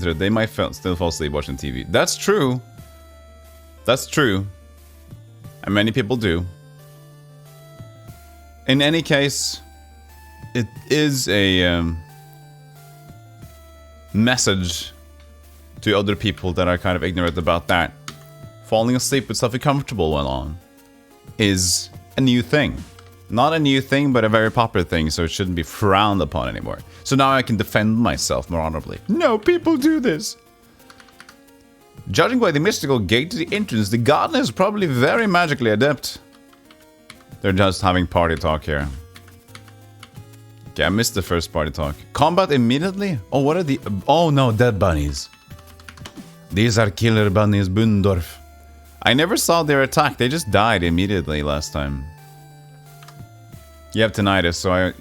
thread, they might still fall asleep watching TV. That's true. That's true. And many people do. In any case, it is a message to other people that are kind of ignorant about that. Falling asleep with something comfortable while on is a new thing. Not a new thing, but a very popular thing, so it shouldn't be frowned upon anymore. So now I can defend myself more honorably. No, people do this. Judging by the mystical gate to the entrance, the garden is probably very magically adept. They're just having party talk here. Okay, I missed the first party talk. Combat immediately? Oh, what are the... Oh no, dead bunnies. These are killer bunnies, Bundorf. I never saw their attack. They just died immediately last time. You have tinnitus, so I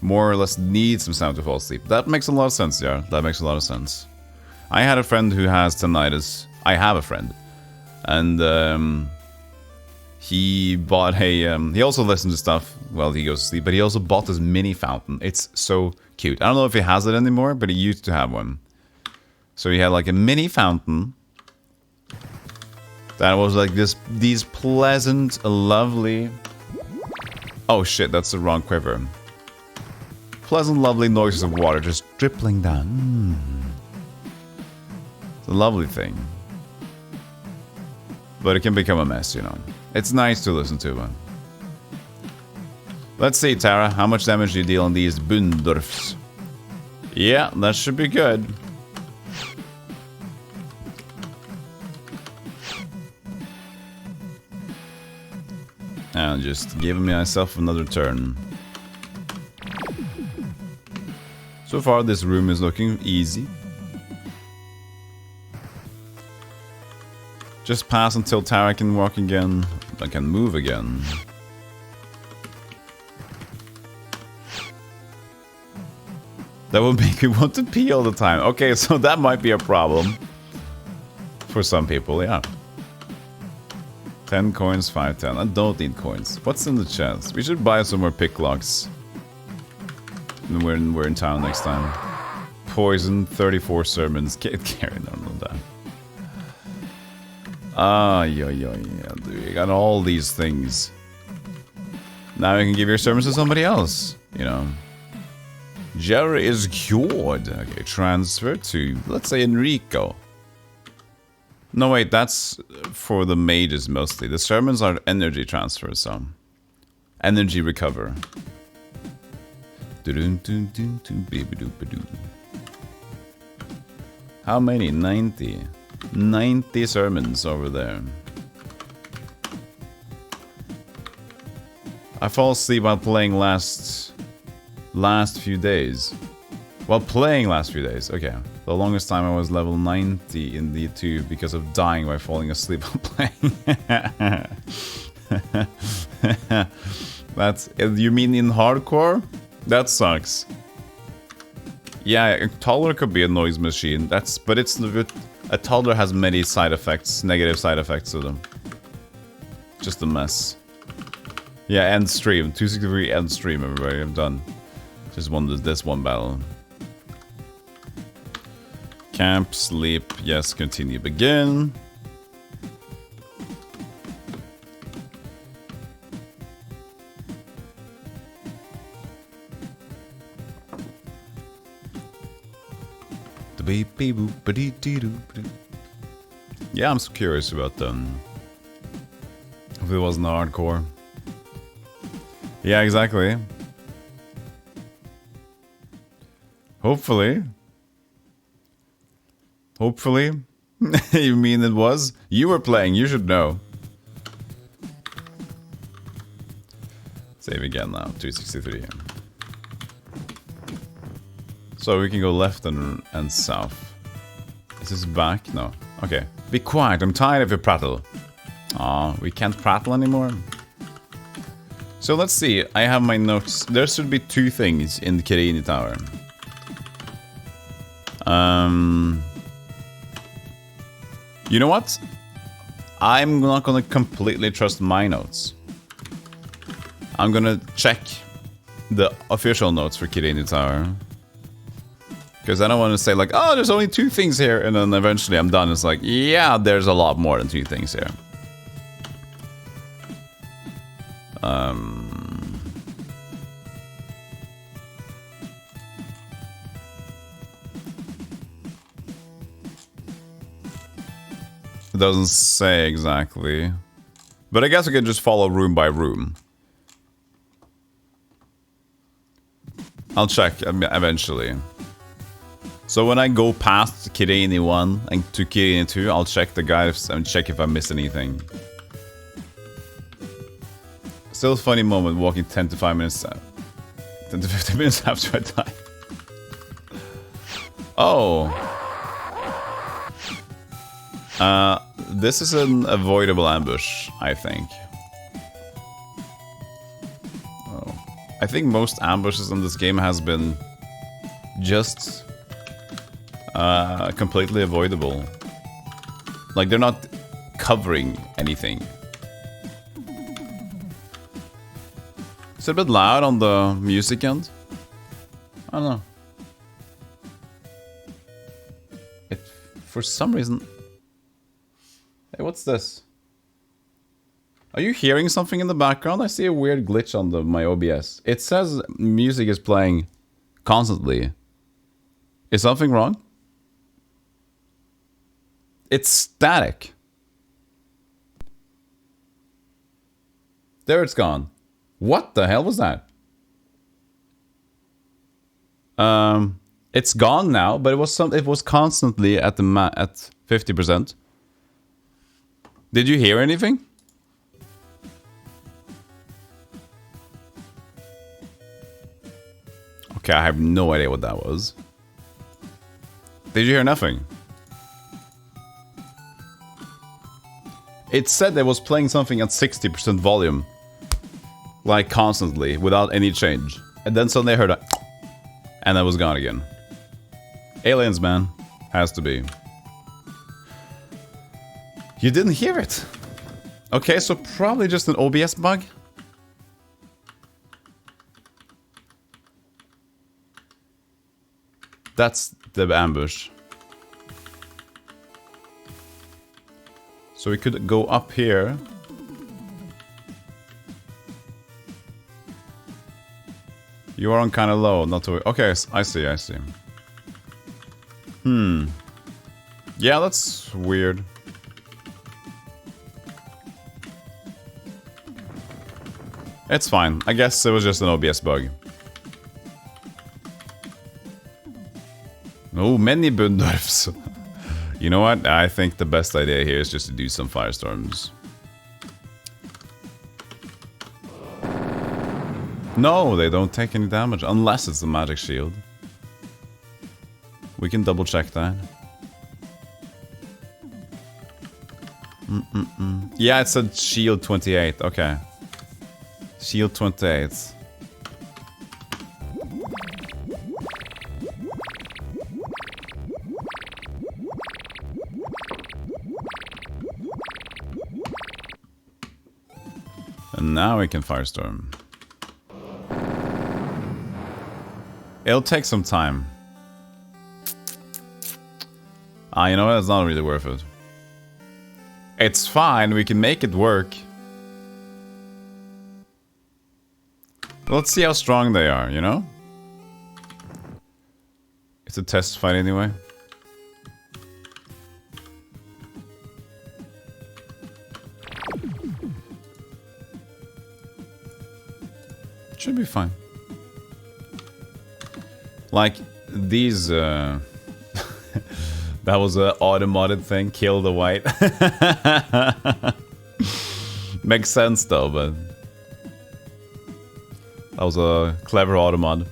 more or less need some sound to fall asleep. That makes a lot of sense, yeah. That makes a lot of sense. I had a friend who has tinnitus. I have a friend. And he bought a... he also listens to stuff while he goes to sleep, but he also bought this mini fountain. It's so cute. I don't know if he has it anymore, but he used to have one. So he had like a mini fountain that was like these pleasant, lovely... Oh shit, that's the wrong quiver. Pleasant, lovely noises of water just dripping down. It's a lovely thing. But it can become a mess, you know. It's nice to listen to, man. Let's see, Tara, how much damage do you deal on these Bundorfs? Yeah, that should be good. And just giving myself another turn. So far, this room is looking easy. Just pass until Tara can walk again. I can move again. That would make me want to pee all the time. Okay, so that might be a problem. For some people, yeah. 10 coins, 5, 10. I don't need coins. What's in the chest? We should buy some more picklocks. When we're in town next time. Poison, 34 sermons. Carry none of that. Ah, yeah, dude. You got all these things. Now you can give your sermons to somebody else. You know. Jerry is cured. Okay, transfer to, let's say, Enrico. No, wait, that's for the mages mostly. The sermons are energy transfer, so... Energy recover. How many? 90. 90 sermons over there. I fall asleep while playing last few days. While playing last few days, okay. The longest time I was level 90 in the 2 because of dying by falling asleep while playing. That's... You mean in hardcore? That sucks. Yeah, a toddler could be a noise machine. But it's... A toddler has many side effects, negative side effects to them. Just a mess. Yeah, end stream. 263 end stream, everybody. I'm done. Just won this one battle. Camp, sleep, yes, continue, begin. Yeah, I'm so curious about them. If it wasn't hardcore. Yeah, exactly. Hopefully. Hopefully. You mean it was? You were playing, you should know. Save again now, 263. So we can go left and south. Is this back? No. Okay. Be quiet, I'm tired of your prattle. Aw, we can't prattle anymore. So let's see, I have my notes. There should be 2 things in the Kirini Tower. You know what? I'm not gonna completely trust my notes. I'm gonna check the official notes for Kirini Tower. Because I don't want to say like, oh, there's only 2 things here, and then eventually I'm done. It's like, yeah, there's a lot more than 2 things here. It doesn't say exactly. But I guess we can just follow room by room. I'll check eventually. So when I go past Kireni 1 and to Kireni 2, I'll check the guides and check if I missed anything. Still a funny moment walking 10 to 5 minutes, 10 to 15 minutes after I die. Oh. This is an avoidable ambush, I think. Oh. I think most ambushes in this game has been just completely avoidable. Like, they're not covering anything. Is it a bit loud on the music end? I don't know. It, for some reason... Hey, what's this? Are you hearing something in the background? I see a weird glitch on my OBS. It says music is playing constantly. Is something wrong? It's static. There it's gone. What the hell was that? It's gone now, but it was constantly at at 50%. Did you hear anything? Okay, I have no idea what that was. Did you hear nothing? It said it was playing something at 60% volume. Like constantly, without any change. And then suddenly I heard a... And that was gone again. Aliens, man. Has to be. You didn't hear it. Okay, so probably just an OBS bug. That's the ambush. So we could go up here. You are on kind of low, not to... Okay, I see. Yeah, that's weird. It's fine. I guess it was just an OBS bug. Oh, many Bundorfs. You know what? I think the best idea here is just to do some firestorms. No, they don't take any damage, unless it's a magic shield. We can double check that. Yeah, it said shield 28, okay. Shield 28. And now we can firestorm. It'll take some time. You know what? It's not really worth it. It's fine, we can make it work. Let's see how strong they are, you know? It's a test fight anyway. Should be fine. Like, these, that was a auto-modded thing, kill the white. Makes sense though, but... That was a clever auto-mod.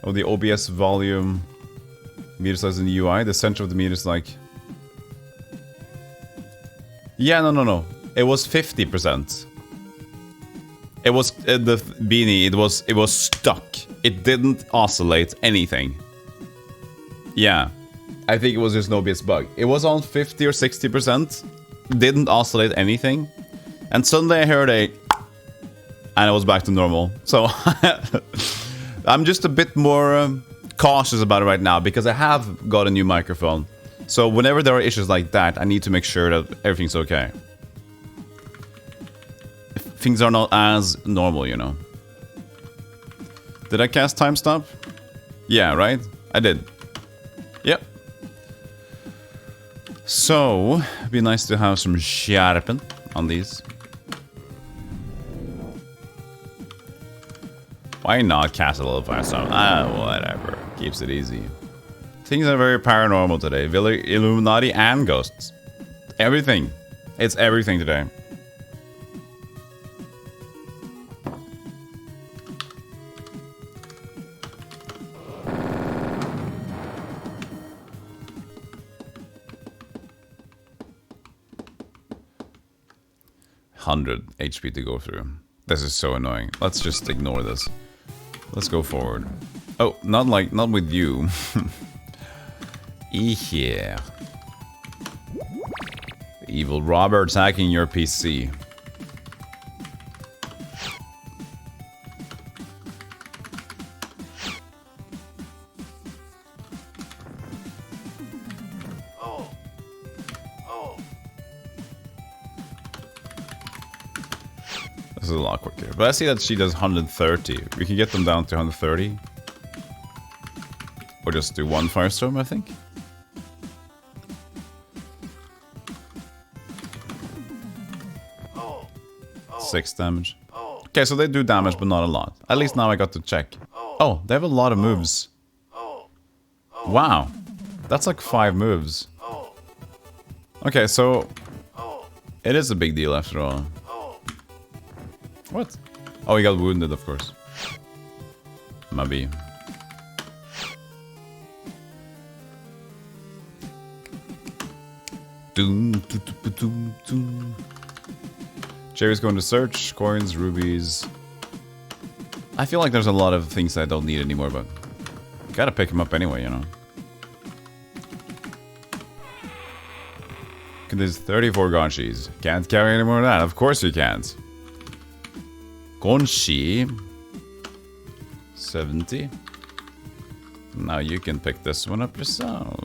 Oh, the OBS volume meter size in the UI, the center of the meter is like... Yeah, no. It was 50%. It was the beanie. It was stuck. It didn't oscillate anything. Yeah, I think it was just an OBS bug. It was on 50 or 60%. Didn't oscillate anything, and suddenly I heard a, and it was back to normal. So I'm just a bit more cautious about it right now because I have got a new microphone. So whenever there are issues like that, I need to make sure that everything's okay. If things are not as normal, you know. Did I cast time stop? Yeah, right? I did. Yep. So, it'd be nice to have some sharpen on these. Why not cast a little faster? Whatever. Keeps it easy. Things are very paranormal today. Illuminati and ghosts. Everything. It's everything today. $100 HP to go through. This is so annoying. Let's just ignore this. Let's go forward. Oh, not with you. Yeah. Evil robber attacking your PC. This is a lot quicker. But I see that she does 130. We can get them down to 130. Or just do one firestorm, I think. 6 damage. Okay, so they do damage, but not a lot. At least now I got to check. Oh, they have a lot of moves. Wow. That's like 5 moves. Okay, so... It is a big deal after all. What? Oh, he got wounded, of course. Maybe. Jerry's going to search. Coins, rubies. I feel like there's a lot of things I don't need anymore, but... Gotta pick them up anyway, you know. There's 34 Gonshis. Can't carry any more of that. Of course you can't. Gonshi. 70. Now you can pick this one up yourself.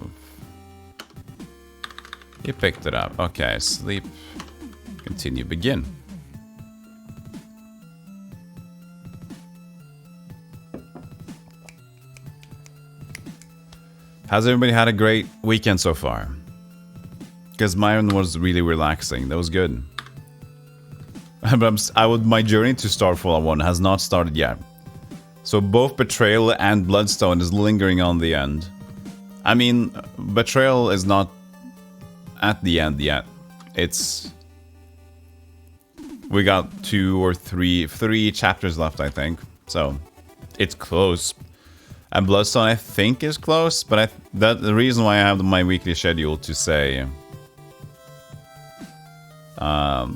You picked it up. Okay, sleep. Continue, begin. Has everybody had a great weekend so far? Because mine was really relaxing. That was good. But my journey to start Fallout 1 has not started yet. So both Betrayal and Bloodstone is lingering on the end. I mean, Betrayal is not at the end yet. It's... We got 2 or 3 chapters left, I think. So, it's close. And Bloodstone, I think, is close. But that's the reason why I have my weekly schedule to say...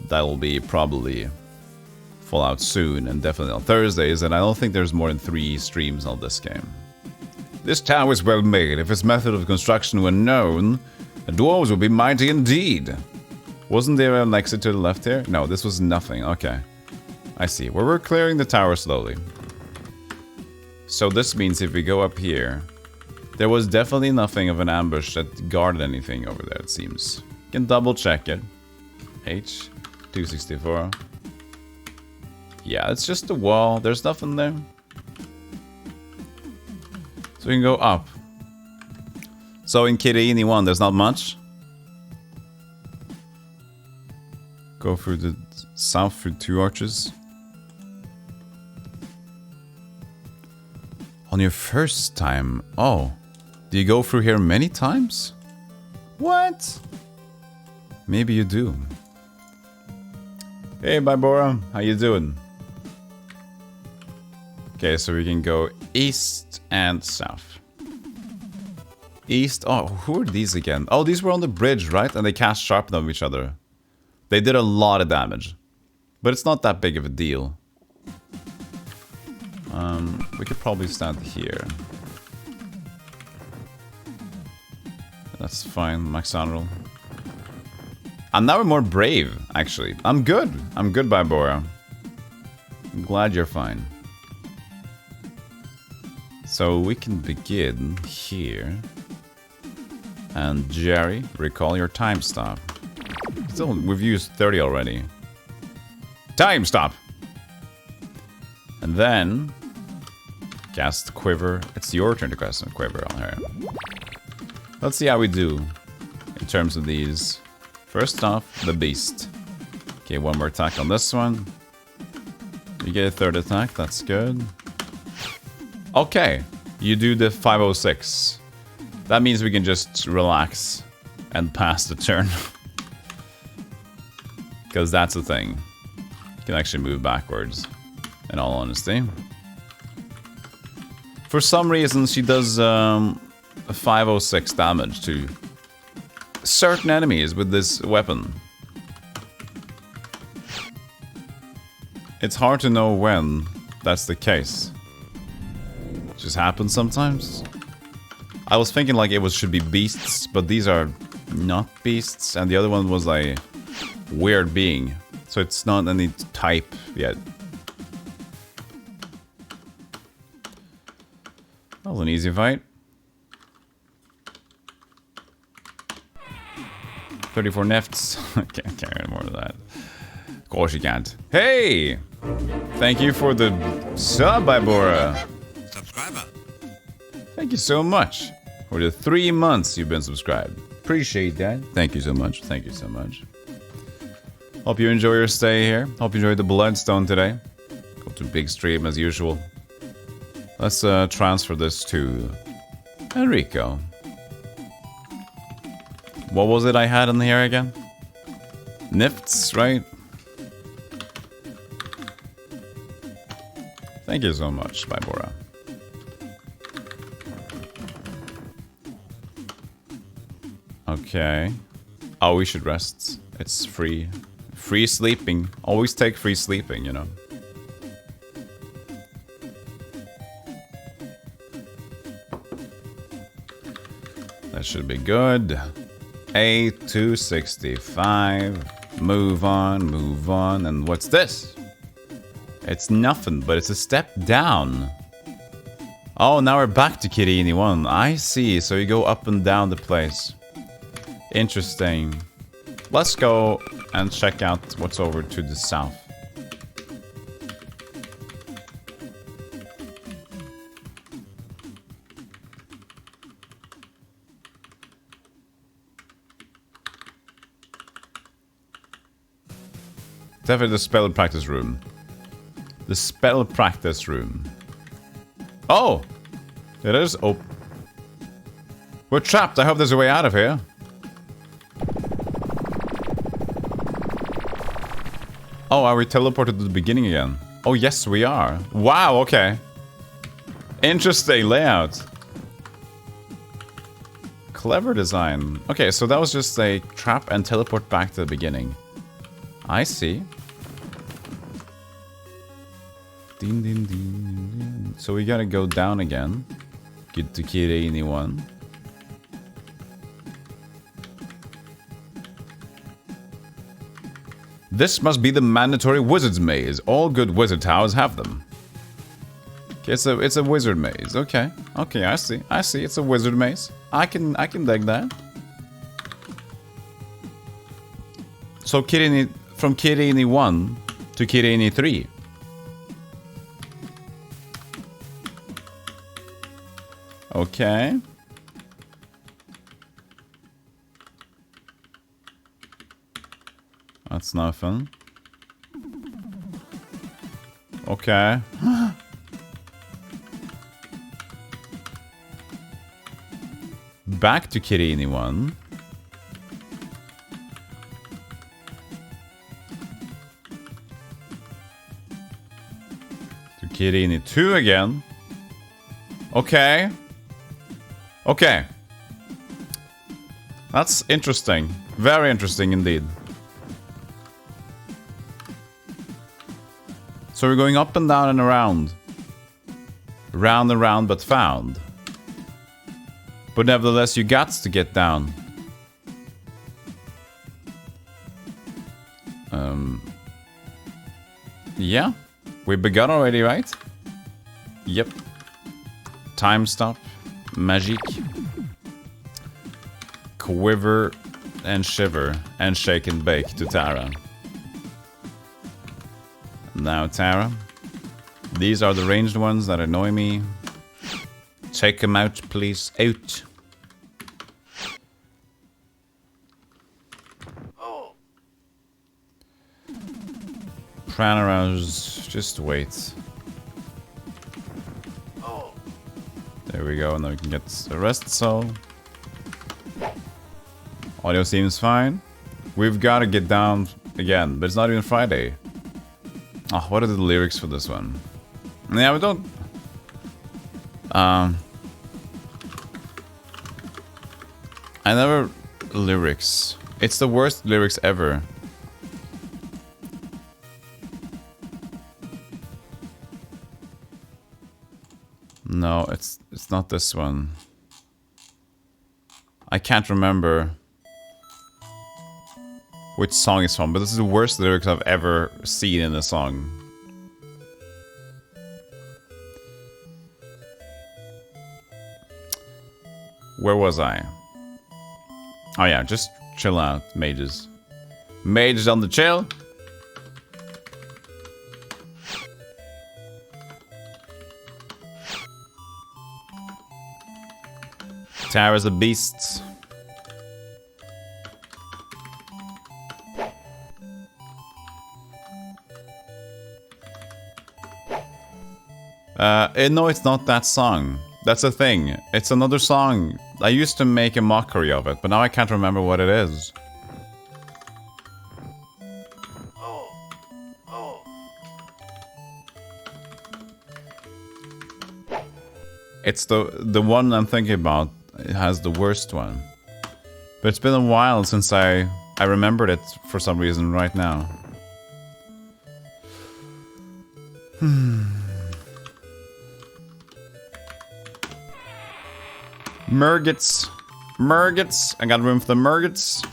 that'll be probably Fallout soon, and definitely on Thursdays, and I don't think there's more than 3 streams on this game. This tower is well made. If its method of construction were known, the dwarves would be mighty indeed. Wasn't there an exit to the left here? No, this was nothing. Okay. I see. Well, we're clearing the tower slowly. So this means if we go up here, there was definitely nothing of an ambush that guarded anything over there, it seems. You can double check it. H, 264. Yeah, it's just a wall. There's nothing there. So we can go up. So in Kirini 1, there's not much. Go through the south through 2 arches. On your first time. Oh. Do you go through here many times? What? Maybe you do. Hey, Bybora, how you doing? Okay, so we can go east and south. East. Oh, who are these again? Oh, these were on the bridge, right? And they cast sharpen on each other. They did a lot of damage, but it's not that big of a deal. We could probably stand here. That's fine. Max Honorable. And now we're more brave, actually. I'm good. I'm good, Bybora. I'm glad you're fine. So we can begin here. And Jerry, recall your time stop. Still, we've used 30 already. Time stop! And then... cast Quiver. It's your turn to cast a Quiver on her. Let's see how we do in terms of these. First off, the Beast. Okay, one more attack on this one. You get a third attack, that's good. Okay, you do the 506. That means we can just relax and pass the turn. Because that's the thing. You can actually move backwards, in all honesty. For some reason, she does a 506 damage to certain enemies with this weapon. It's hard to know when that's the case. It just happens sometimes. I was thinking like it should be beasts, but these are not beasts, and the other one was a weird being. So it's not any type yet. That was an easy fight. 34 nefts. Can't carry any more of that. Of course you can't. Hey! Thank you for the sub, Ibora. Subscriber. Thank you so much for the 3 months you've been subscribed. Appreciate that. Thank you so much. Thank you so much. Hope you enjoy your stay here. Hope you enjoyed the Bloodstone today. Go to big stream as usual. Let's transfer this to Enrico. What was it I had in here again? Nifts, right? Thank you so much, Vibora. Okay. Oh, we should rest. It's free. Free sleeping. Always take free sleeping, you know. That should be good. 265. Move on. And what's this? It's nothing, but it's a step down. Oh, now we're back to Kirini 1. I see. So you go up and down the place. Interesting. Let's go and check out what's over to the south. Definitely the spell practice room. The spell practice room. Oh! It is. Oh. We're trapped. I hope there's a way out of here. Oh, are we teleported to the beginning again? Oh, yes, we are. Wow, okay. Interesting layout. Clever design. Okay, so that was just a trap and teleport back to the beginning. I see. Ding, ding, ding, ding. So we gotta go down again. Get to Kirini 1. This must be the mandatory wizard's maze. All good wizard towers have them. Okay, it's a wizard maze. Okay, okay, I see. It's a wizard maze. I can dig that. So Kirini, from Kirini 1 to Kirini 3. Okay. That's nothing. Okay. Back to Kirini 1. To Kirini 2 again. Okay. Okay. That's interesting. Very interesting indeed. So we're going up and down and around. Round and round, but found. But nevertheless, you got to get down. Yeah. We begun already, right? Yep. Time stop. Magique. Quiver and shiver and shake and bake to Tara. Now Tara. These are the ranged ones that annoy me. Check them out, please. Out. Pranarouse, just wait. There we go, and then we can get the rest soul. Audio seems fine. We've got to get down again, but it's not even Friday. Oh, what are the lyrics for this one? Yeah, we don't... I never... Lyrics. It's the worst lyrics ever. No, it's not this one. I can't remember which song it's from, but this is the worst lyrics I've ever seen in a song. Where was I? Oh yeah, just chill out, mages. Mages on the chill. Tara's a beast. No, it's not that song. That's the thing. It's another song. I used to make a mockery of it, but now I can't remember what it is. It's the one I'm thinking about. It has the worst one. But it's been a while since I remembered it for some reason right now. Murgits. Murgits. I got room for the Murgits.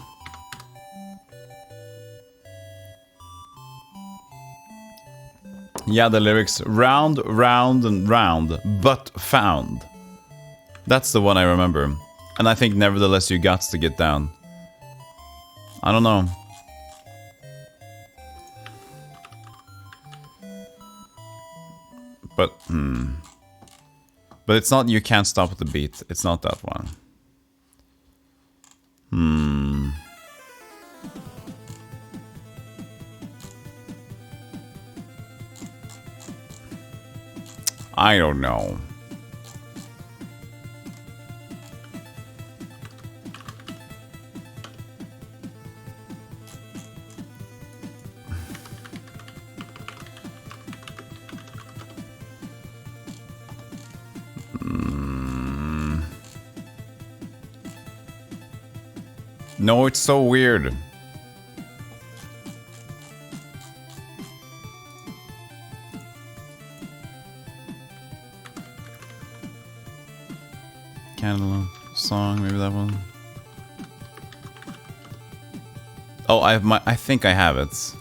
Yeah, the lyrics. Round, round, and round, but found. That's the one I remember. And I think nevertheless you got to get down. I don't know. But, But it's not You Can't Stop at the Beat. It's not that one. I don't know. No, it's so weird. Cantaloupe song, maybe that one. Oh, I think I have it.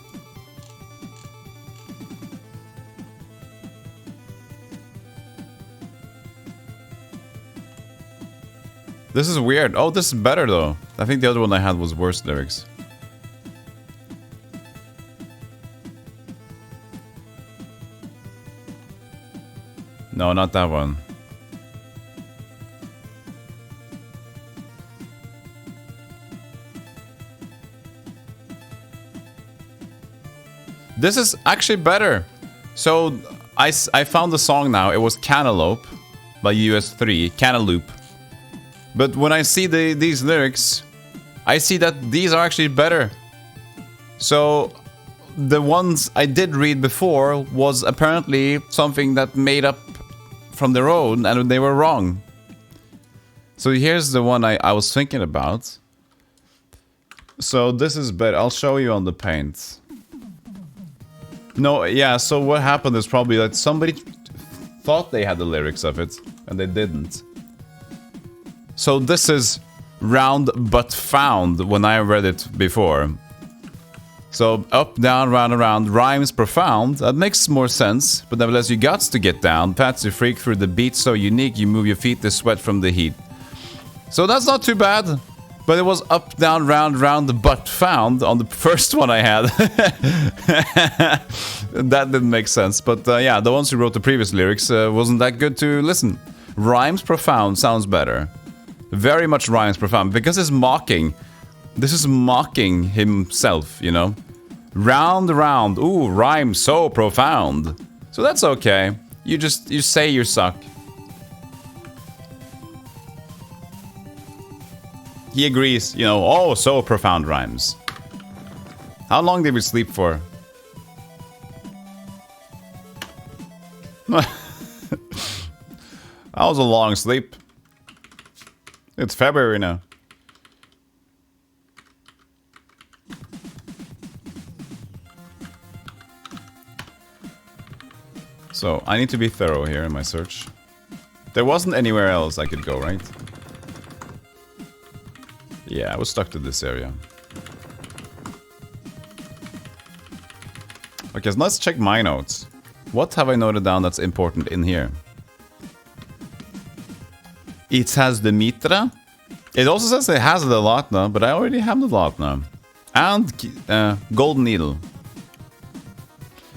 This is weird. Oh, this is better though. I think the other one I had was worse lyrics. No, not that one. This is actually better. So I found the song now. It was Cantaloupe by US3. Cantaloupe. But when I see these lyrics, I see that these are actually better. So the ones I did read before was apparently something that made up from their own, and they were wrong. So here's the one I was thinking about. So this is better. I'll show you on the paint. No, yeah, so what happened is probably that somebody thought they had the lyrics of it, and they didn't. So this is round but found when I read it before. So up, down, round, around rhymes profound. That makes more sense, but nevertheless you got to get down. Pats you freak through the beat so unique. You move your feet to sweat from the heat. So that's not too bad. But it was up, down, round, but found on the first one I had. That didn't make sense. But yeah, the ones who wrote the previous lyrics wasn't that good to listen. Rhymes profound sounds better. Very much rhymes profound. Because it's mocking. This is mocking himself, you know? Round, ooh, rhymes so profound. So that's okay. You say you suck. He agrees, you know, oh, so profound rhymes. How long did we sleep for? That was a long sleep. It's February now. So, I need to be thorough here in my search. There wasn't anywhere else I could go, right? Yeah, I was stuck to this area. Okay, so let's check my notes. What have I noted down that's important in here? It has the mitra. It also says it has the Latna, but I already have the Latna. And Golden Needle.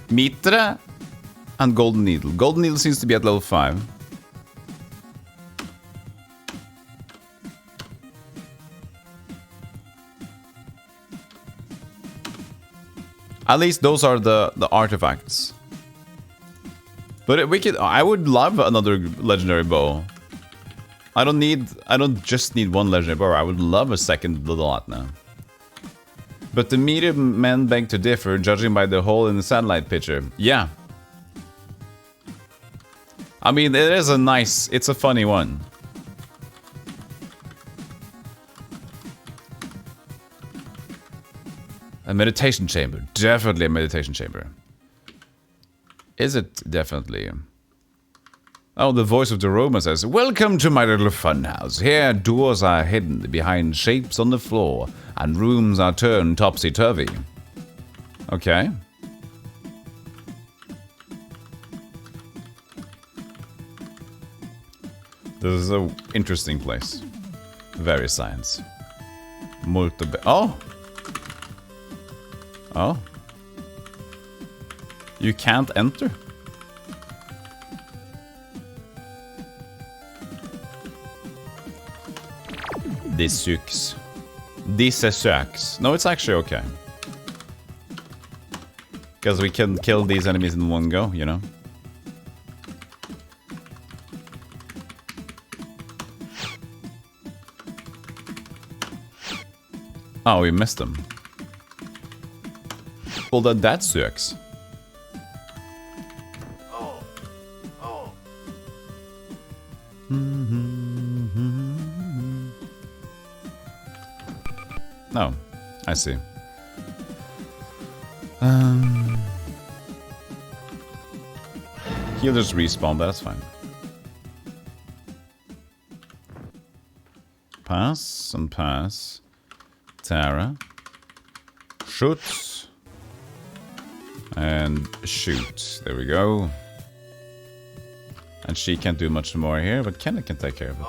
Mitra and Golden Needle. Golden Needle seems to be at level 5. At least those are the artifacts. But I would love another legendary bow. I don't just need one legendary bow. I would love a second Latna. But the medium men beg to differ, judging by the hole in the satellite picture. Yeah. I mean, it's a funny one. A meditation chamber. Definitely a meditation chamber. Is it definitely? Oh, the voice of the Roma says, welcome to my little funhouse. Here, doors are hidden behind shapes on the floor, and rooms are turned topsy-turvy. Okay. This is an interesting place. Very science. Oh! Oh. You can't enter? This sucks. This sucks. No, it's actually okay. Because we can kill these enemies in one go, you know? Oh, we missed them. Well, that sucks. Oh, I see. He'll just respawn, but that's fine. Pass and pass. Tara. Shoot. And shoot. There we go. And she can't do much more here, but Kenneth can take care of it.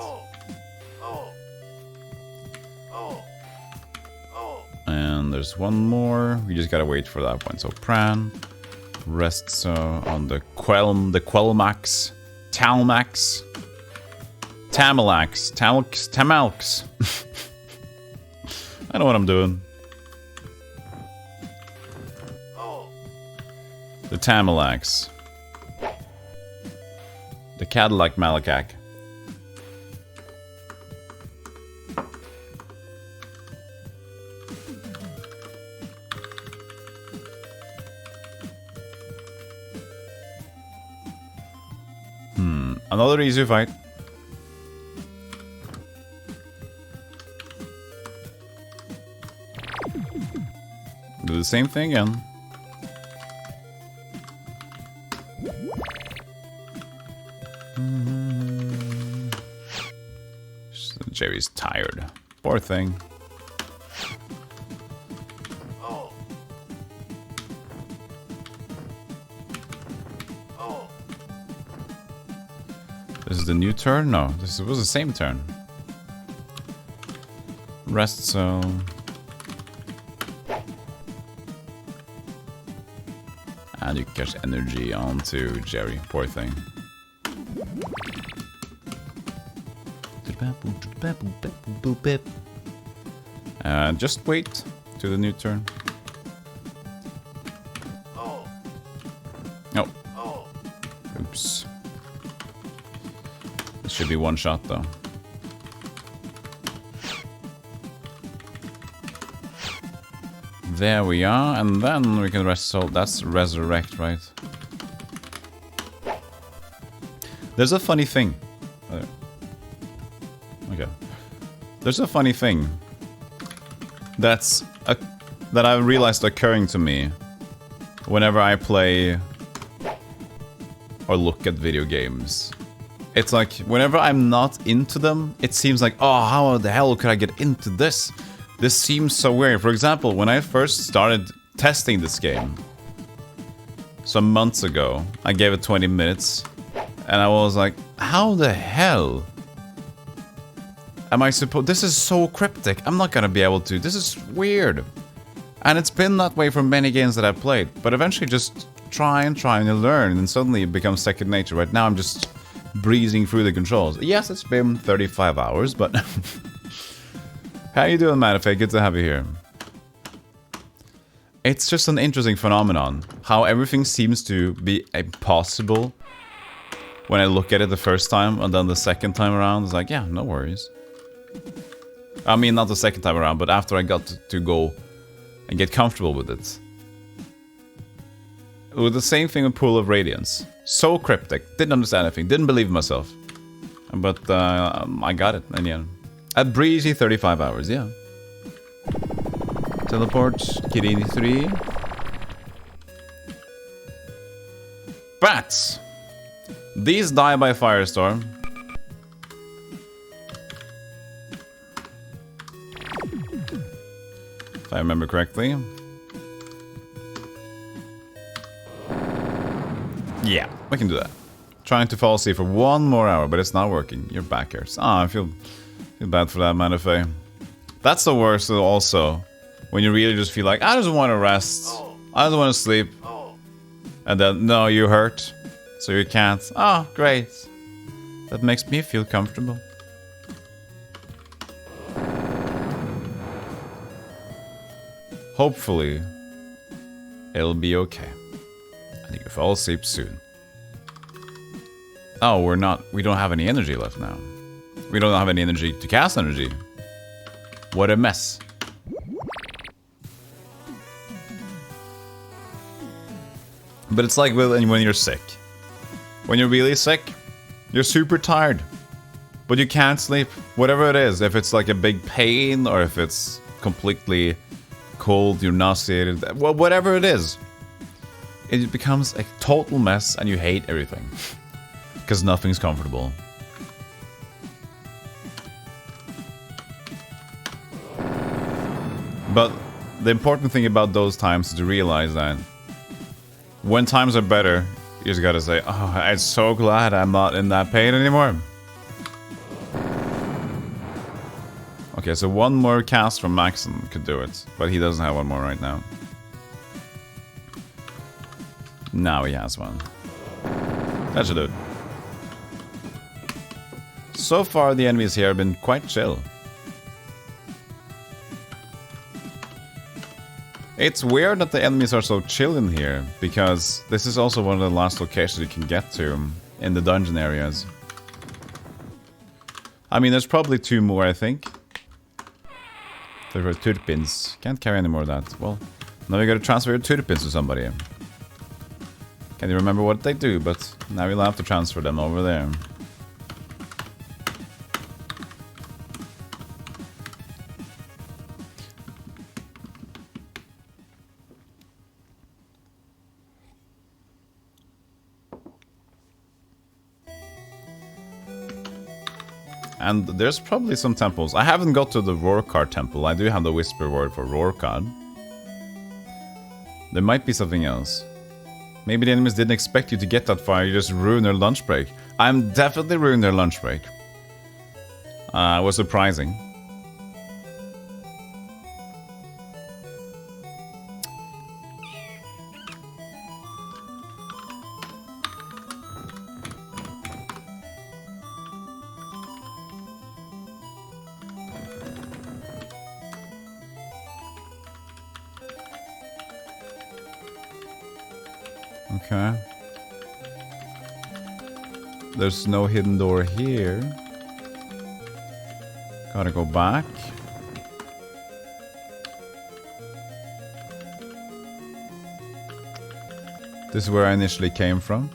And there's one more. We just gotta wait for that one. So Pran rests on the Quelmax, Talmax, Tamalax, Tamalx. I know what I'm doing. The Tamalax. The Cadillac Malakak. Another easy fight. Do the same thing again. Jerry's tired. Poor thing. is the new turn? No, this was the same turn. Rest zone. And you can catch energy onto Jerry, poor thing. Just wait to the new turn. Oh. Oops. This should be one shot though. There we are, and then we can that's resurrect, right? There's a funny thing. Okay. There's a funny thing that I realized occurring to me whenever I play or look at video games. It's like whenever I'm not into them, it seems like, oh, how the hell could I get into this? This seems so weird. For example, when I first started testing this game some months ago, I gave it 20 minutes and I was like, how the hell am I supposed... This is so cryptic. I'm not gonna be able to... This is weird. And it's been that way for many games that I've played. But eventually just trying to learn, and suddenly it becomes second nature. Right now I'm just breezing through the controls. Yes, it's been 35 hours, but... How you doing, Matafe? Good to have you here. It's just an interesting phenomenon. How everything seems to be impossible when I look at it the first time, and then the second time around, it's like, yeah, no worries. I mean, not the second time around, but after I got to go and get comfortable with it. With the same thing with Pool of Radiance. So cryptic. Didn't understand anything. Didn't believe in myself. But I got it in the end. A breezy 35 hours, yeah. Teleport, Kirini 3. Bats! These die by firestorm. If I remember correctly. Yeah, we can do that. Trying to fall asleep for 1 more hour, but it's not working. Your back hurts. Ah, I feel bad for that, Manafe. That's the worst also. When you really just feel like, I just want to rest. I just want to sleep. And then, no, you hurt. So you can't. Oh, great. That makes me feel comfortable. Hopefully, it'll be okay. And you can fall asleep soon. Oh, we don't have any energy left now. We don't have any energy to cast energy. What a mess. But it's like when you're sick. When you're really sick, you're super tired. But you can't sleep. Whatever it is. If it's like a big pain or if it's completely cold, you're nauseated. Well, whatever it is. It becomes a total mess and you hate everything. Because nothing's comfortable. But the important thing about those times is to realize that when times are better, you just gotta say, oh, I'm so glad I'm not in that pain anymore. Okay, so one more cast from Maxon could do it, but he doesn't have one more right now. Now he has one. That should do it. So far, the enemies here have been quite chill. It's weird that the enemies are so chill in here, because this is also one of the last locations you can get to in the dungeon areas. I mean, there's probably 2 more, I think. There were turpins. Can't carry any more of that. Well, now we gotta transfer your turpins to somebody. Can't even remember what they do, but now we'll have to transfer them over there. And there's probably some temples. I haven't got to the Rorkard temple. I do have the whisper word for Rorkard. There might be something else. Maybe the enemies didn't expect you to get that far. You just ruined their lunch break. I'm definitely ruining their lunch break. It was surprising. Okay. There's no hidden door here. Gotta go back. This is where I initially came from.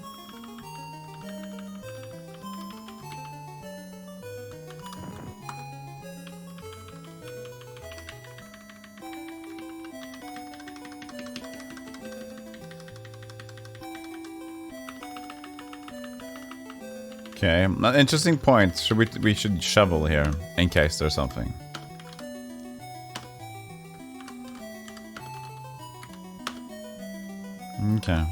Okay, an interesting point. We should shovel here in case there's something. Okay.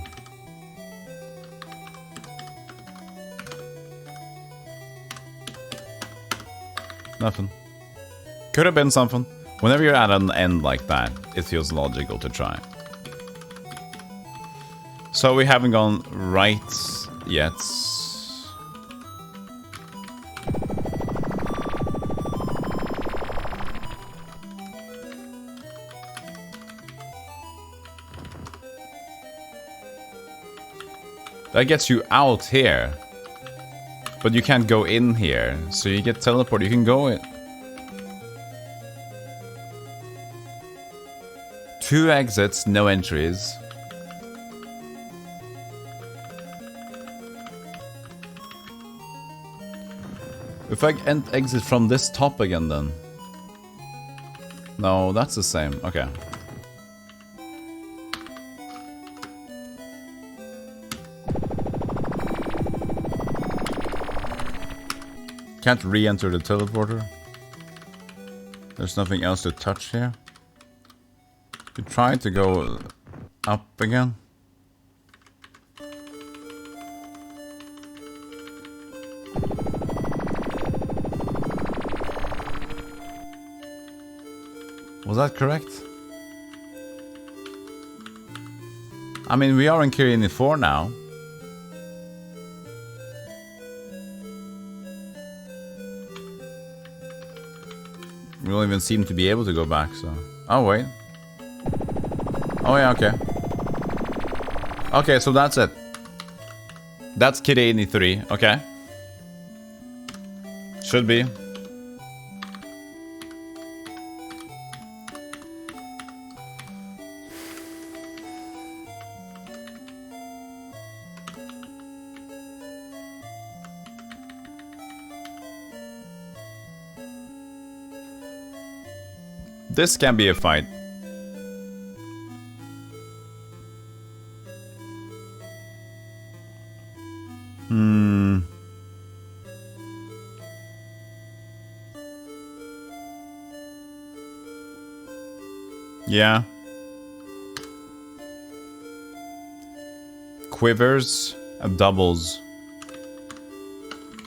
Nothing. Could have been something. Whenever you're at an end like that, it feels logical to try. So we haven't gone right yet. That gets you out here. But you can't go in here. So you get teleported. You can go in. 2 exits, no entries. If I exit from this top again then. No, that's the same. Okay. Can't re-enter the teleporter. There's nothing else to touch here. Could try to go up again. Was that correct? I mean, we are in Kirini 4 now. We don't even seem to be able to go back, so... Oh, wait. Oh, yeah, okay. Okay, so that's it. That's Kid 83, okay. Should be. This can be a fight. Yeah. Quivers and doubles.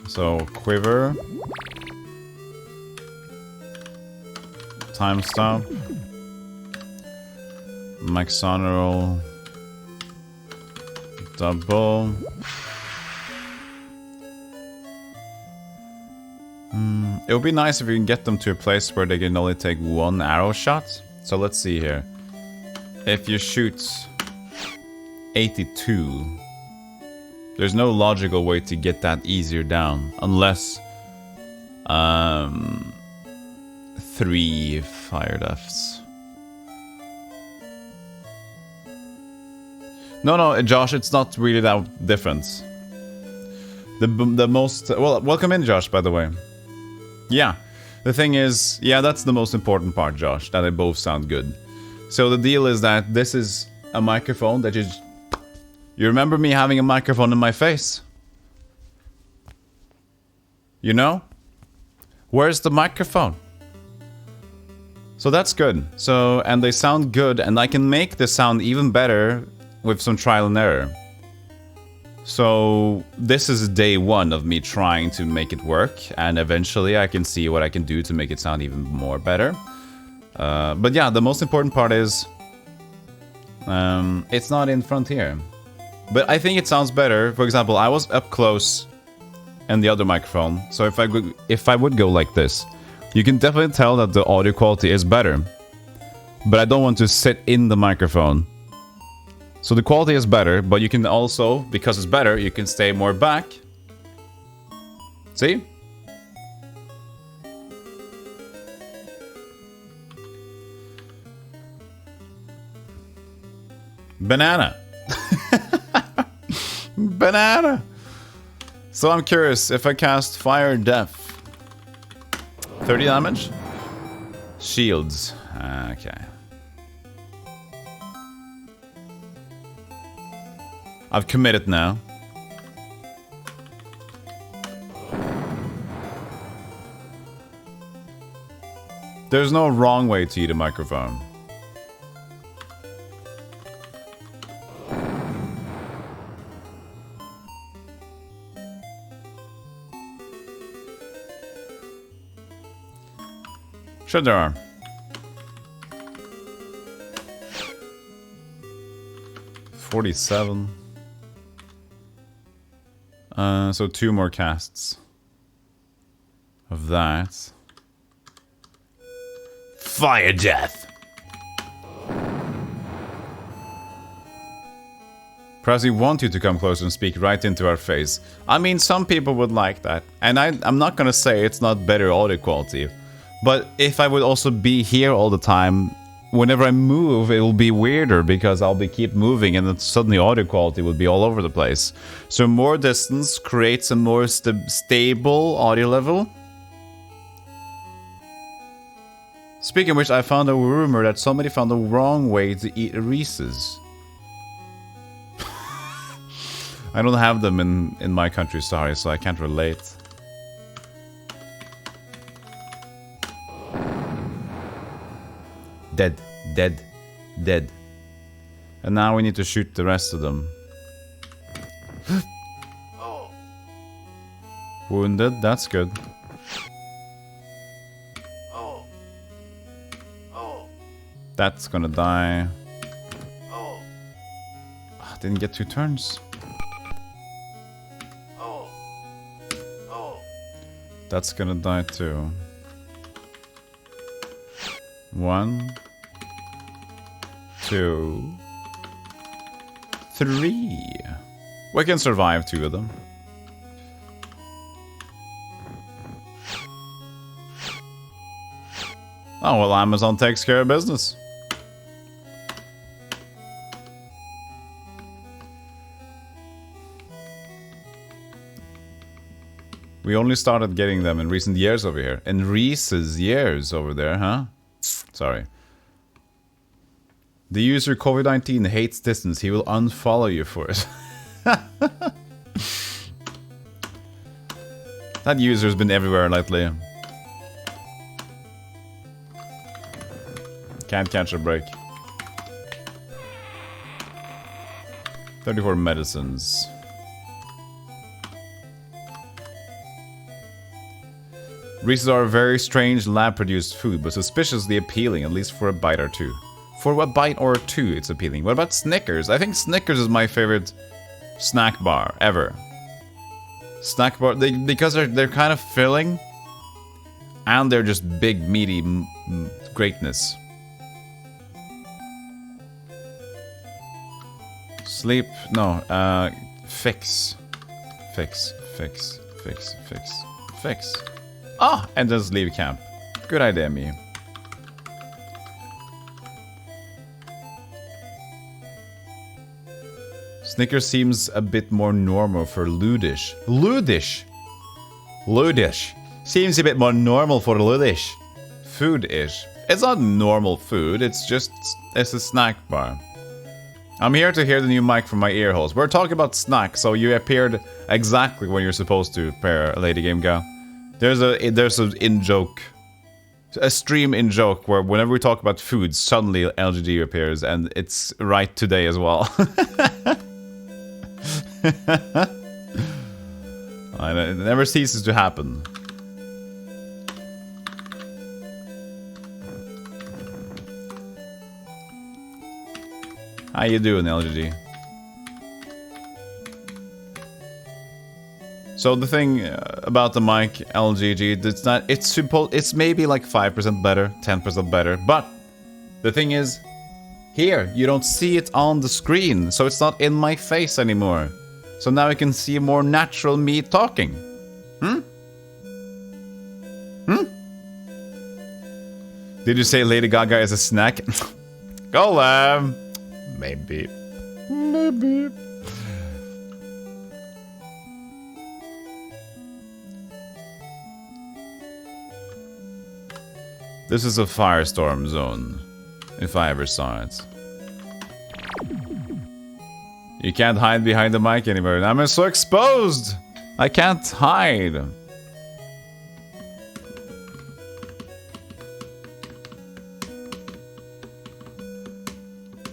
So, quiver. Time stop. Max honor. Double. It would be nice if you can get them to a place where they can only take 1 arrow shot. So let's see here. If you shoot 82, there's no logical way to get that easier down unless 3 fire deaths. No, Josh, it's not really that different. The most... Well, welcome in, Josh, by the way. Yeah, the thing is... Yeah, that's the most important part, Josh, that they both sound good. So the deal is that this is a microphone that is... You remember me having a microphone in my face? You know? Where's the microphone? So that's good. So, and they sound good, and I can make the sound even better with some trial and error. So this is day one of me trying to make it work, and eventually I can see what I can do to make it sound even more better. But yeah, the most important part is it's not in front here. But I think it sounds better. For example, I was up close in the other microphone, so if I would go like this, you can definitely tell that the audio quality is better. But I don't want to sit in the microphone. So the quality is better, but you can also, because it's better, you can stay more back. See? Banana. Banana. So I'm curious, if I cast Fire Death, 30 damage? Shields. Okay. I've committed now. There's no wrong way to eat a microphone. Sure there are. $47. So 2 more casts of that. Fire Death. Perhaps we want you to come closer and speak right into our face. I mean, some people would like that. And I'm not gonna say it's not better audio quality. But if I would also be here all the time, whenever I move, it will be weirder because I'll keep moving and then suddenly audio quality will be all over the place. So more distance creates a more stable audio level. Speaking of which, I found a rumor that somebody found the wrong way to eat Reese's. I don't have them in my country, sorry, so I can't relate. Dead, dead, dead. And now we need to shoot the rest of them. Wounded, that's good. That's gonna die. Didn't get 2 turns. That's gonna die too. 1, 2, 3. We can survive 2 of them. Oh, well, Amazon takes care of business. We only started getting them in recent years over here. In Reese's years over there, huh? Sorry. The user COVID-19 hates distance. He will unfollow you for it. That user's been everywhere lately. Can't catch a break. 34 medicines. Reese's are a very strange lab-produced food, but suspiciously appealing, at least for a bite or two. For a bite or two, it's appealing. What about Snickers? I think Snickers is my favorite snack bar ever. Snack bar, because they're kind of filling, and they're just big, meaty greatness. Sleep, no, fix. Fix. Ah, and just leave camp. Good idea, me. Snickers seems a bit more normal for Ludish. Ludish seems a bit more normal for Ludish. Food-ish. It's not normal food, it's a snack bar. I'm here to hear the new mic from my ear holes. We're talking about snacks, so you appeared exactly when you're supposed to, pair Lady Game Gal. There's a in-joke, a stream in-joke where whenever we talk about food, suddenly LGD appears, and it's right today as well. It never ceases to happen. How you doing, LGG? So the thing about the mic, LGG, it's not. It's maybe like 5% better, 10% better, but the thing is, here you don't see it on the screen, so it's not in my face anymore. So now I can see more natural me talking. Did you say Lady Gaga is a snack? Golem! Maybe. Maybe. This is a firestorm zone, if I ever saw it. You can't hide behind the mic anymore. I'm so exposed! I can't hide.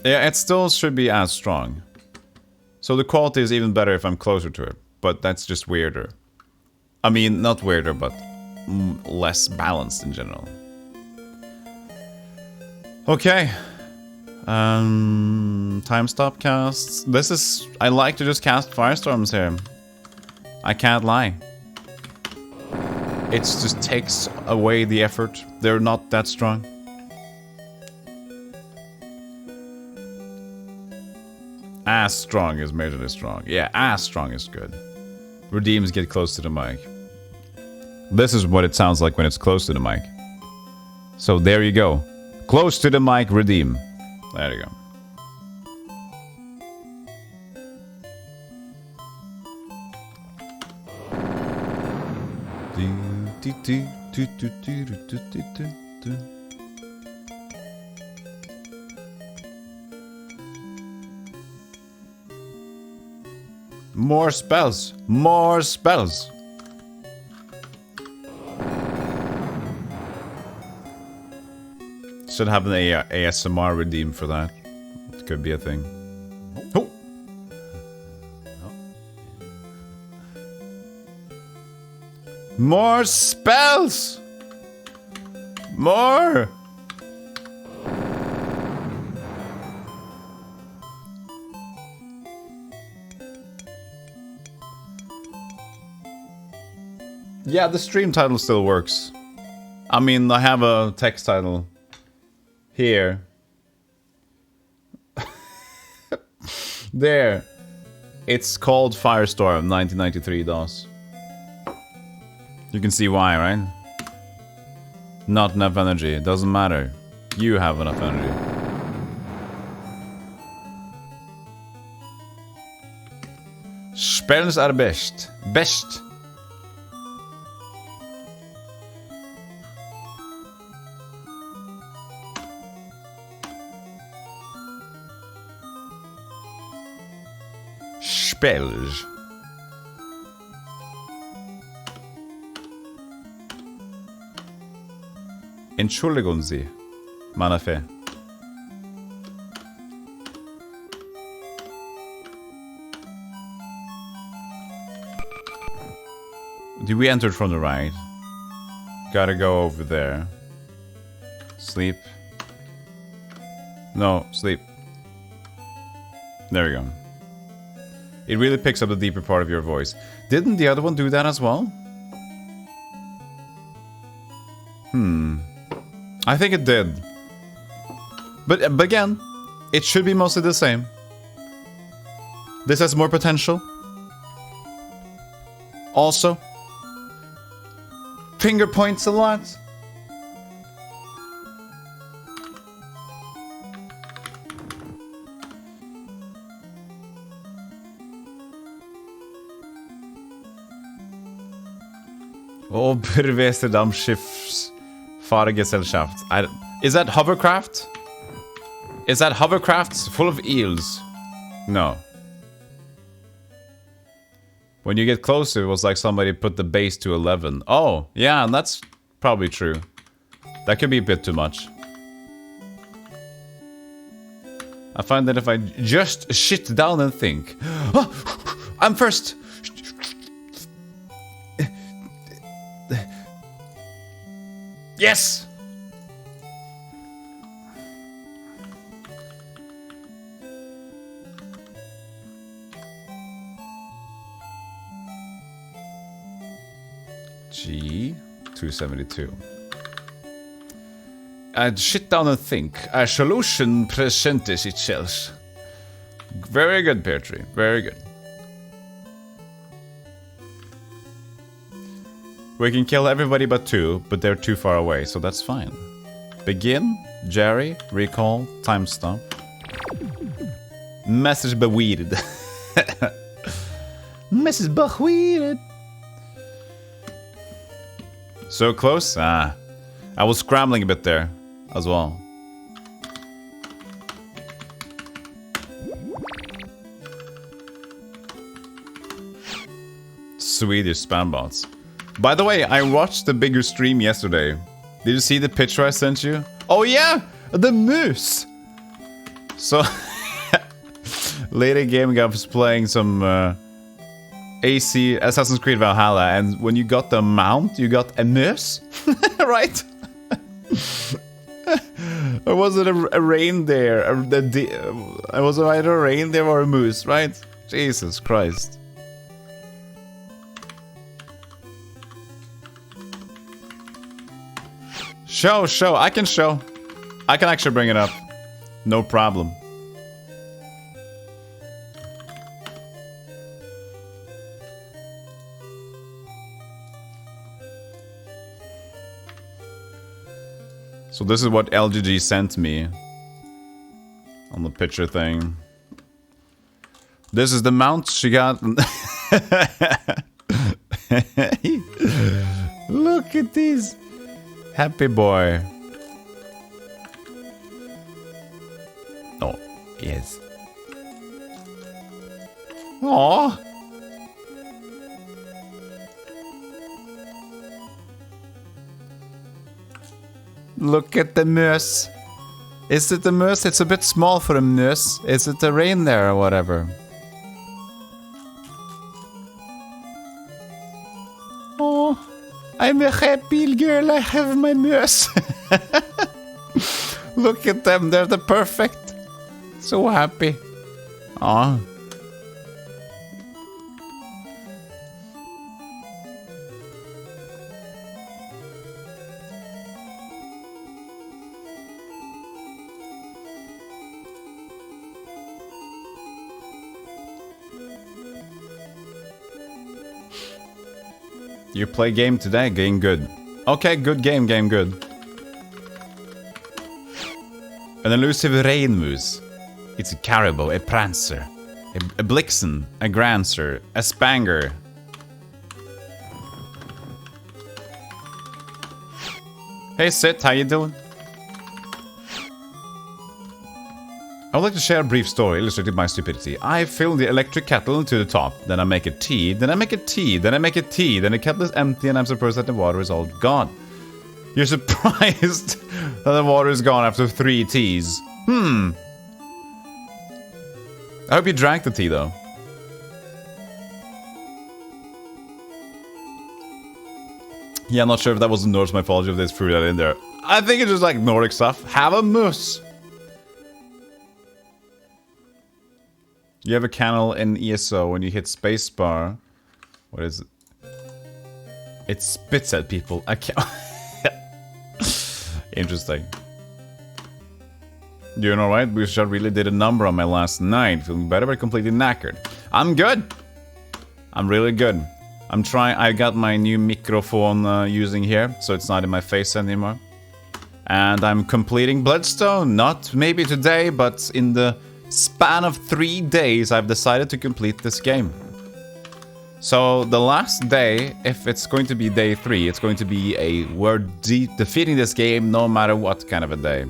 Yeah, it still should be as strong. So the quality is even better if I'm closer to it. But that's just weirder. I mean, not weirder, but less balanced in general. Okay. Time stop casts. This is... I like to just cast firestorms here. I can't lie. It just takes away the effort. They're not that strong. As strong is majorly strong. Yeah, as strong is good. Redeems get close to the mic. This is what it sounds like when it's close to the mic. So there you go. Close to the mic, redeem. There you go. More spells! More spells! Should have an ASMR redeem for that. It could be a thing. Oh! More spells! More! Yeah, the stream title still works. I mean, I have a text title here. There. It's called Firestorm 1993 DOS. You can see why, right? Not enough energy. It doesn't matter. You have enough energy. Spells are best. Best. Spells. Entschuldigen Sie, meine Fee. We entered from the right. Gotta go over there. Sleep. No, sleep. There we go. It really picks up the deeper part of your voice. Didn't the other one do that as well? I think it did. But again, it should be mostly the same. This has more potential. Also, finger points a lot. Oh, beweste Dampfschiffs Fahrgesellschaft. Is that hovercraft? Is that hovercraft full of eels? No. When you get closer, it was like somebody put the base to 11. Oh, yeah, that's probably true. That could be a bit too much. I find that if I just sit down and think, I'm first. Yes. G 272. I'd sit down and think. A solution presents itself. Very good, Pear Tree. Very good. We can kill everybody but 2, but they're too far away, so that's fine. Begin, Jerry, recall, time stop. Message beweeded. Message beweeded. So close? Ah. I was scrambling a bit there as well. Swedish spam bots. By the way, I watched the bigger stream yesterday. Did you see the picture I sent you? Oh yeah! The moose! So, later game I was playing some AC Assassin's Creed Valhalla, and when you got the mount, you got a moose? Right? Or was it a reindeer? Was it either a reindeer or a moose, right? Jesus Christ. Show. I can show. I can actually bring it up. No problem. So this is what LGG sent me on the picture thing. This is the mount she got. Look at these. Happy boy. Oh, yes. Aww. Look at the moose. Is it the moose? It's a bit small for a moose. Is it the reindeer or whatever? Oh, I'm a happy girl. I have my moose. Look at them. They're the perfect. So happy. Aw. You play game today, game good. Okay, good game, game good. An elusive rain moose. It's a caribou, a prancer, a blixen, a grancer, a spanger. Hey Sit, how you doing? I would like to share a brief story illustrating my stupidity. I fill the electric kettle to the top, then I make a tea, then I make a tea, then I make a tea, then the kettle is empty and I'm surprised that the water is all gone. You're surprised that the water is gone after 3 teas. I hope you drank the tea though. Yeah, I'm not sure if that was a Norse mythology if they threw that in there. I think it's just like Nordic stuff. Have a moose. You have a candle in ESO when you hit spacebar. What is it? It spits at people. I can't. Interesting. Doing alright? Because I really did a number on my last night. Feeling better but completely knackered. I'm good. I'm really good. I'm trying. I got my new microphone using here, so it's not in my face anymore. And I'm completing Bloodstone. Not maybe today, but in the span of 3 days, I've decided to complete this game. So the last day, if it's going to be day 3, it's going to be a defeating this game no matter what kind of a day.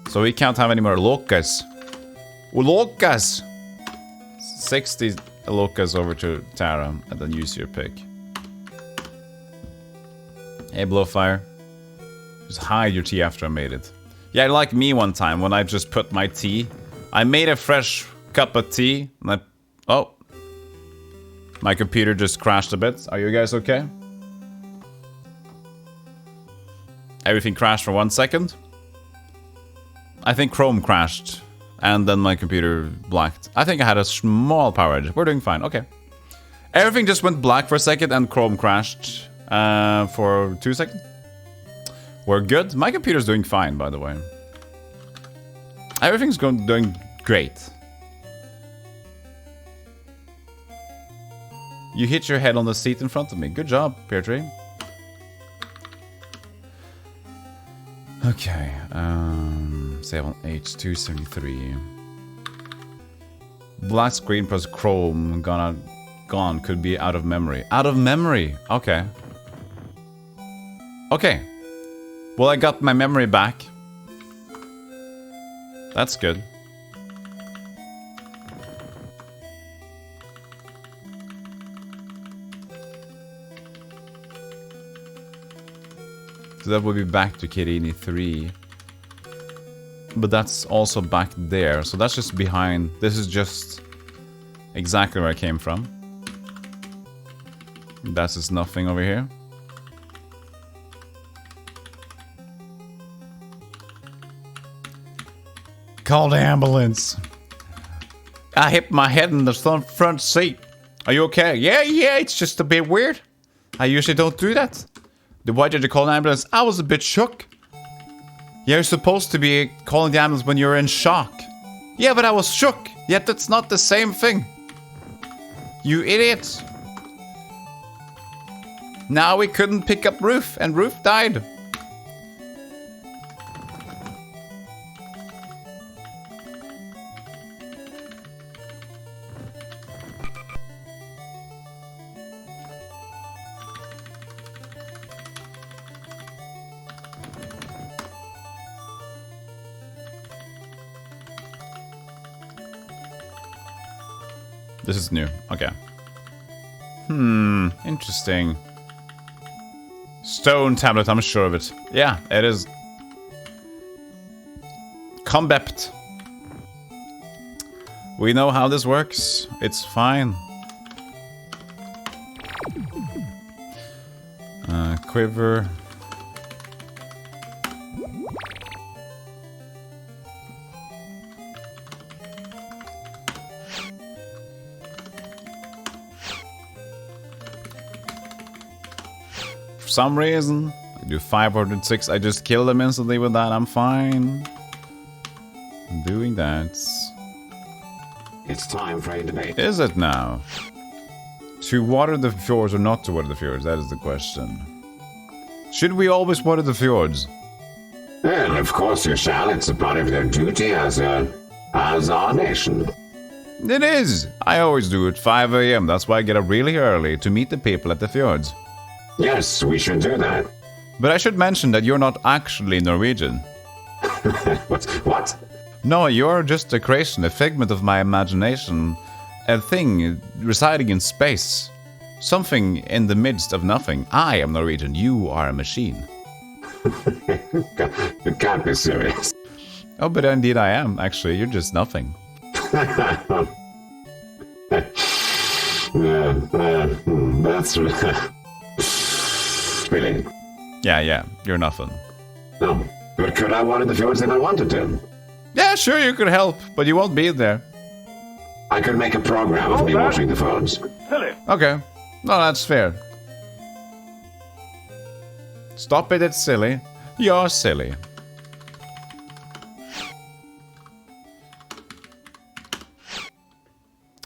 So we can't have any more locas. Locas! 60 locas over to Tara, and then use your pick. Hey, Blowfire. Just hide your tea after I made it. Yeah, like me one time when I just put my tea. I made a fresh cup of tea, and oh, My computer just crashed a bit. Are you guys okay? Everything crashed for 1 second. I think Chrome crashed. And then my computer blacked. I think I had a small power outage. We're doing fine. Okay. Everything just went black for a second and Chrome crashed for 2 seconds. We're good. My computer's doing fine, by the way. Everything's doing great. You hit your head on the seat in front of me. Good job, Peartree. Okay. 7H273. Black screen plus Chrome gone. Could be out of memory. Out of memory. Okay. Okay. Well, I got my memory back. That's good. So that would be back to Kirini 3. But that's also back there. So that's just behind. This is just exactly where I came from. That's just nothing over here. Call the ambulance. I hit my head in the front seat. Are you okay? Yeah, it's just a bit weird. I usually don't do that. Why did you call an ambulance? I was a bit shook. Yeah, you're supposed to be calling the ambulance when you're in shock. Yeah, but I was shook. Yet that's not the same thing. You idiot. Now we couldn't pick up Roof, and Roof died. This is new. Okay. Interesting. Stone tablet, I'm sure of it. Yeah, it is. Combept. We know how this works. It's fine. Quiver. For some reason, I do 506. I just kill them instantly with that. I'm fine. I'm doing that. It's time for a debate. Is it now? To water the fjords or not to water the fjords? That is the question. Should we always water the fjords? And of course you shall. It's a part of their duty as our nation. It is. I always do at 5 a.m. That's why I get up really early to meet the people at the fjords. Yes, we should do that. But I should mention that you're not actually Norwegian. What? No, you're just a creation, a figment of my imagination. A thing residing in space. Something in the midst of nothing. I am Norwegian. You are a machine. You can't be serious. Oh, but indeed I am. Actually, you're just nothing. That's really. Yeah, you're nothing. No, but could I water the fjords if I wanted to? Yeah, sure, you could help, but you won't be there. I could make a program of me watering the fjords. Okay. No, that's fair. Stop it, it's silly. You're silly.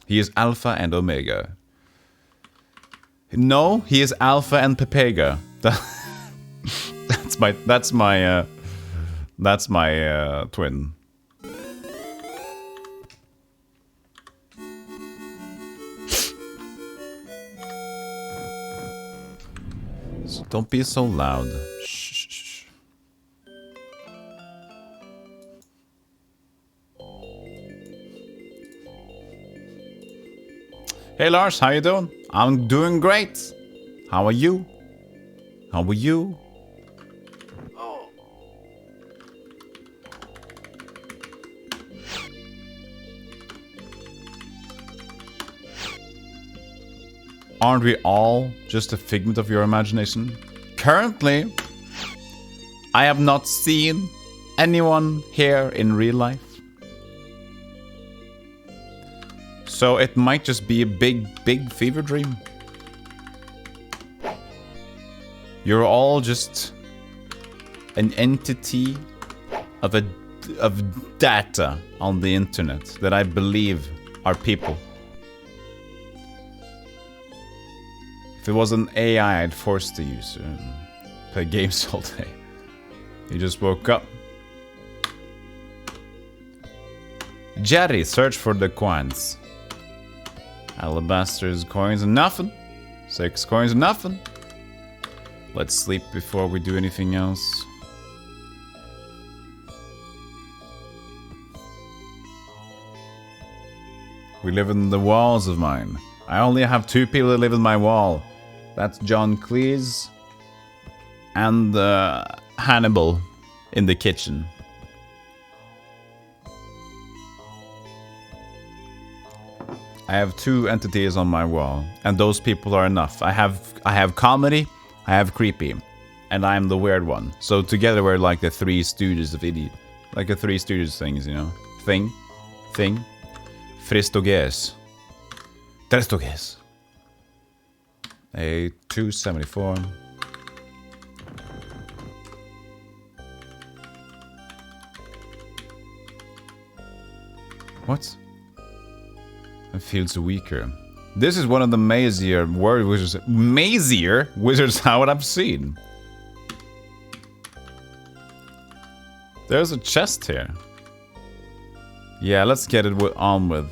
He is Alpha and Omega. No, he is Alpha and Pepega. That's my twin. So don't be so loud. Shh. Hey Lars, how you doing? I'm doing great. How are you? How are you? Aren't we all just a figment of your imagination? Currently, I have not seen anyone here in real life. So it might just be a big fever dream. You're all just an entity of data on the internet that I believe are people. If it was an AI, I'd force the user and play games all day. He just woke up. Jerry, search for the coins. Alabaster's coins and nothing. 6 coins and nothing. Let's sleep before we do anything else. We live in the walls of mine. I only have 2 people that live in my wall. That's John Cleese and Hannibal in the kitchen. I have 2 entities on my wall, and those people are enough. I have comedy, I have creepy, and I'm the weird one. So together we're like the 3 Stooges of idiot, like the 3 Stooges things, you know? Thing, fristoges, trestoges. A 274. What? It feels weaker. This is one of the mazier word wizards. Mazier wizards I would have seen. There's a chest here. Yeah, let's get it on with.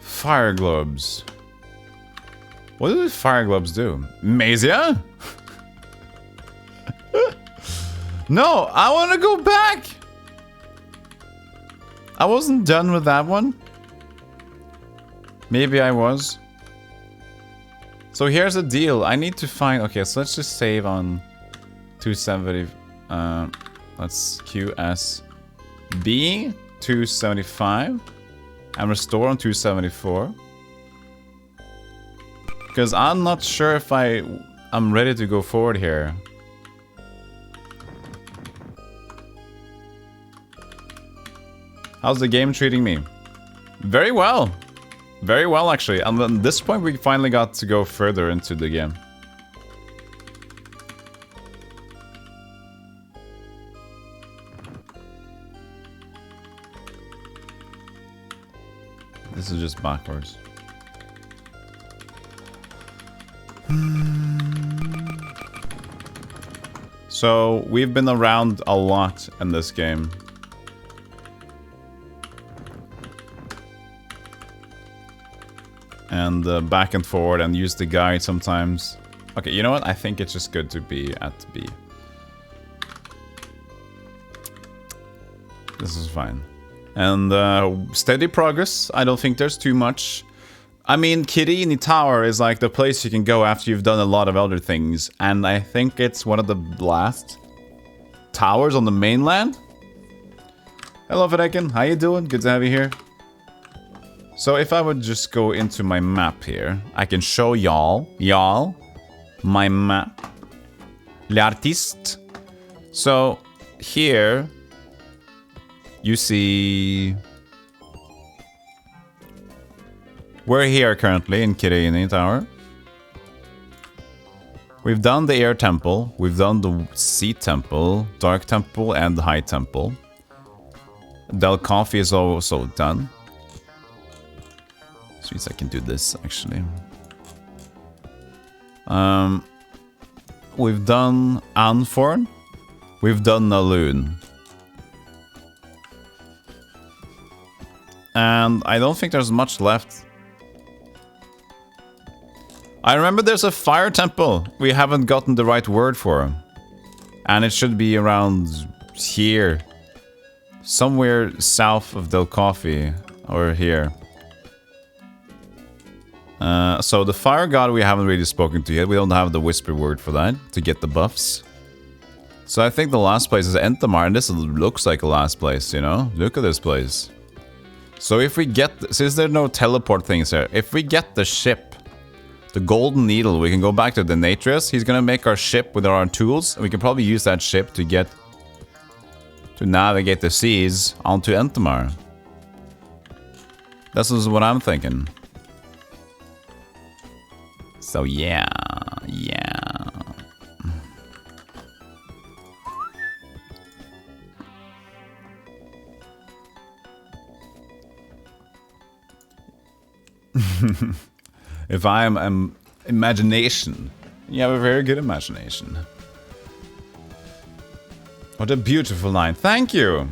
Fire globes. What do the fire globes do? Mazia? No, I want to go back. I wasn't done with that one. Maybe I was. So here's the deal. I need to find... Okay, so let's just save on 270... let's QSB 275 and restore on 274. Because I'm not sure if I'm ready to go forward here. How's the game treating me? Very well. Very well, actually. And at this point, we finally got to go further into the game. This is just backwards. So, we've been around a lot in this game. And back and forward and use the guide sometimes. Okay, you know what? I think it's just good to be at B. This is fine. And steady progress. I don't think there's too much. I mean, Kirini Tower is like the place you can go after you've done a lot of other things. And I think it's one of the last towers on the mainland. Hello, Vedekin. How you doing? Good to have you here. So if I would just go into my map here, I can show y'all, my map. L'artiste. So here, you see... We're here currently in Kirini Tower. We've done the Air Temple, we've done the Sea Temple, Dark Temple, and the High Temple. Del Coffee is also done. Which means I can do this, actually. We've done Anforn. We've done Naloon. And I don't think there's much left. I remember there's a fire temple. We haven't gotten the right word for him. And it should be around here. Somewhere south of Del Coffee. Or here. So the fire god we haven't really spoken to yet. We don't have the whisper word for that to get the buffs. So I think the last place is Entamar, and this looks like the last place, you know? Look at this place. So if we get, since there are no teleport things here, if we get the ship, the Golden Needle, we can go back to Denatrius. He's gonna make our ship with our tools, and we can probably use that ship to navigate the seas onto Entamar. This is what I'm thinking. So yeah. If I am imagination, you have a very good imagination. What a beautiful line. Thank you.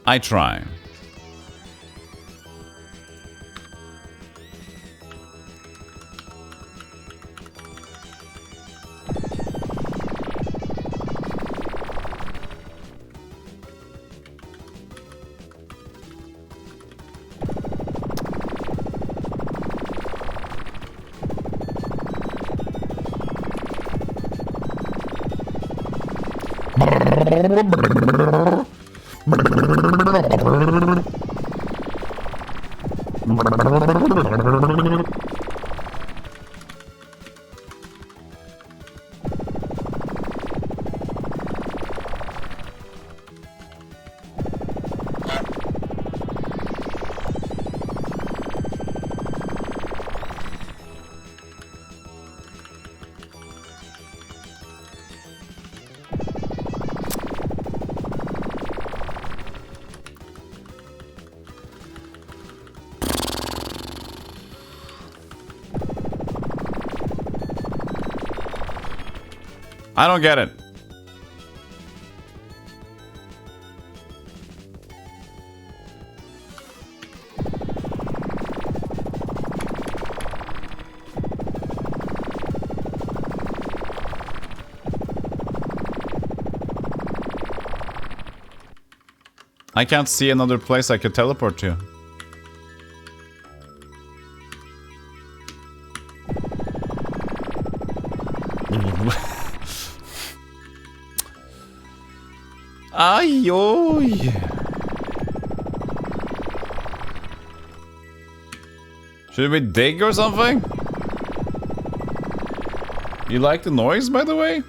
I try. I don't get it. I can't see another place I could teleport to. Ay, oy. Should we dig or something? You like the noise, by the way?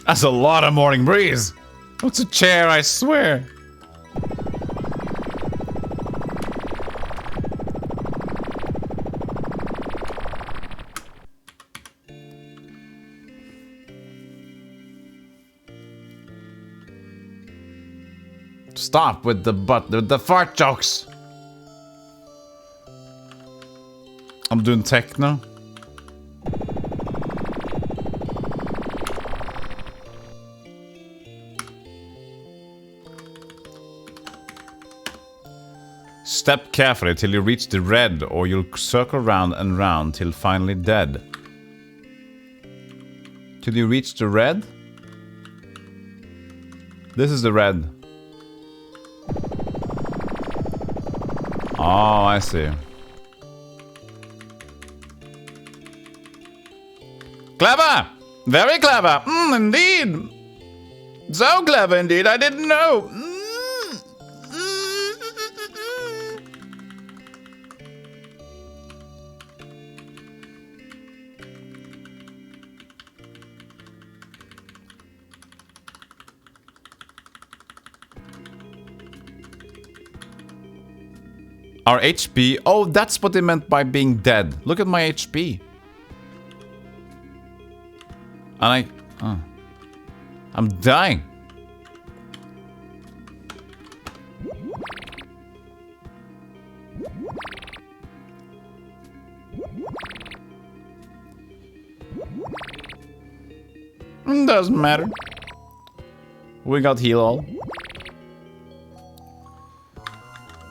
That's a lot of morning breeze. What's a chair, I swear. Stop with the fart jokes. I'm doing techno. Step carefully till you reach the red, or you'll circle round and round till finally dead. Till you reach the red? This is the red. Oh, I see. Clever! Very clever! Indeed! So clever indeed, I didn't know! Our HP. Oh, that's what they meant by being dead. Look at my HP. And I'm dying. Doesn't matter. We got heal all.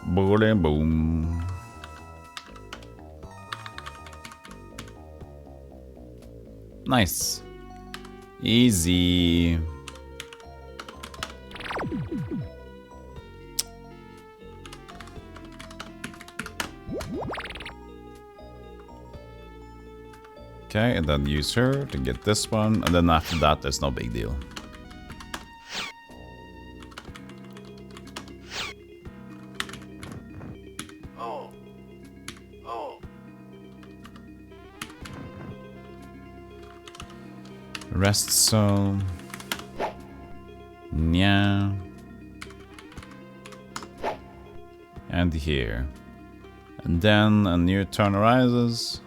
Boom, boom. Nice. Easy. Okay, and then use her to get this one, and then after that, there's no big deal. Rest zone. Yeah. And here. And then a new turn arises.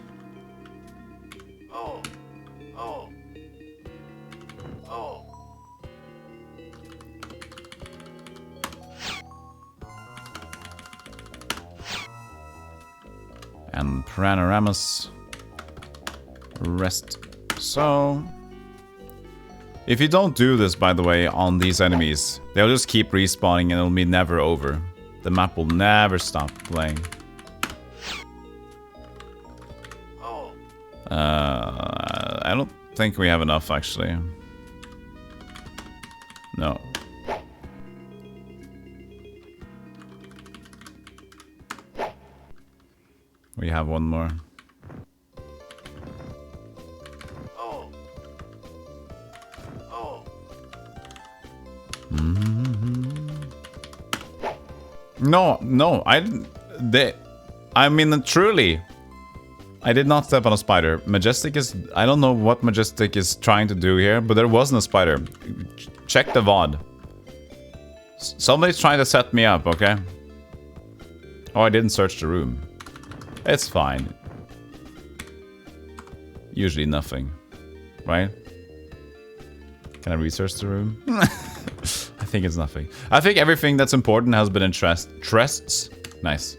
And panoramas. Rest. So, if you don't do this, by the way, on these enemies, they'll just keep respawning and it'll be never over. The map will never stop playing. I don't think we have enough, actually. No. We have one more. No, I didn't. I mean, truly, I did not step on a spider. Majestic is. I don't know what Majestic is trying to do here, but there wasn't a spider. Check the VOD. Somebody's trying to set me up, okay? Oh, I didn't search the room. It's fine. Usually nothing, right? Can I research the room? I think it's nothing. I think everything that's important has been in chests. Nice.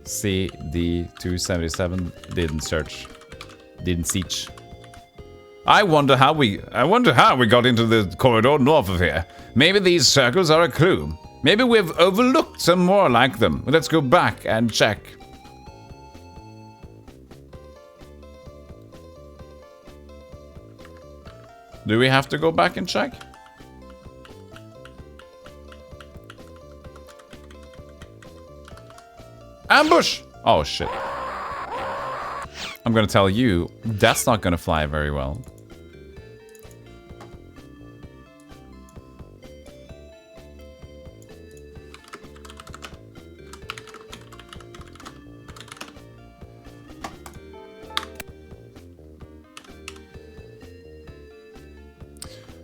CD277 didn't search. Didn't siege. I wonder how we got into the corridor north of here. Maybe these circles are a clue. Maybe we've overlooked some more like them. Let's go back and check. Do we have to go back and check? Ambush! Oh shit. I'm gonna tell you, that's not gonna fly very well.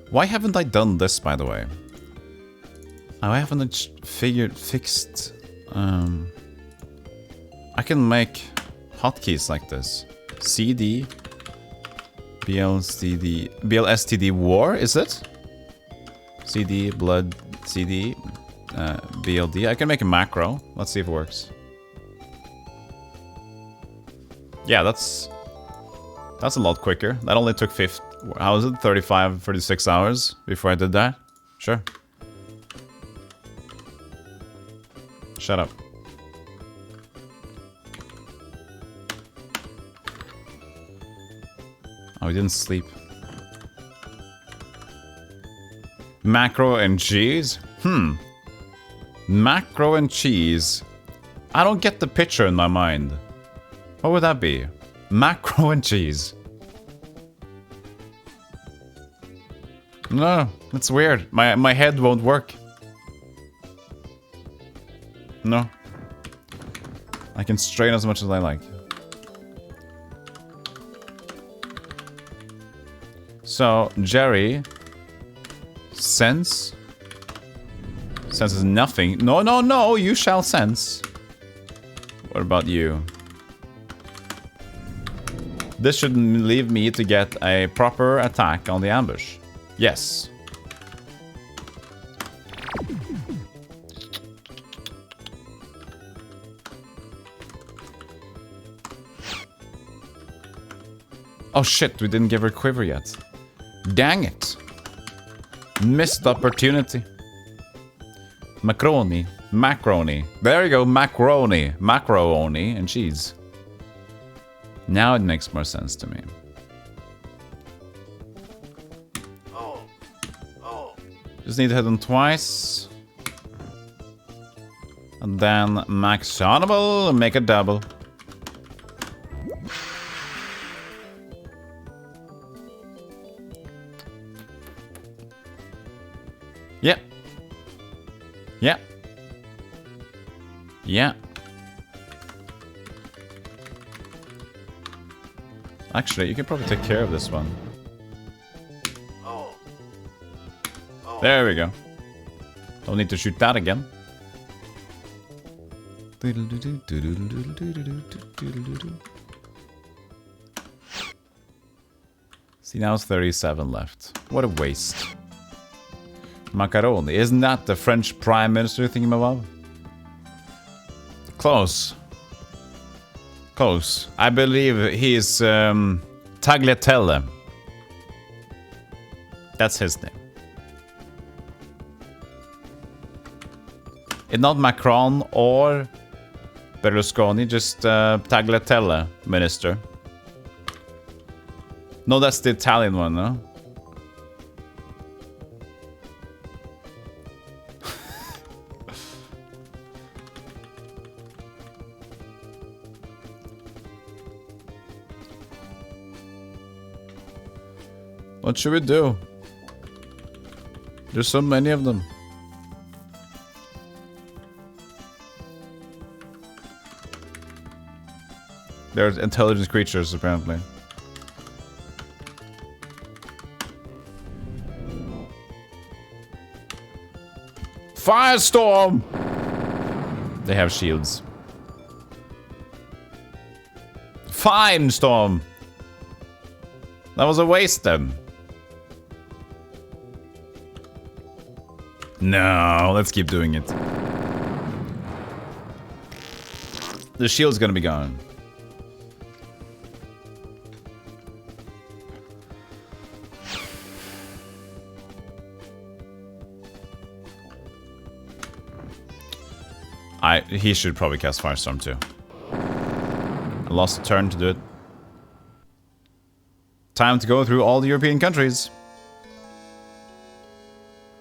Why haven't I done this, by the way? I haven't fixed... I can make hotkeys like this. CD... BLSTD war, is it? CD, blood, CD, BLD. I can make a macro. Let's see if it works. Yeah, that's a lot quicker. That only took 50... How is it? 35, 36 hours before I did that? Sure. Shut up. Oh, he didn't sleep. Macro and cheese? Macro and cheese. I don't get the picture in my mind. What would that be? Macro and cheese. No, that's weird. My head won't work. No. I can strain as much as I like. So, Jerry... Sense? Senses nothing. No, no, no! You shall sense. What about you? This should leave me to get a proper attack on the ambush. Yes. Oh shit, we didn't give her quiver yet. Dang it. Missed opportunity. Macaroni. Macaroni. There you go, macaroni. Macaroni and cheese. Now it makes more sense to me. Just need to hit them twice. And then max honorable and make a double. Yeah. Yeah. Yeah. Actually, you can probably take care of this one. There we go. Don't need to shoot that again. See, now it's 37 left. What a waste. Macaroni. Isn't that the French Prime Minister thingamabobb? Close. Close. I believe he is Tagliatelle. That's his name. It's not Macron or Berlusconi, just Tagliatelle minister. No, that's the Italian one, no? What should we do? There's so many of them. They're intelligent creatures, apparently. Firestorm! They have shields. Fine, Storm! That was a waste, then. No, let's keep doing it. The shield's gonna be gone. He should probably cast Firestorm too. I lost a turn to do it. Time to go through all the European countries.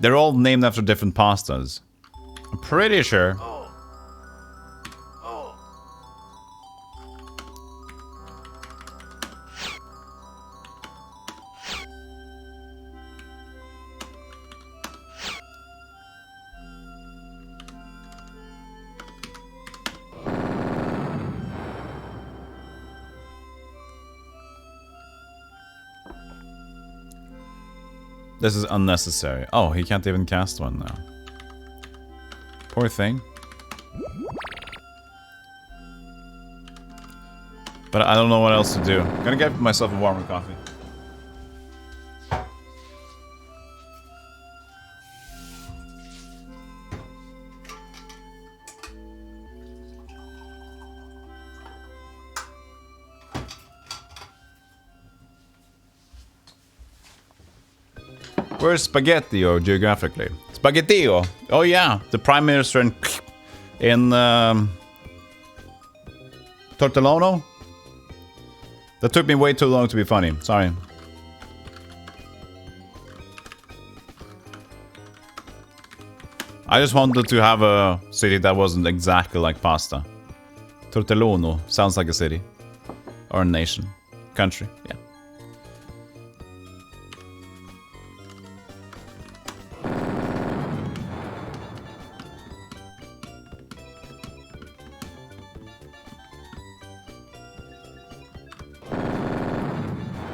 They're all named after different pastas. I'm pretty sure. This is unnecessary. Oh, he can't even cast one now. Poor thing. But I don't know what else to do. I'm gonna get myself a warmer coffee. Where's Spaghettio geographically? Spaghettio! Oh yeah, the Prime Minister in Tortellano? That took me way too long to be funny. Sorry. I just wanted to have a city that wasn't exactly like pasta. Tortellano sounds like a city. Or a nation. Country, yeah.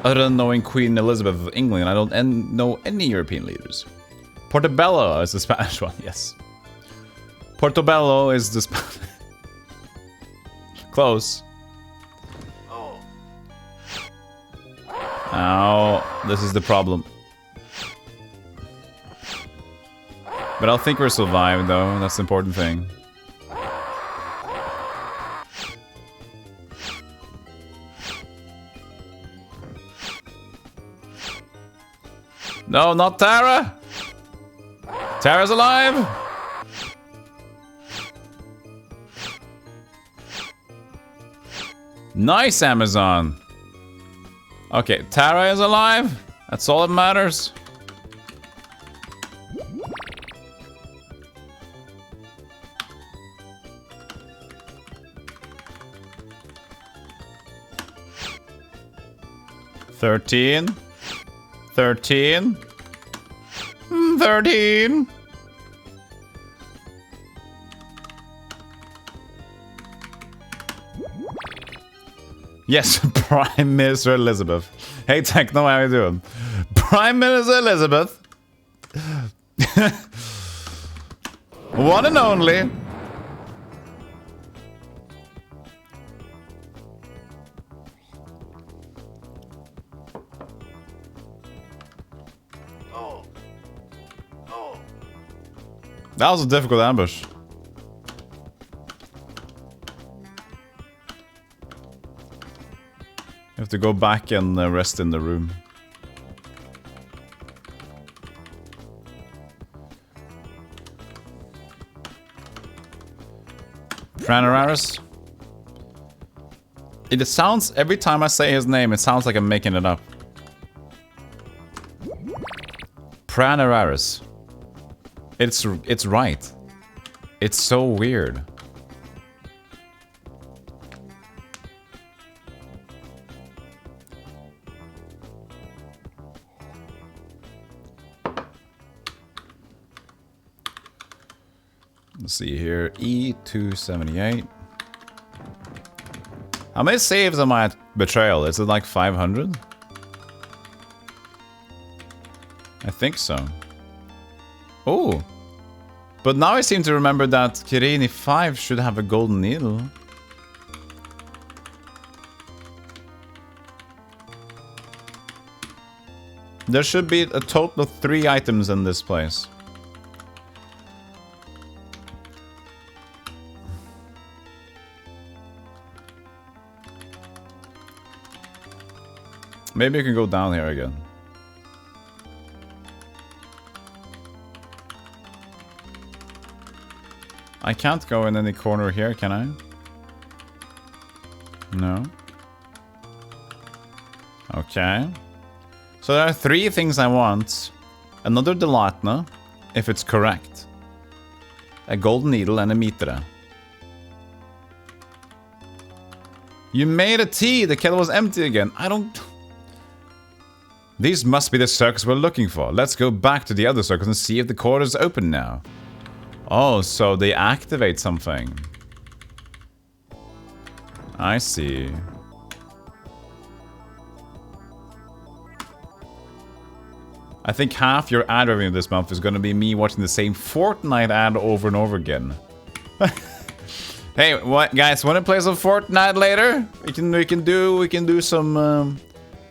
Other than knowing Queen Elizabeth of England, I don't know any European leaders. Portobello is the Spanish one, yes. Portobello is the Spanish. Close. Oh, this is the problem. But I think we're survived though, that's the important thing. No, not Tara! Tara's alive! Nice, Amazon! Okay, Tara is alive. That's all that matters. $13. 13. 13. Yes, Prime Minister Elizabeth. Hey, Techno, how you doing? Prime Minister Elizabeth. One and only. That was a difficult ambush. You have to go back and rest in the room. Pranararis? It sounds, every time I say his name, it sounds like I'm making it up. Pranararis. It's right. It's so weird. Let's see here. E278. How many saves am I at Betrayal? Is it like 500? I think so. Oh. But now I seem to remember that Kirini 5 should have a golden needle. There should be a total of 3 items in this place. Maybe you can go down here again. I can't go in any corner here, can I? No. Okay. So there are 3 things I want. Another Delatna, if it's correct. A golden needle and a mitre. You made a tea! The kettle was empty again. I don't... These must be the circles we're looking for. Let's go back to the other circles and see if the core is open now. Oh, so they activate something. I see. I think half your ad revenue this month is going to be me watching the same Fortnite ad over and over again. Hey, what guys? Want to play some Fortnite later? We can do some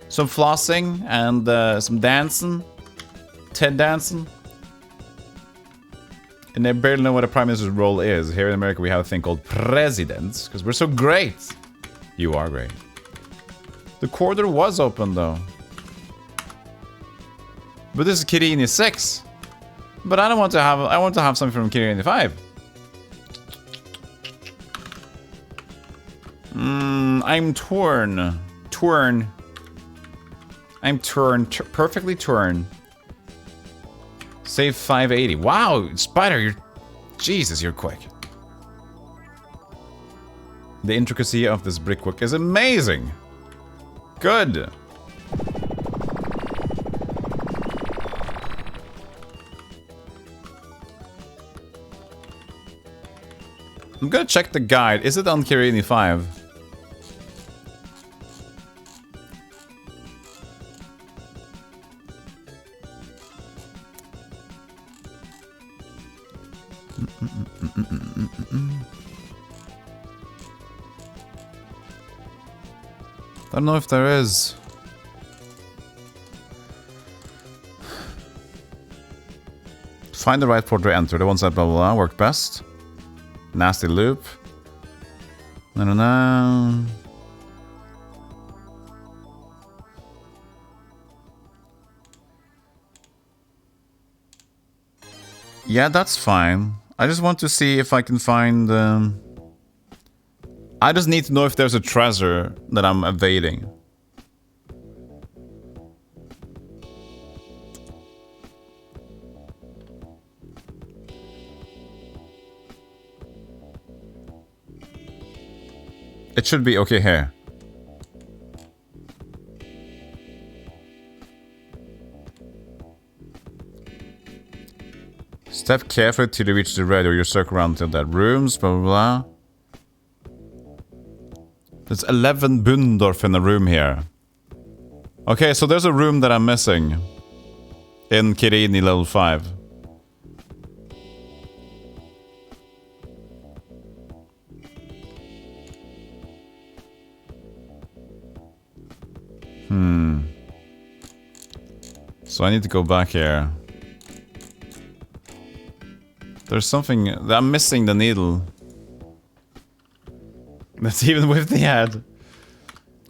flossing and some dancing, Ted dancing. And they barely know what a prime minister's role is. Here in America, we have a thing called presidents because we're so great. You are great. The corridor was open though. But this is Kirini 6. But I don't want to have. I want to have something from Kirini 5. I'm torn. I'm perfectly torn. Save 580. Wow, Spider, you're... Jesus, you're quick. The intricacy of this brickwork is amazing. Good. I'm gonna check the guide. Is it on Kirini 5? I don't know if there is. Find the right port to enter. The ones that blah blah blah work best. Nasty loop. No. Yeah, that's fine. I just want to see if I can find... I just need to know if there's a treasure that I'm evading. It should be okay here. Step carefully till you reach the red or you circle around till that rooms, blah blah blah. There's 11 Bundorf in a room here. Okay, so there's a room that I'm missing. In Kirini level 5. So I need to go back here. There's something... I'm missing the needle. That's even with the ad.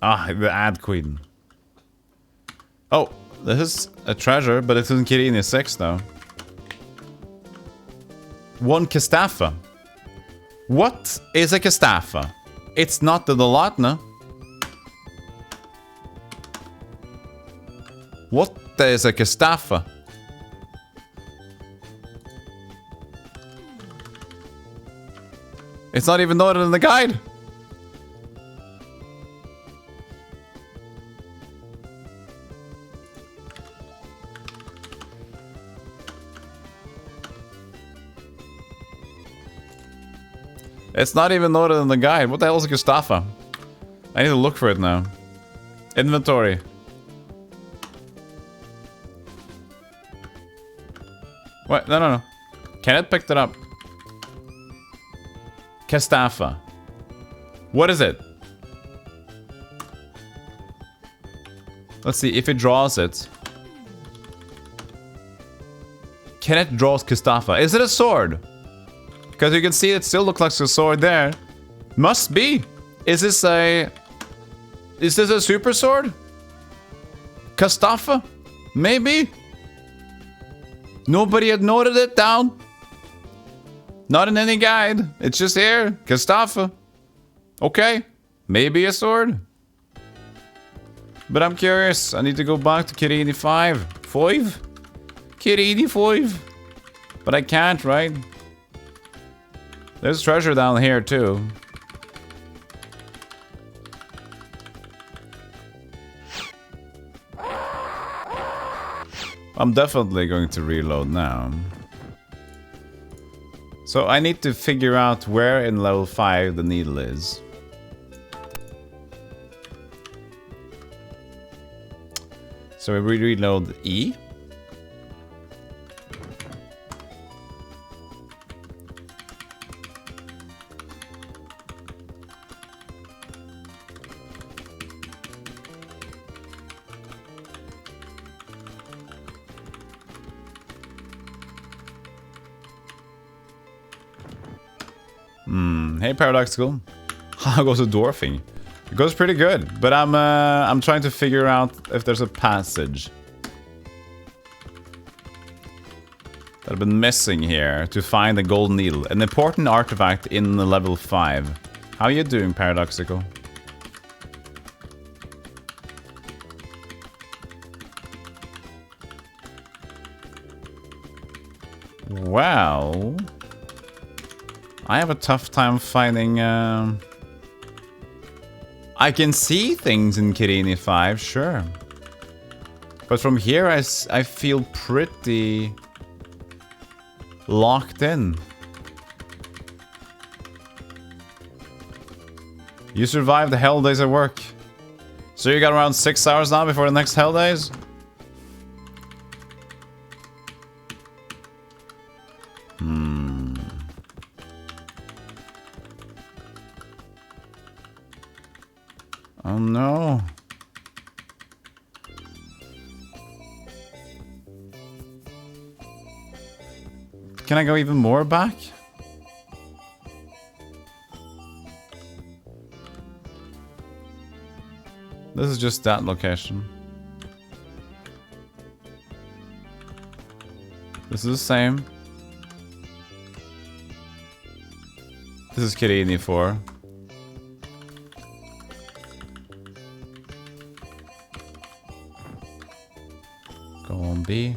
Ah, the ad queen. Oh, this is a treasure, but it's in Kirini 6 now. 1 Kastafa. What is a Kastafa? It's not the Dolatna. What is a Kastafa? It's not even noted in the guide. It's not even noted in the guide. What the hell is a Kastafa? I need to look for it now. Inventory. What? No, no, no. Kenneth picked it up. Kastafa. What is it? Let's see if it draws it. Kenneth draws Kastafa. Is it a sword? Because you can see it still looks like a sword there. Must be. Is this a super sword? Kastafa? Maybe. Nobody had noted it down. Not in any guide. It's just here. Kastafa. Okay. Maybe a sword. But I'm curious. I need to go back to Kirini 5. 5? Kirini 5. But I can't, right? There's treasure down here, too. I'm definitely going to reload now. So I need to figure out where in level 5 the needle is. So we reload E. Hey, Paradoxical. How goes the dwarfing? It goes pretty good, but I'm trying to figure out if there's a passage that I've been missing here to find the golden needle, an important artifact in the level 5. How are you doing, Paradoxical? Well, I have a tough time finding... I can see things in Kirini 5, sure. But from here, I feel pretty locked in. You survived the hell days at work. So you got around 6 hours now before the next hell days? Oh no. Can I go even more back? This is just that location. This is the same. This is Kirini 4. Go on B.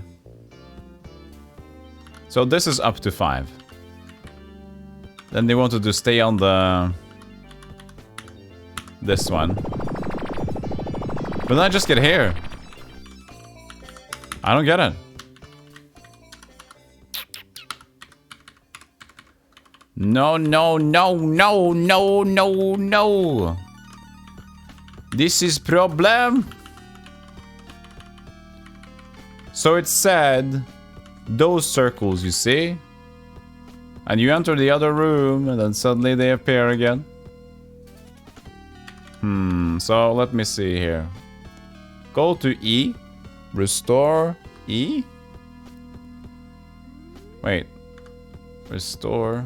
So this is up to 5. Then they wanted to stay on the... this one. But then I just get here. I don't get it. No, no, no, no, no, no, no. This is problem. So it said those circles, you see? And you enter the other room and then suddenly they appear again. So let me see here. Go to E. Restore E. Wait. Restore.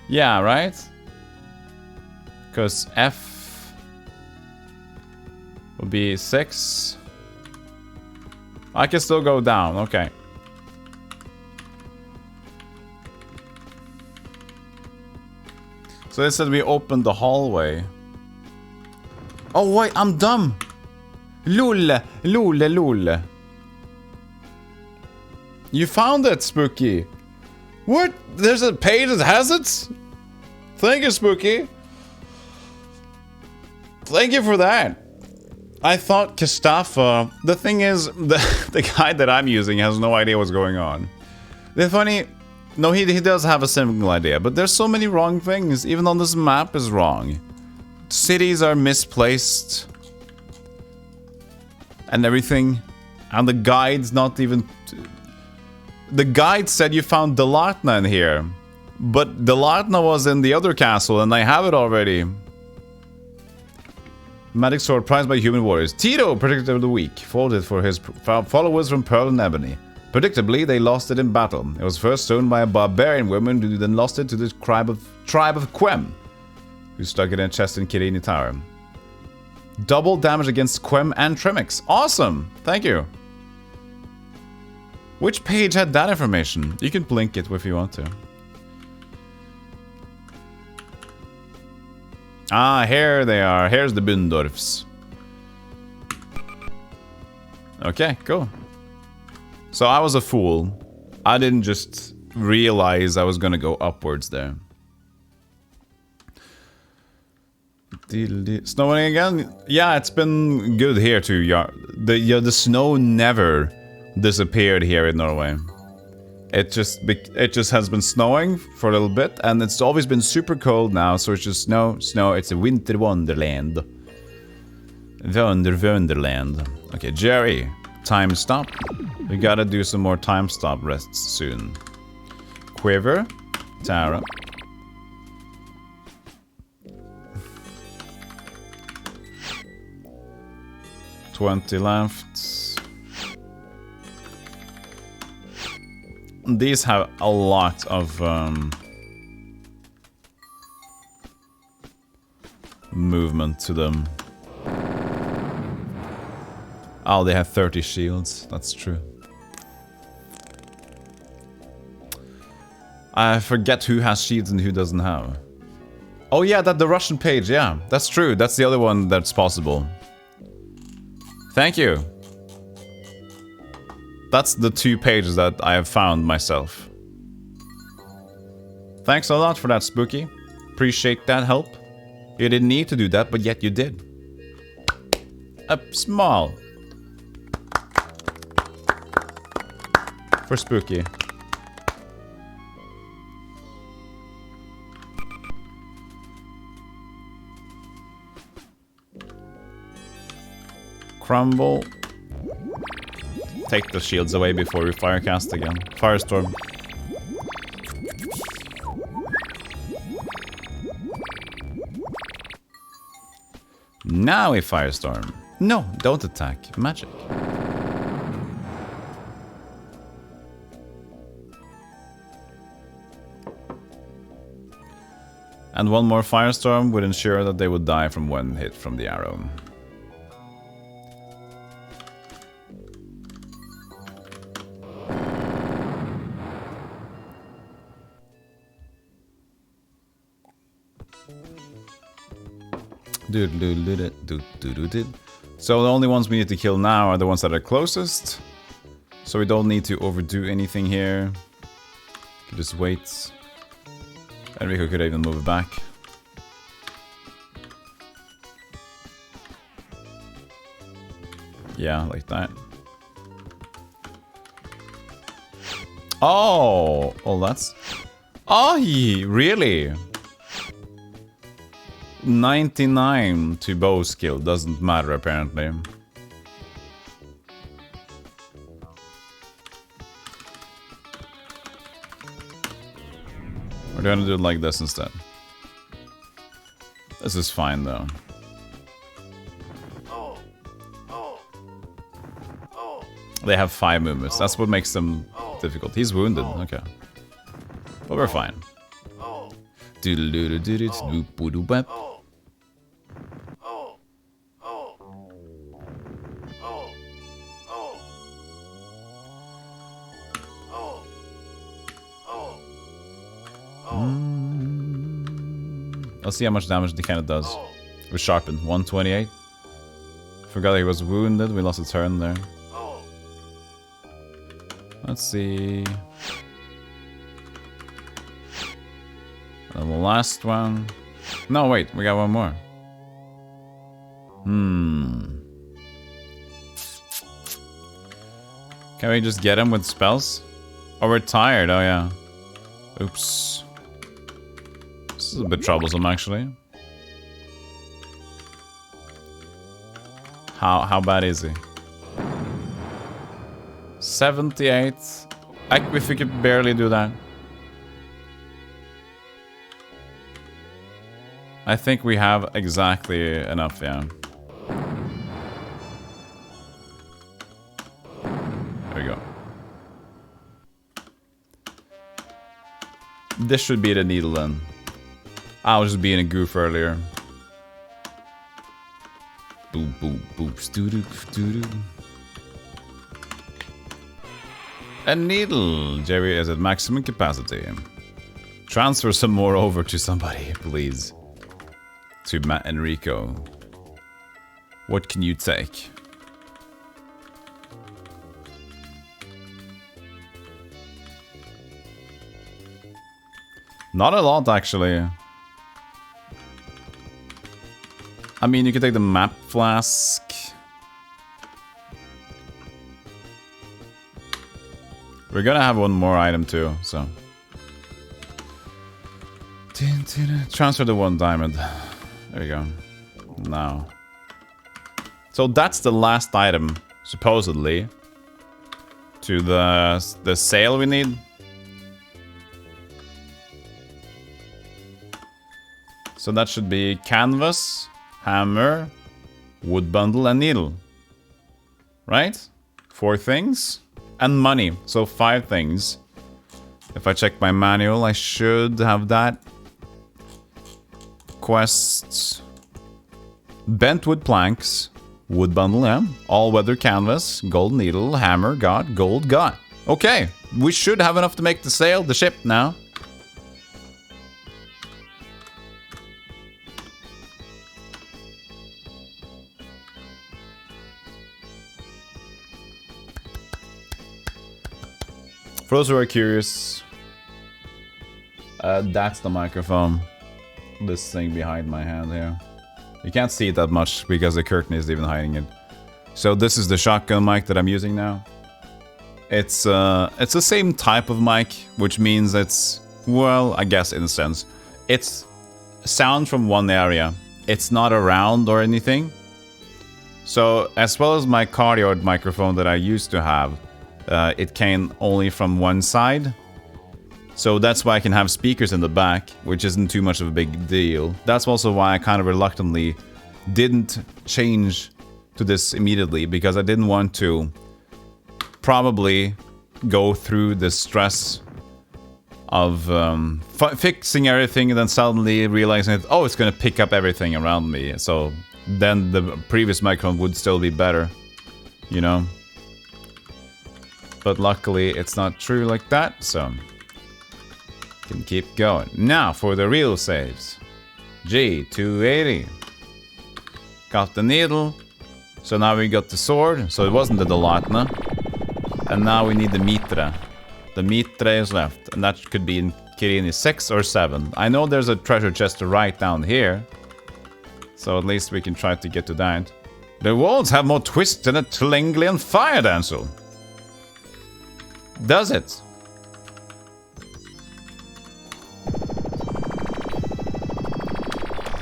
Yeah, right? Because F will be 6. I can still go down, okay. So they said we opened the hallway. Oh wait, I'm dumb. Lol, lol, lol. You found it, Spooky. What? There's a page that has it? Thank you, Spooky. Thank you for that. I thought Kastafa... The thing is, the guy that I'm using has no idea what's going on. The funny... No, he does have a single idea, but there's so many wrong things. Even on this map is wrong. Cities are misplaced. And everything. And the guide's not even... The guide said you found Delatna in here. But Delatna was in the other castle, and I have it already. Magic sword prized by human warriors. Tito, predictor of the week, folded for his followers from Pearl and Ebony. Predictably, they lost it in battle. It was first stolen by a barbarian woman who then lost it to the tribe of Quem, who stuck it in a chest in Kirini Tower. Double damage against Quem and Tremix. Awesome! Thank you. Which page had that information? You can blink it if you want to. Ah, here they are. Here's the Bundorfs. Okay, cool. So I was a fool. I didn't just realize I was gonna go upwards there. Snowing again? Yeah, it's been good here too. The snow never disappeared here in Norway. It just has been snowing for a little bit, and it's always been super cold now, so it's just snow. It's a winter wonderland. Wonderland. Okay, Jerry, time stop. We gotta do some more time stop rests soon. Quiver, Tara. $20 left. These have a lot of movement to them. Oh, they have 30 shields. That's true. I forget who has shields and who doesn't have. Oh yeah, the Russian page. Yeah, that's true. That's the other one that's possible. Thank you. That's the 2 pages that I have found myself. Thanks a lot for that, Spooky. Appreciate that help. You didn't need to do that, but yet you did. Up small. For Spooky. Crumble. Take the shields away before we firecast again. Firestorm. Now we firestorm. No, don't attack. Magic. And one more firestorm would ensure that they would die from one hit from the arrow. So the only ones we need to kill now are the ones that are closest. So we don't need to overdo anything here. Just wait. Enrico could even move it back. Yeah, like that. Oh! Oh, that's... Oh, really? 99 to bow skill. Doesn't matter, apparently. We're gonna do it like this instead. This is fine, though. They have 5 movements. That's what makes them difficult. He's wounded. Okay. But we're fine. Let's see how much damage the cannon does. With sharpened. 128. Forgot he was wounded. We lost a turn there. Let's see. And the last one. No, wait, we got one more. Can we just get him with spells? Oh, we're tired. Oh, yeah. Oops. This is a bit troublesome, actually. How bad is he? 78. If we could barely do that. I think we have exactly enough, yeah. There we go. This should be the needle then. I was just being a goof earlier. Boop, boop, boop, doo-doo, doo-doo. A needle! Jerry is at maximum capacity. Transfer some more over to somebody, please. To Matt and Rico. What can you take? Not a lot, actually. I mean, you can take the map flask. We're gonna have one more item too, so. Transfer the 1 diamond. There we go. Now. So that's the last item, supposedly. To the sail we need. So that should be canvas, hammer, wood bundle, and needle. Right? 4 things. And money. So 5 things. If I check my manual, I should have that. Quests. Bent wood planks. Wood bundle, yeah. All-weather canvas. Gold needle. Hammer, got. Gold, got. Okay. We should have enough to make the sail, the ship now. For those who are curious, that's the microphone. This thing behind my hand here. You can't see it that much because the curtain is even hiding it. So this is the shotgun mic that I'm using now. It's the same type of mic, which means it's, well, I guess in a sense, it's sound from one area. It's not around or anything. So as well as my cardioid microphone that I used to have, it came only from one side. So that's why I can have speakers in the back, which isn't too much of a big deal. That's also why I kind of reluctantly didn't change to this immediately, because I didn't want to probably go through the stress of fixing everything and then suddenly realizing that, oh, it's going to pick up everything around me. So then the previous microphone would still be better, you know? But luckily, it's not true like that, so can keep going. Now for the real saves. G280. Got the needle. So now we got the sword. So it wasn't the Dolatna. And now we need the Mitra. The Mitra is left. And that could be in Kirini 6 or 7. I know there's a treasure chest right down here. So at least we can try to get to that. The walls have more twist than a Tlinglian fire dancel. Does it?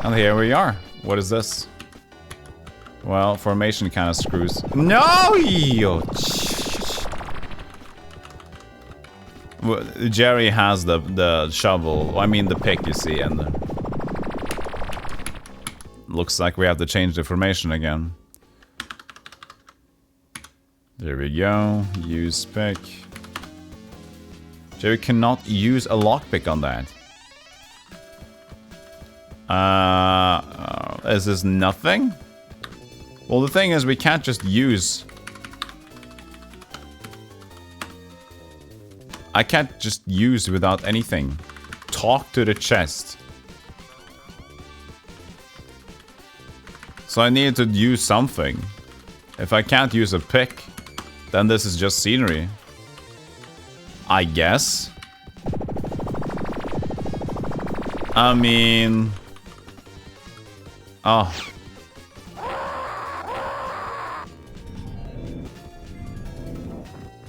And here we are. What is this? Well, formation kind of screws. No! Well, Jerry has the shovel. I mean the pick, you see, and looks like we have to change the formation again. There we go. Use pick. Jerry cannot use a lockpick on that. Is this nothing? Well, the thing is, we can't just use... I can't just use without anything. Talk to the chest. So I need to use something. If I can't use a pick, then this is just scenery. I guess. I mean... Oh.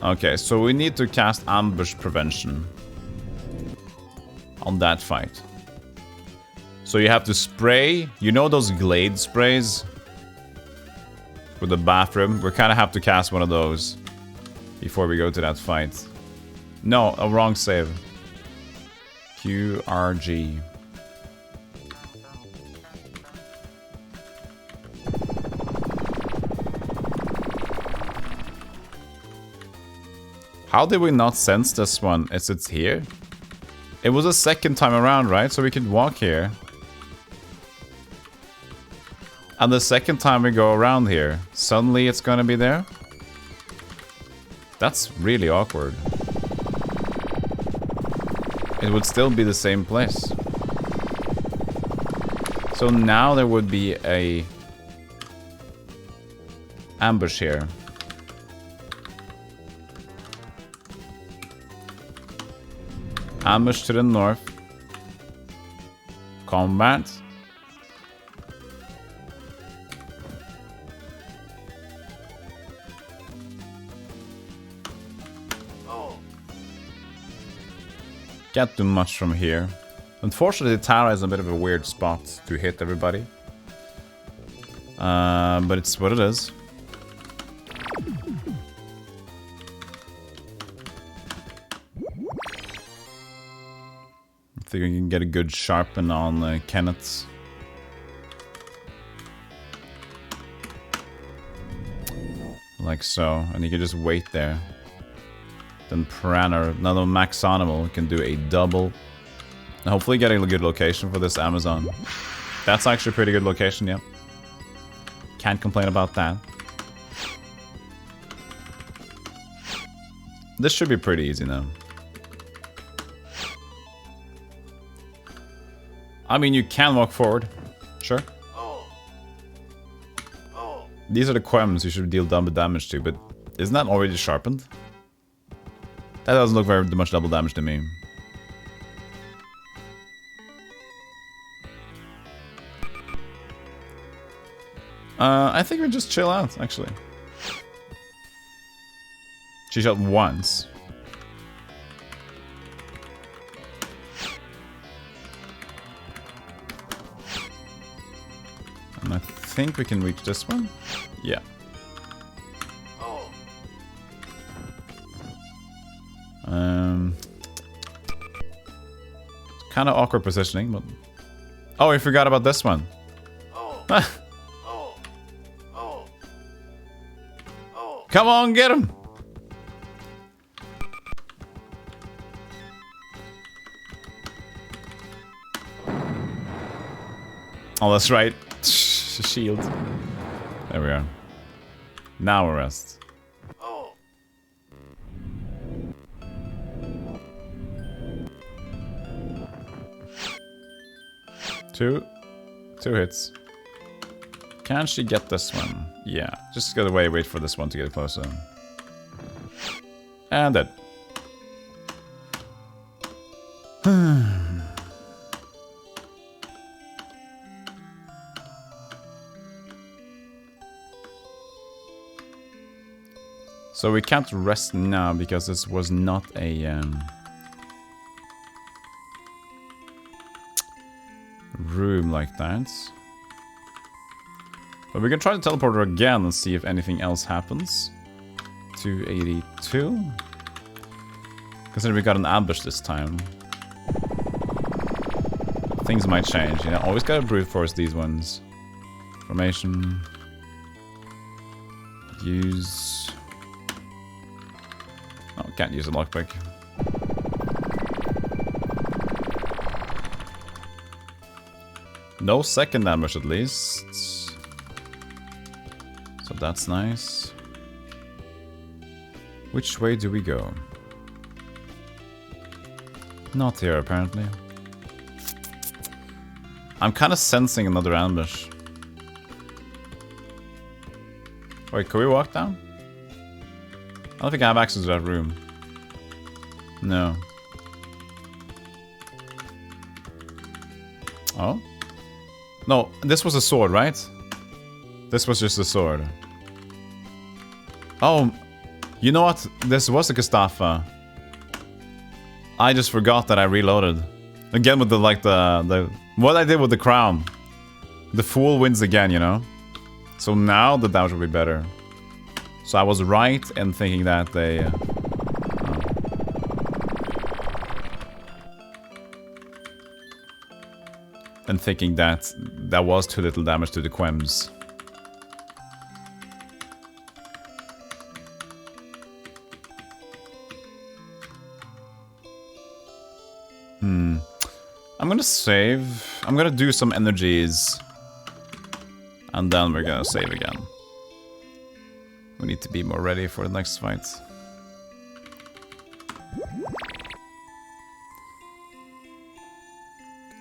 Okay, so we need to cast ambush prevention on that fight. So you have to spray, you know those glade sprays for the bathroom? We kind of have to cast one of those before we go to that fight. No, a wrong save. QRG. How did we not sense this one? Is it here? It was a second time around, right? So we could walk here. And the second time we go around here, suddenly it's gonna be there? That's really awkward. It would still be the same place. So now there would be a ambush here. Ambush to the north. Combat. Can't do much from here. Unfortunately, Tara is a bit of a weird spot to hit everybody. But it's what it is. I think we can get a good sharpen on Kenneth's. Like so. And you can just wait there. Then Pranar, another max animal, can do a double. And hopefully getting a good location for this Amazon. That's actually a pretty good location, yep. Can't complain about that. This should be pretty easy now. I mean, you can walk forward. Sure. These are the Quests you should deal double damage to, but isn't that already sharpened? That doesn't look very much double damage to me. I think we just chill out, actually. She shot once. And I think we can reach this one. Yeah. Kind of awkward positioning, but... Oh, we forgot about this one. Come on, get him! Oh, that's right. Shield. There we are. Now we rest. Two hits. Can she get this one? Yeah. Just gotta wait for this one to get closer. And dead. So we can't rest now because this was not a room like that. But we can try the teleporter again and see if anything else happens. 282. Considering we got an ambush this time. Things might change, you know. Always gotta brute force these ones. Formation. Use... Oh, can't use a lockpick. No second ambush at least. So that's nice. Which way do we go? Not here, apparently. I'm kind of sensing another ambush. Wait, can we walk down? I don't think I have access to that room. No. Oh? No, this was a sword, right? This was just a sword. Oh, you know what? This was a Gustafa. I just forgot that I reloaded. Again with the, like, the... What I did with the crown. The fool wins again, you know? So now the damage will be better. So I was right in thinking that they... and thinking that that was too little damage to the Quems. I'm gonna save. I'm gonna do some energies. And then we're gonna save again. We need to be more ready for the next fight.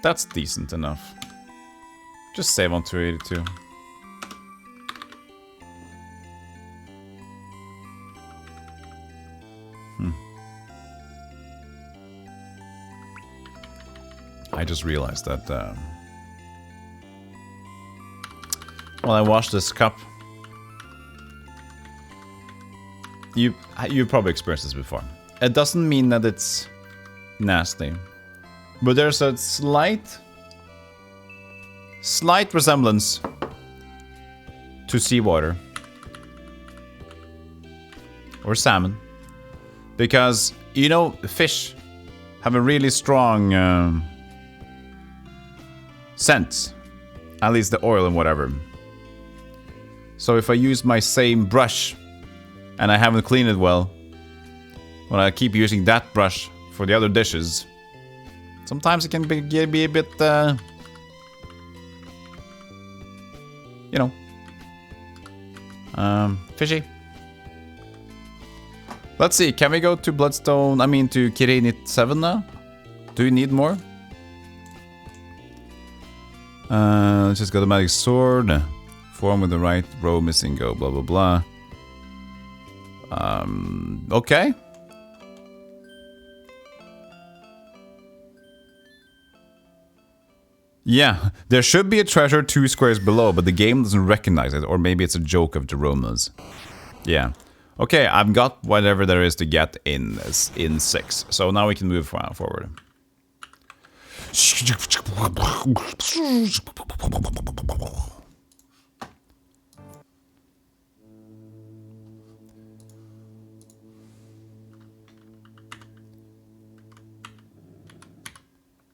That's decent enough. Just save on 282. I just realized that when I washed this cup, you probably experienced this before. It doesn't mean that it's nasty, but there's a slight resemblance to seawater or salmon, because you know fish have a really strong scent, at least the oil and whatever. So if I use my same brush and I haven't cleaned it well, when I keep using that brush for the other dishes, sometimes it can be a bit, you know, fishy. Let's see, can we go to Bloodstone, I mean to Kirinit 7 now? Do you need more? Let's just go to Magic Sword. Form with the right row missing go, blah blah blah. Okay. Yeah, there should be a treasure 2 squares below, but the game doesn't recognize it, or maybe it's a joke of Jerome's. Yeah. Okay, I've got whatever there is to get in 6, so now we can move forward.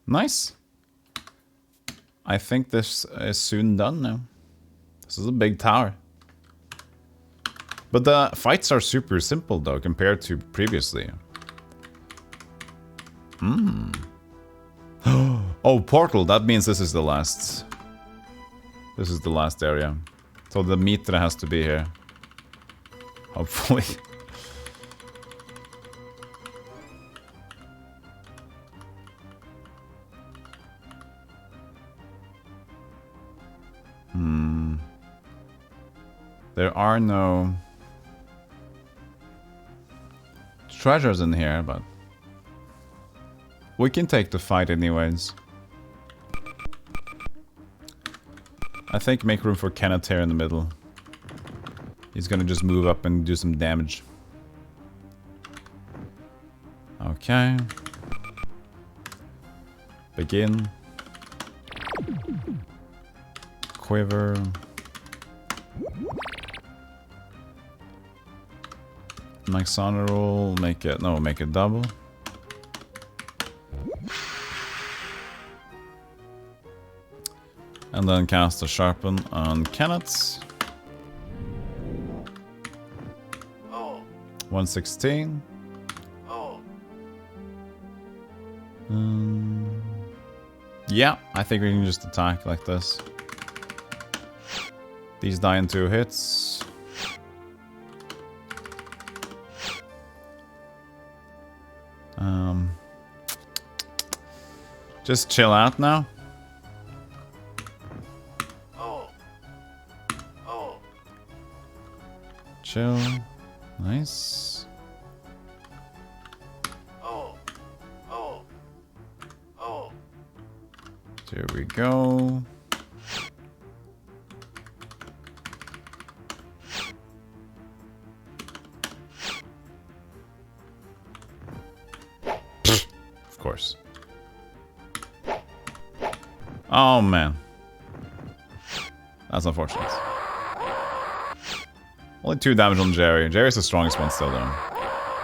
Nice. I think this is soon done now. This is a big tower. But the fights are super simple though, compared to previously. Oh, portal, that means this is the last. This is the last area. So the Mitra has to be here. Hopefully. There are no treasures in here, but we can take the fight anyways. I think make room for Kenneth here in the middle. He's gonna just move up and do some damage. Okay. Begin. quiver. Max honor roll, make it double. And then cast a sharpen on Kenneth. 116. Yeah, I think we can just attack like this. These die in 2 hits. Just chill out now. Chill. Nice. There we go. Of course. Oh man. That's unfortunate. Only 2 damage on Jerry. Jerry's the strongest one still though.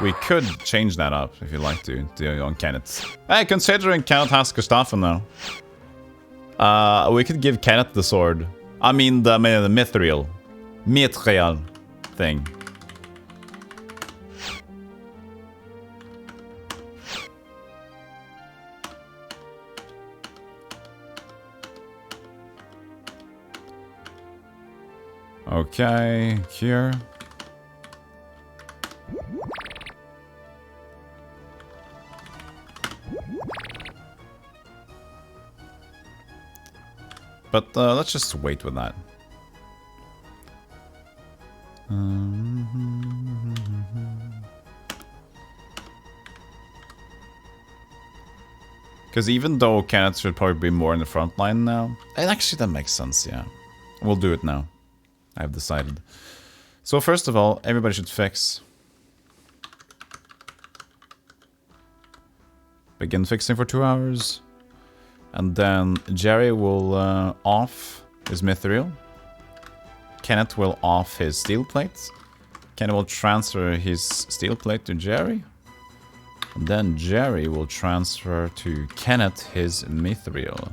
We could change that up if you'd like to on Kenneth. Hey, considering Kenneth has Gustafsson now. We could give Kenneth the sword. I mean the mithril. Mithril thing. Okay, here. But let's just wait with that. Because even though Kenneth should probably be more in the front line now, and actually that makes sense, yeah. We'll do it now. I've decided. So first of all, everybody should fix. Begin fixing for 2 hours. And then Jerry will off his mithril. Kenneth will off his steel plates. Kenneth will transfer his steel plate to Jerry. And then Jerry will transfer to Kenneth his mithril.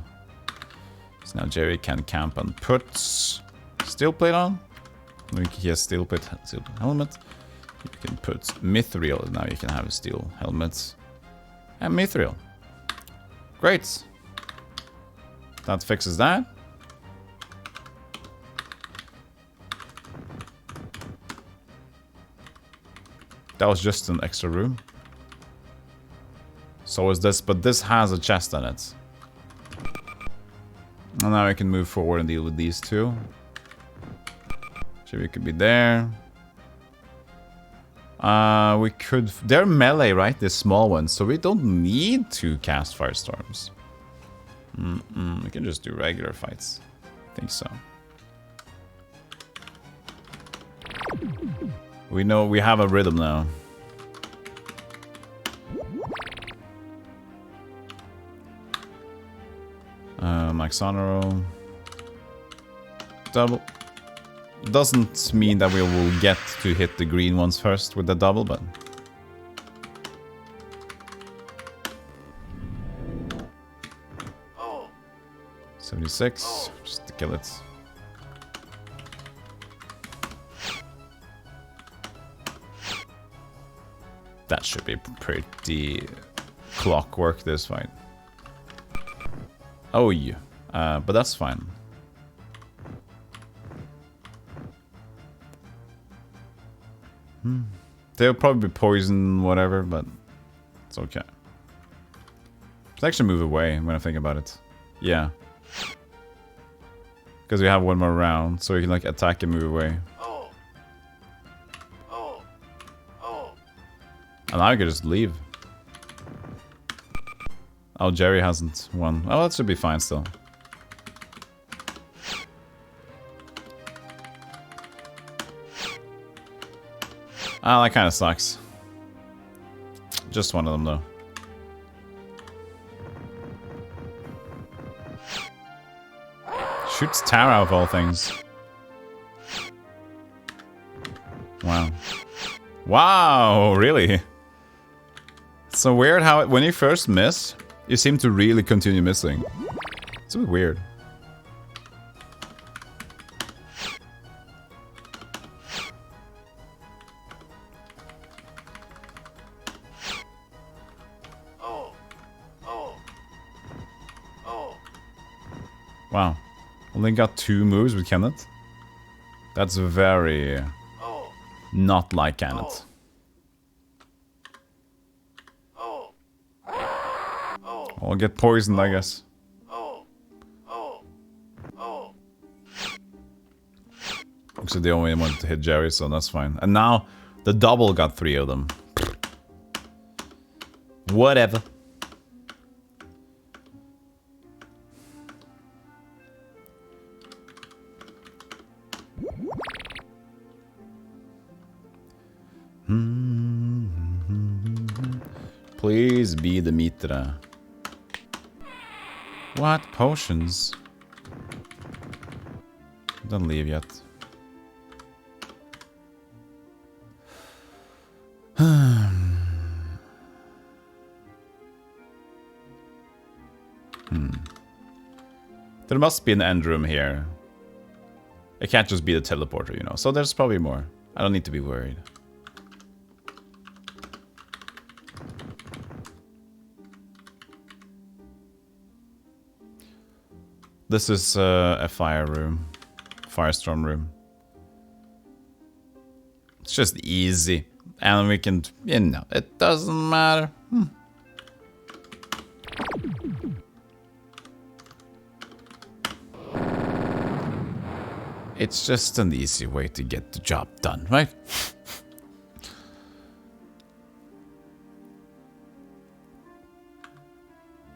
So now Jerry can camp and put steel plate on. He has steel plate, steel helmet. You can put mithril. Now you can have a steel helmet and mithril. Great. That fixes that. That was just an extra room. So is this, but this has a chest in it. And now I can move forward and deal with these two. We could be there. We could... They're melee, right? They're small ones. So we don't need to cast Firestorms. We can just do regular fights. I think so. We know we have a rhythm now. Max Honoro. Double. Doesn't mean that we will get to hit the green ones first with the double, but... 76, just to kill it. That should be pretty clockwork, this fight. Oh yeah, but that's fine. They'll probably be poison, whatever, but it's okay. Let's actually move away when I think about it. Yeah. Because we have one more round, so we can like attack and move away. And now I can just leave. Oh, Jerry hasn't won. Oh, that should be fine still. Ah, that kind of sucks. Just one of them, though. Shoots Tara of all things. Wow. Wow, really? It's so weird how when you first miss, you seem to really continue missing. It's a bit weird. Wow. Only got 2 moves with Kenneth. That's very not like Kenneth. I'll get poisoned, I guess. Actually, they only wanted to hit Jerry, so that's fine. And now, the double got 3 of them. Whatever. Please be the Mitra. What? Potions? Don't leave yet. There must be an end room here. It can't just be the teleporter, you know. So there's probably more. I don't need to be worried. This is a fire room. Firestorm room. It's just easy. And we can, you know, it doesn't matter. It's just an easy way to get the job done, right?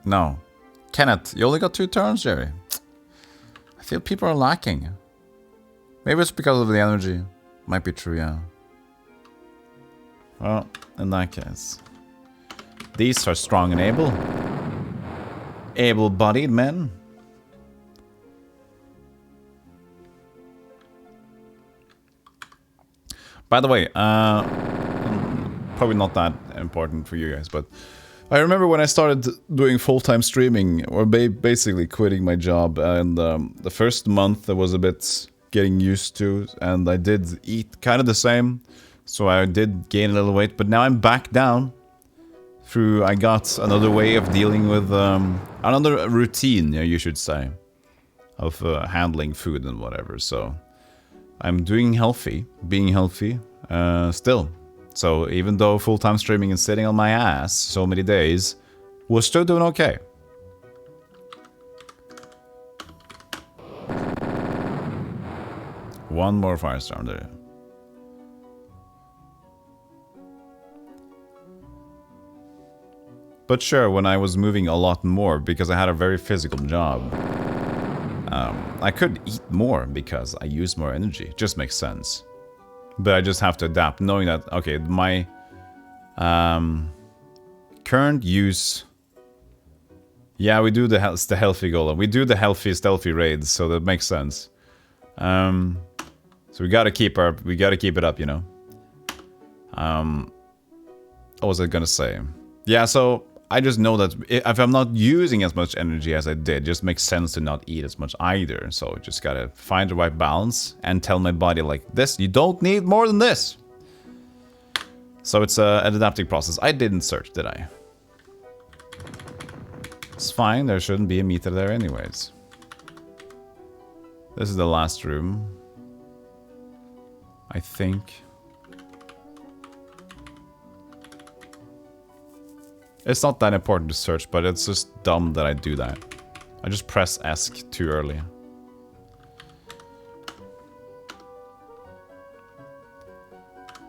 No. Kenneth, you only got 2 turns, Jerry. I feel people are lacking. Maybe it's because of the energy. Might be true, yeah. Well, in that case. These are strong and able. Able-bodied men. By the way, probably not that important for you guys, but I remember when I started doing full-time streaming, or basically quitting my job, and the first month I was a bit getting used to, and I did eat kind of the same, so I did gain a little weight, but now I'm back down. I got another way of dealing with, another routine, you should say, of handling food and whatever, so I'm being healthy, still. So even though full-time streaming is sitting on my ass so many days, we're still doing okay. One more firestorm there. But sure, when I was moving a lot more, because I had a very physical job, I could eat more because I use more energy. Just makes sense. But I just have to adapt, knowing that, okay, my current use... Yeah, we do the Stealthygolem. We do the healthy, stealthy raids, so that makes sense. So we gotta keep it up, you know. What was I gonna say? Yeah, so I just know that if I'm not using as much energy as I did, it just makes sense to not eat as much either. So just gotta find the right balance and tell my body like this, you don't need more than this. So it's an adaptive process. I didn't search, did I? It's fine, there shouldn't be a meter there anyways. This is the last room, I think. It's not that important to search, but it's just dumb that I do that. I just press ESC too early.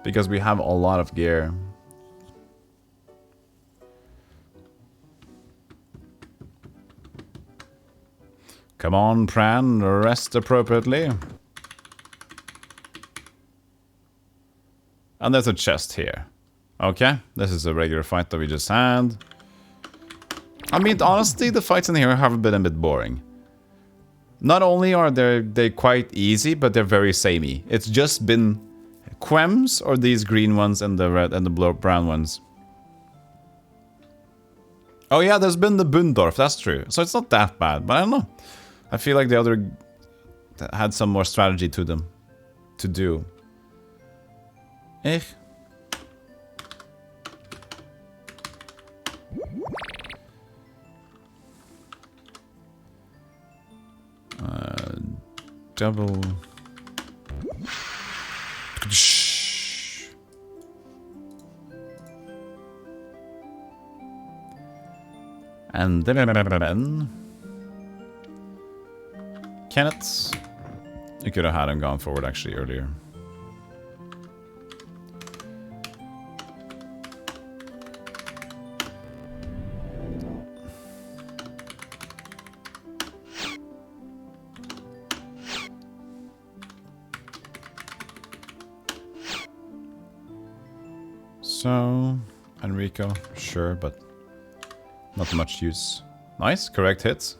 Because we have a lot of gear. Come on, Pran, rest appropriately. And there's a chest here. Okay, this is a regular fight that we just had. I mean, honestly, the fights in here have been a bit boring. Not only are they quite easy, but they're very samey. It's just been Quests or these green ones and the red and the brown ones. Oh yeah, there's been the Bundorf, that's true. So it's not that bad, but I don't know. I feel like the other had some more strategy to them to do. Eh. Double. And then Kenneth. You could have had him gone forward actually earlier. So, Enrico, sure, but not much use. Nice, correct hits.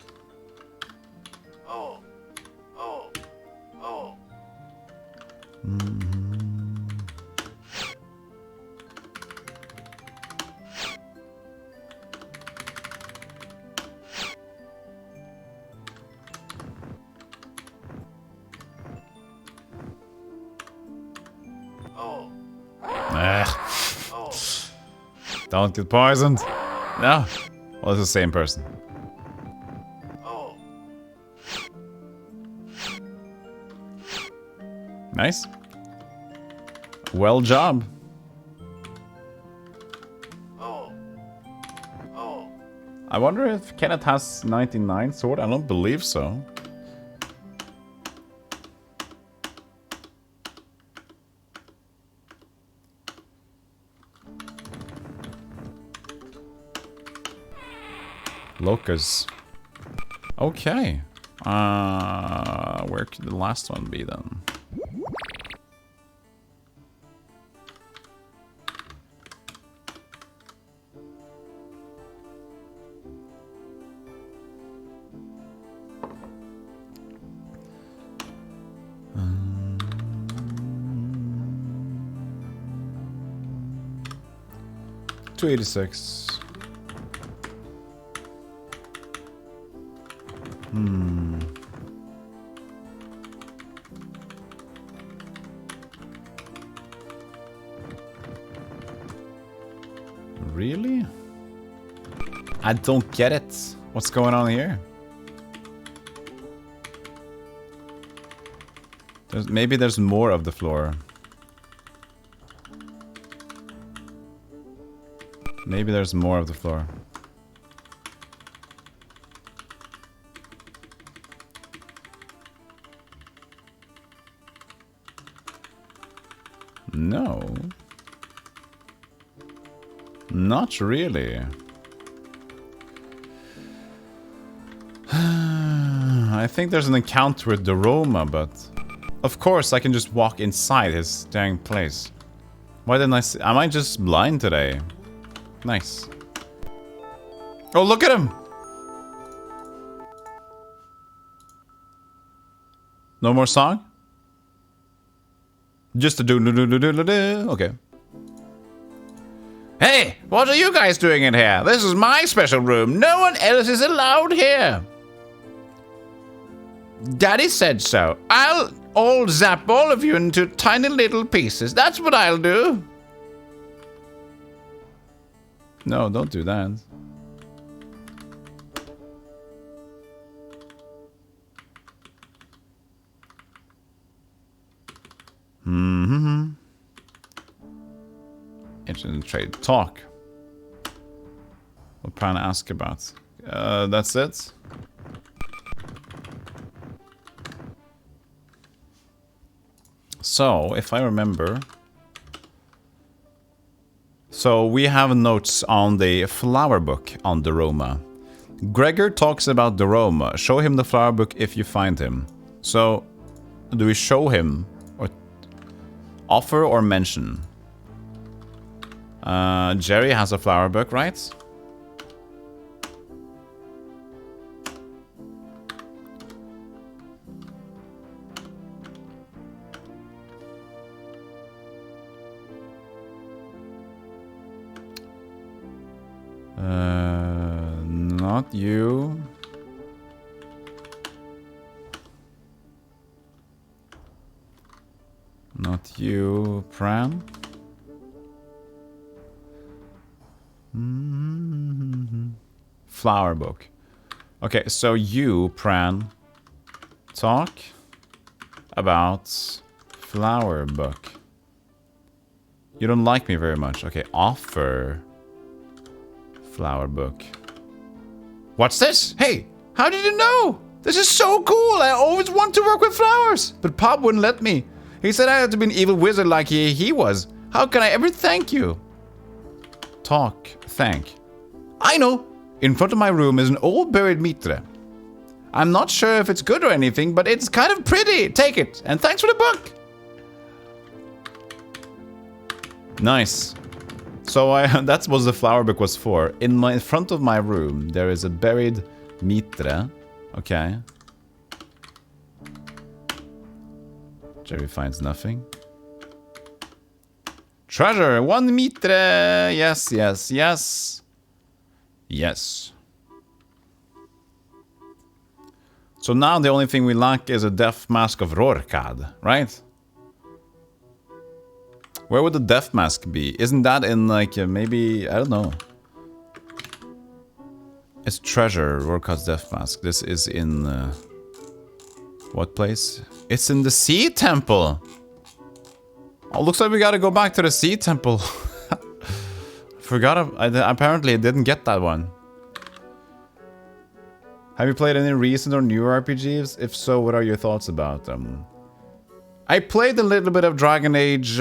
Don't get poisoned. No. Well, it's the same person. Nice. Well job. I wonder if Kenneth has 99 sword. I don't believe so. Locus. Okay. Where could the last one be then? $286. Really? I don't get it. What's going on here? Maybe there's more of the floor. Maybe there's more of the floor. No. Not really. I think there's an encounter with the Roma, but... Of course, I can just walk inside his dang place. Why didn't I see... Am I just blind today? Nice. Oh, look at him! No more song? Just a do-do-do-do-do-do-do. Okay. Hey, what are you guys doing in here? This is my special room. No one else is allowed here. Daddy said so. I'll all zap all of you into tiny little pieces. That's what I'll do. No, don't do that. Mm-hmm. Interesting trade talk. What plan to ask about? That's it. So, if I remember... So, we have notes on the flower book on the Roma. Gregor talks about the Roma. Show him the flower book if you find him. So, do we show him? Or offer or mention? Jerry has a flower book, right? Not you. Not you, Pran. Flower book. Okay, so you, Pran, talk about flower book. You don't like me very much. Okay, offer flower book. What's this? Hey, how did you know? This is so cool. I always want to work with flowers. But Pop wouldn't let me. He said I had to be an evil wizard like he was. How can I ever thank you? Talk, thank. I know. In front of my room is an old buried mitre. I'm not sure if it's good or anything, but it's kind of pretty. Take it. And thanks for the book. Nice. So that's what the flower book was for. In front of my room, there is a buried mitre. Okay. Jerry finds nothing. Treasure, 1 mitre. Yes, yes, yes. Yes. So now the only thing we lack is a death mask of Rorkad, right? Where would the death mask be? Isn't that in like maybe, I don't know. It's treasure, Rorkad's death mask. This is in what place? It's in the Sea Temple. Oh, looks like we gotta go back to the Sea Temple. Forgot. Apparently I didn't get that one. Have you played any recent or new RPGs? If so, what are your thoughts about them? I played a little bit of Dragon Age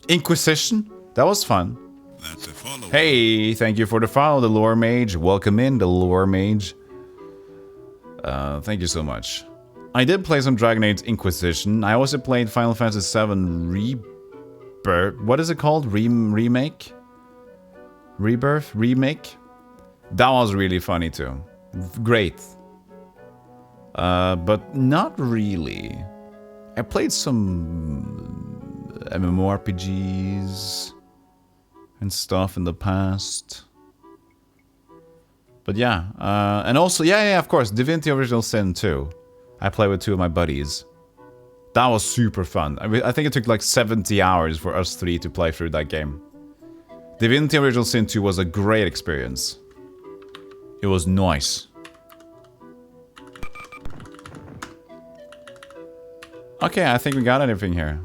Inquisition. That was fun. That's a follow. Hey, thank you for the follow, the Lore Mage. Welcome in, the Lore Mage. Thank you so much. I did play some Dragon Age Inquisition. I also played Final Fantasy VII Rebirth. What is it called? Remake? Rebirth? Remake? That was really funny too. Great. But not really. I played some MMORPGs and stuff in the past. But yeah, and also, yeah, of course, Divinity Original Sin 2. I played with 2 of my buddies. That was super fun. I think it took like 70 hours for us 3 to play through that game. Divinity Original Sin 2 was a great experience. It was nice. Okay, I think we got everything here.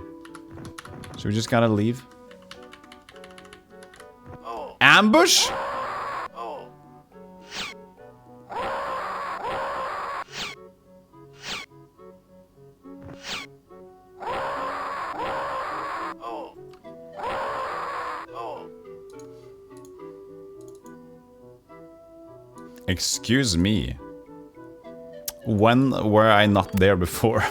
So we just gotta leave. Ambush? Excuse me. When were I not there before?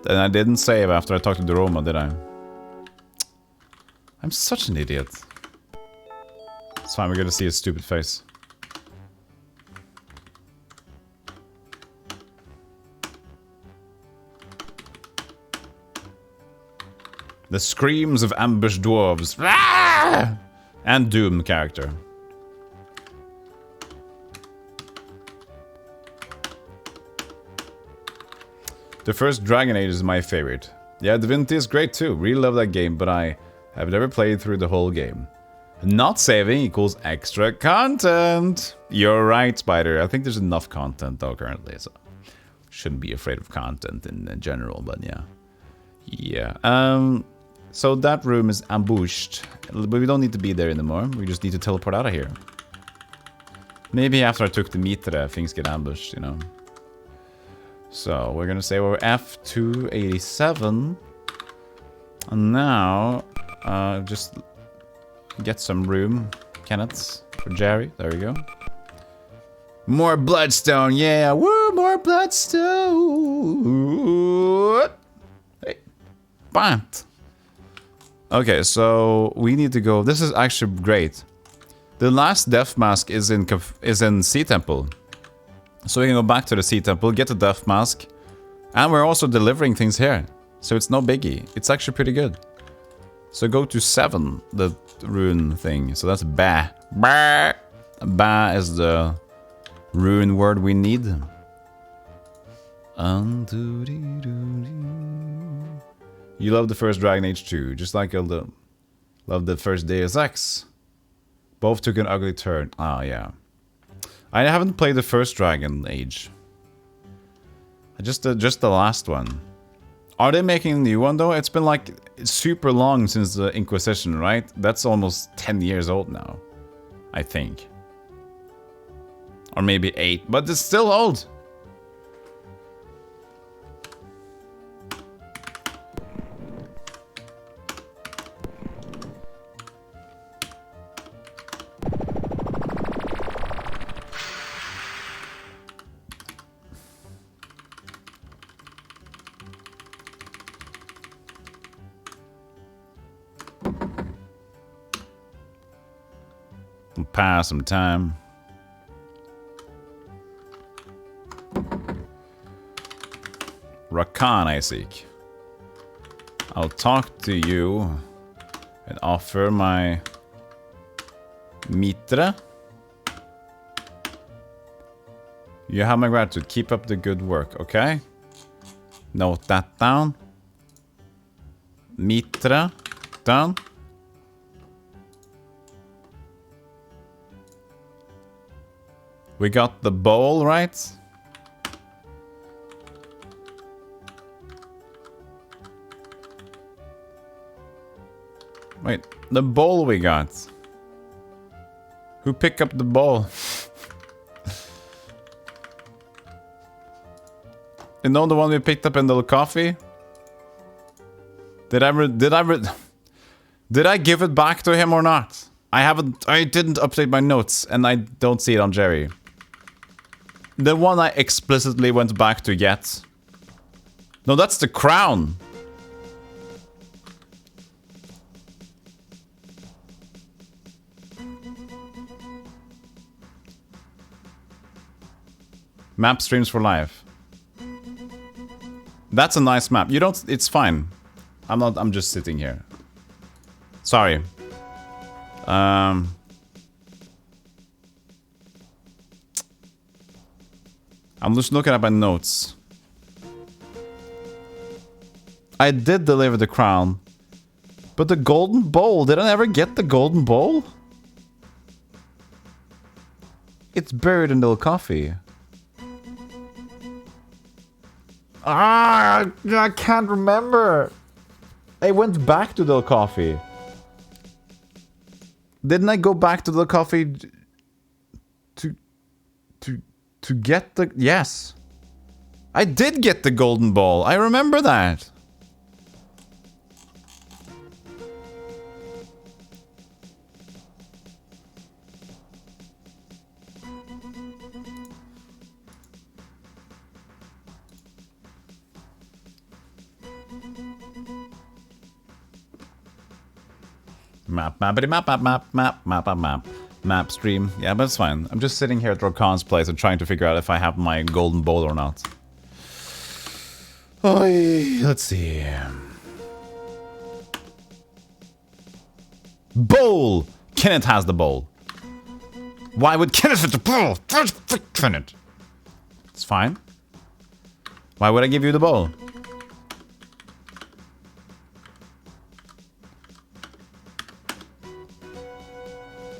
And I didn't save after I talked to Roma, did I? I'm such an idiot. It's fine, we're gonna see his stupid face. The screams of ambushed dwarves. Ah! And Doom character. The first Dragon Age is my favorite. Yeah, Divinity is great too. Really love that game, but I have never played through the whole game. Not saving equals extra content. You're right, Spider. I think there's enough content though currently, so shouldn't be afraid of content in general, but yeah. Yeah. So that room is ambushed, but we don't need to be there anymore. We just need to teleport out of here. Maybe after I took the mitre, things get ambushed, you know. So we're gonna say we're F287. And now, just get some room, Kenneth, for Jerry. There we go. More Bloodstone, yeah, woo, more Bloodstone. Hey, Bant. Okay, so we need to go. This is actually great. The last death mask is in Sea Temple. So we can go back to the Sea Temple, get the Death Mask, and we're also delivering things here. So it's no biggie. It's actually pretty good. So go to 7, the rune thing. So that's ba. Ba. Ba is the rune word we need. You love the first Dragon Age 2, just like I love the first Deus Ex. Both took an ugly turn. Ah, yeah. I haven't played the first Dragon Age. Just the last one. Are they making a new one though? It's been like super long since the Inquisition, right? That's almost 10 years old now, I think. Or maybe 8, but it's still old. Pass some time. Rakan I seek. I'll talk to you and offer my Mitra. You have my gratitude. Keep up the good work, okay? Note that down. Mitra down. We got the bowl, right? Wait, the bowl we got. Who picked up the bowl? You know the one we picked up in the coffee? Did I give it back to him or not? I didn't update my notes and I don't see it on Jerry. The one I explicitly went back to get. No, that's the crown. Map streams for life. That's a nice map. You don't, it's fine. I'm just sitting here. Sorry. I'm just looking at my notes. I did deliver the crown. But the golden bowl, did I ever get the golden bowl? It's buried in the coffee. Ah, I can't remember. I went back to the coffee. Didn't I go back to the coffee to get the... Yes. I did get the golden ball. I remember that. Map stream. Yeah, but it's fine. I'm just sitting here at Rokan's place and trying to figure out if I have my golden bowl or not. Oy, let's see. Bowl! Kenneth has the bowl. Why would Kenneth have the bowl? Kenneth. It's fine. Why would I give you the bowl?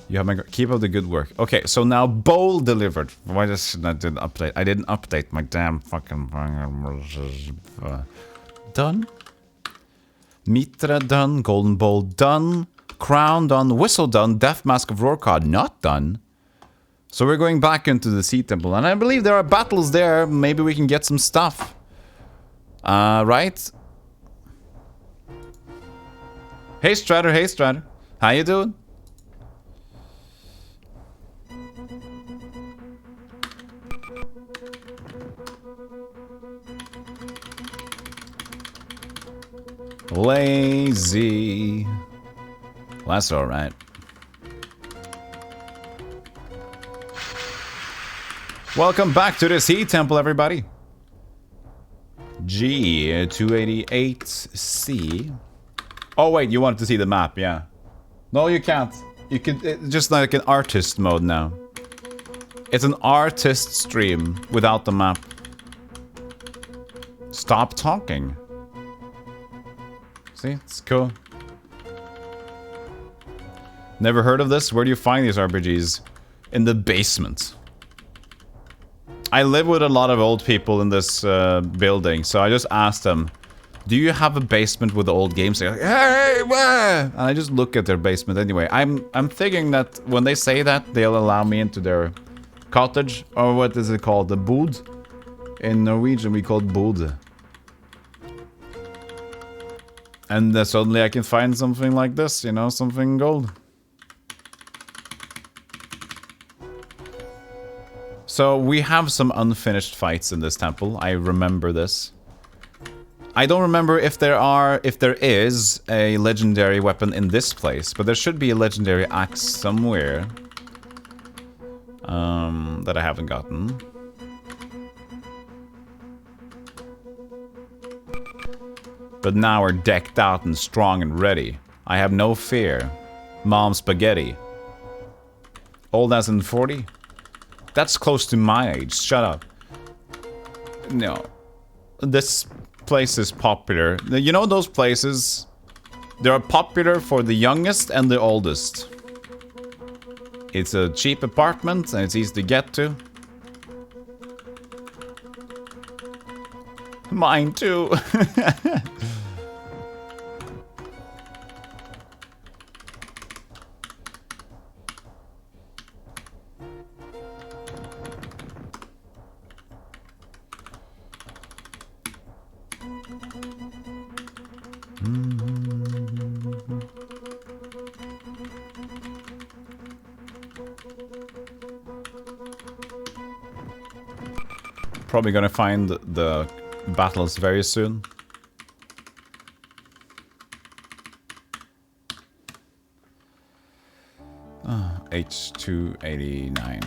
You have my... Keep up the good work. Okay, so now bowl delivered. Why does I didn't update? I didn't update my damn fucking... Done. Mitra done. Golden bowl done. Crown done. Whistle done. Death Mask of Rorqual not done. So we're going back into the Sea Temple. And I believe there are battles there. Maybe we can get some stuff. Right? Hey Stratter, hey Stratter. How you doing? Lazy. Well, that's alright. Welcome back to the Sea Temple, everybody. G288C. Oh wait, you wanted to see the map, yeah. No, you can't. You can, it's just like an artist mode now. It's an artist stream without the map. Stop talking. See, it's cool. Never heard of this? Where do you find these RPGs? In the basement. I live with a lot of old people in this building, so I just asked them, do you have a basement with the old games? They're like, hey, where? And I just look at their basement anyway. I'm thinking that when they say that, they'll allow me into their cottage, or what is it called? The bod? In Norwegian, we call it bod. And suddenly I can find something like this, you know, something gold. So we have some unfinished fights in this temple. I remember this. I don't remember if there is a legendary weapon in this place, but there should be a legendary axe somewhere. That I haven't gotten. But now we're decked out and strong and ready. I have no fear. Mom spaghetti. Old as in 40? That's close to my age. Shut up. No. This place is popular. You know those places? They are popular for the youngest and the oldest. It's a cheap apartment and it's easy to get to. Mine too. Probably gonna find the battles very soon. H289.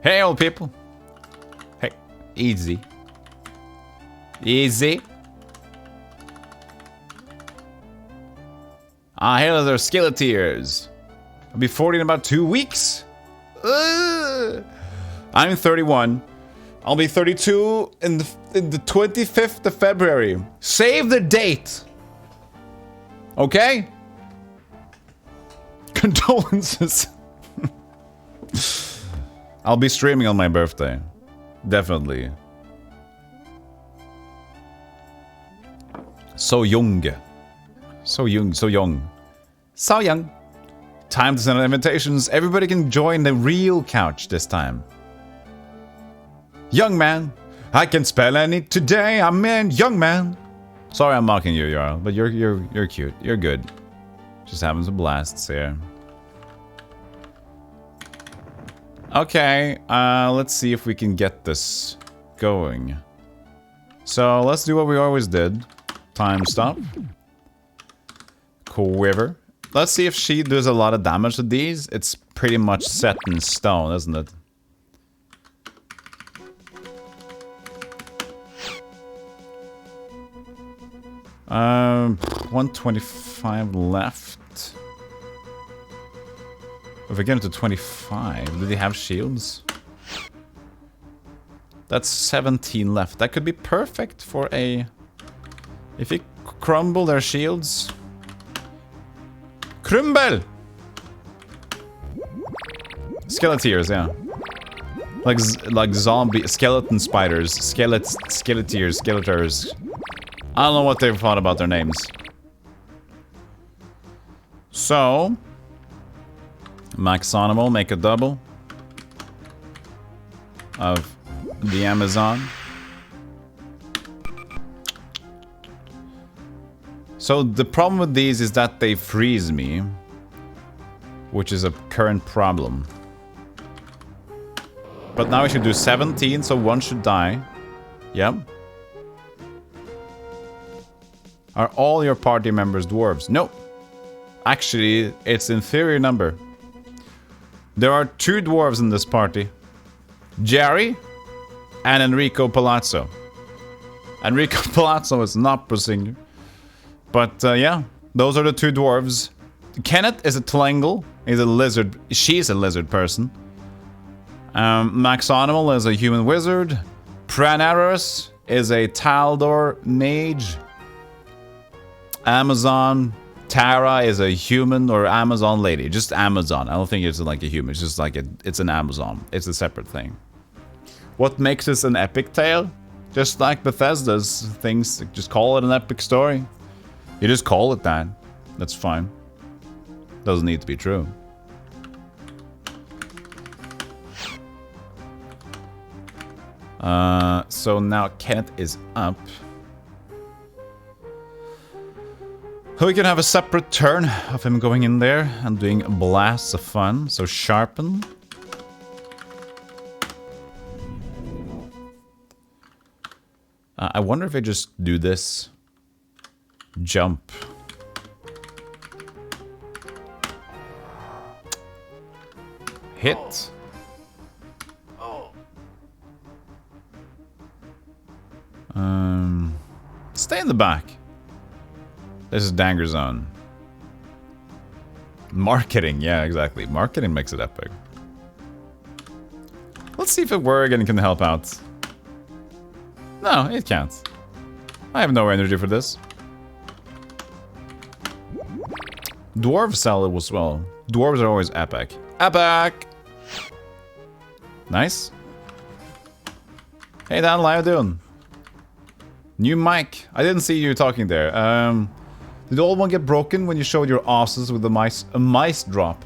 Hey, old people. Hey, easy. Easy. Ah, here are their skeleteers. I'll be 40 in about 2 weeks. I'm 31. I'll be 32 in the 25th of February. Save the date. Okay? Condolences. I'll be streaming on my birthday. Definitely. So young. So young, so young. So young. Time to send out invitations. Everybody can join the real couch this time. Young man, I can spell any today. I'm in young man. Sorry, I'm mocking you, Jarl, but you're cute. You're good. Just having some blasts here. Okay, let's see if we can get this going. So let's do what we always did. Time stop. Quiver. Let's see if she does a lot of damage to these. It's pretty much set in stone, isn't it? 125 left. If we get into 25, do they have shields? That's 17 left. That could be perfect for a... If you crumble their shields... Crumble! Skeleteers, yeah. Like zombie... Skeleton spiders. Skeleteers. Skeletors. I don't know what they've thought about their names. So... Max Animal, make a double. Of the Amazon. So the problem with these is that they freeze me. Which is a current problem. But now we should do 17, so one should die. Yep. Are all your party members dwarves? No. Actually, it's inferior number. There are 2 dwarves in this party. Jerry, and Enrico Palazzo. Enrico Palazzo is an opera singer. But yeah, those are the two dwarves. Kenneth is a Tlangle. He's a lizard. She's a lizard person. Max Animal is a human wizard. Pranaris is a Taldor mage. Amazon Tara is a human or Amazon lady. Just Amazon. I don't think it's like a human. It's just like it's an Amazon. It's a separate thing. What makes this an epic tale? Just like Bethesda's things. Just call it an epic story. You just call it that. That's fine. Doesn't need to be true. So now Kenneth is up. We can have a separate turn of him going in there and doing blasts of fun. So sharpen. I wonder if I just do this. Jump. Hit. Stay in the back. This is Danger Zone. Marketing, yeah, exactly. Marketing makes it epic. Let's see if a Worgen can help out. No, it can't. I have no energy for this. Dwarf salad as well. Dwarves are always epic. Epic! Nice. Hey Dan, how you doing? New mic. I didn't see you talking there. Did the old one get broken when you showed your asses with a mice drop?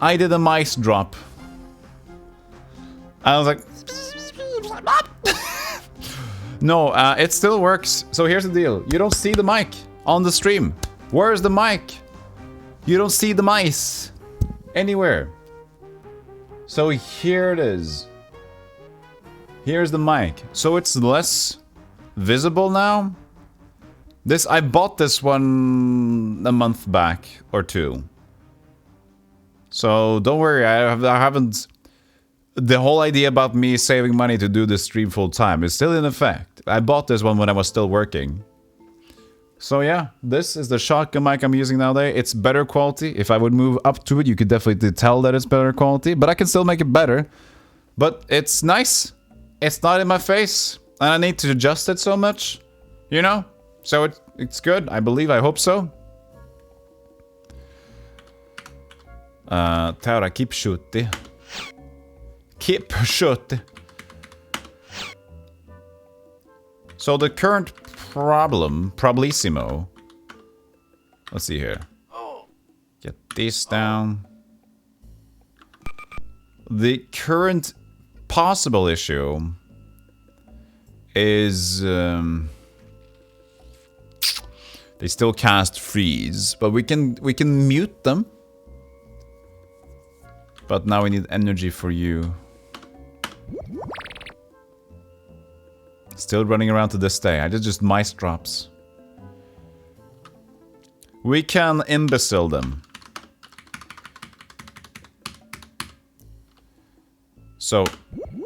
I did a mice drop. I was like... No, it still works. So here's the deal. You don't see the mic on the stream. Where's the mic? You don't see the mice anywhere. So here it is. Here's the mic. So it's less visible now. I bought this one a month back or two. So don't worry, I haven't... The whole idea about me saving money to do this stream full time is still in effect. I bought this one when I was still working. So yeah, this is the shotgun mic I'm using nowadays. It's better quality. If I would move up to it, you could definitely tell that it's better quality. But I can still make it better. But it's nice. It's not in my face. And I need to adjust it so much. You know? So it's good. I believe. I hope so. Taura, keep shooting. Keep shooting. So the current problissimo. Let's see here. Get this down. The current possible issue is they still cast freeze, but we can mute them. But now we need energy for you. Still running around to this day. I did just mice drops. We can imbecile them. So,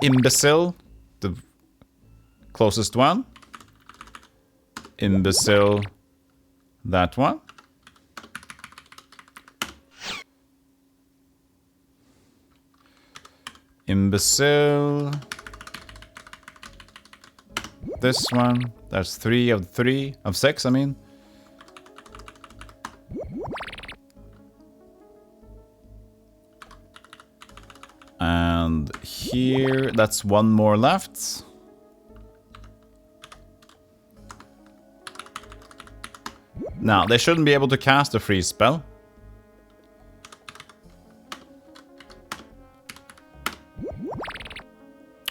imbecile, the closest one. Imbecile, that one. Imbecile. This one. That's 3 of 6, I mean. And here, that's one more left. Now, they shouldn't be able to cast a freeze spell.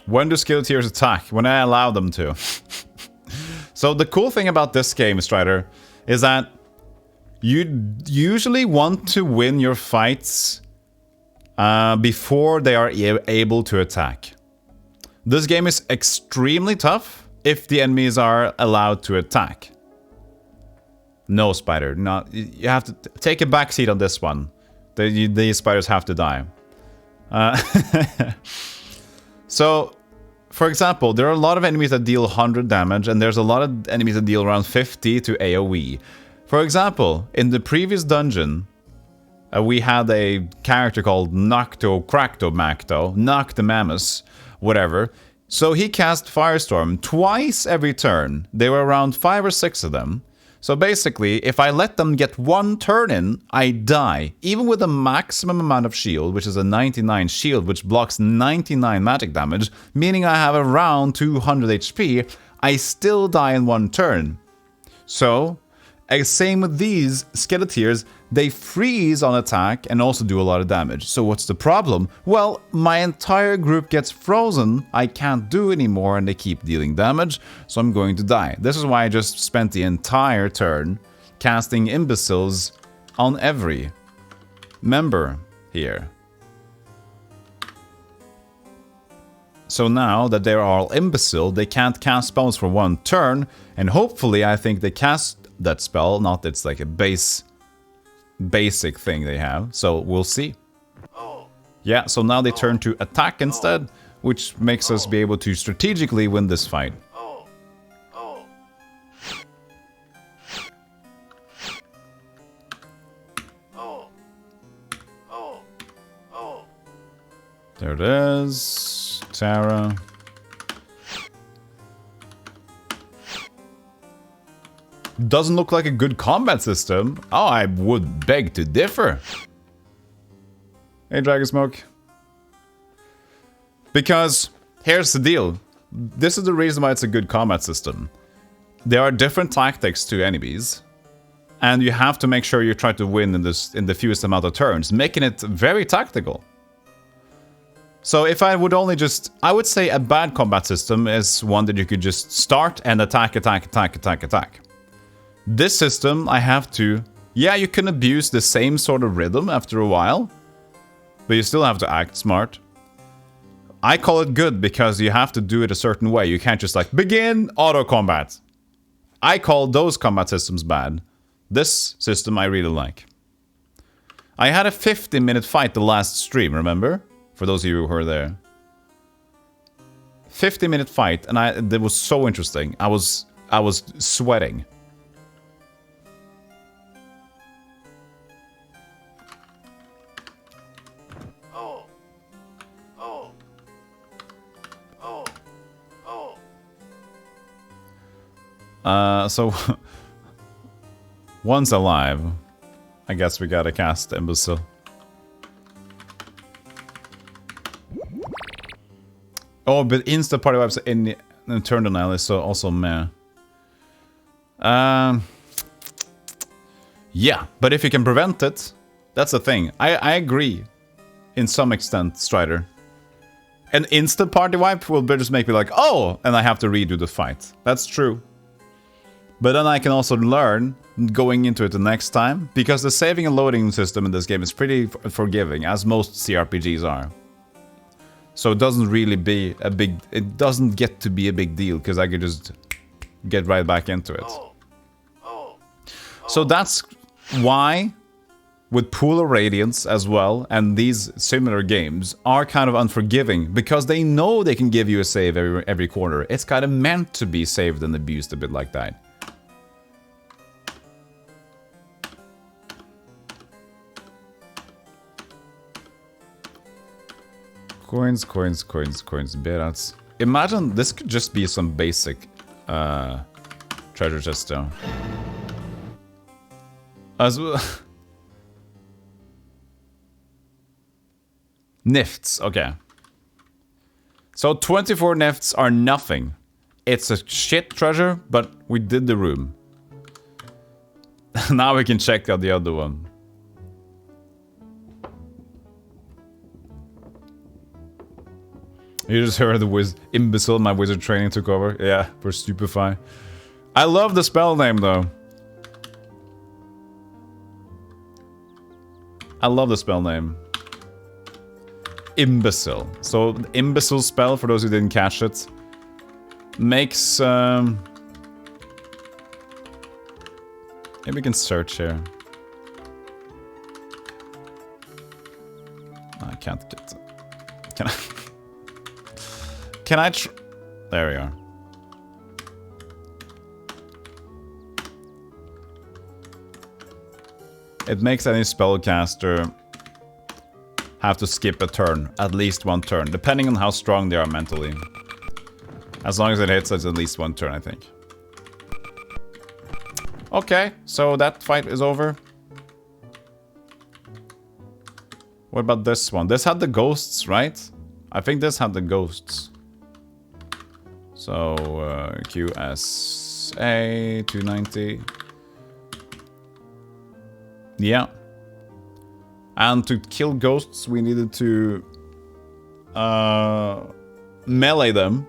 When do skill tiers attack? When I allow them to. So the cool thing about this game, Strider, is that you usually want to win your fights before they are able to attack. This game is extremely tough if the enemies are allowed to attack. No, Spider. Not, you have to take a backseat on this one. These spiders have to die. So, for example, there are a lot of enemies that deal 100 damage, and there's a lot of enemies that deal around 50 to AoE. For example, in the previous dungeon, we had a character called Nocto Cracto Macto, Noctimamus, whatever. So he cast Firestorm twice every turn. There were around 5 or 6 of them. So basically, if I let them get one turn in, I die. Even with a maximum amount of shield, which is a 99 shield, which blocks 99 magic damage, meaning I have around 200 HP, I still die in one turn. So, same with these Skeleteers, they freeze on attack and also do a lot of damage. So what's the problem? Well, my entire group gets frozen, I can't do anymore, and they keep dealing damage, so I'm going to die. This is why I just spent the entire turn casting Imbeciles on every member here. So now that they're all Imbecile, they can't cast spells for one turn, and hopefully I think they cast that spell, not that it's like a basic thing they have, so we'll see. Yeah, so now they turn to attack instead, which makes us be able to strategically win this fight. There it is, Tara. Doesn't look like a good combat system. Oh, I would beg to differ. Hey, Dragon Smoke. Because here's the deal. This is the reason why it's a good combat system. There are different tactics to enemies, and you have to make sure you try to win in the fewest amount of turns, making it very tactical. So if I would only just... I would say a bad combat system is one that you could just start and attack, attack, attack, attack, attack. This system, I have to... Yeah, you can abuse the same sort of rhythm after a while, but you still have to act smart. I call it good because you have to do it a certain way. You can't just like, begin auto combat. I call those combat systems bad. This system I really like. I had a 50-minute fight the last stream, remember? For those of you who were there. 50-minute fight, and it was so interesting. I was sweating. So once alive, I guess we gotta cast Imbecile. Oh, but insta party wipes in turn denial is so also meh. Yeah, but if you can prevent it, that's the thing. I agree, in some extent, Strider. An instant party wipe will just make me like, oh, and I have to redo the fight. That's true. But then I can also learn going into it the next time, because the saving and loading system in this game is pretty forgiving, as most CRPGs are. So it doesn't really be a big... It doesn't get to be a big deal, because I could just get right back into it. So that's why, with Pool of Radiance as well, and these similar games are kind of unforgiving, because they know they can give you a save every quarter. It's kind of meant to be saved and abused a bit like that. Coins, coins, coins, coins, betas. Imagine this could just be some basic treasure chest though. As well. Nifts, okay. So 24 nifts are nothing. It's a shit treasure, but we did the room. Now we can check out the other one. You just heard the imbecile my wizard training took over. Yeah, for Stupefy. I love the spell name though. I love the spell name. Imbecile. So, imbecile spell, for those who didn't catch it, makes... Maybe we can search here. I can't get... Can I... Can I there we are. It makes any spellcaster have to skip a turn, at least one turn, depending on how strong they are mentally. As long as it hits, it's at least one turn, I think. Okay, so that fight is over. What about this one? This had the ghosts, right? I think this had the ghosts. So, QSA 290. Yeah. And to kill ghosts, we needed to melee them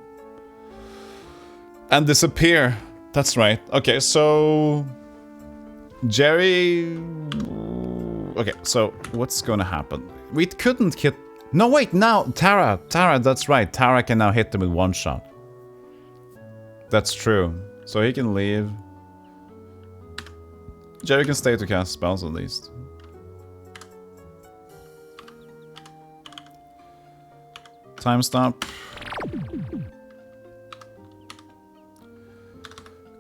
and disappear. That's right. Okay, so Jerry. Okay, so what's gonna happen? We couldn't hit. No, wait, now Tara. That's right. Tara can now hit them with one shot. That's true. So he can leave. Jerry can stay to cast spells at least. Time stop.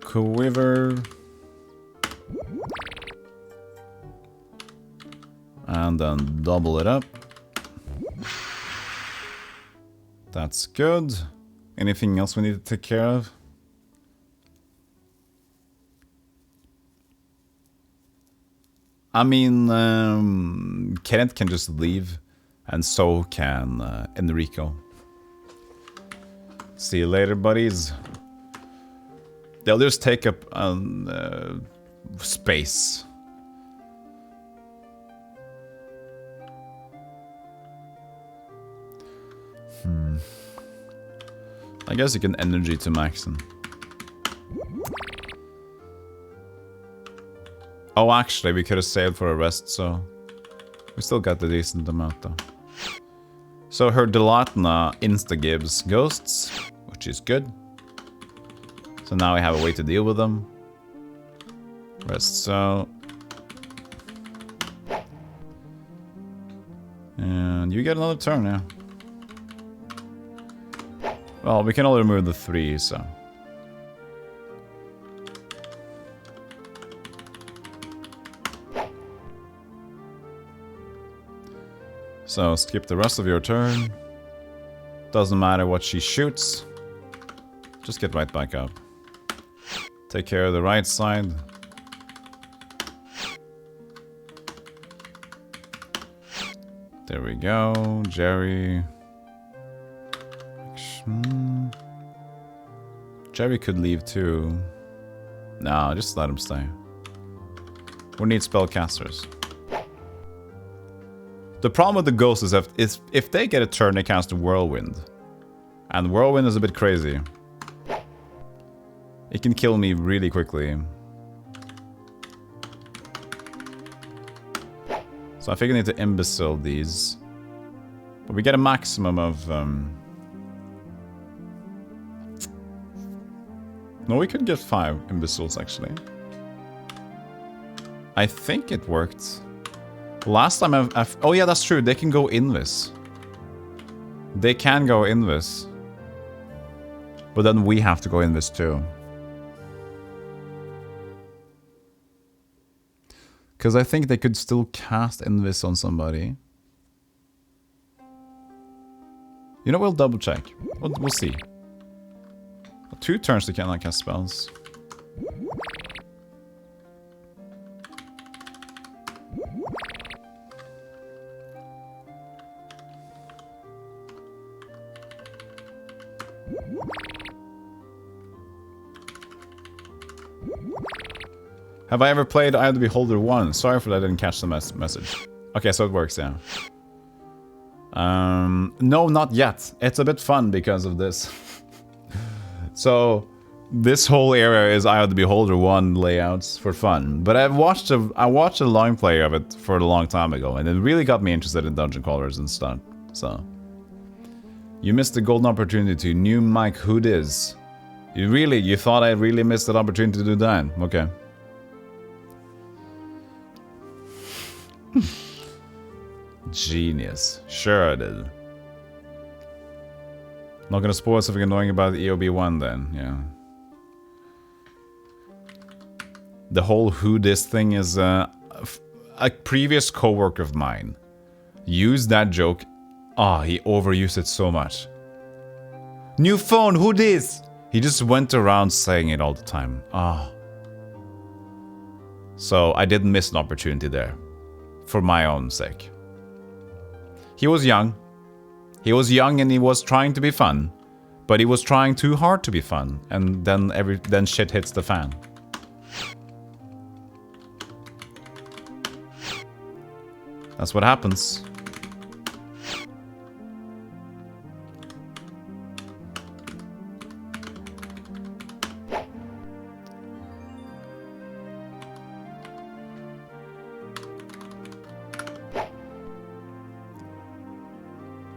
Quiver. And then double it up. That's good. Anything else we need to take care of? I mean, Kenneth can just leave, and so can Enrico. See you later, buddies. They'll just take up space. I guess you can energy to maxim. Oh, actually, we could have saved for a rest, so we still got the decent amount, though. So her Delatna insta-gives ghosts, which is good. So now we have a way to deal with them. Rest, so... And you get another turn now. Well, we can only remove the 3, so... So, skip the rest of your turn. Doesn't matter what she shoots. Just get right back up. Take care of the right side. There we go. Jerry. Jerry could leave too. No, just let him stay. We need spellcasters. The problem with the ghost is if they get a turn, they cast a whirlwind. And whirlwind is a bit crazy. It can kill me really quickly. So I think I need to imbecile these. But we get a maximum of... No, we could get 5 imbeciles, actually. I think it worked. Last time I've... Oh yeah, that's true. They can go invis. They can go invis. But then we have to go invis too. Because I think they could still cast invis on somebody. You know, we'll double check. We'll see. 2 turns they cannot cast spells. Have I ever played Eye of the Beholder 1? Sorry for that, I didn't catch the message. Okay, so it works, yeah. No, not yet. It's a bit fun because of this. So, this whole area is Eye of the Beholder 1 layouts for fun. But I watched a long play of it for a long time ago, and it really got me interested in dungeon crawlers and stuff. So, you missed the golden opportunity to new Mike Hoodiz. You thought I really missed that opportunity to do that? Okay. Genius. Sure I did. Not gonna spoil something annoying about EOB1 then, yeah. The whole who this thing is a previous coworker of mine used that joke. Ah, he overused it so much. New phone, who this? He just went around saying it all the time. Ah. So I didn't miss an opportunity there. For my own sake. He was young. He was young and he was trying to be fun. But he was trying too hard to be fun. And then shit hits the fan. That's what happens.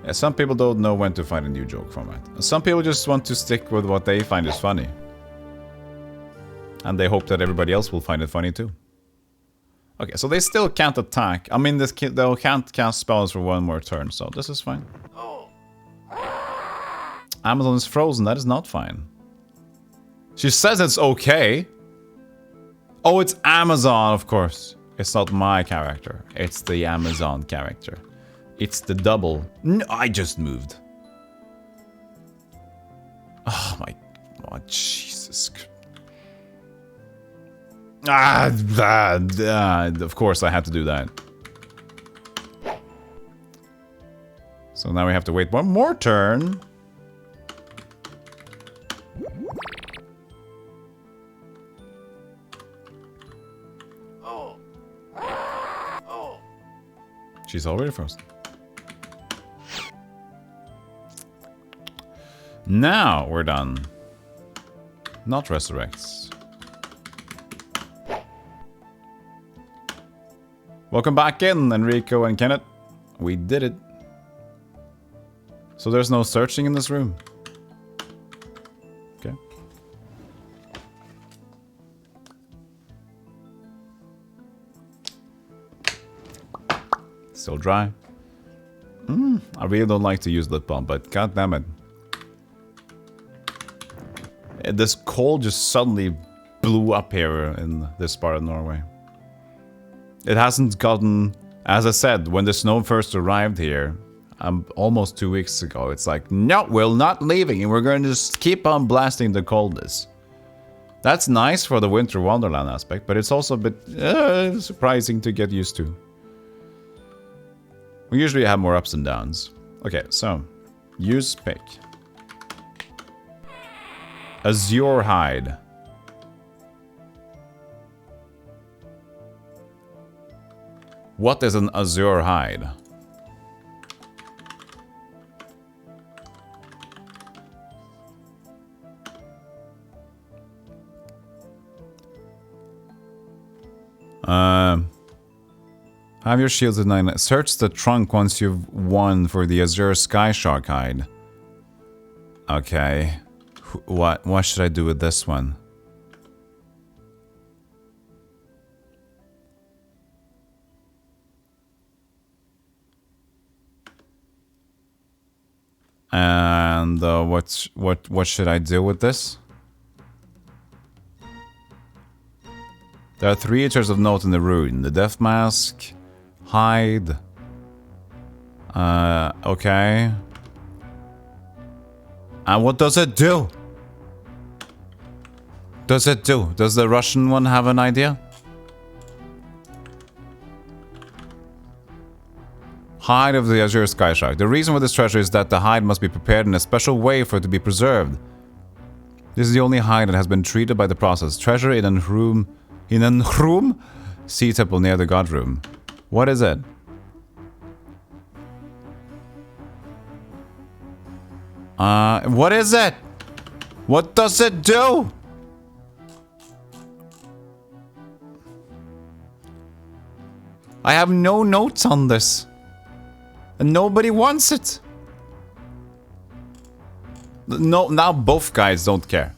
Yeah, some people don't know when to find a new joke format. Some people just want to stick with what they find is funny. And they hope that everybody else will find it funny too. Okay, so they still can't attack. I mean, they can't cast spells for one more turn, so this is fine. Amazon is frozen, that is not fine. She says it's okay. Oh, it's Amazon, of course. It's not my character. It's the Amazon character. It's the double. No, I just moved. Oh my god, Jesus Christ. Of course I had to do that. So now we have to wait one more turn. She's already frozen. Now we're done. Not resurrects. Welcome back in, Enrico and Kenneth. We did it. So there's no searching in this room. Okay. Still dry. I really don't like to use lip balm, but god damn it. This cold just suddenly blew up here in this part of Norway. It hasn't gotten, as I said, when the snow first arrived here, almost 2 weeks ago, it's like, no, we're not leaving and we're going to just keep on blasting the coldness. That's nice for the winter wonderland aspect, but it's also a bit surprising to get used to. We usually have more ups and downs. Okay, so, use pick. Azure hide. What is an azure hide? Have your shields at 9. Search the trunk once you've won for the azure sky shark hide. Okay. What should I do with this one? And what should I do with this? There are 3 items of note in the rune: the death mask, hide. Okay. And what does it do? Does the Russian one have an idea? Hide of the Azure Sky Shark. The reason for this treasure is that the hide must be prepared in a special way for it to be preserved. This is the only hide that has been treated by the process. Treasure in a room. Sea temple near the god room. What is it? What is it? What does it do? I have no notes on this. And nobody wants it. No, now both guys don't care.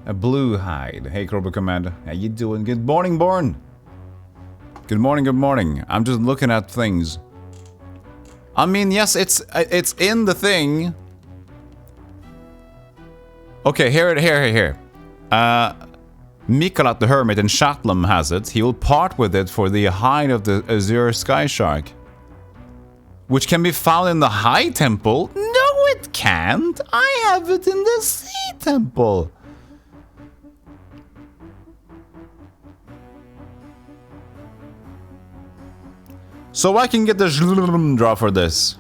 A blue hide. Hey, Cobra Commander. How you doing? Good morning, Born. Good morning, good morning. I'm just looking at things. I mean, yes, it's in the thing. Okay, here. Mikalat the Hermit in Shatlam has it. He will part with it for the hide of the Azure Sky Shark. Which can be found in the High Temple? No, it can't. I have it in the Sea Temple. So I can get the draw for this.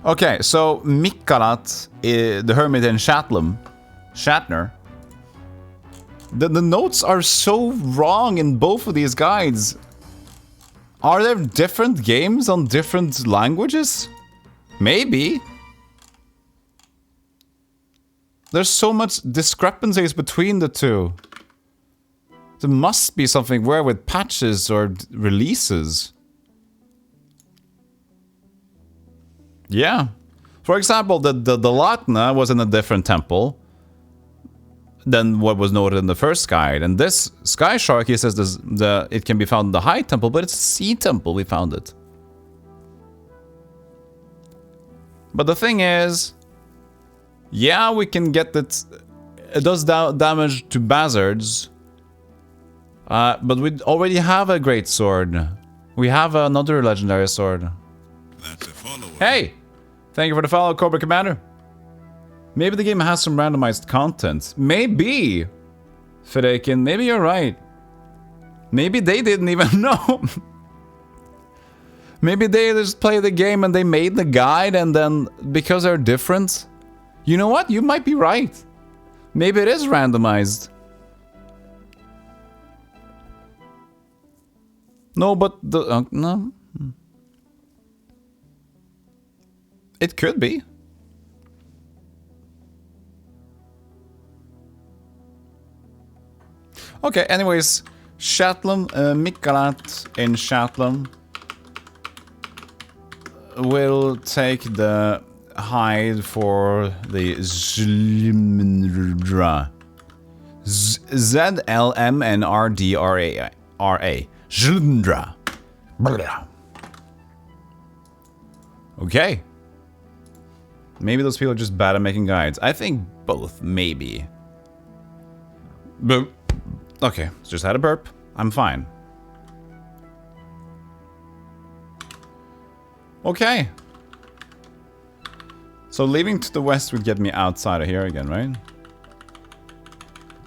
Okay, so Mikalat, the Hermit in Shatner. The notes are so wrong in both of these guides. Are there different games on different languages? Maybe. There's so much discrepancies between the two. There must be something where with patches or releases. Yeah. For example, the Latna was in a different temple than what was noted in the first guide. And this Sky Shark, he says it can be found in the High Temple, but it's Sea Temple we found it. But the thing is, yeah, we can get it. It does damage to Bazards. But we already have a great sword. We have another legendary sword. That's a follower. Hey! Thank you for the follow, Cobra Commander. Maybe the game has some randomized content. Maybe! Fedekin, maybe you're right. Maybe they didn't even know. Maybe they just played the game and they made the guide and then, because they're different... You know what? You might be right. Maybe it is randomized. No, but the... no. It could be. Okay, anyways. Shatlam, Mikalat in Shatlam will take the hide for the Zlmndra. Z-L-M-N-R-D-R-A. Zlmndra. Okay. Maybe those people are just bad at making guides. I think both, maybe. But, okay, just had a burp. I'm fine. Okay. So leaving to the west would get me outside of here again, right?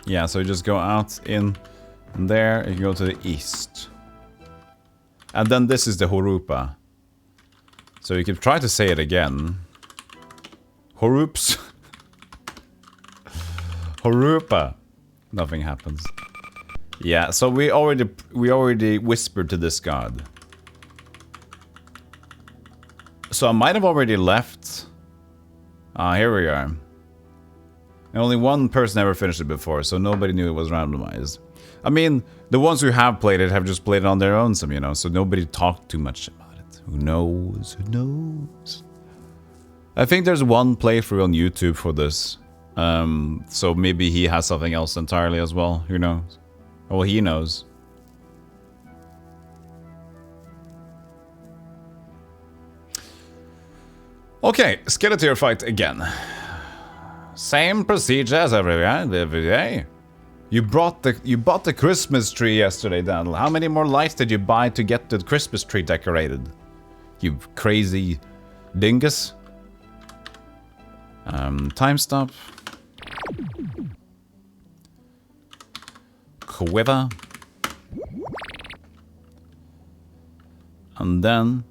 Yeah, so you just go out in there, you can go to the east. And then this is the Horupa. So you could try to say it again. Horups. Horupa. Nothing happens. Yeah, so we already whispered to this god. So I might have already left. Here we are. And only one person ever finished it before, so nobody knew it was randomized. I mean, the ones who have played it have just played it on their own, you know, so nobody talked too much about it. Who knows? Who knows? I think there's one playthrough on YouTube for this. So maybe he has something else entirely as well. Who knows? Well, he knows. Okay, Skeletor fight again. Same procedure as every day. You bought the Christmas tree yesterday, Daniel. How many more lights did you buy to get the Christmas tree decorated? You crazy dingus. Time stop. Quiver. And then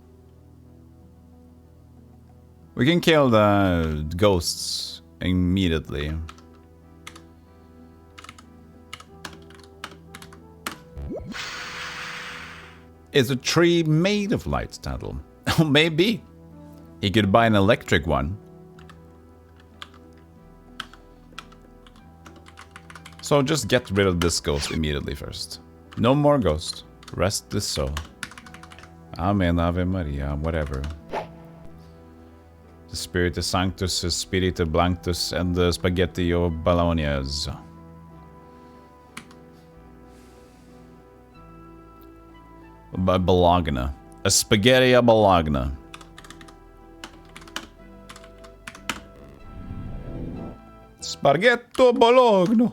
we can kill the ghosts immediately. Is a tree made of light, Tattle? Oh, maybe. He could buy an electric one. So just get rid of this ghost immediately first. No more ghost. Rest this soul. Amen, Ave Maria, whatever. The Spiritus Sanctus, the Spiritus Blanctus, and the Spaghetti o Bolognas. Bologna. A spaghetti a Bologna. Spaghetto Bologna.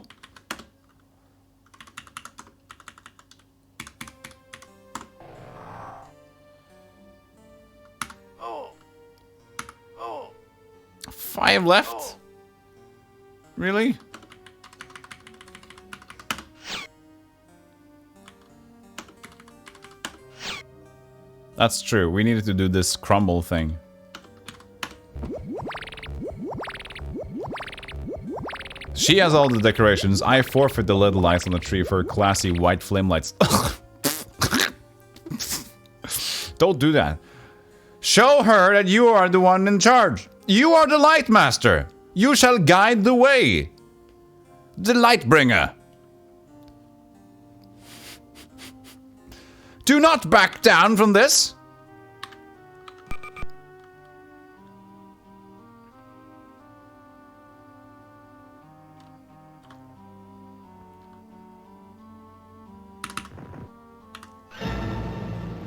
Five left? Really? That's true. We needed to do this crumble thing. She has all the decorations. I forfeit the little lights on the tree for classy white flame lights. Don't do that. Show her that you are the one in charge. You are the light master. You shall guide the way. The light bringer. Do not back down from this.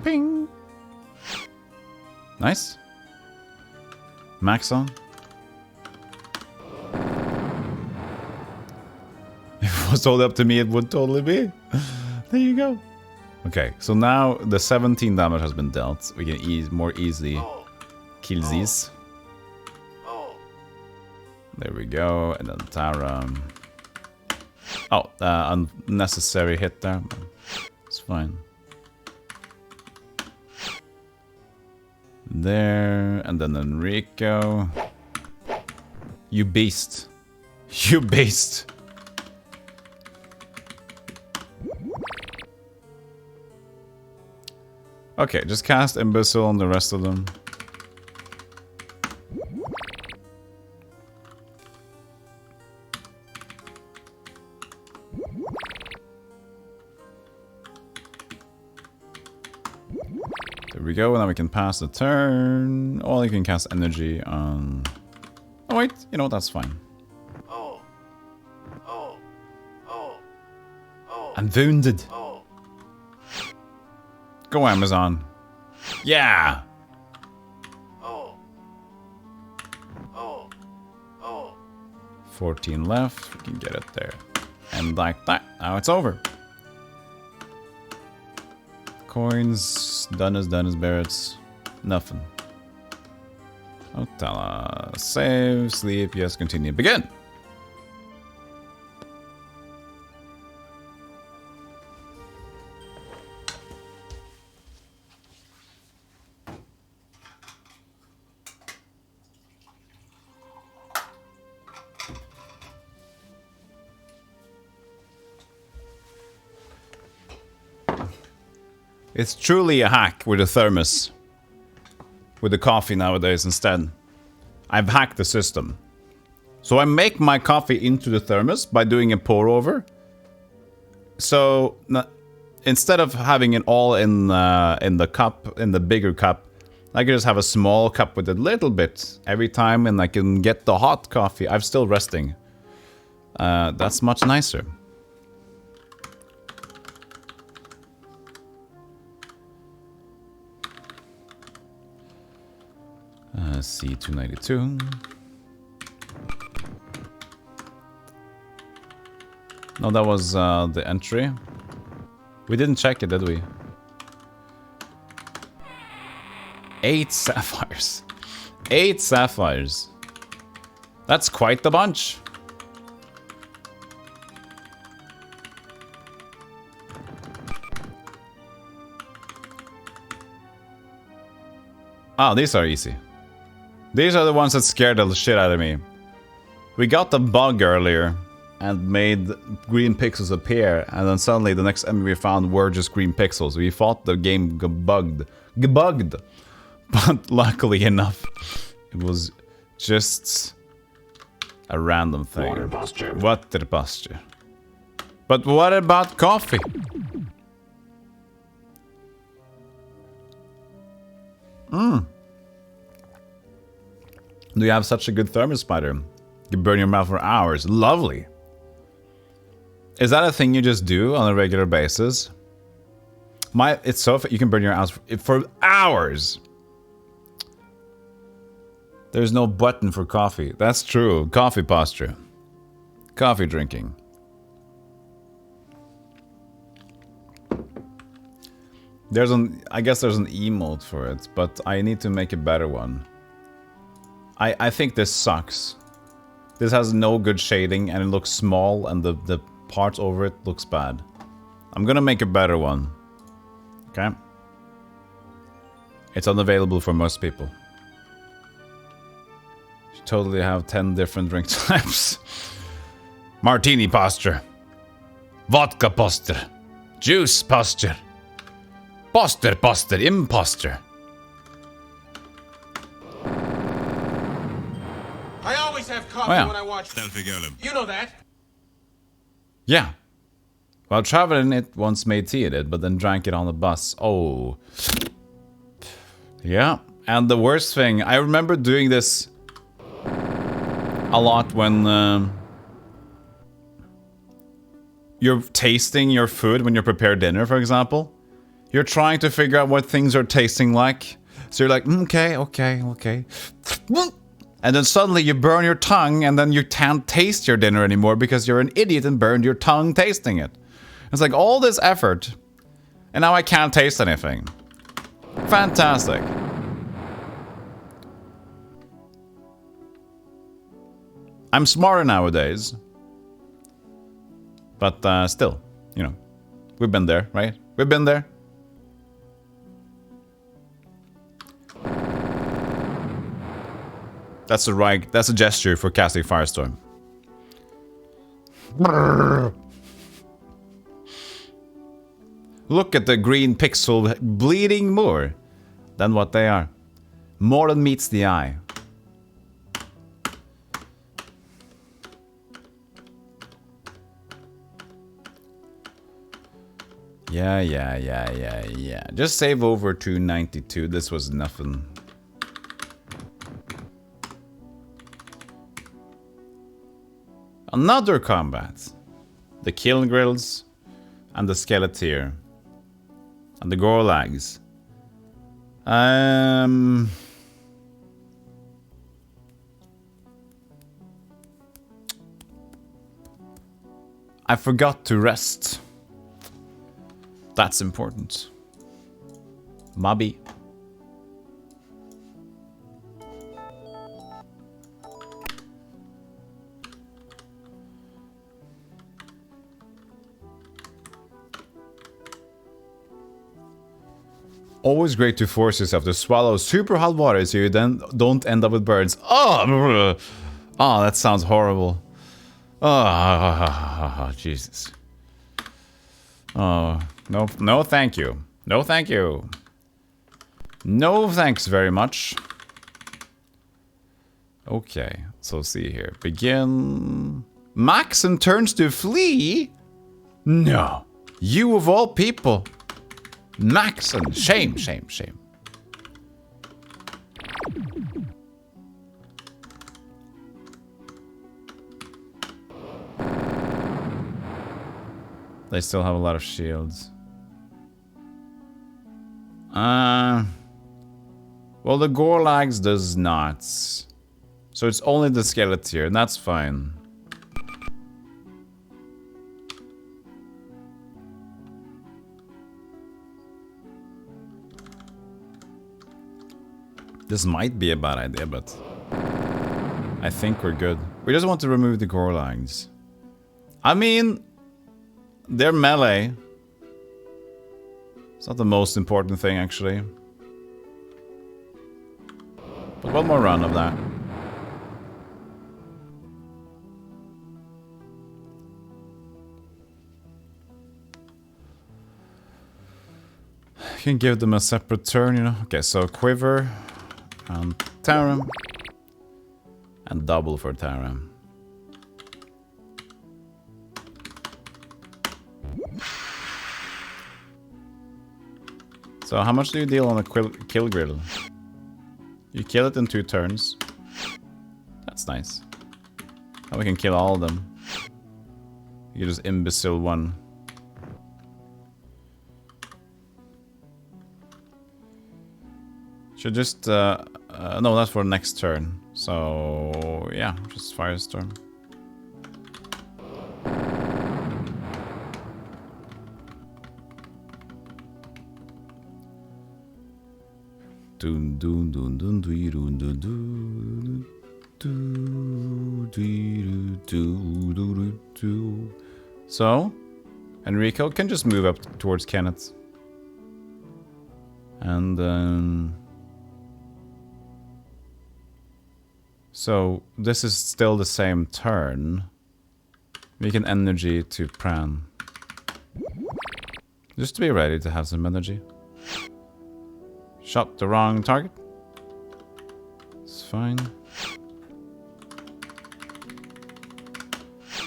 Ping. Nice. Max on. If it was all up to me, it would totally be. There you go. Okay, so now the 17 damage has been dealt. We can more easily kill these. There we go. And then Tara. Oh, unnecessary hit there. It's fine. There, and then Enrico. You beast. You beast. Okay, just cast Imbecile on the rest of them. There we go, and now we can pass the turn. Or you can cast energy on... Oh wait, you know what, that's fine. I'm wounded. Go Amazon. Yeah! 14 left, we can get it there. And like that, now it's over. Coins, done as Barrett's. Nothing. Otala. Save, sleep, yes, continue. Begin! It's truly a hack with a thermos. With the coffee nowadays instead. I've hacked the system. So I make my coffee into the thermos by doing a pour over. So instead of having it all in the cup, in the bigger cup, I can just have a small cup with a little bit every time, and I can get the hot coffee. I'm still resting. That's much nicer. C292. No, that was the entry. We didn't check it, did we? 8 sapphires. 8 sapphires. That's quite the bunch. Oh, these are easy. These are the ones that scared the shit out of me. We got the bug earlier and made green pixels appear, and then suddenly the next enemy we found were just green pixels. We thought the game bugged. But luckily enough, it was just a random thing. Water posture. Water posture. But what about coffee? Do you have such a good thermos spider? You burn your mouth for hours. Lovely. Is that a thing you just do on a regular basis? It's so you can burn your house for hours. There's no button for coffee. That's true. Coffee posture. Coffee drinking. I guess there's an emote for it, but I need to make a better one. I think this sucks. This has no good shading and it looks small and the parts over it looks bad. I'm gonna make a better one. Okay? It's unavailable for most people. You totally have 10 different drink types. Martini posture. Vodka posture. Juice posture. Posture, imposture. I always have coffee when I watch Stealthygolem. You know that. Yeah. While traveling, it once made tea it, but then drank it on the bus. Oh. Yeah. And the worst thing, I remember doing this a lot when you're tasting your food when you prepare dinner, for example. You're trying to figure out what things are tasting like. So you're like, okay. And then suddenly you burn your tongue and then you can't taste your dinner anymore because you're an idiot and burned your tongue tasting it. It's like all this effort and now I can't taste anything. Fantastic. I'm smarter nowadays. But still, you know, we've been there, right? We've been there. That's a gesture for casting Firestorm. Look at the green pixel bleeding more than what they are. More than meets the eye. Yeah. Just save over to 92. This was nothing. Another combat. The Kiln Grills and the Skeleteer. And the Gorlags. I forgot to rest. That's important. Mobby. Always great to force yourself to swallow super hot water so you then don't end up with burns. Oh, that sounds horrible. Oh, Jesus. Oh, no, thank you. No, thank you. No, thanks very much. Okay, so see here. Begin. Maxon turns to flee? No. You of all people. Maxon. Shame. They still have a lot of shields. Well, the Gorlags does not. So it's only the Skeleteer, and that's fine. This might be a bad idea, but I think we're good. We just want to remove the Gorlags. I mean, they're melee. It's not the most important thing, actually. But one more run of that. You can give them a separate turn, you know. Okay, so Quiver and Taram. And double for Taram. So how much do you deal on a kill grill? You kill it in 2 turns. That's nice. Now we can kill all of them. You just imbecile one. Should just, no, that's for next turn. So, yeah, just Firestorm. Dun dun dun dun dun dun dun dun. So, Enrico can just move up towards Kenneth. And then... So, this is still the same turn. We can energy to Pran. Just to be ready to have some energy. Shot the wrong target. It's fine.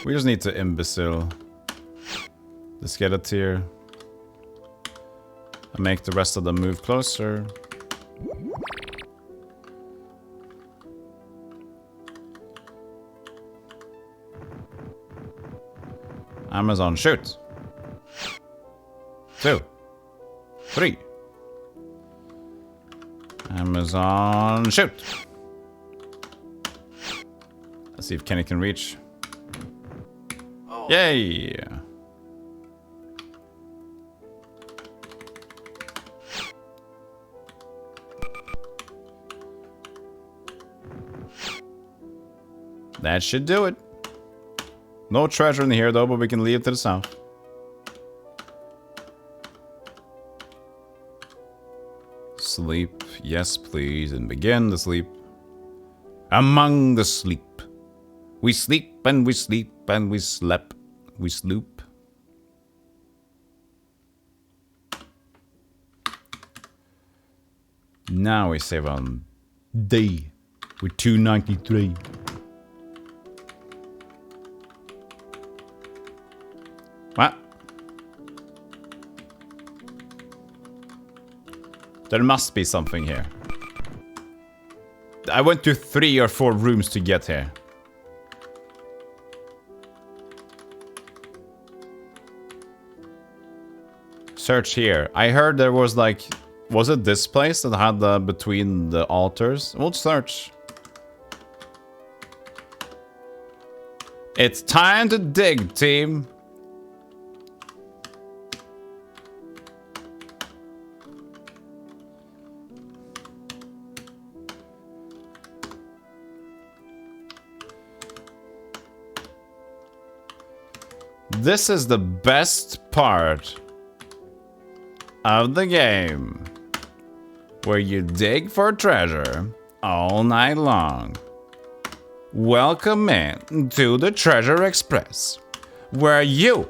We just need to imbecile the Skeleteer and make the rest of them move closer. Amazon, shoot! 2, 3. Amazon, shoot! Let's see if Kenny can reach. Oh. Yay! That should do it. No treasure in here though, but we can leave to the south. Sleep, yes please, and begin to sleep. Among the sleep. We sleep and we sleep and we slept. We sloop. Now we save on D with 293. What? There must be something here. I went to 3 or 4 rooms to get here. Search here. I heard there was like... Was it this place that had the between the altars? We'll search. It's time to dig, team. This is the best part of the game, where you dig for treasure all night long. Welcome in to the Treasure Express, where you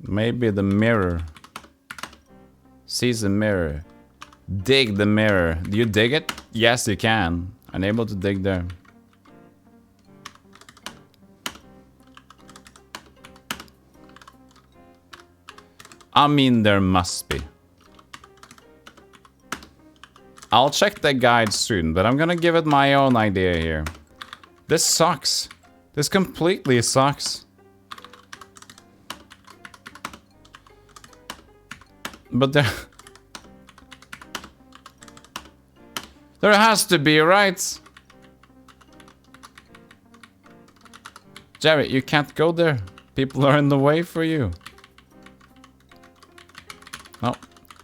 maybe the mirror. Sees the mirror. Dig the mirror. Do you dig it? Yes, you can. Unable to dig there. I mean, there must be. I'll check the guide soon, but I'm gonna give it my own idea here. This sucks. This completely sucks. But there has to be, right? Jerry, you can't go there. People are in the way for you. No.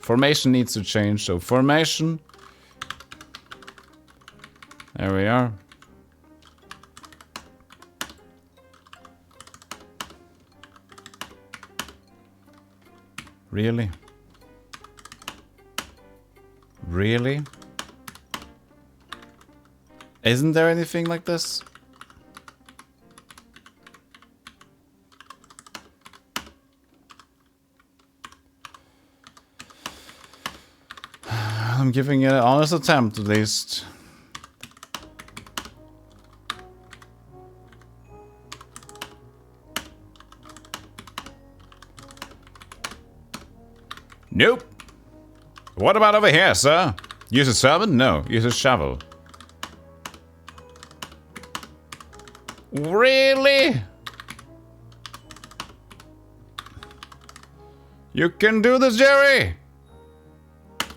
Formation needs to change, so formation. There we are. Really? Really? Isn't there anything like this? I'm giving it an honest attempt at least. Nope. What about over here, sir? Use a servant? No, use a shovel. Really? You can do this, Jerry!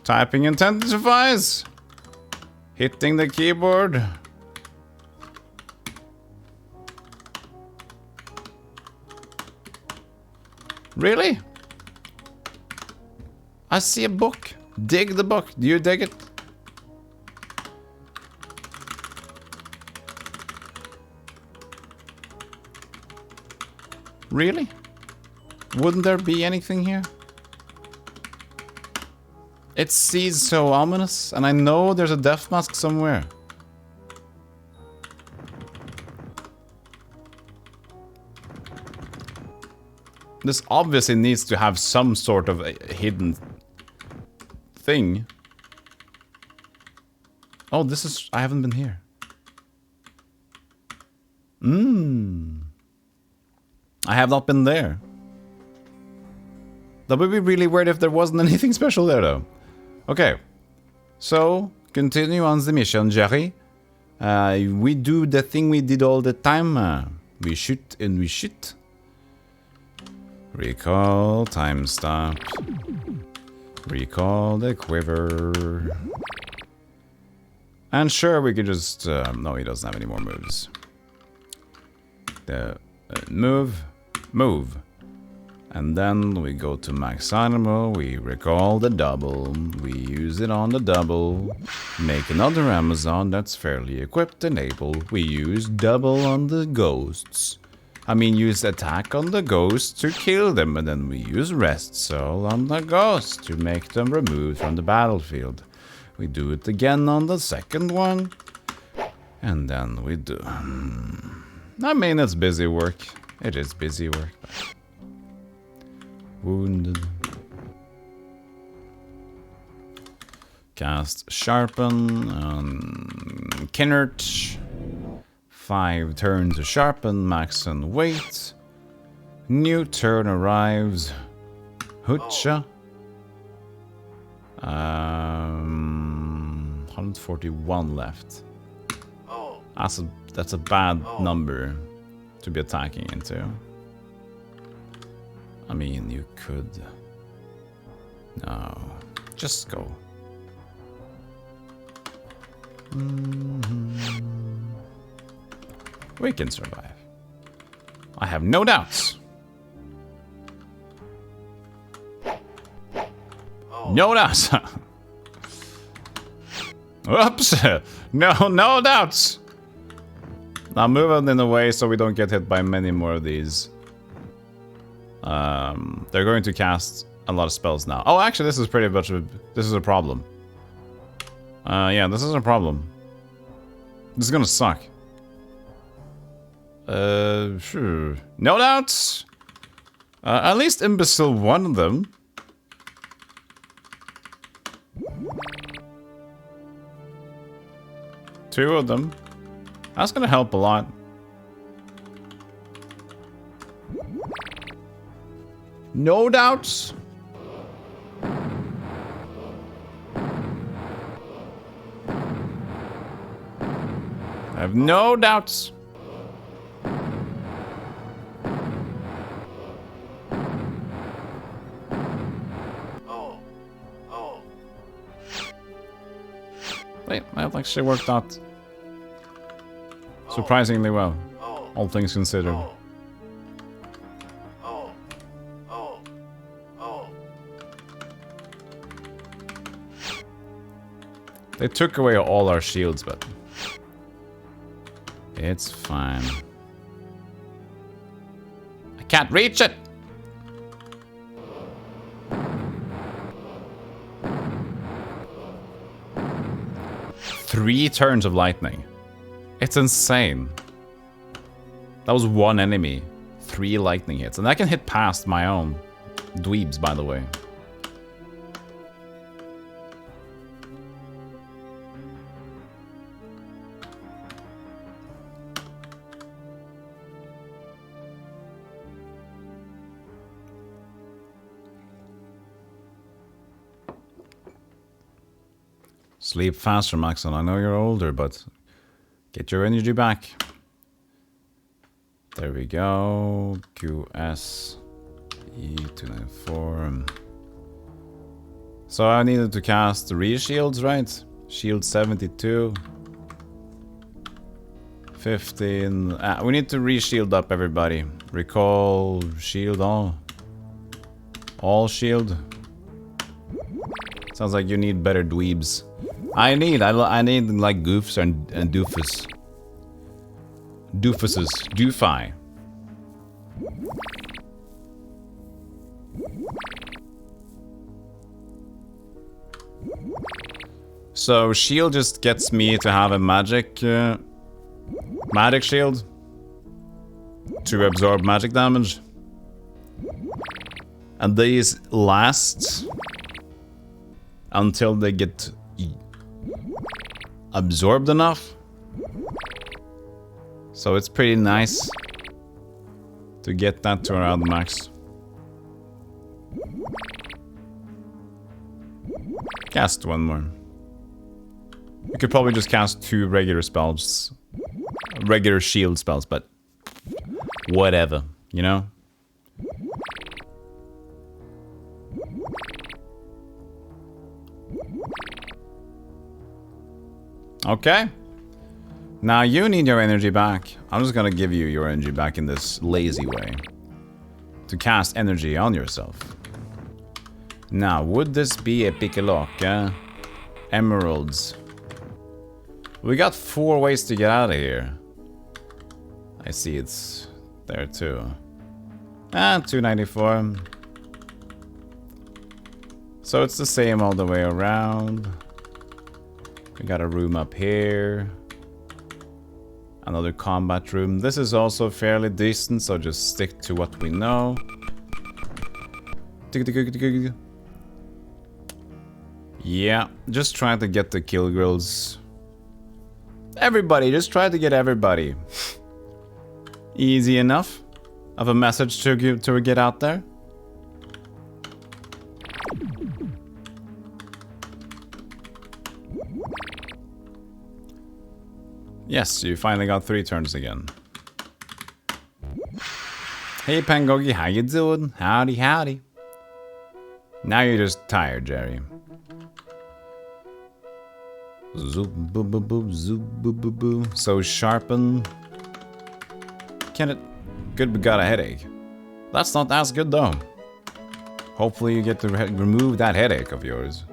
Typing intensifies. Hitting the keyboard. Really? I see a book. Dig the book. Do you dig it? Really? Wouldn't there be anything here? It seems so ominous, and I know there's a death mask somewhere. This obviously needs to have some sort of a hidden thing. Oh, this is... I haven't been here. I have not been there. That would be really weird if there wasn't anything special there, though. Okay. So, continue on the mission, Jerry. We do the thing we did all the time. We shoot and we shoot. Recall, time stop. Recall the quiver. And sure, we could just... no, he doesn't have any more moves. Move. Move. And then we go to max animal, we recall the double, we use it on the double, make another Amazon that's fairly equipped and able, we use double on the ghosts. I mean, use attack on the ghosts to kill them, and then we use rest soul on the ghosts to make them removed from the battlefield. We do it again on the second one, and then we do... I mean, it's busy work. It is busy work. Wounded. Cast Sharpen on Kinnert. 5 turns to sharpen, max and weight. New turn arrives. Hutcha. 141 left. That's a bad number to be attacking into. I mean, you could... No. Just go. We can survive. I have no doubts. No doubts. Oops. No doubts. Now move out in a way so we don't get hit by many more of these. They're going to cast a lot of spells now. Oh, actually, this is pretty much this is a problem. Yeah, this is a problem. This is gonna suck. Sure. No doubts. At least Imbecile won them. Two of them. That's gonna help a lot. No doubts. I have no doubts. Wait, that actually worked out surprisingly well, all things considered. They took away all our shields, but it's fine. I can't reach it! Three turns of lightning. It's insane. That was one enemy. 3 lightning hits. And I can hit past my own dweebs, by the way. Sleep faster, Maxon. I know you're older, but get your energy back. There we go. QS E294. So I needed to cast 3 shields, right? Shield 72. 15. We need to re-shield up everybody. Recall, shield all. All shield. Sounds like you need better dweebs. I need like goofs and doofus. Doofuses. Doofi. So shield just gets me to have a magic shield to absorb magic damage. And these last until they get absorbed enough. So it's pretty nice to get that to around max. Cast one more. You could probably just cast 2 regular spells. Regular shield spells, but whatever, you know? Okay. Now you need your energy back. I'm just gonna give you your energy back in this lazy way. To cast energy on yourself. Now, would this be a pickalock? Emeralds. We got 4 ways to get out of here. I see it's there too. 294. So it's the same all the way around. We got a room up here. Another combat room. This is also fairly decent, so just stick to what we know. Yeah, just trying to get the kill grills. Everybody, just try to get everybody. Easy enough of a message to get out there. Yes, you finally got 3 turns again. Hey Pangogi, how you doing? Howdy, howdy. Now you're just tired, Jerry. Zoop boo boo boo, zoop boo boo boo. So sharpen. Can it? Good, we got a headache. That's not as good though. Hopefully you get to remove that headache of yours.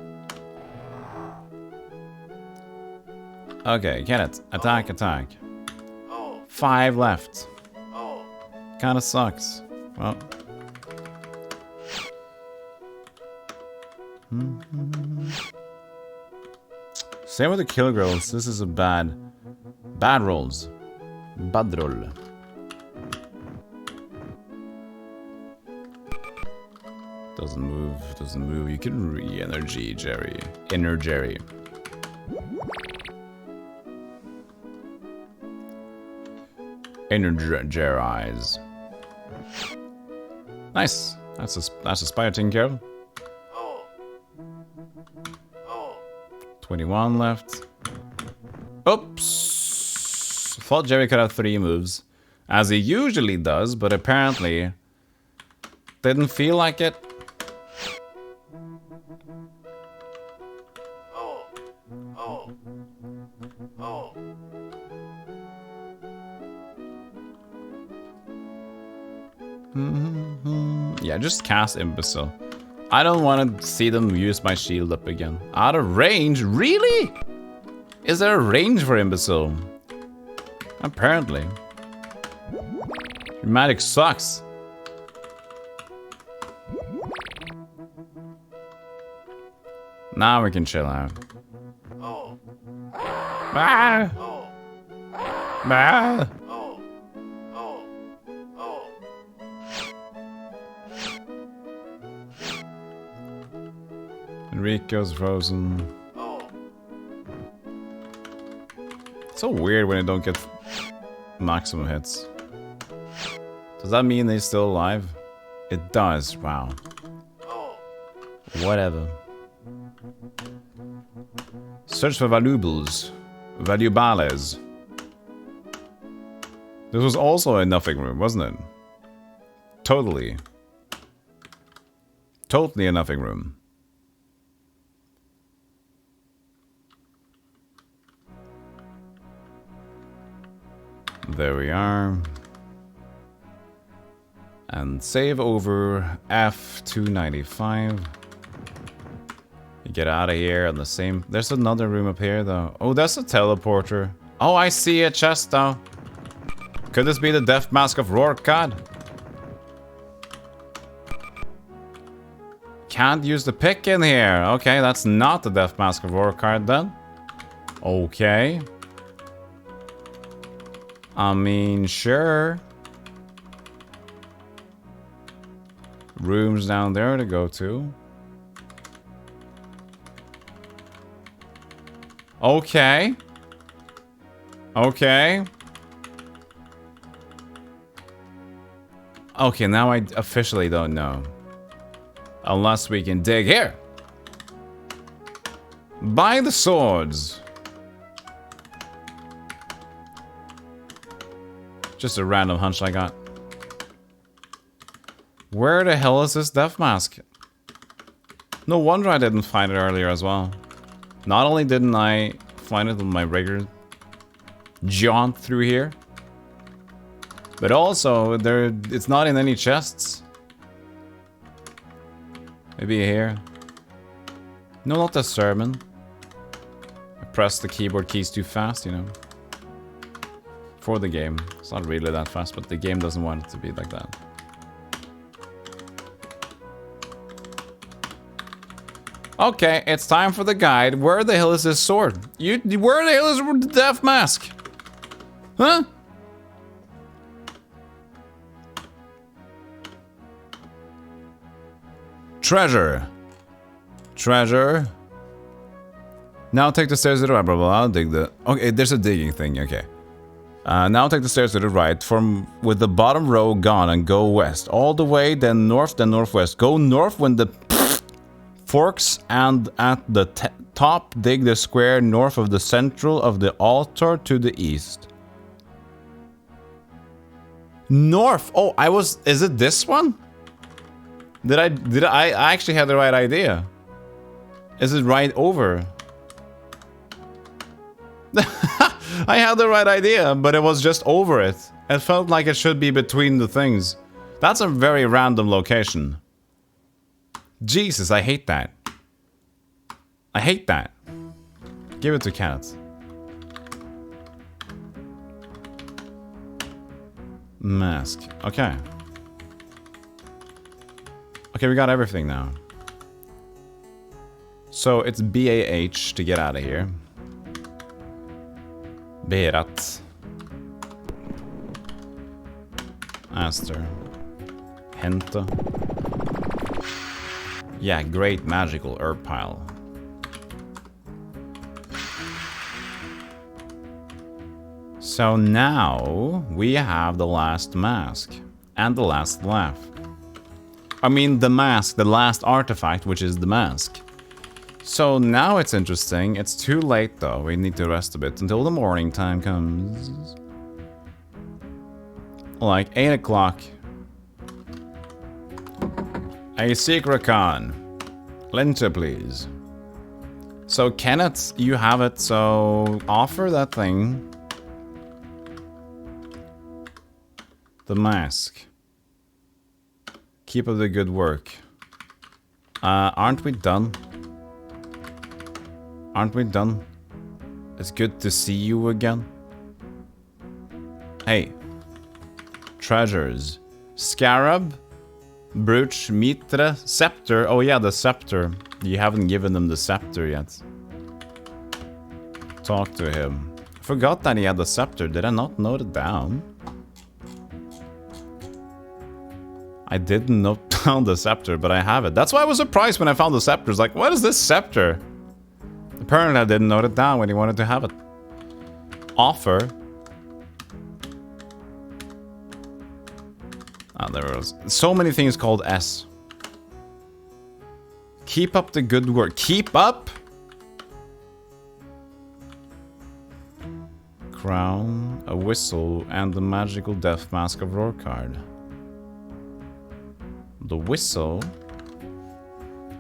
Okay, Kenneth, attack, attack. 5 left. Kinda sucks. Well. Same with the kill girls. This is a bad rolls. Bad roll. Doesn't move. You can re-energy, Jerry. Inner Jerry. Energize. Nice. That's a spider taken care of. 21 left. Oops. Thought Jerry could have 3 moves, as he usually does, but apparently didn't feel like it. Yeah, just cast Imbecile. I don't want to see them use my shield up again. Out of range? Really? Is there a range for Imbecile? Apparently. Dramatic sucks. Now we can chill out. Ah! Ah! Enrico's frozen. It's so weird when they don't get maximum hits. Does that mean they're still alive? It does. Wow. Whatever. Search for valuables. Valuables. This was also a nothing room, wasn't it? Totally. Totally a nothing room. There we are. And save over F295. Get out of here on the same... There's another room up here, though. Oh, that's a teleporter. Oh, I see a chest, though. Could this be the Death Mask of Rorkad? Can't use the pick in here. Okay, that's not the Death Mask of Rorkad, then. Okay. I mean, sure. Rooms down there to go to. Okay. Okay. Okay, now I officially don't know. Unless we can dig here. Buy the swords. Just a random hunch I got. Where the hell is this death mask? No wonder I didn't find it earlier as well. Not only didn't I find it on my regular jaunt through here, but also it's not in any chests. Maybe here. No, not the sermon. I pressed the keyboard keys too fast, you know. For the game. It's not really that fast, but the game doesn't want it to be like that. Okay, it's time for the guide. Where the hell is this sword? Where the hell is the death mask? Huh? Treasure. Treasure. Now take the stairs to the right. Blah, blah, blah. I'll dig the... Okay, there's a digging thing. Okay. Now take the stairs to the right. With the bottom row gone and go west. All the way, then north, then northwest. Go north when the... forks, and at the top dig the square north of the central of the altar to the east. North. Oh, is it this one? Did I actually have the right idea? Is it right over? I had the right idea, but it was just over it. It felt like it should be between the things. That's a very random location. Jesus, I hate that. I hate that. Give it to Kenneth. Mask. Okay. Okay, we got everything now. So it's BAH to get out of here. Berat. Aster. Henta. Yeah, great magical herb pile. So now we have the last mask and the last laugh. I mean the mask, the last artifact, which is the mask. So now it's interesting. It's too late though. We need to rest a bit until the morning time comes. Like 8 o'clock. A secret con. Linter, please. So Kenneth, you have it, so offer that thing. The mask. Keep up the good work. Aren't we done? Aren't we done? It's good to see you again. Hey. Treasures. Scarab. Brooch, Mitre, Scepter. Oh yeah, the Scepter. You haven't given him the Scepter yet. Talk to him. I forgot that he had the Scepter. Did I not note it down? I didn't note down the Scepter, but I have it. That's why I was surprised when I found the Scepter. It's like, what is this Scepter? Apparently I didn't note it down when he wanted to have it. Offer. Ah, there was so many things called S. Keep up the good work. Keep up? crown, a whistle, and the magical death mask of Rorkard. The whistle,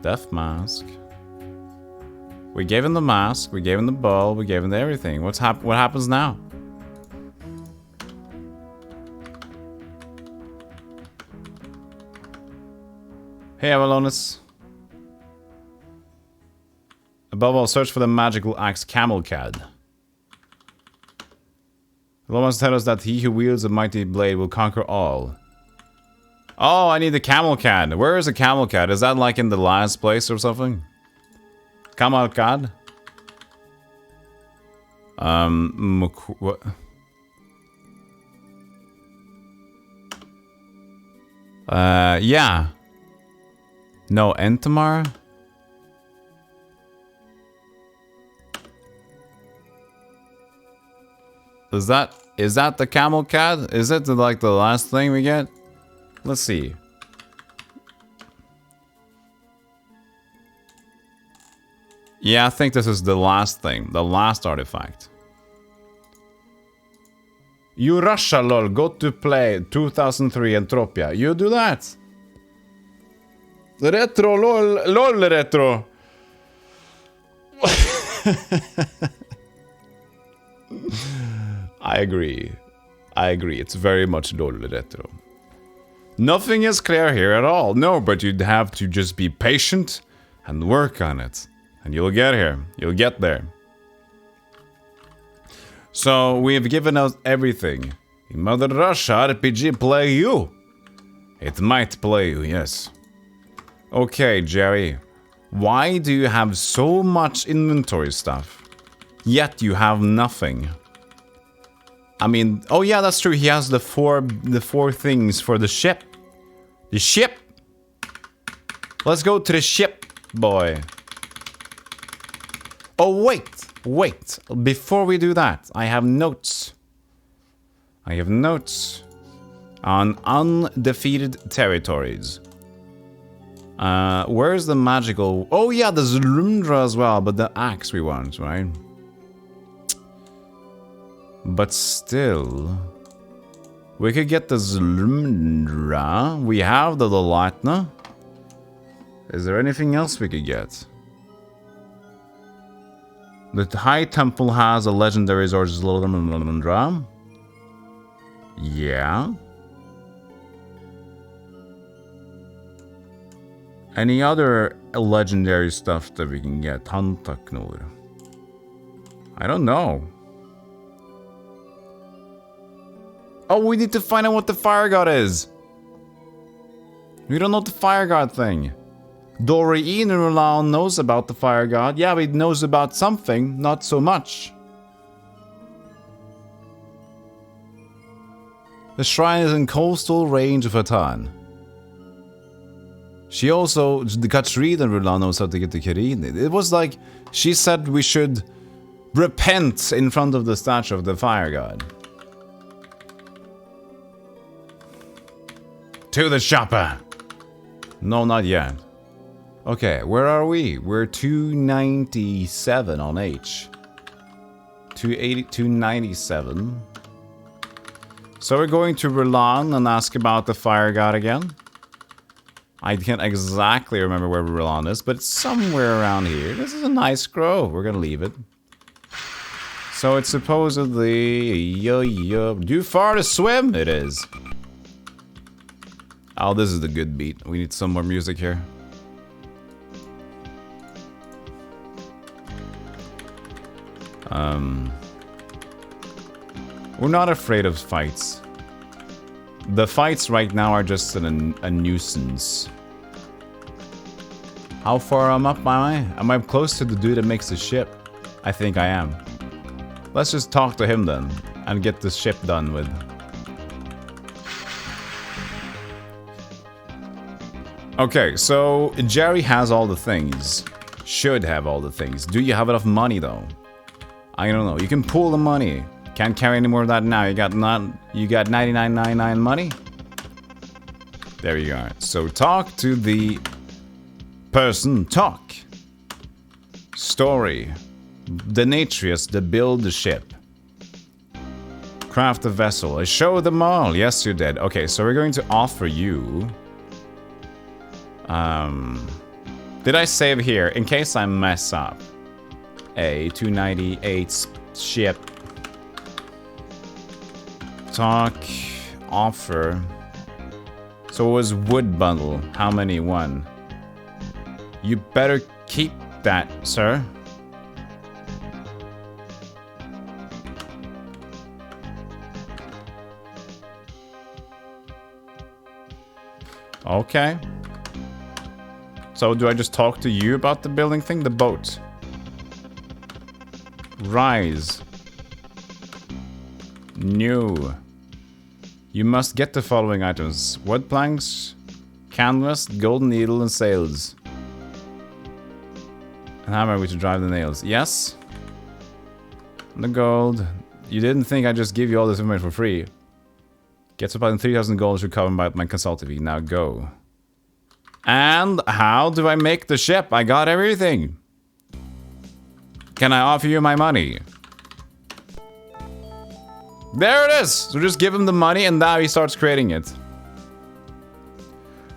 death mask. We gave him the mask, we gave him the ball, we gave him the everything. What happens now? Hey, Avalonis. Above all, search for the magical axe Camelcad. The Lomans tell us that he who wields a mighty blade will conquer all. Oh, I need the Camelcad. Where is the Camelcad? Is that like in the last place or something? Camelcad? What? Yeah. No, Entamar? Is that the Camelcad? Is it like the last thing we get? Let's see. Yeah, I think this is the last thing, the last artifact. You Russia lol, go to play 2003 Entropia. You do that. Retro lol retro. I agree. It's very much lol retro. Nothing is clear here at all. No, but you'd have to just be patient and work on it. And you'll get here. You'll get there. So, we have given out everything. Mother Russia RPG play you. It might play you, yes. Okay, Jerry. Why do you have so much inventory stuff? Yet you have nothing. I mean, oh yeah, that's true. He has the four things for the ship. The ship. Let's go to the ship, boy. Oh, wait. Before we do that, I have notes. On undefeated territories. Where's the magical... Oh yeah, the Zlundra as well, but the axe we want, right? But still... We could get the Zlundra. We have the Lolatna. Is there anything else we could get? The High Temple has a legendary Zlundra. Yeah. Any other legendary stuff that we can get? Tantaknur. I don't know. Oh, we need to find out what the Fire God is. We don't know the Fire God thing. Doreen Rulan knows about the Fire God. Yeah, but he knows about something, not so much. The shrine is in coastal range of Hatan. She also, the Katrina Rulan knows how to get to Kirin. It was like, she said we should repent in front of the statue of the Fire God. To the shopper! No, not yet. Okay, where are we? We're 297 on H. 297. So we're going to Rulan and ask about the Fire God again. I can't exactly remember where Rulan is, but it's somewhere around here. This is a nice grove. We're gonna leave it. So it's supposedly... Too far to swim? It is. Oh, this is the good beat. We need some more music here. We're not afraid of fights. The fights right now are just a nuisance. How far am I? Am I close to the dude that makes the ship? I think I am. Let's just talk to him then and get this ship done with. Okay, so Jerry has all the things. Should have all the things. Do you have enough money though? I don't know. You can pool the money. Can't carry any more of that now. You got 99.99 money. There you are. So talk to the person. Talk. Story. Denetrius, the build the ship. Craft a vessel. I showed them all. Yes, you did. Okay, so we're going to offer you... Did I save here? In case I mess up. A 298 ship. Talk. Offer. So it was wood bundle. How many? One. You better keep that, sir. Okay. So do I just talk to you about the building thing? The boat. Rise. New. You must get the following items. Wood planks, canvas, golden needle, and sails. And hammer we to drive the nails. Yes. The gold. You didn't think I'd just give you all this information for free. Gets about 3,000 gold should cover my consulting fee. Now go. And how do I make the ship? I got everything. Can I offer you my money? There it is! So just give him the money and now he starts creating it.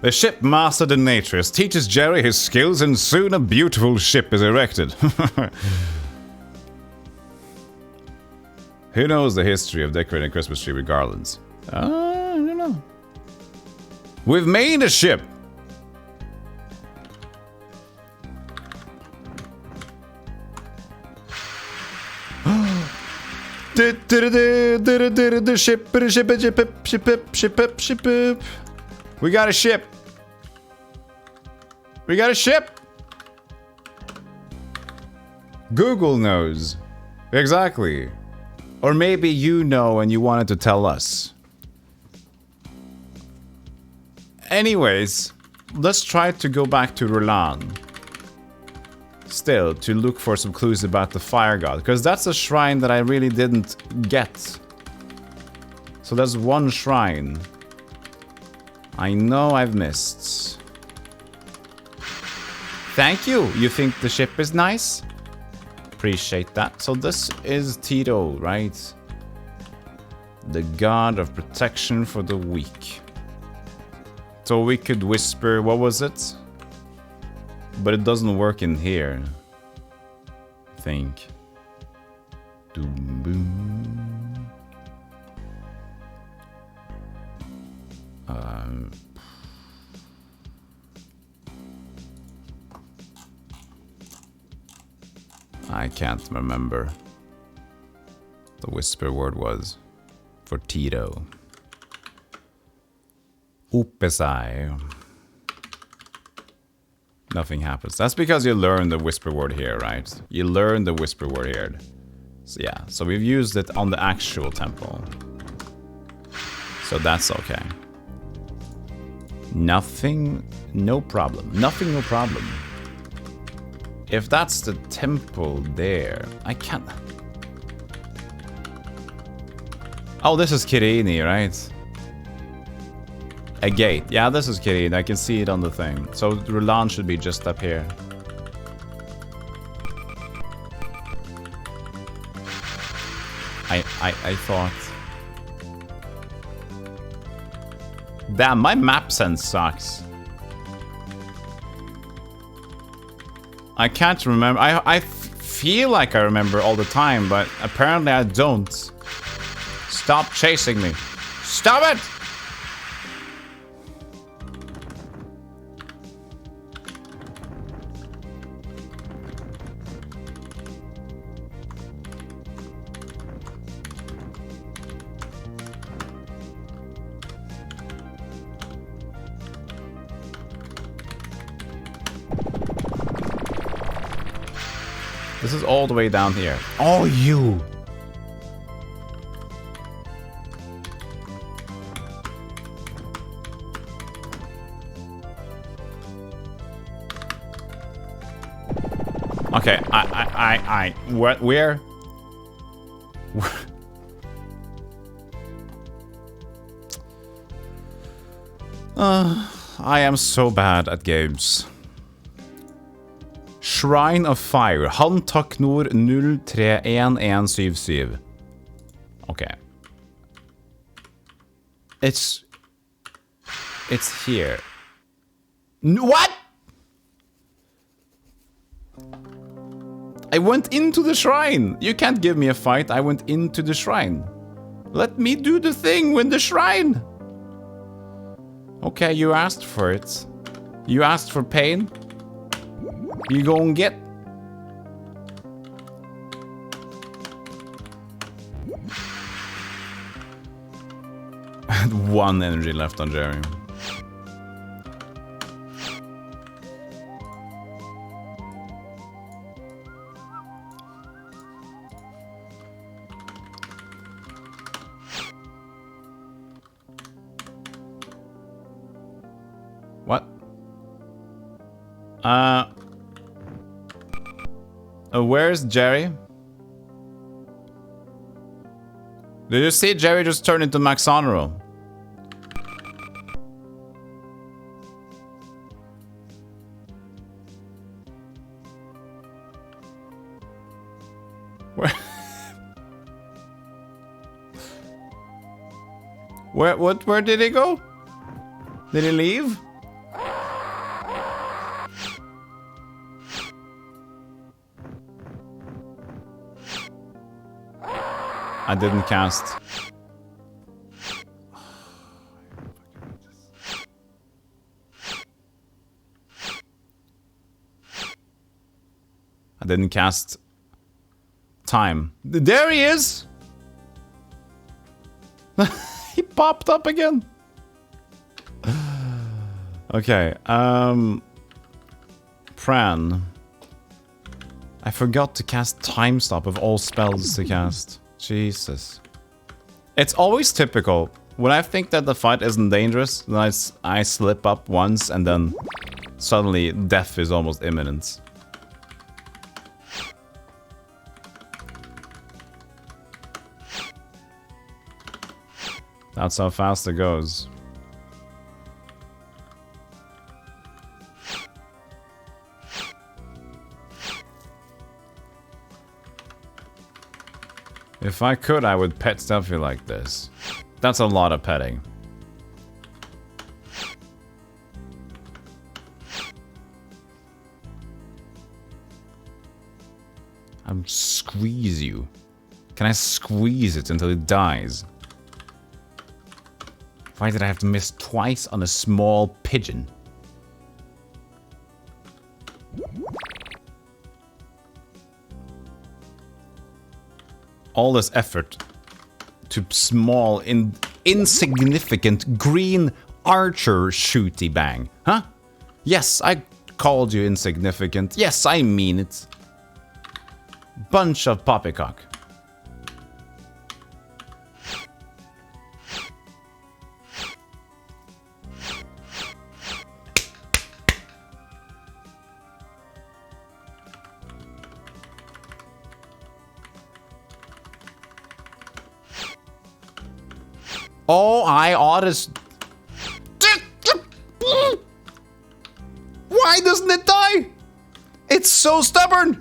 The ship master Denatrix teaches Jerry his skills and soon a beautiful ship is erected. Who knows the history of decorating a Christmas tree with garlands? I don't know. We've made a ship! The ship. We got a ship. We got a ship. Google knows. Exactly. Or maybe you know and you wanted to tell us. Anyways, let's try to go back to Roland. Still, to look for some clues about the fire god, because that's a shrine that I really didn't get. So there's one shrine I know I've missed. Thank you. You think the ship is nice? Appreciate that. So this is Tito, right? The god of protection for the weak. So we could whisper, what was it? But it doesn't work in here. I think. Doom boom. I can't remember. The whisper word was for Tito. Upesai. Nothing happens. That's because you learn the whisper word here, right? You learn the whisper word here. So yeah, so we've used it on the actual temple. So that's okay. Nothing, no problem. Nothing, no problem. If that's the temple there, I can't... Oh, this is Kirini, right? A gate. Yeah, this is Kirin. I can see it on the thing. So Roland should be just up here. I thought... Damn, my map sense sucks. I can't remember. I feel like I remember all the time, but apparently I don't. Stop chasing me. Stop it! This is all the way down here. Oh, you! Okay, where? I am so bad at games. Shrine of Fire. Han Taknor 031177. Okay. It's here. What? I went into the shrine. You can't give me a fight. I went into the shrine. Let me do the thing with the shrine. Okay, you asked for it. You asked for pain. You gon' get. I had 1 energy left on Jerry. What? Where's Jerry? Did you see Jerry just turn into Max Honorable? Where? Where did he go? Did he leave? I didn't cast. I didn't cast time. There he is! He popped up again. Okay, Pran. I forgot to cast Time Stop of all spells to cast. Jesus. It's always typical. When I think that the fight isn't dangerous, then I slip up once and then suddenly death is almost imminent. That's how fast it goes. If I could, I would pet Stealthy like this. That's a lot of petting. I'm squeeze you. Can I squeeze it until it dies? Why did I have to miss twice on a small pigeon? All this effort to small, insignificant green archer shooty bang, huh? Yes, I called you insignificant. Yes, I mean it. Bunch of poppycock. Oh, I ought to... Why doesn't it die? It's so stubborn.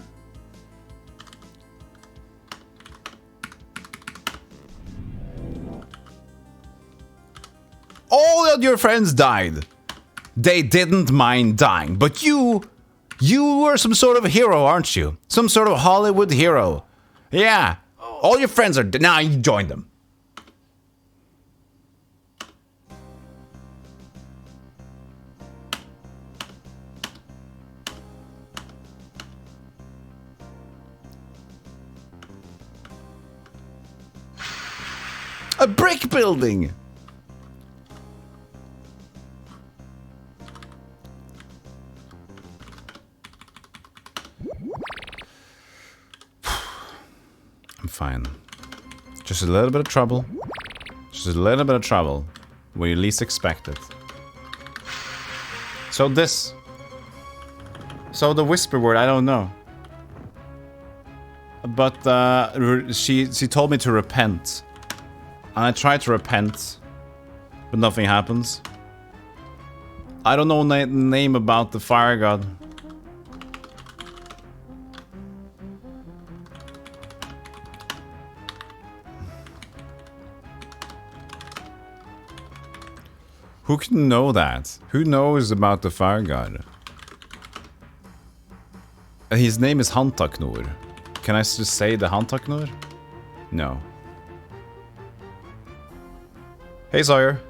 All of your friends died. They didn't mind dying, but you were some sort of hero, aren't you? Some sort of Hollywood hero. Yeah, all your friends are dead. Now you join them. A brick building! I'm fine. Just a little bit of trouble. Just a little bit of trouble. When you least expect it. So this. So the whisper word, I don't know. But she told me to repent. And I tried to repent, but nothing happens. I don't know the name about the fire god. Who can know that? Who knows about the fire god? His name is Hantaknor. Can I just say the Hantaknor? No. Hey, Sawyer.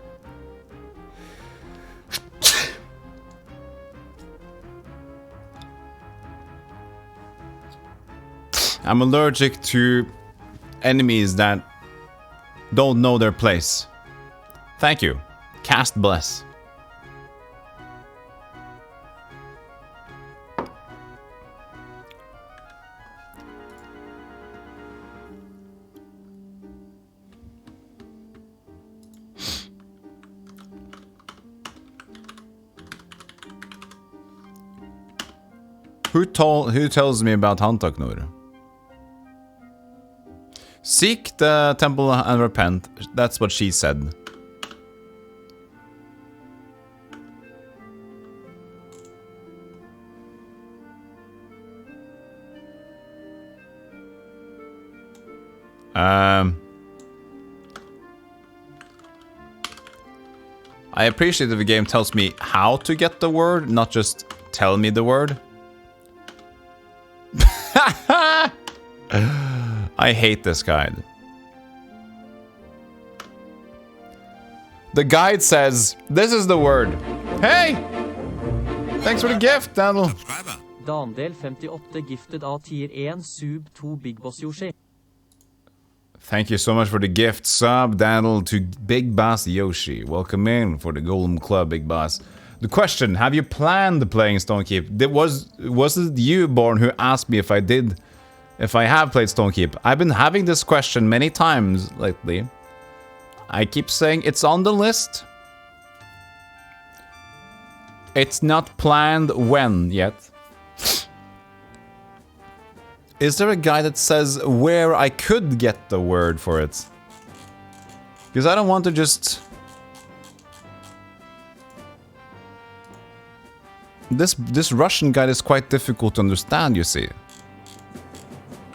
I'm allergic to enemies that don't know their place. Thank you. Cast bless. Who tells me about Hantaknor? Seek the temple and repent. That's what she said. I appreciate if the game tells me how to get the word, not just tell me the word. I hate this guide. The guide says, this is the word. Hey! Thanks for the gift, Daniel. Dandel 58 gifted av tier 1 sub 2 Big Boss Yoshi. Thank you so much for the gift, sub, Daniel, to Big Boss Yoshi. Welcome in for the Golem Club, Big Boss. The question, have you planned playing Stonekeep? Was it you, Born, who asked me if I have played Stonekeep? I've been having this question many times lately. I keep saying it's on the list. It's not planned when yet. Is there a guy that says where I could get the word for it? Because I don't want to just... This Russian guide is quite difficult to understand, you see.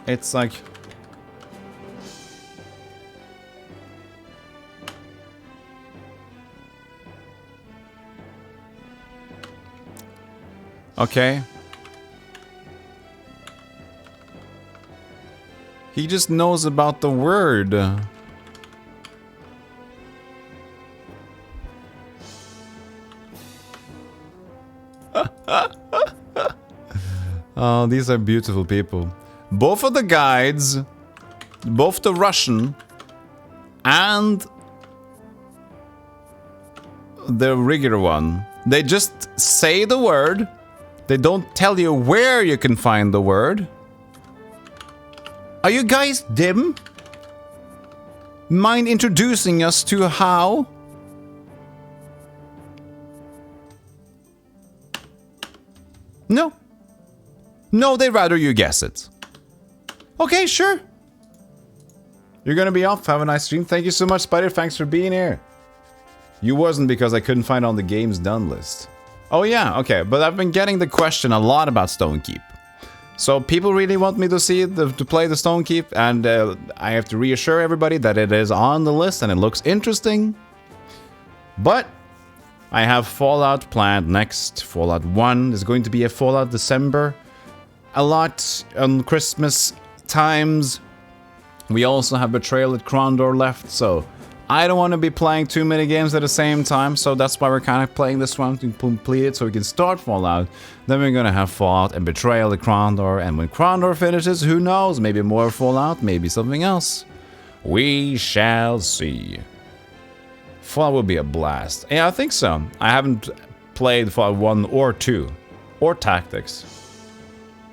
It's like... Okay. He just knows about the word. Oh, these are beautiful people. Both of the guides, both the Russian and the regular one, they just say the word. They don't tell you where you can find the word. Are you guys dim? Mind introducing us to how? No. No, they'd rather you guess it. Okay, sure. You're gonna be off. Have a nice stream. Thank you so much, Spider. Thanks for being here. You wasn't because I couldn't find it on the games done list. Oh yeah, okay. But I've been getting the question a lot about Stonekeep. So people really want me to to play the Stonekeep, and I have to reassure everybody that it is on the list and it looks interesting. But I have Fallout planned next. Fallout 1 is going to be a Fallout December. A lot on Christmas times. We also have Betrayal at Krondor left, so I don't want to be playing too many games at the same time, so that's why we're kind of playing this one to complete it so we can start Fallout. Then we're gonna have Fallout and Betrayal at Krondor, and when Krondor finishes, who knows? Maybe more Fallout, maybe something else. We shall see. Fallout will be a blast. Yeah, I think so. I haven't played Fallout 1 or 2, or Tactics.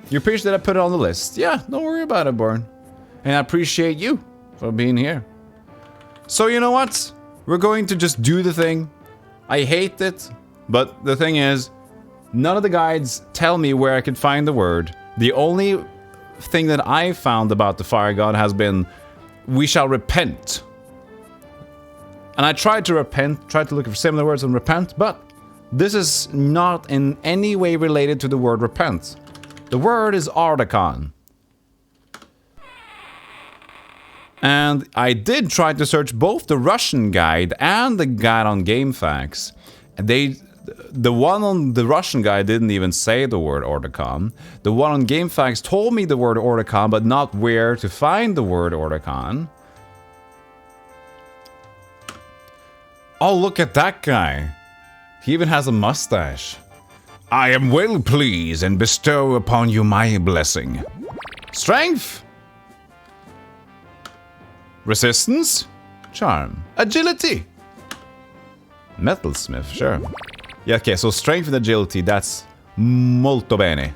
You appreciate that I put it on the list? Yeah, don't worry about it, Born. And I appreciate you for being here. So you know what? We're going to just do the thing. I hate it, but the thing is, none of the guides tell me where I can find the word. The only thing that I found about the fire god has been, we shall repent. And I tried to repent, tried to look for similar words and repent, but this is not in any way related to the word repent. The word is Ardacon. And I did try to search both the Russian guide and the guide on GameFAQs. The one on the Russian guide didn't even say the word Orticon. The one on GameFAQs told me the word Orticon, but not where to find the word Orticon. Oh, look at that guy. He even has a mustache. I am well pleased and bestow upon you my blessing. Strength. Resistance. Charm. Agility. Metalsmith, sure. Yeah, okay, so strength and agility, that's molto bene.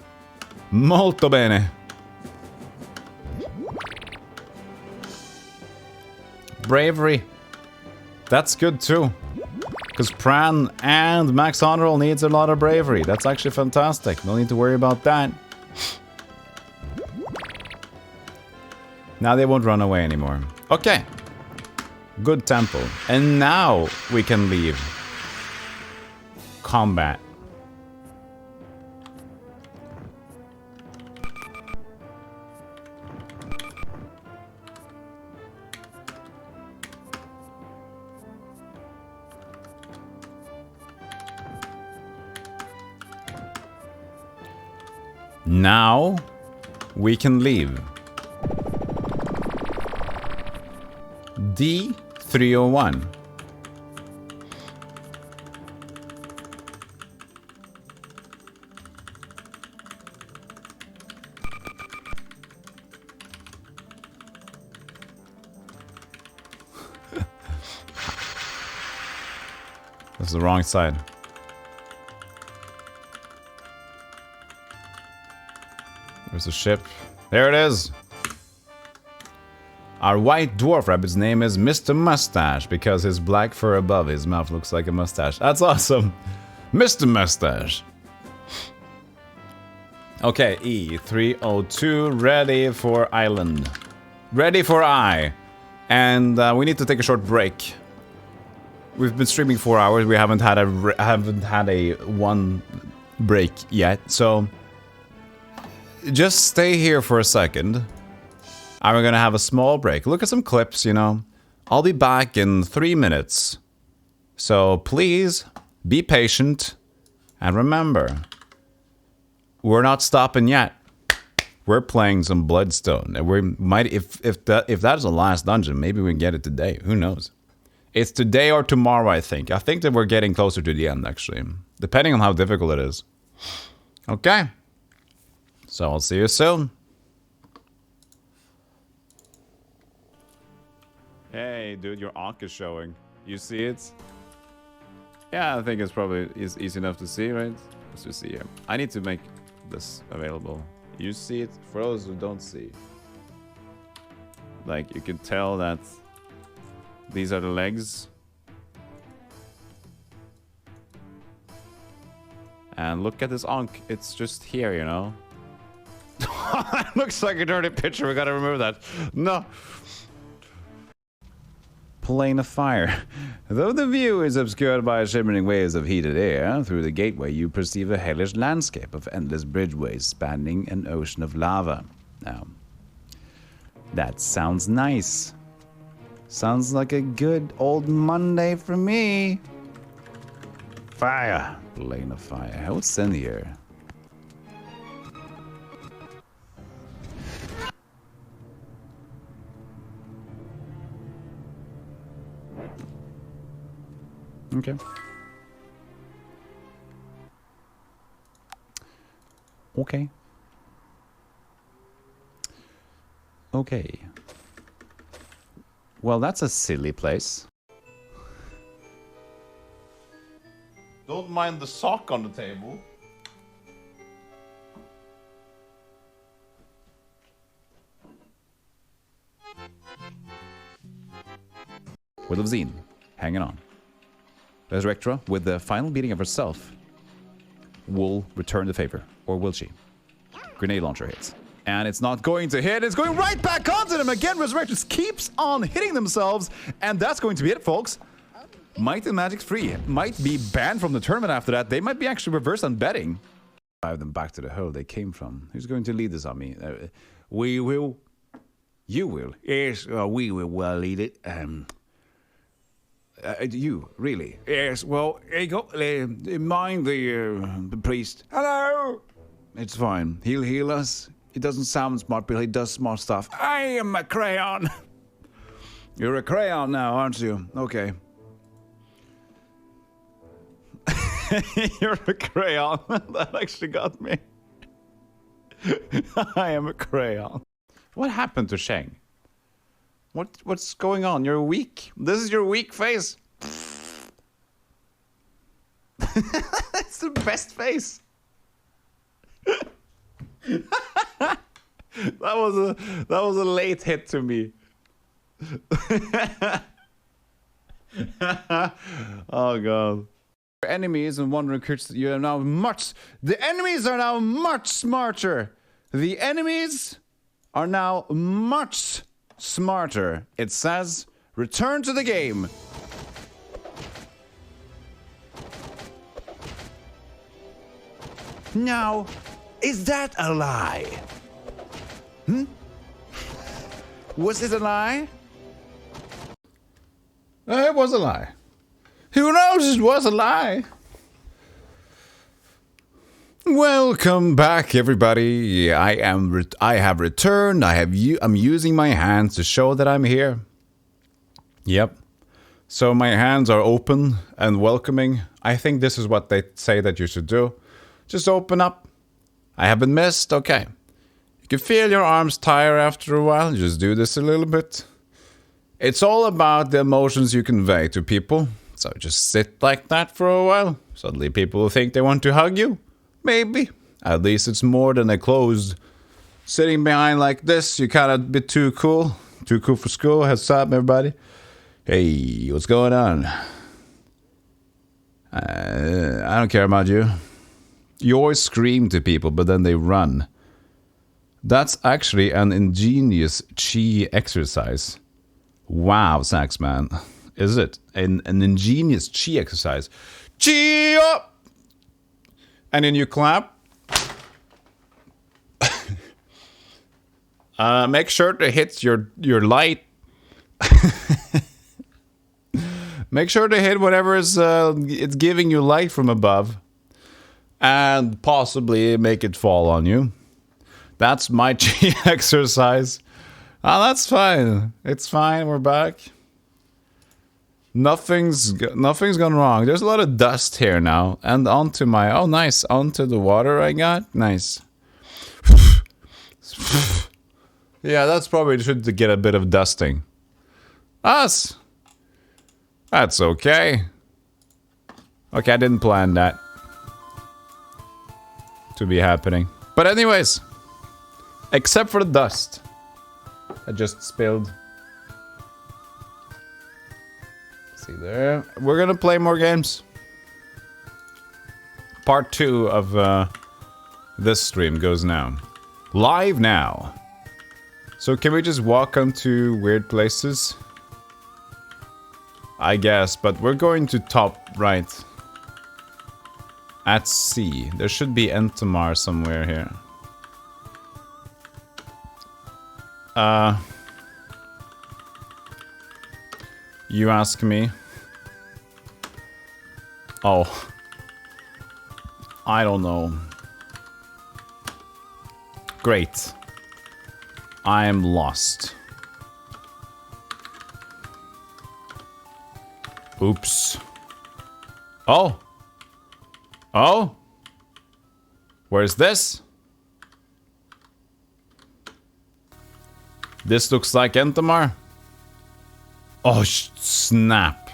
Molto bene. Bravery. That's good too. Because Pran and Max Honorable needs a lot of bravery. That's actually fantastic. No need to worry about that. Now they won't run away anymore. Okay. Good temple. And now we can leave. Combat. Now we can leave. D301. That's the wrong side. There's a ship. There it is. Our white dwarf rabbit's name is Mr. Mustache because his black fur above his mouth looks like a mustache. That's awesome. Mr. Mustache. Okay, E302, ready for island. Ready for I. And we need to take a short break. We've been streaming 4 hours. We haven't had a one break yet. So just stay here for a second. And we're gonna have a small break. Look at some clips, you know. I'll be back in 3 minutes. So please be patient and remember, we're not stopping yet. We're playing some Bloodstone, and we might, if that is the last dungeon, maybe we can get it today. Who knows? It's today or tomorrow, I think. I think that we're getting closer to the end, actually, depending on how difficult it is. Okay. So I'll see you soon. Hey, dude, your Ankh is showing. You see it? Yeah, I think it's probably easy enough to see, right? Let's just see here. I need to make this available. You see it? For those who don't see. Like, you can tell that these are the legs. And look at this Ankh. It's just here, you know? It looks like a dirty picture. We gotta remove that. No. Plane of fire. Though the view is obscured by shimmering waves of heated air, through the gateway you perceive a hellish landscape of endless bridgeways spanning an ocean of lava. Now, that sounds nice. Sounds like a good old Monday for me. Fire. Plane of fire. What's in here? Okay. Okay. Okay. Well, that's a silly place. Don't mind the sock on the table. Will of Zine, hanging on. Resurrectra, with the final beating of herself, will return the favor. Or will she? Grenade launcher hits. And it's not going to hit. It's going right back onto them again. Resurrectra keeps on hitting themselves. And that's going to be it, folks. Might and Magic's free. Might be banned from the tournament after that. They might be actually reversed on betting. Drive them back to the hole they came from. Who's going to lead this army? We will You will? Yes, we will well eat it. You, really? Yes, well, mind the priest. Hello! It's fine. He'll heal us. He doesn't sound smart, but he does smart stuff. I am a crayon! You're a crayon now, aren't you? Okay. You're a crayon. That actually got me. I am a crayon. What happened to Sheng? What's going on? You're weak. This is your weak face. That's the best face. that was a late hit to me. Oh god. Enemies and one recruits that you are now much. The enemies are now much smarter. The enemies are now much smarter. It says, return to the game. Now, is that a lie? Was it a lie? It was a lie. Who knows? It was a lie. Welcome back, everybody. I have returned. I'm using my hands to show that I'm here. Yep. So my hands are open and welcoming. I think this is what they say that you should do. Just open up. I have been missed. Okay. You can feel your arms tire after a while. Just do this a little bit. It's all about the emotions you convey to people. So just sit like that for a while. Suddenly people will think they want to hug you. Maybe. At least it's more than a closed. Sitting behind like this, you're kind of a bit too cool. Too cool for school. What's up, everybody? Hey, what's going on? I don't care about you. You always scream to people, but then they run. That's actually an ingenious chi exercise. Wow, Saxman. Is it? An ingenious chi exercise. Chi up! And then you clap. Make sure to hit your light. Make sure to hit whatever is it's giving you light from above. And possibly make it fall on you. That's my chi exercise. Oh, that's fine. It's fine. We're back. Nothing's gone wrong. There's a lot of dust here now. And onto my... Oh, nice. Onto the water I got. Nice. Yeah, that's probably should get a bit of dusting. Us. That's okay. Okay, I didn't plan that to be happening. But anyways, except for the dust I just spilled. See there. We're gonna play more games. Part 2 of this stream goes now. Live now. So can we just walk onto weird places? I guess, but we're going to top right. At sea. There should be Entomar somewhere here. You ask me. Oh. I don't know. Great. I am lost. Oops. Oh. Oh? Where's this? This looks like Entomar. Oh, snap.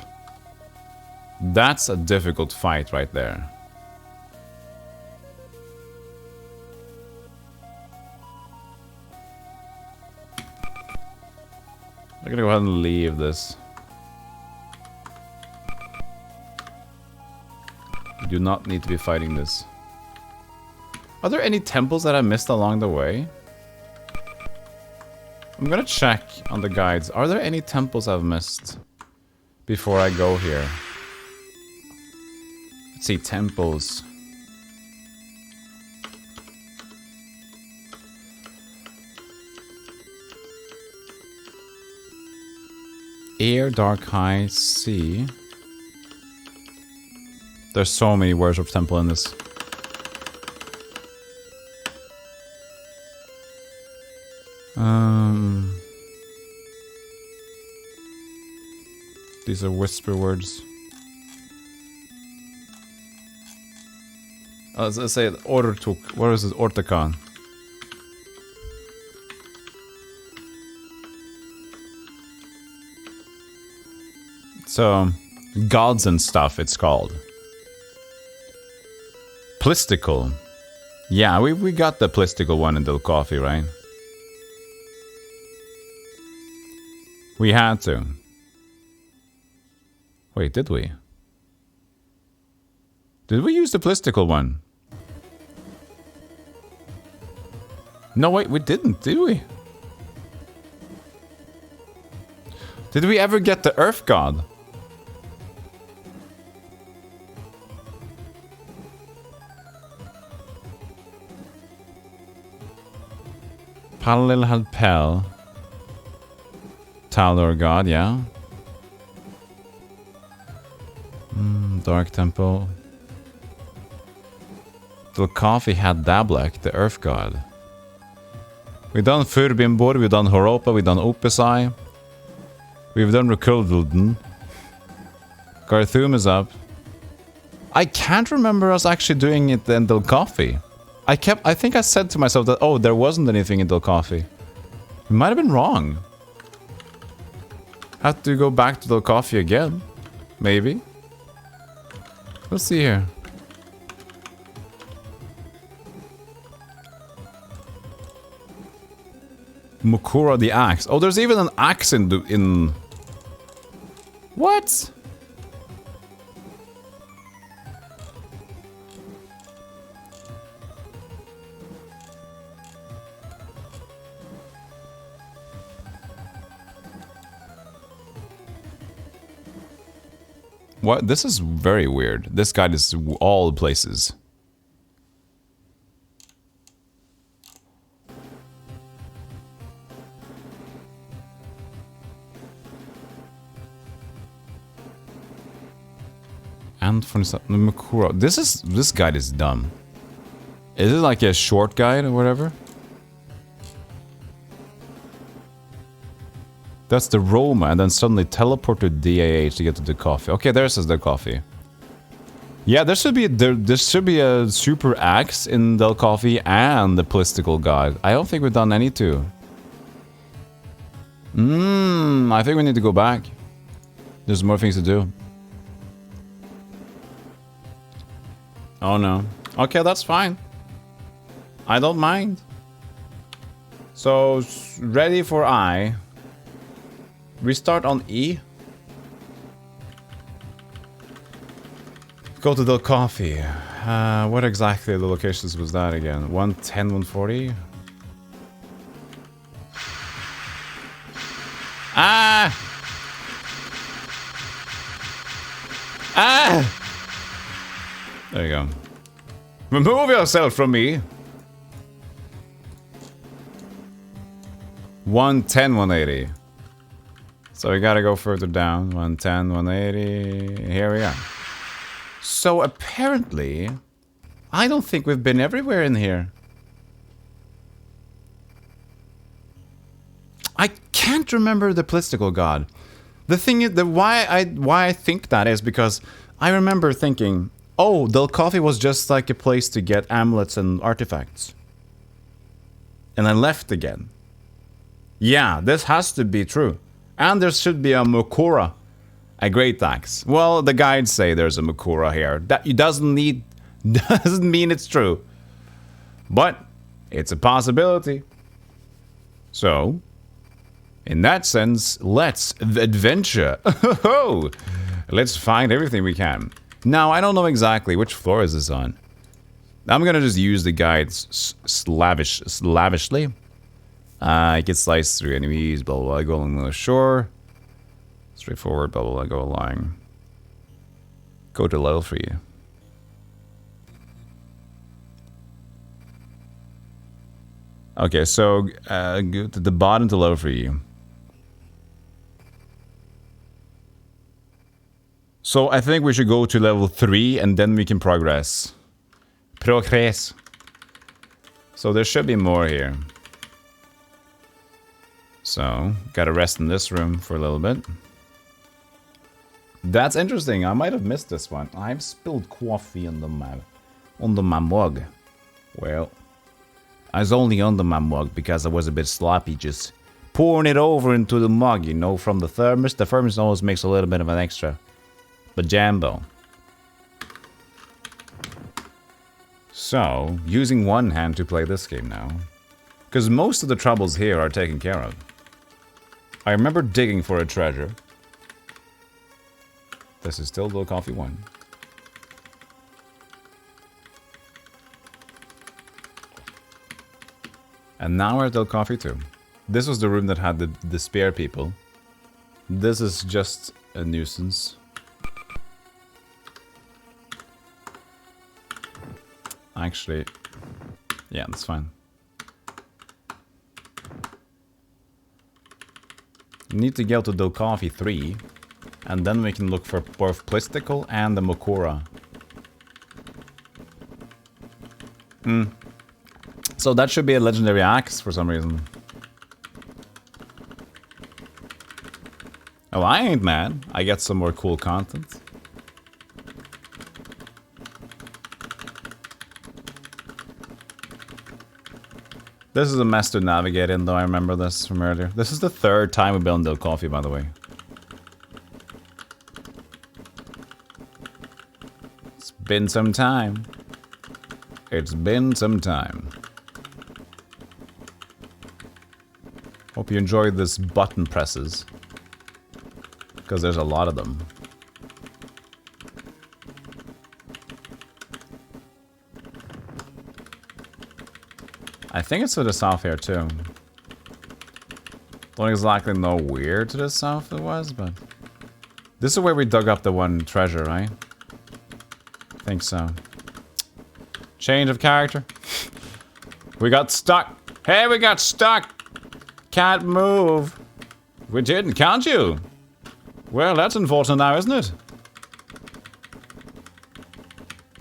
That's a difficult fight right there. I'm gonna go ahead and leave this. You do not need to be fighting this. Are there any temples that I missed along the way? I'm gonna check on the guides. Are there any temples I've missed before I go here? Let's see, temples. Air, dark, high, sea. There's so many words of temple in this. These are whisper words. Let's say order took. What is it? Ortakan. So, gods and stuff, it's called. Plistical. Yeah, we got the plistical one in the coffee, right? We had to. Wait, did we? Did we use the plistical one? No, wait, we didn't, did we? Did we ever get the Earth God? Palil had Pel. Talor God, yeah. Dark Temple. The coffee had Dablek, the Earth God. We've done Furbimbor, we've done Horopa, we've done Opesai. We've done Rekildulden. Garthum is up. I can't remember us actually doing it in Del Coffee. I think I said to myself that, oh, there wasn't anything in Del Coffee. We might have been wrong. Have to go back to Del Coffee again. Maybe. Let's see here. Mukura the axe. Oh, there's even an axe in... What? What? This is very weird. This guide is all places. And for Makura. This guide is dumb. Is it like a short guide or whatever? That's the Roma, and then suddenly teleport to DAH to get to the coffee. Okay, there says the coffee. Yeah, there should be a super axe in Del Coffee and the Plistical guide. I don't think we've done any two. I think we need to go back. There's more things to do. Oh no. Okay, that's fine. I don't mind. So, ready for I. We start on E. Go to the coffee. What exactly the locations was that again? 110, 140? Ah! Ah! There you go. Remove yourself from me! 110, 180. So we gotta go further down. 110, 180. Here we are. So apparently, I don't think we've been everywhere in here. I can't remember the Plistical God. The thing is, why I think that is because I remember thinking, oh, Del Coffee was just like a place to get amulets and artifacts. And I left again. Yeah, this has to be true. And there should be a Mukura, a great axe. Well, the guides say there's a Mukura here. That doesn't mean it's true. But it's a possibility. So, in that sense, let's adventure. Let's find everything we can. Now, I don't know exactly which floor is this on. I'm gonna just use the guides lavishly. I can slice through enemies, blah, blah, blah, go along the shore. Straightforward, blah, blah, blah, go along. Go to level 3. Okay, so go to the bottom to level 3. So I think we should go to level 3 and then we can progress. Progress. So there should be more here. So, gotta rest in this room for a little bit. That's interesting. I might have missed this one. I've spilled coffee under my mug. Well, I was only under my mug because I was a bit sloppy, just pouring it over into the mug, you know, from the thermos. The thermos always makes a little bit of an extra. But Jambo. So, using one hand to play this game now. Because most of the troubles here are taken care of. I remember digging for a treasure. This is still low coffee 1. And now we're at low coffee 2. This was the room that had the spear people. This is just a nuisance. Actually, yeah, that's fine. Need to go to the coffee 3, and then we can look for both Plistical and the Mokora. So that should be a legendary axe for some reason. Oh, I ain't mad. I get some more cool content. This is a mess to navigate in, though. I remember this from earlier. This is the 3rd time we've been on Dill Coffee, by the way. It's been some time. It's been some time. Hope you enjoyed this button presses. Because there's a lot of them. I think it's to the south here too. Don't exactly know where to the south it was, but... This is where we dug up the one treasure, right? I think so. Change of character. We got stuck. Hey, we got stuck! Can't move. We didn't, can't you? Well, that's unfortunate now, isn't it?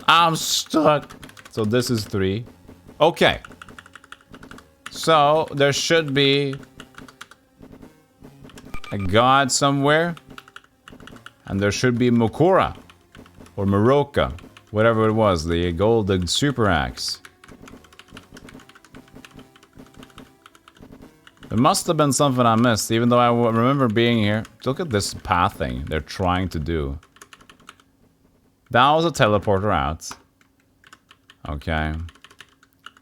I'm stuck. So this is 3. Okay. So, there should be a god somewhere. And there should be Mokora. Or Maroka. Whatever it was. The golden super axe. There must have been something I missed. Even though I remember being here. Look at this path thing they're trying to do. That was a teleporter out. Okay.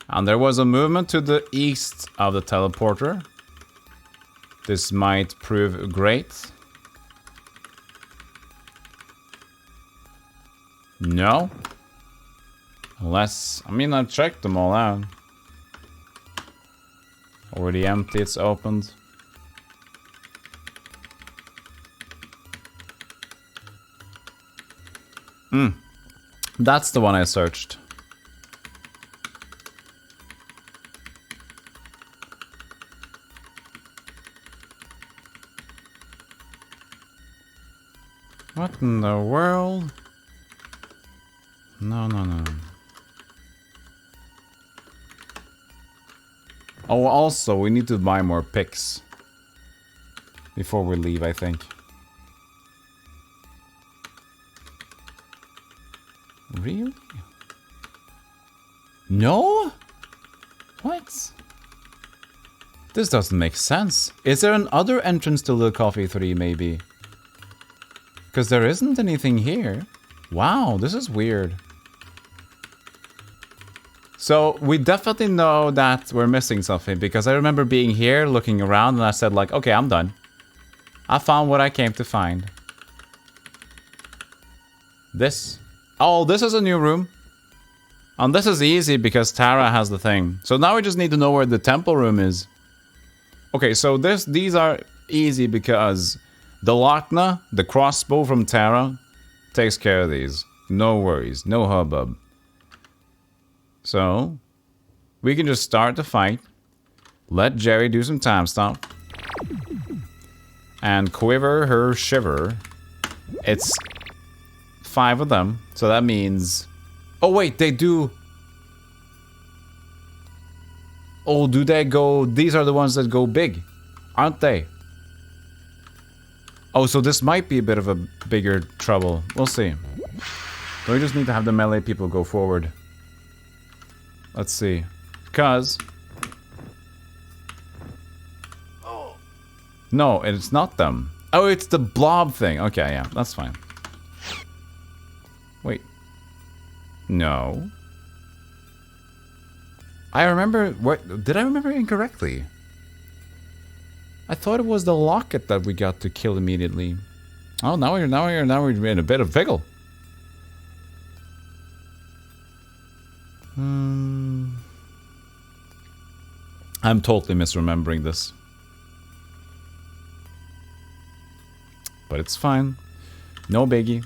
And there was a movement to the east of the teleporter. This might prove great. No? Unless... I mean, I checked them all out. Already empty, it's opened. That's the one I searched. What in the world? No, no, no. Oh, also, we need to buy more picks. Before we leave, I think. Really? No? What? This doesn't make sense. Is there another entrance to the Coffee 3, maybe? Because there isn't anything here. Wow, this is weird. So, we definitely know that we're missing something, because I remember being here, looking around, and I said like, okay, I'm done. I found what I came to find. This. Oh, this is a new room. And this is easy, because Tara has the thing. So now we just need to know where the temple room is. Okay, so these are easy, because the Lochna, the crossbow from Tara, takes care of these. No worries, no hubbub. So, we can just start the fight. Let Jerry do some time stop. And quiver her shiver. It's 5 of them. So that means... Oh, wait, they do... Oh, do they go... These are the ones that go big, aren't they? Oh, so this might be a bit of a bigger trouble. We'll see. So we just need to have the melee people go forward. Let's see. Because... No, it's not them. Oh, it's the blob thing. Okay, yeah, that's fine. Wait. No. I remember... What? Did I remember incorrectly? I thought it was the locket that we got to kill immediately. Oh, now we're in a bit of pickle. I'm totally misremembering this. But it's fine. No biggie.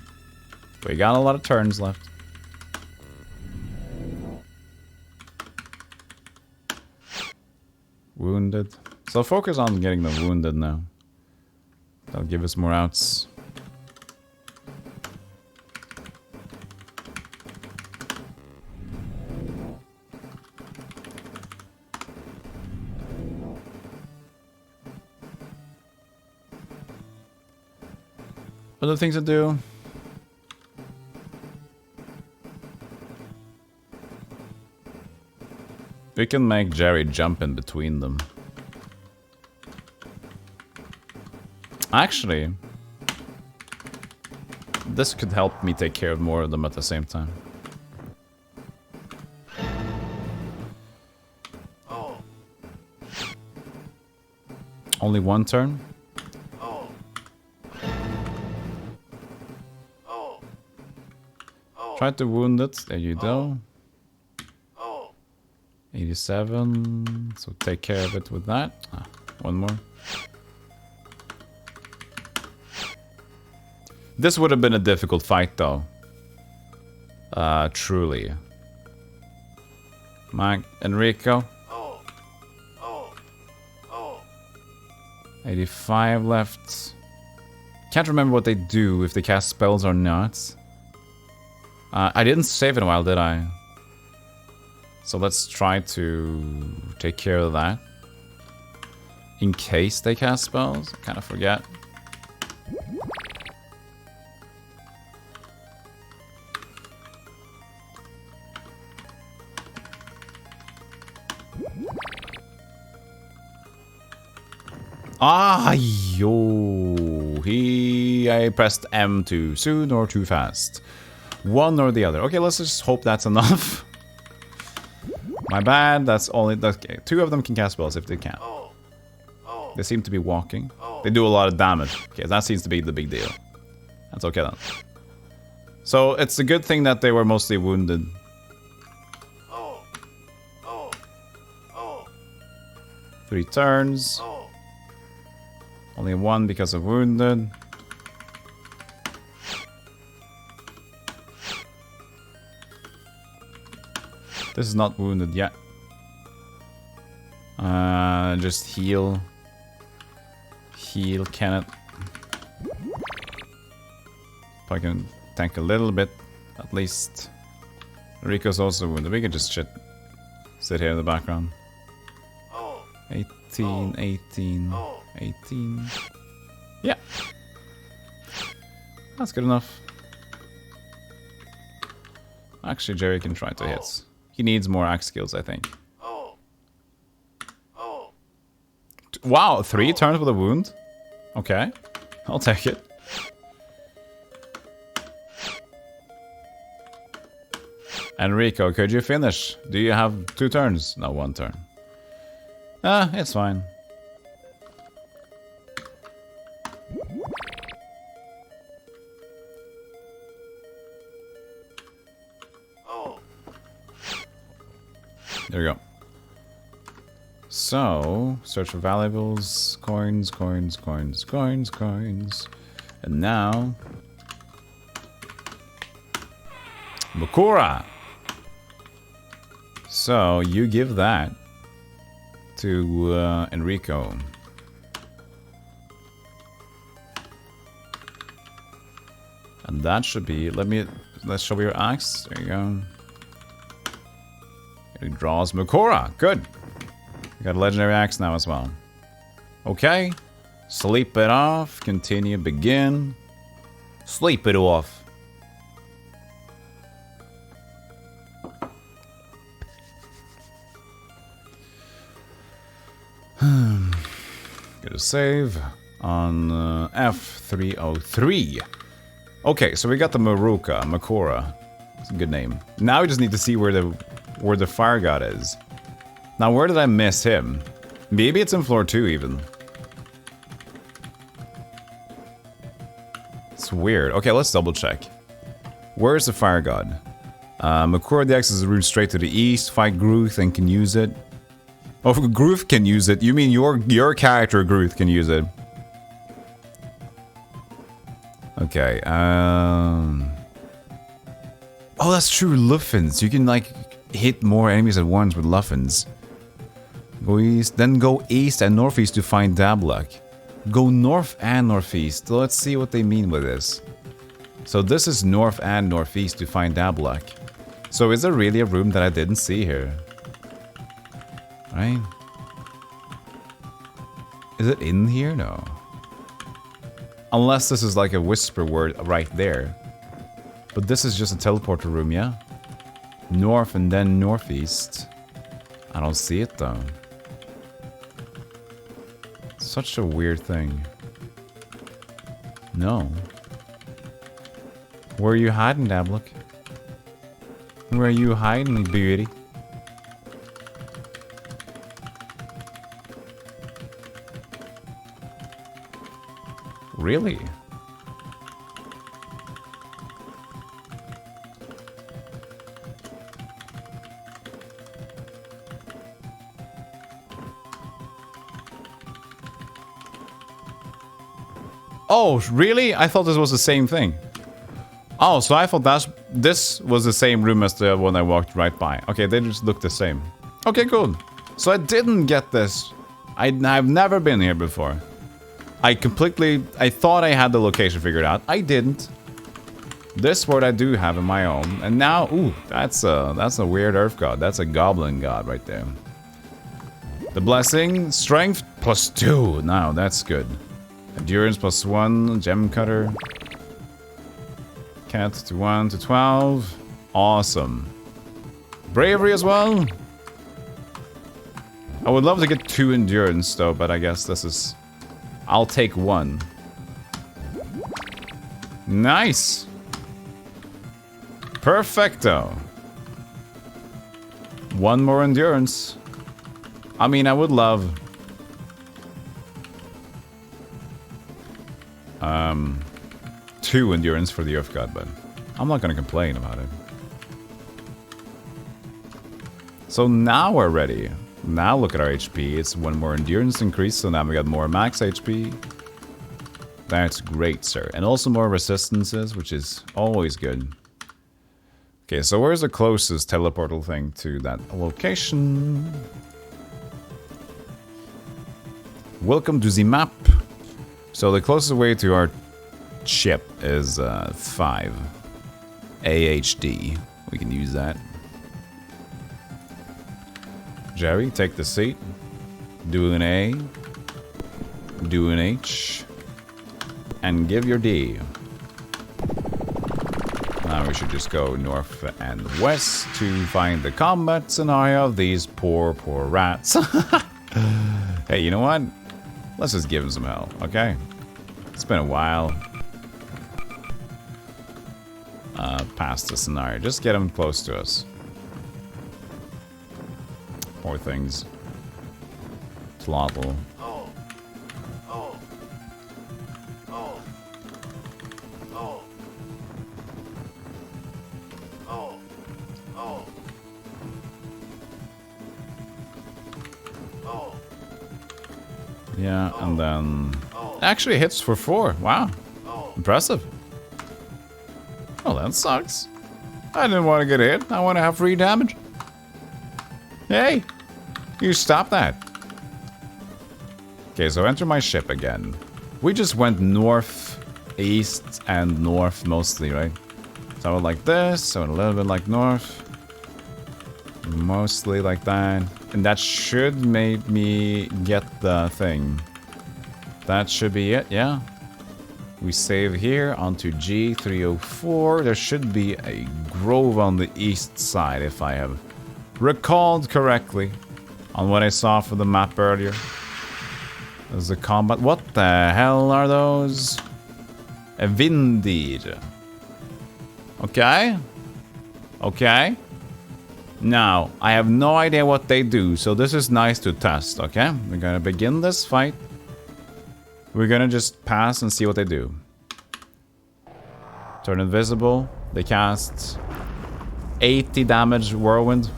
We got a lot of turns left. Wounded. So focus on getting the wounded now. That'll give us more outs. Other things to do. We can make Jerry jump in between them. Actually, this could help me take care of more of them at the same time. Only one turn? Try to wound it. There you go. 87. So take care of it with that. Ah, one more. This would have been a difficult fight, though. Truly. Mike, Enrico. 85 left. Can't remember what they do, if they cast spells or not. I didn't save in a while, did I? So let's try to take care of that. In case they cast spells. I kind of forget. Ah, yo. I pressed M too soon or too fast. One or the other. Okay, let's just hope that's enough. My bad, that's only... Okay, 2 of them can cast spells if they can. They seem to be walking. They do a lot of damage. Okay, that seems to be the big deal. That's okay then. So, it's a good thing that they were mostly wounded. Three turns. Only 1 because of wounded. This is not wounded yet. Just heal. Heal Kenneth. If I can tank a little bit, at least. Rico's also wounded. We can just sit here in the background. 18, 18, 18. Yeah. That's good enough. Actually, Jerry can try to hit. He needs more axe skills, I think. Wow, 3 turns with a wound? Okay. I'll take it. Enrico, could you finish? Do you have 2 turns? No, 1 turn. Ah, it's fine. There we go. So, search for valuables, coins, coins, coins, coins, coins. And now... Bakura! So, you give that to Enrico. And That should be... Let's show your axe. There you go. It draws Makora. Good. We got a legendary axe now as well. Okay. Sleep it off. Continue. Begin. Sleep it off. Get a save on F303. Okay, so we got the Makora. It's a good name. Now we just need to see where the fire god is. Now, where did I miss him? Maybe it's in floor 2 even. It's weird. Okay, let's double check. Where is the fire god? Makora the X is a route straight to the east. Fight Gruth and can use it. Oh, Gruth can use it. You mean your character Gruth can use it? Okay, oh, that's true, Luffins. You can, like, hit more enemies at once with Luffins. Go east, then go east and northeast to find Dablak. Go north and northeast. Let's see what they mean with this. So this is north and northeast to find Dablak. So is there really a room that I didn't see here? Right? Is it in here? No. Unless this is like a whisper word right there. But this is just a teleporter room, yeah? North and then northeast. I don't see it though. Such a weird thing. No. Where are you hiding, Dablak? Where are you hiding, beauty? Really? Oh, really? I thought this was the same thing. Oh, so I thought this was the same room as the one I walked right by. Okay, they just look the same. Okay, good. So I didn't get this. I've never been here before. I thought I had the location figured out. I didn't. This word I do have in my own. And now, ooh, that's a weird earth god. That's a goblin god right there. The blessing, strength +2. Now, that's good. Endurance +1, gem cutter. Cat to 1 to 12. Awesome. Bravery as well. I would love to get 2 endurance though, but I guess this is... I'll take 1. Nice. Perfecto. 1 more endurance. I mean, I would love... 2 endurance for the Earth God, but I'm not gonna complain about it. So now we're ready. Now look at our HP. It's 1 more endurance increase, so now we got more max HP. That's great, sir. And also more resistances, which is always good. Okay, so where's the closest teleportal thing to that location? Welcome to the map. So the closest way to our ship is 5. AHD. We can use that. Jerry, take the seat. Do an A. Do an H. And give your D. Now we should just go north and west to find the combat scenario of these poor rats. Hey, you know what? Let's just give them some hell, okay? It's been a while. Past the scenario. Just get them close to us. Poor things. Slottle. Yeah, and then... Actually hits for 4. Wow. Impressive. Oh, that sucks. I didn't want to get hit. I want to have free damage. Hey! You stop that. Okay, so enter my ship again. We just went north east and north mostly, right? So I would like this, so a little bit like north. Mostly like that. And that should make me get the thing. That should be it, yeah. We save here onto G304. There should be a grove on the east side if I have recalled correctly on what I saw for the map earlier. There's a combat. What the hell are those? A Vindir. Okay. Okay. Now, I have no idea what they do, so this is nice to test, okay? We're gonna begin this fight. We're gonna just pass and see what they do. Turn invisible. They cast 80 damage whirlwind.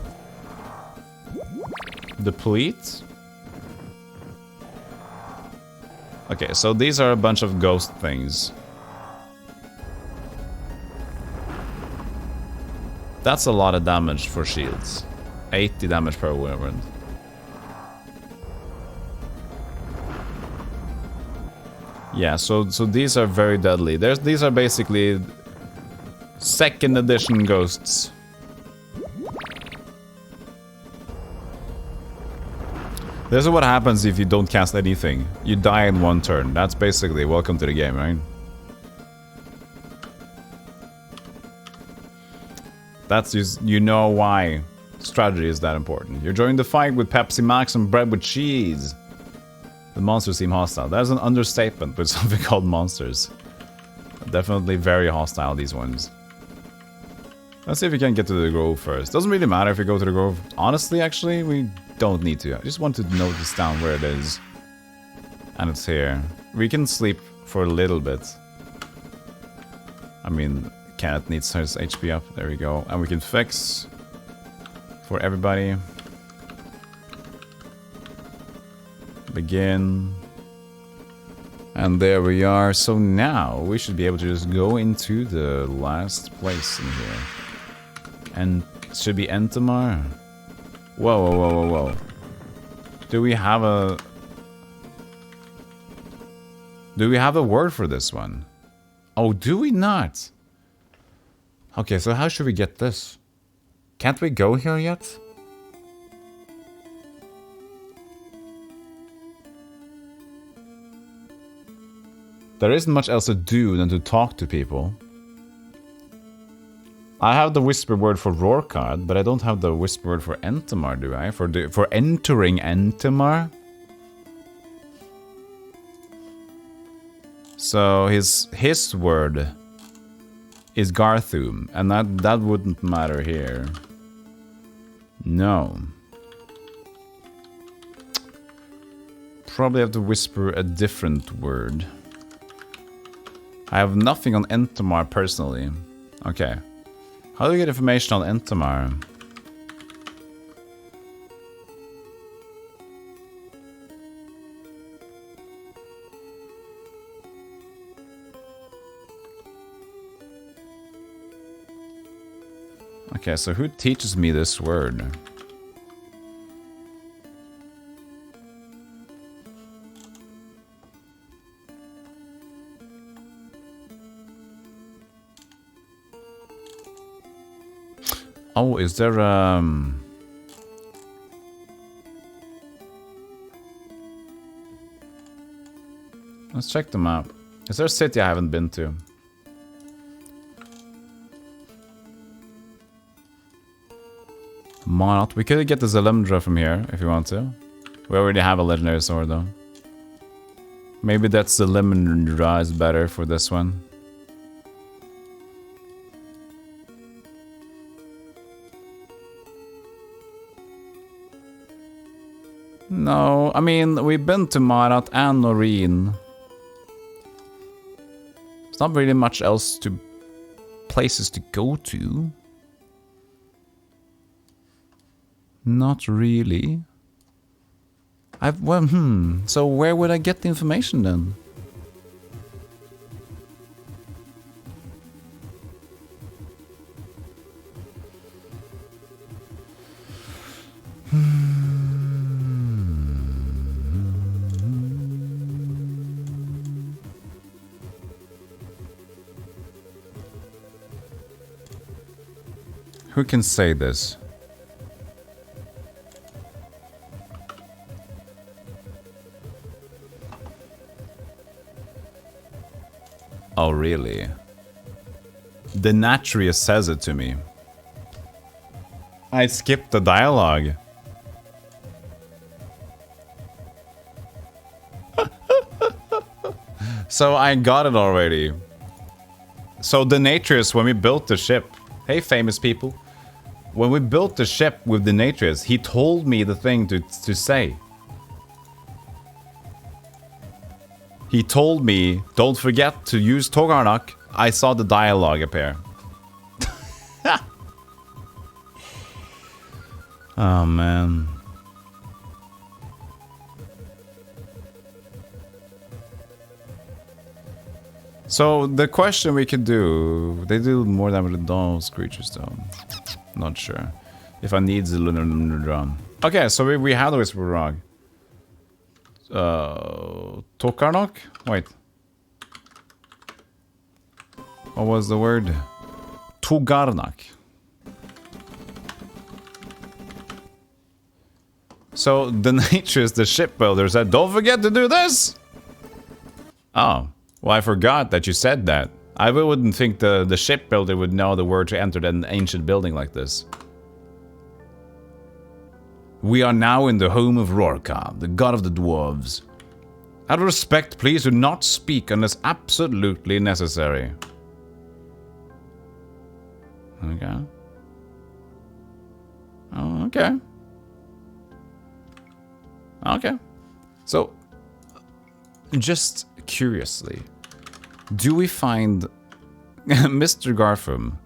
Deplete. Okay, so these are a bunch of ghost things. That's a lot of damage for shields. 80 damage per whirlwind. Yeah, so these are very deadly. These are basically second edition ghosts. This is what happens if you don't cast anything. You die in one turn. That's basically welcome to the game, right? That's just, you know why strategy is that important. You're joining the fight with Pepsi Max and bread with cheese. The monsters seem hostile. That is an understatement with something called monsters. Definitely very hostile, these ones. Let's see if we can get to the grove first. Doesn't really matter if we go to the grove. Honestly, actually, we don't need to. I just want to notice down where it is. And it's here. We can sleep for a little bit. I mean, Cat needs his HP up. There we go. And we can fix for everybody. Begin. And there we are. So now we should be able to just go into the last place in here. And it should be Entomar. Whoa, whoa, whoa, whoa, whoa. Do we have a... Do we have a word for this one? Oh, do we not? Okay, so how should we get this? Can't we go here yet? There isn't much else to do than to talk to people. I have the whisper word for Rorcard, but I don't have the whisper word for Entomar, do I? For entering Entomar? So his word is Garthum, and that wouldn't matter here. No. Probably have to whisper a different word. I have nothing on Entomar personally. Okay. How do we get information on Entomar? Okay, so who teaches me this word? Oh, is there Let's check the map. Is there a city I haven't been to? Monot. We could get the Zalemdra from here if you want to. We already have a legendary sword though. Maybe that's the Zalemdra is better for this one. No, I mean, we've been to Marat and Noreen. There's not really much else to... places to go to. Not really. So where would I get the information then? Who can say this? Oh, really? The Natrius says it to me. I skipped the dialogue. So I got it already. So the Natrius, when we built the ship... Hey, famous people. When we built the ship with the Natrius, he told me the thing to say. He told me, don't forget to use Togarnak. I saw the dialogue appear. Oh, man. So, the question we could do... They do more damage than those creatures, though. Not sure. If I need the lunar drum. Okay, so we have the Whisper Rog. Tokarnok? Wait. What was the word? Togarnak. So the Nature's the shipbuilder said, don't forget to do this! Oh. Well, I forgot that you said that. I wouldn't think the shipbuilder would know the word to enter an ancient building like this. We are now in the home of Rorka, the god of the dwarves. Out of respect, please do not speak unless absolutely necessary. Okay. Oh, okay. Okay. So, just curiously, do we find Mr. Gartham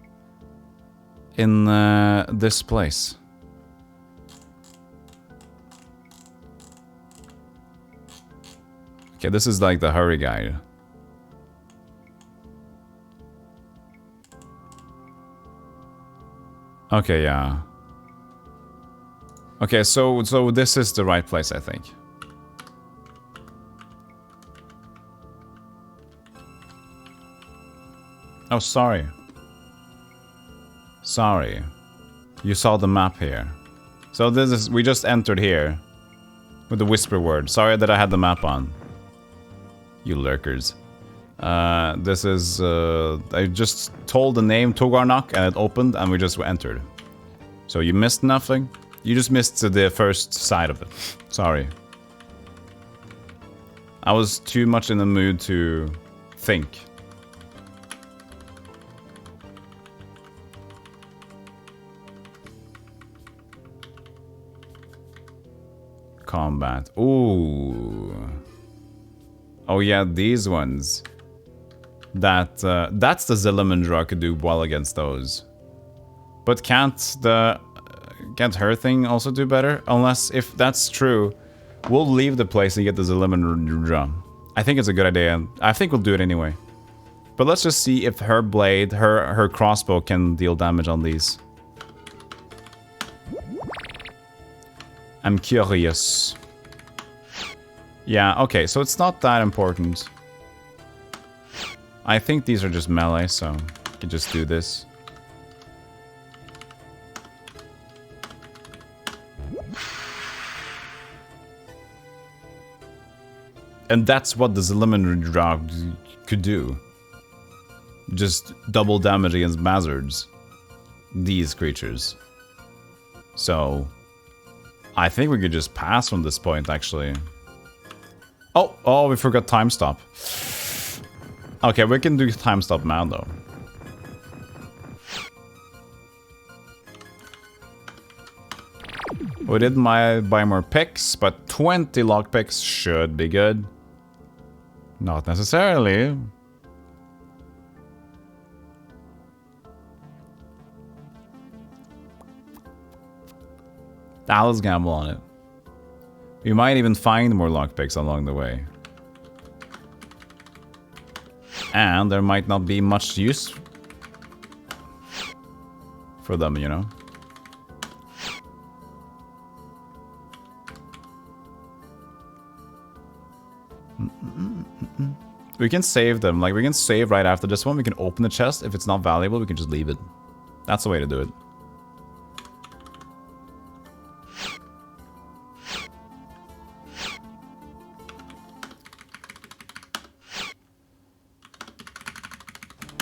in this place? Okay, this is like the hurry guide. Okay, yeah. Okay, so this is the right place, I think. Oh, sorry. Sorry. You saw the map here. So this is... We just entered here. With the whisper word. Sorry that I had the map on. You lurkers. This is... I just told the name Togarnak and it opened and we just entered. So you missed nothing. You just missed the first side of it. Sorry. I was too much in the mood to think. Combat. Ooh. Oh yeah, these ones. That's the Zillimandra could do well against those. But can't her thing also do better? Unless, if that's true, we'll leave the place and get the Zillimandra. I think it's a good idea. I think we'll do it anyway. But let's just see if her blade, her crossbow can deal damage on these. I'm curious. Yeah, okay, so it's not that important. I think these are just melee, so I can just do this. And that's what the Zillimandra could do. Just double damage against Mazards. These creatures. So... I think we could just pass from this point, actually. Oh, we forgot time stop. Okay, we can do time stop now, though. We did buy more picks, but 20 lockpicks should be good. Not necessarily. Let's gamble on it. We might even find more lockpicks along the way. And there might not be much use for them, you know? We can save them. Like, we can save right after this one. We can open the chest. If it's not valuable, we can just leave it. That's the way to do it.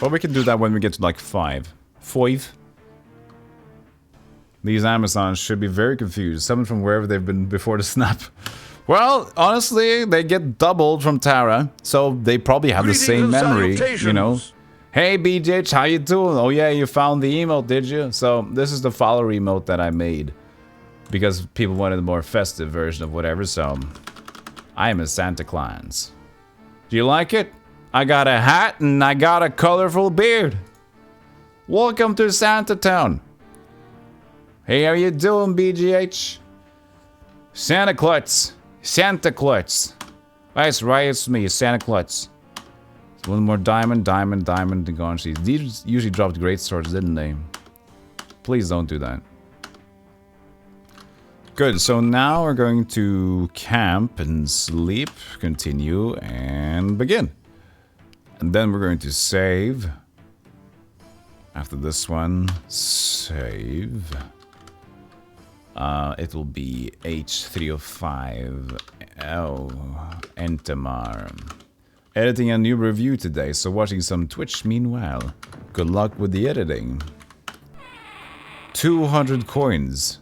But we can do that when we get to like 5. 5. These Amazons should be very confused. Summoned from wherever they've been before the snap. Well, honestly, they get doubled from Tara, so they probably have the same memory, you know. Hey BJH, how you doing? Oh yeah, you found the emote, did you? So this is the follower emote that I made. Because people wanted a more festive version of whatever, so I am a Santa Claus. Do you like it? I got a hat and I got a colorful beard. Welcome to Santa Town. Hey, how you doing, BGH? Santa Claus. Santa Claus. That's right, it's me, Santa Claus. One more diamond, diamond, diamond, and gone. These usually dropped great swords, didn't they? Please don't do that. Good, so now we're going to camp and sleep, continue, and begin. And then we're going to save. After this one, save. It will be H305. Oh, Entamar. Editing a new review today, so watching some Twitch meanwhile. Good luck with the editing. 200 coins.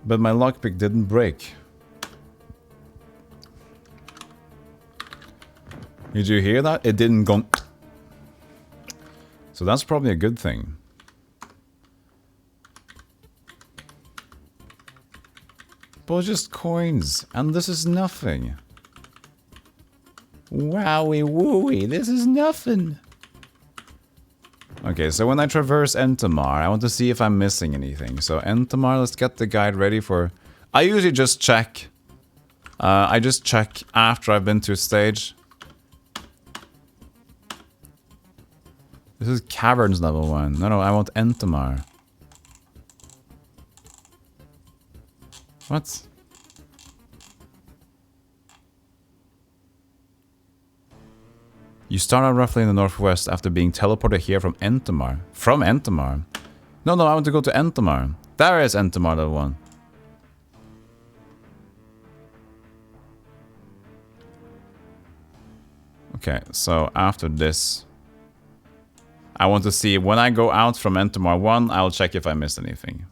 But my lockpick didn't break. Did you hear that? It didn't go. So that's probably a good thing. But it's just coins, and this is nothing. Wowie wooey, this is nothing. Okay, so when I traverse Entamar, I want to see if I'm missing anything. So Entamar, let's get the guide ready for... I usually just check. I just check after I've been to a stage. This is Caverns level 1. No, I want Entamar. What? You start out roughly in the northwest after being teleported here from Entamar. From Entamar? No, I want to go to Entamar. There is Entamar level 1. Okay, so after this... I want to see, when I go out from Entamar 1, I'll check if I missed anything.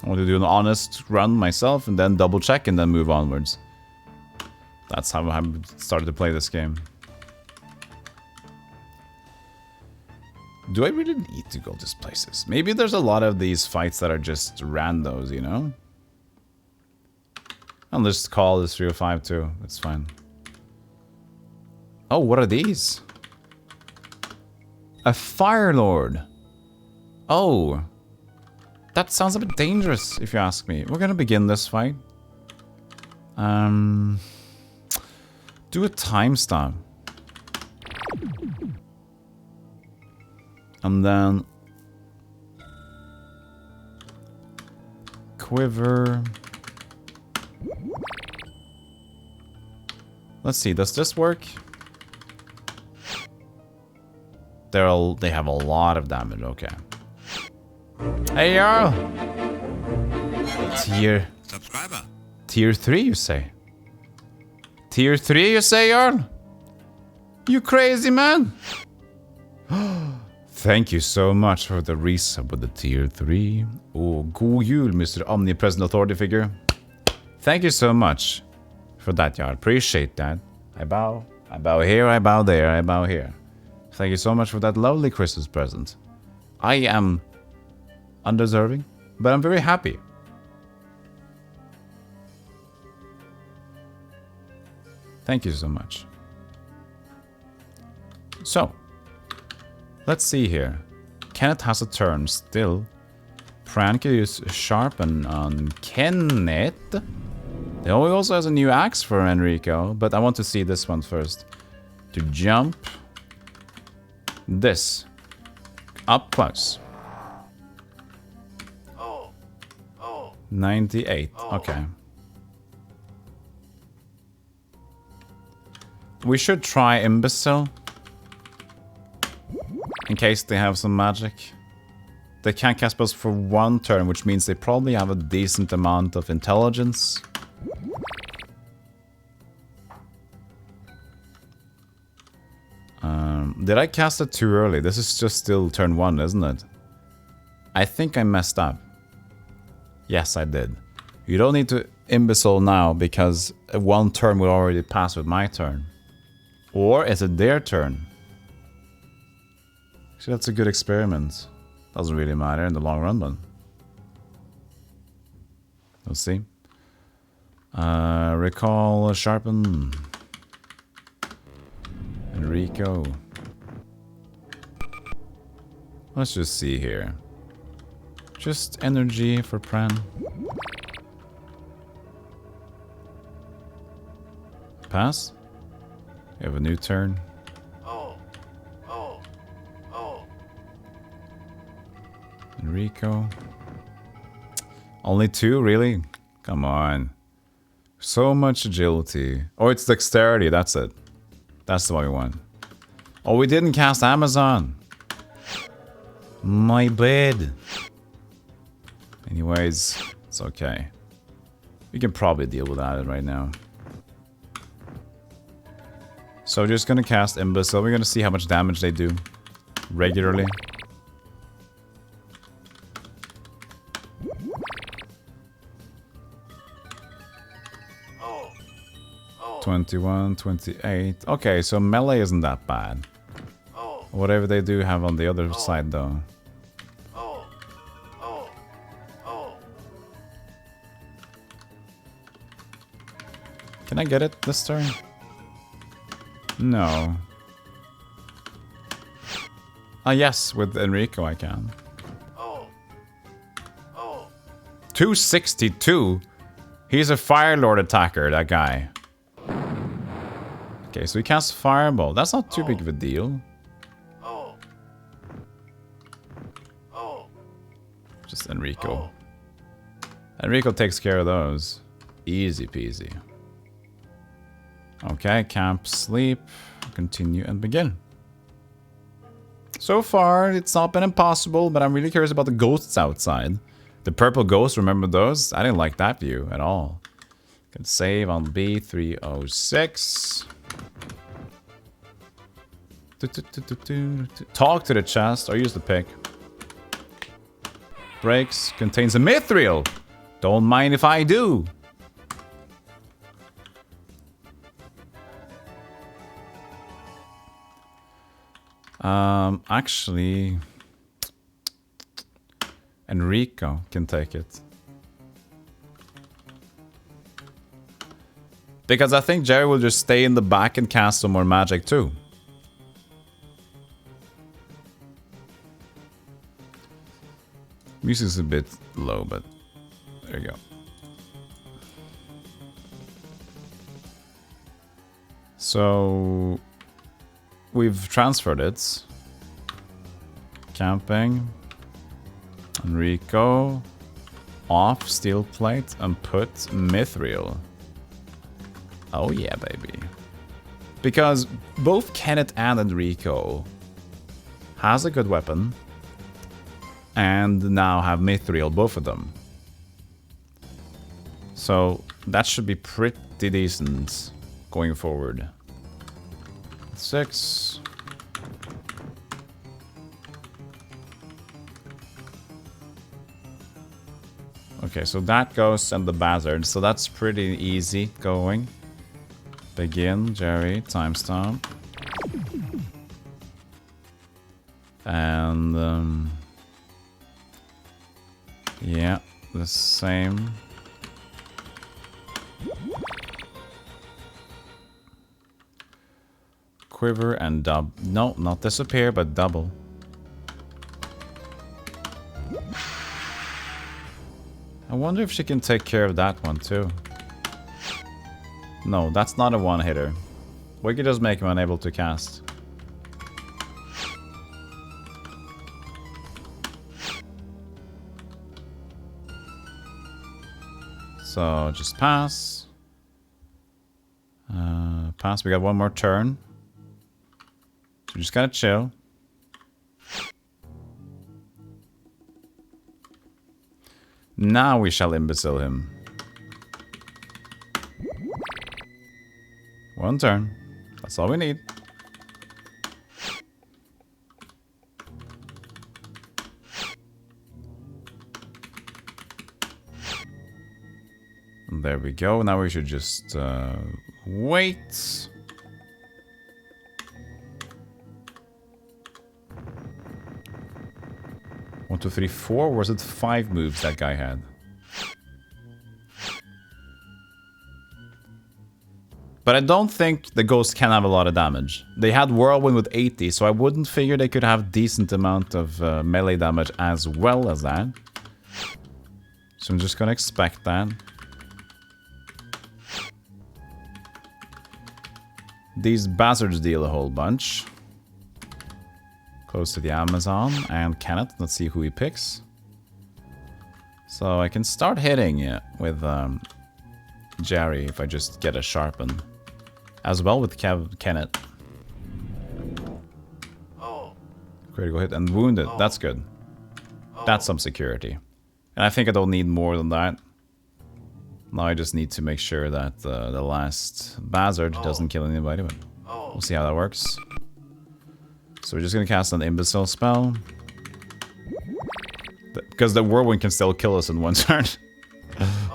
I want to do an honest run myself, and then double check, and then move onwards. That's how I started to play this game. Do I really need to go these places? Maybe there's a lot of these fights that are just randos, you know? I'll just call this 305 too. It's fine. Oh, what are these? A Fire Lord. Oh. That sounds a bit dangerous, if you ask me. We're gonna begin this fight. Do a time stab. And then... Quiver. Let's see, does this work? They have a lot of damage, okay. Hey, Jarl! Tier 3, you say? Tier 3, you say, Jarl? You crazy man! Thank you so much for the resub with the tier 3. Oh, god jul, Mr. Omnipresent Authority Figure. Thank you so much for that, Jarl. Appreciate that. I bow here, I bow there, I bow here. Thank you so much for that lovely Christmas present. I am undeserving, but I'm very happy. Thank you so much. So, let's see here. Kenneth has a turn still. Pran can use Sharpen on Kenneth. He also has a new axe for Enrico, but I want to see this one first. To jump. This. Up close. 98. Okay. We should try Imbecile. In case they have some magic. They can't cast spells for one turn, which means they probably have a decent amount of intelligence. Did I cast it too early? This is just still turn 1, isn't it? I think I messed up. Yes, I did. You don't need to imbecile now because 1 turn will already pass with my turn. Or is it their turn? Actually, that's a good experiment. Doesn't really matter in the long run, but we'll see. Recall, sharpen. Enrico. Let's just see here. Just energy for Pran. Pass. We have a new turn. Enrico. Only 2, really? Come on. So much agility. Oh, it's dexterity, that's it. That's the one we want. Oh, we didn't cast Amazon. My bad. Anyways, it's okay. We can probably deal with that right now. So we're just gonna cast Imbecile. We're gonna see how much damage they do regularly. Oh. 21, 28. Okay, so melee isn't that bad. Whatever they do have on the other side, though. Can I get it this turn? No. Ah, yes, with Enrico I can. 262? He's a Fire Lord attacker, that guy. Okay, so he casts Fireball. That's not too big of a deal. Just Enrico. Enrico takes care of those. Easy peasy. Okay, camp, sleep, continue, and begin. So far, it's not been impossible, but I'm really curious about the ghosts outside. The purple ghosts, remember those? I didn't like that view at all. Can save on B306. Talk to the chest, or use the pick. Breaks, contains a mithril. Don't mind if I do. Actually, Enrico can take it. Because I think Jerry will just stay in the back and cast some more magic too. Music's a bit low, but there you go. So we've transferred it. Camping. Enrico. Off steel plate and put mithril. Oh yeah, baby. Because both Kenneth and Enrico has a good weapon. And now have mithril, both of them. So that should be pretty decent going forward. 6. Okay, so that goes and the Bazard. So that's pretty easy going. Begin, Jerry, time stomp. And yeah, the same. Quiver and dub. No, not disappear, but double. I wonder if she can take care of that one too. No, that's not a one-hitter. We could just make him unable to cast. So just pass. Pass. We got one more turn. So just gotta chill. Now we shall imbecile him. One turn. That's all we need. There we go. Now we should just wait. One, two, three, four. Or was it 5 moves that guy had? But I don't think the ghost can have a lot of damage. They had Whirlwind with 80, so I wouldn't figure they could have decent amount of melee damage as well as that. So I'm just gonna expect that. These bastards deal a whole bunch. Close to the Amazon and Kenneth. Let's see who he picks. So I can start hitting it with Jerry if I just get a sharpen. As well with Kenneth. Critical hit and wounded. That's good. That's some security. And I think I don't need more than that. Now I just need to make sure that the last Bazard doesn't kill anybody. But we'll see how that works. So we're just going to cast an Imbecile spell. Because the Whirlwind can still kill us in one turn.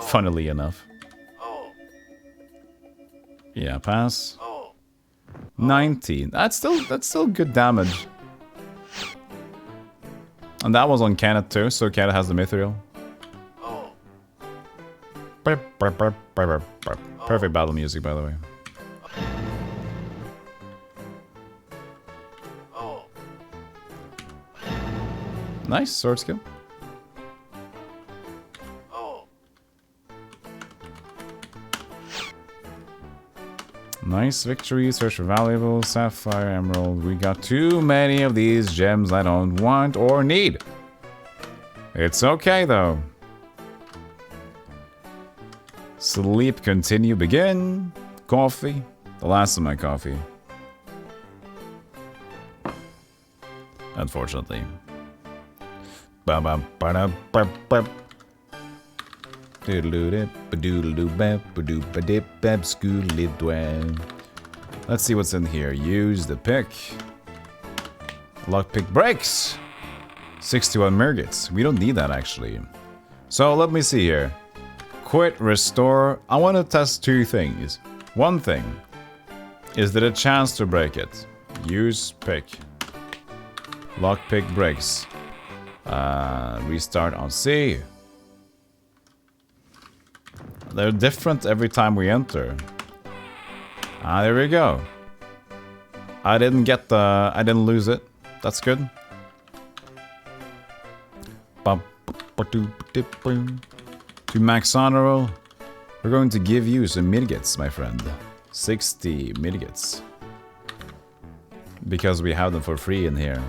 Funnily enough. Yeah, pass. 19. That's still good damage. And that was on Kenneth too, so Kenneth has the Mithril. Perfect battle music, by the way. Nice sword skill. Nice victory, search for valuables, sapphire, emerald. We got too many of these gems I don't want or need. It's okay though. Sleep, continue, begin. Coffee. The last of my coffee. Unfortunately. Let's see what's in here. Use the pick. Lockpick breaks. 61 Mirgits. We don't need that actually. So let me see here. Quit, restore. I want to test 2 things. One thing is there a chance to break it? Use pick. Lockpick breaks. Restart on C. They're different every time we enter. Ah, there we go. I didn't lose it. That's good. To max honor roll, we're going to give you some midgets, my friend. 60 midgets. Because we have them for free in here.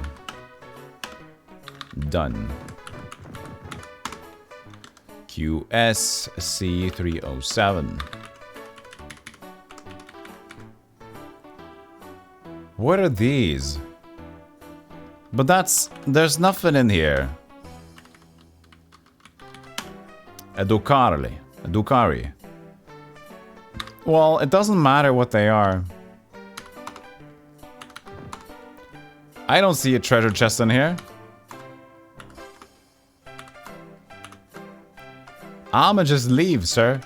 Done. QSC307. What are these? But there's nothing in here. A Dukari. Well, it doesn't matter what they are. I don't see a treasure chest in here. I'ma just leave, sir.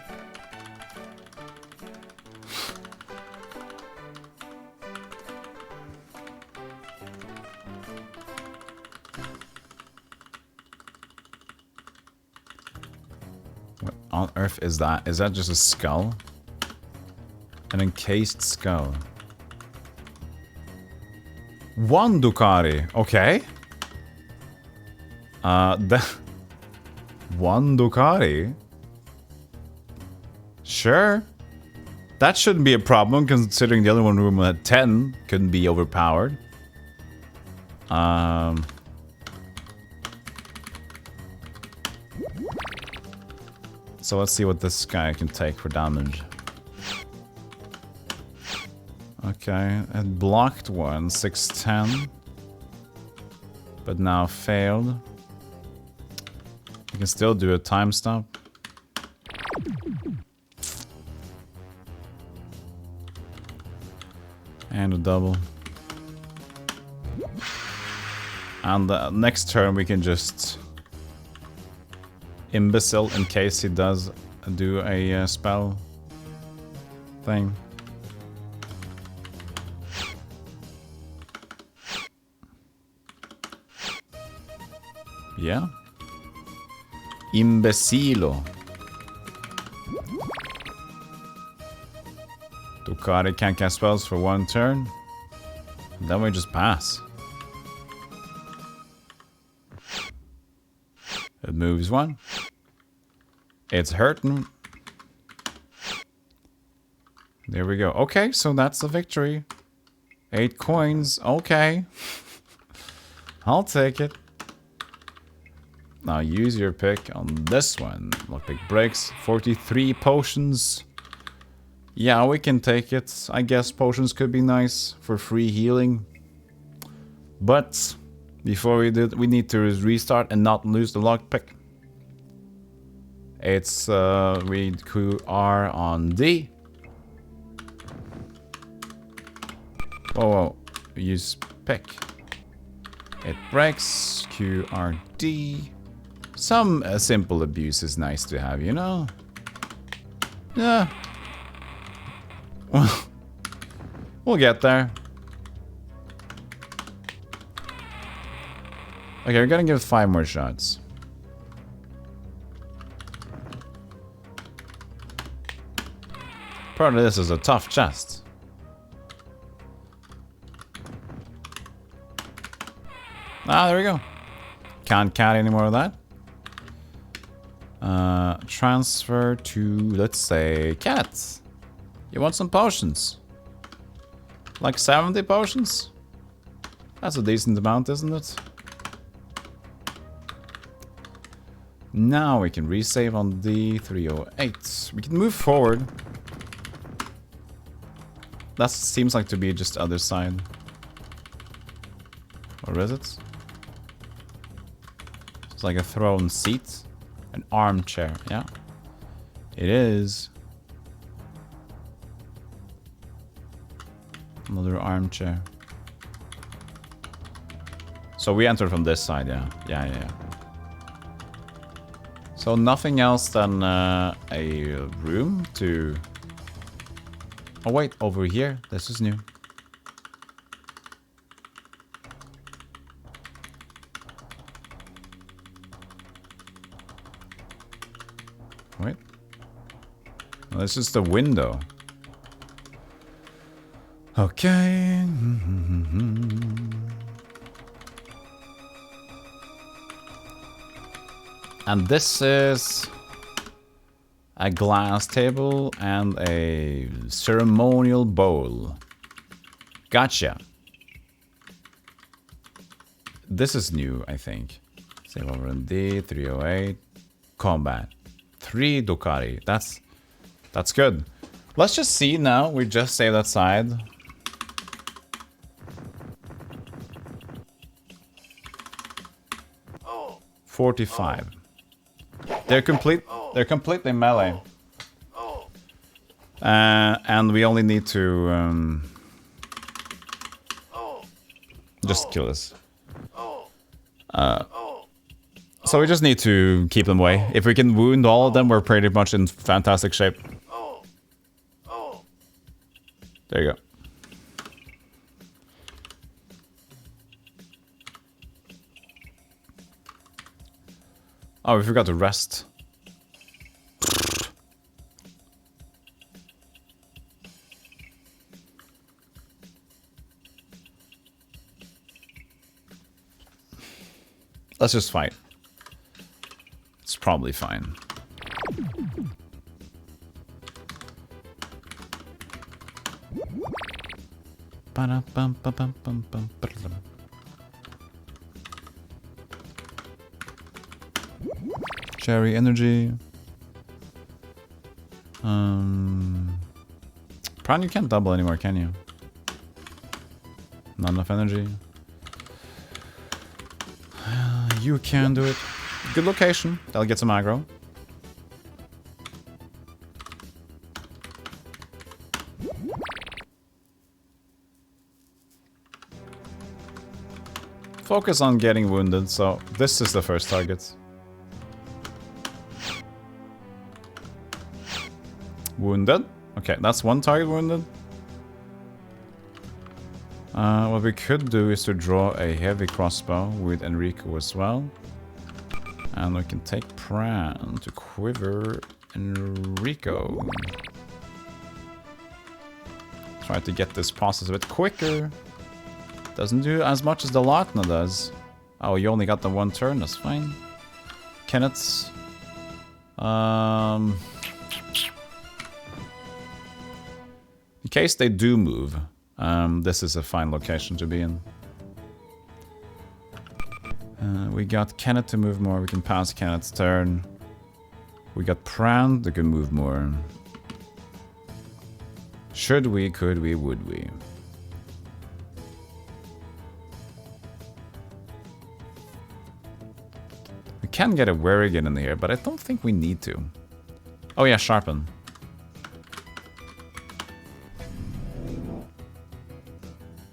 What on earth is that? Is that just a skull? An encased skull. 1 Dukari. Okay. That... 1 Dukari? Sure. That shouldn't be a problem, considering the other one room had 10. Couldn't be overpowered. So let's see what this guy can take for damage. Okay, it blocked one, 610. But now failed. You can still do a time stop. And a double. And the next turn we can just imbecile in case he does do a spell thing. Yeah. Imbecilo. Ducati can't cast spells for 1 turn. Then we just pass. It moves 1. It's hurting. There we go. Okay, so that's a victory. 8 coins. Okay. I'll take it. Now use your pick on this one. Lockpick breaks. 43 potions. Yeah, we can take it. I guess potions could be nice for free healing. But before we do, we need to restart and not lose the lockpick. It's we are on D. Whoa, use pick. It breaks. QRD. Some simple abuse is nice to have, you know? Yeah. Well, we'll get there. Okay, we're gonna give it 5 more shots. Part of this is a tough chest. Ah, there we go. Can't count any more of that. Transfer to, let's say, cats. You want some potions? Like 70 potions? That's a decent amount, isn't it? Now we can resave on the 308. We can move forward. That seems like to be just other side. Or is it? It's like a throne seat. An armchair, yeah. It is. Another armchair. So we enter from this side, yeah. Yeah. So nothing else than a room to... Oh wait, over here. This is new. Wait. Well, this is the window. Okay. And this is a glass table and a ceremonial bowl. Gotcha. This is new, I think. Save over in D, 308. Combat. 3 Ducati. That's good. Let's just see now. We just saved that side. Oh. 45. They're completely melee. And we only need to just kill this. So we just need to keep them away. If we can wound all of them, we're pretty much in fantastic shape. There you go. Oh, we forgot to rest. Let's just fight. It's probably fine. Cherry energy. Prawn, you can't double anymore, can you? Not enough energy. You can do it. Good location. That'll get some aggro. Focus on getting wounded, so this is the first target. Wounded. Okay, that's one target wounded. What we could do is to draw a heavy crossbow with Enrico as well. And we can take Pran to quiver Enrico. Try to get this process a bit quicker. Doesn't do as much as the Lautna does. Oh, you only got the one turn, that's fine. Kenneth's... In case they do move, this is a fine location to be in. We got Kenneth to move more, we can pass Kenneth's turn. We got Pran that can move more. Should we, could we, would we? We can get a Werrigan in here, but I don't think we need to. Oh yeah, sharpen.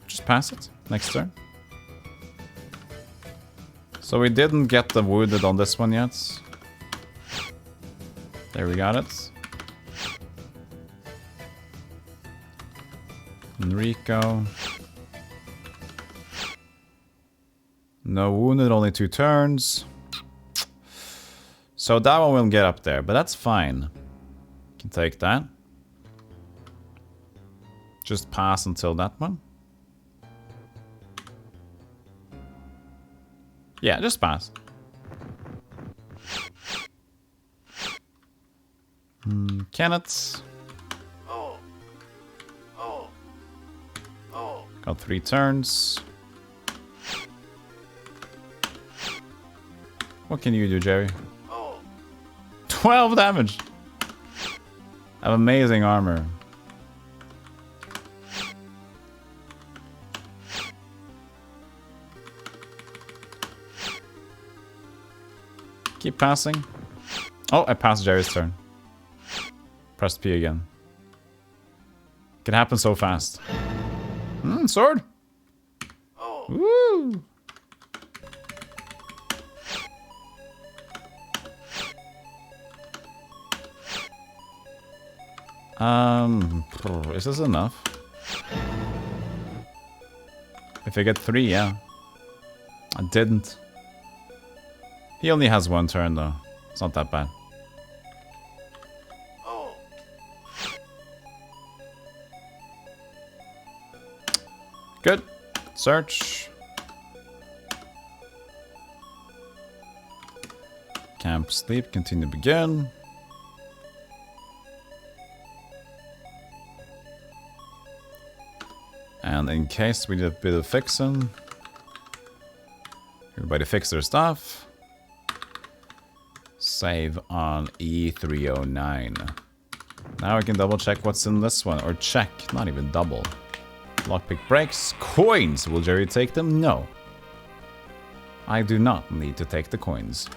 Just pass it next turn. So we didn't get the wounded on this one yet. There we got it. Enrico. No wounded, only 2 turns. So that one will get up there, but that's fine. Can take that. Just pass until that one. Yeah, just pass. Kenneth. Got 3 turns. What can you do, Jerry? 12 damage! I have amazing armor. Keep passing. Oh, I passed Jerry's turn. Press P again. Can happen so fast. Sword! Woo! Is this enough? If I get 3, yeah. I didn't. He only has 1 turn though. It's not that bad. Good. Search. Camp, sleep, continue, begin. And in case we did a bit of fixing, everybody fix their stuff. Save on E309. Now we can double check what's in this one, or check, not even double. Lockpick breaks. Coins! Will Jerry take them? No. I do not need to take the coins.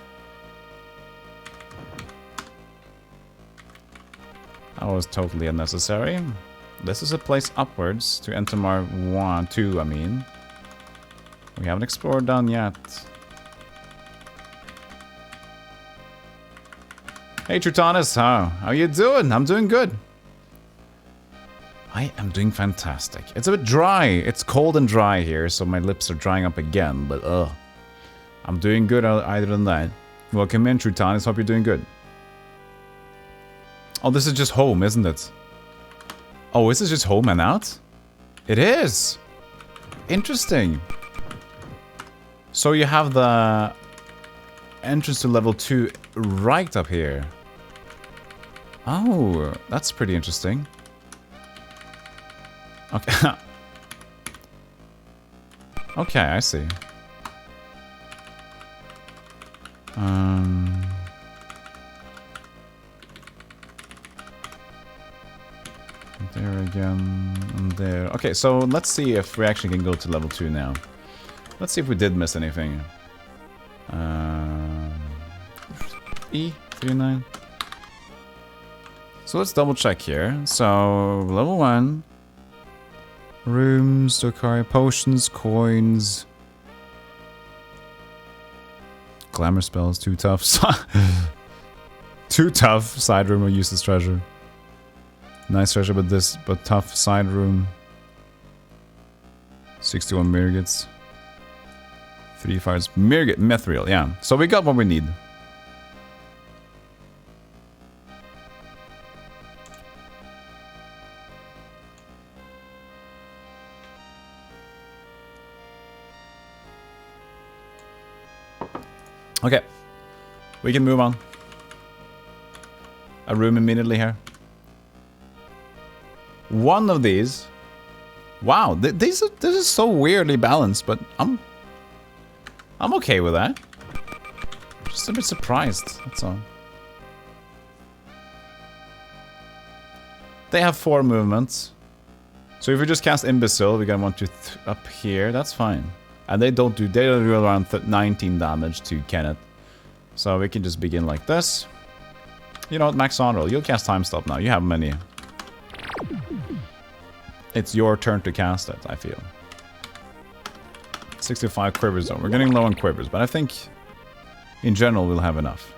That was totally unnecessary. This is a place upwards to Entomar 2, I mean. We haven't explored down yet. Hey Trutanus, how you doing? I'm doing good. I am doing fantastic. It's a bit dry. It's cold and dry here, so my lips are drying up again, but I'm doing good either than that. Welcome in, Trutanus. Hope you're doing good. Oh, this is just home, isn't it? Oh, is this just home and out? It is! Interesting. So you have the entrance to level 2 right up here. Oh, that's pretty interesting. Okay. Okay, I see. There again, and there. Okay, so let's see if we actually can go to level 2 now. Let's see if we did miss anything. E39. So let's double check here. So level 1. Rooms, Dokari, potions, coins. Glamour spells, too tough. Too tough. Side room or useless treasure. Nice treasure, but tough side room. 61 mirgits. 3 fires. Mirgit, mithril, yeah. So we got what we need. Okay. We can move on. A room immediately here. One of these. Wow, this is so weirdly balanced, but I'm okay with that. Just a bit surprised, that's all. They have 4 movements. So if we just cast Imbecile, we're gonna want to up here, that's fine. And they don't do around 19 damage to Kenneth. So we can just begin like this. You know what, Max Onroll, you'll cast Time Stop now. You have many. It's your turn to cast it, I feel. 65 quivers though. We're getting low on quivers, but I think in general we'll have enough.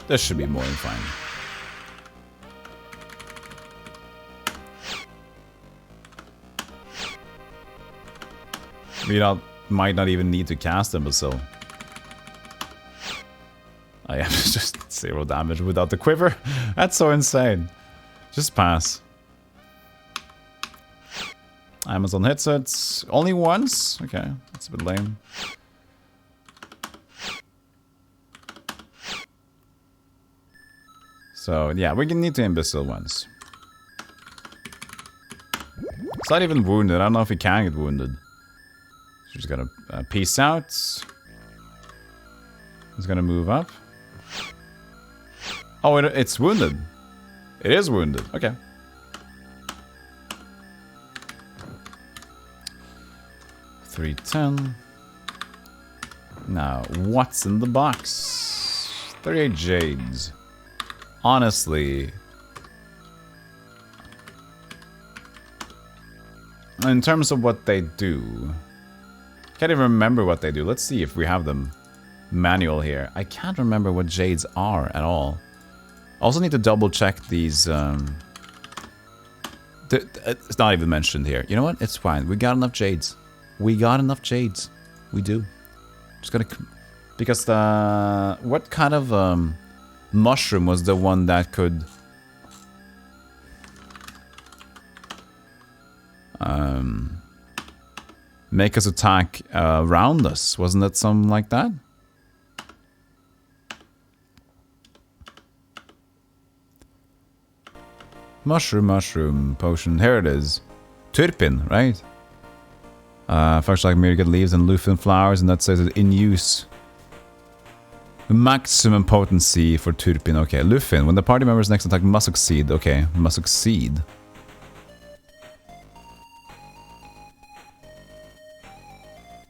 This should be more than fine. We might not even need to cast Imbecile. I have just 0 damage without the quiver. That's so insane. Just pass. Amazon hits it. Only once? Okay, that's a bit lame. So, yeah, we can need to Imbecile once. It's not even wounded. I don't know if he can get wounded. Just gonna peace out. He's gonna move up. Oh, it's wounded. It is wounded. Okay. $310. Now, what's in the box? 38 jades. Honestly, in terms of what they do, can't even remember what they do. Let's see if we have them manual here. I can't remember what jades are at all. Also need to double check these. It's not even mentioned here. You know what? It's fine. We got enough jades. We got enough jades. We do. Just gotta, because the what kind of mushroom was the one that could make us attack around us? Wasn't it something like that? Mushroom potion. Here it is. Turpin, right? First like myriad leaves and lupin flowers, and that says it in use. Maximum potency for Turpin. Okay, Lufin. When the party member's next attack must succeed. Okay, must succeed.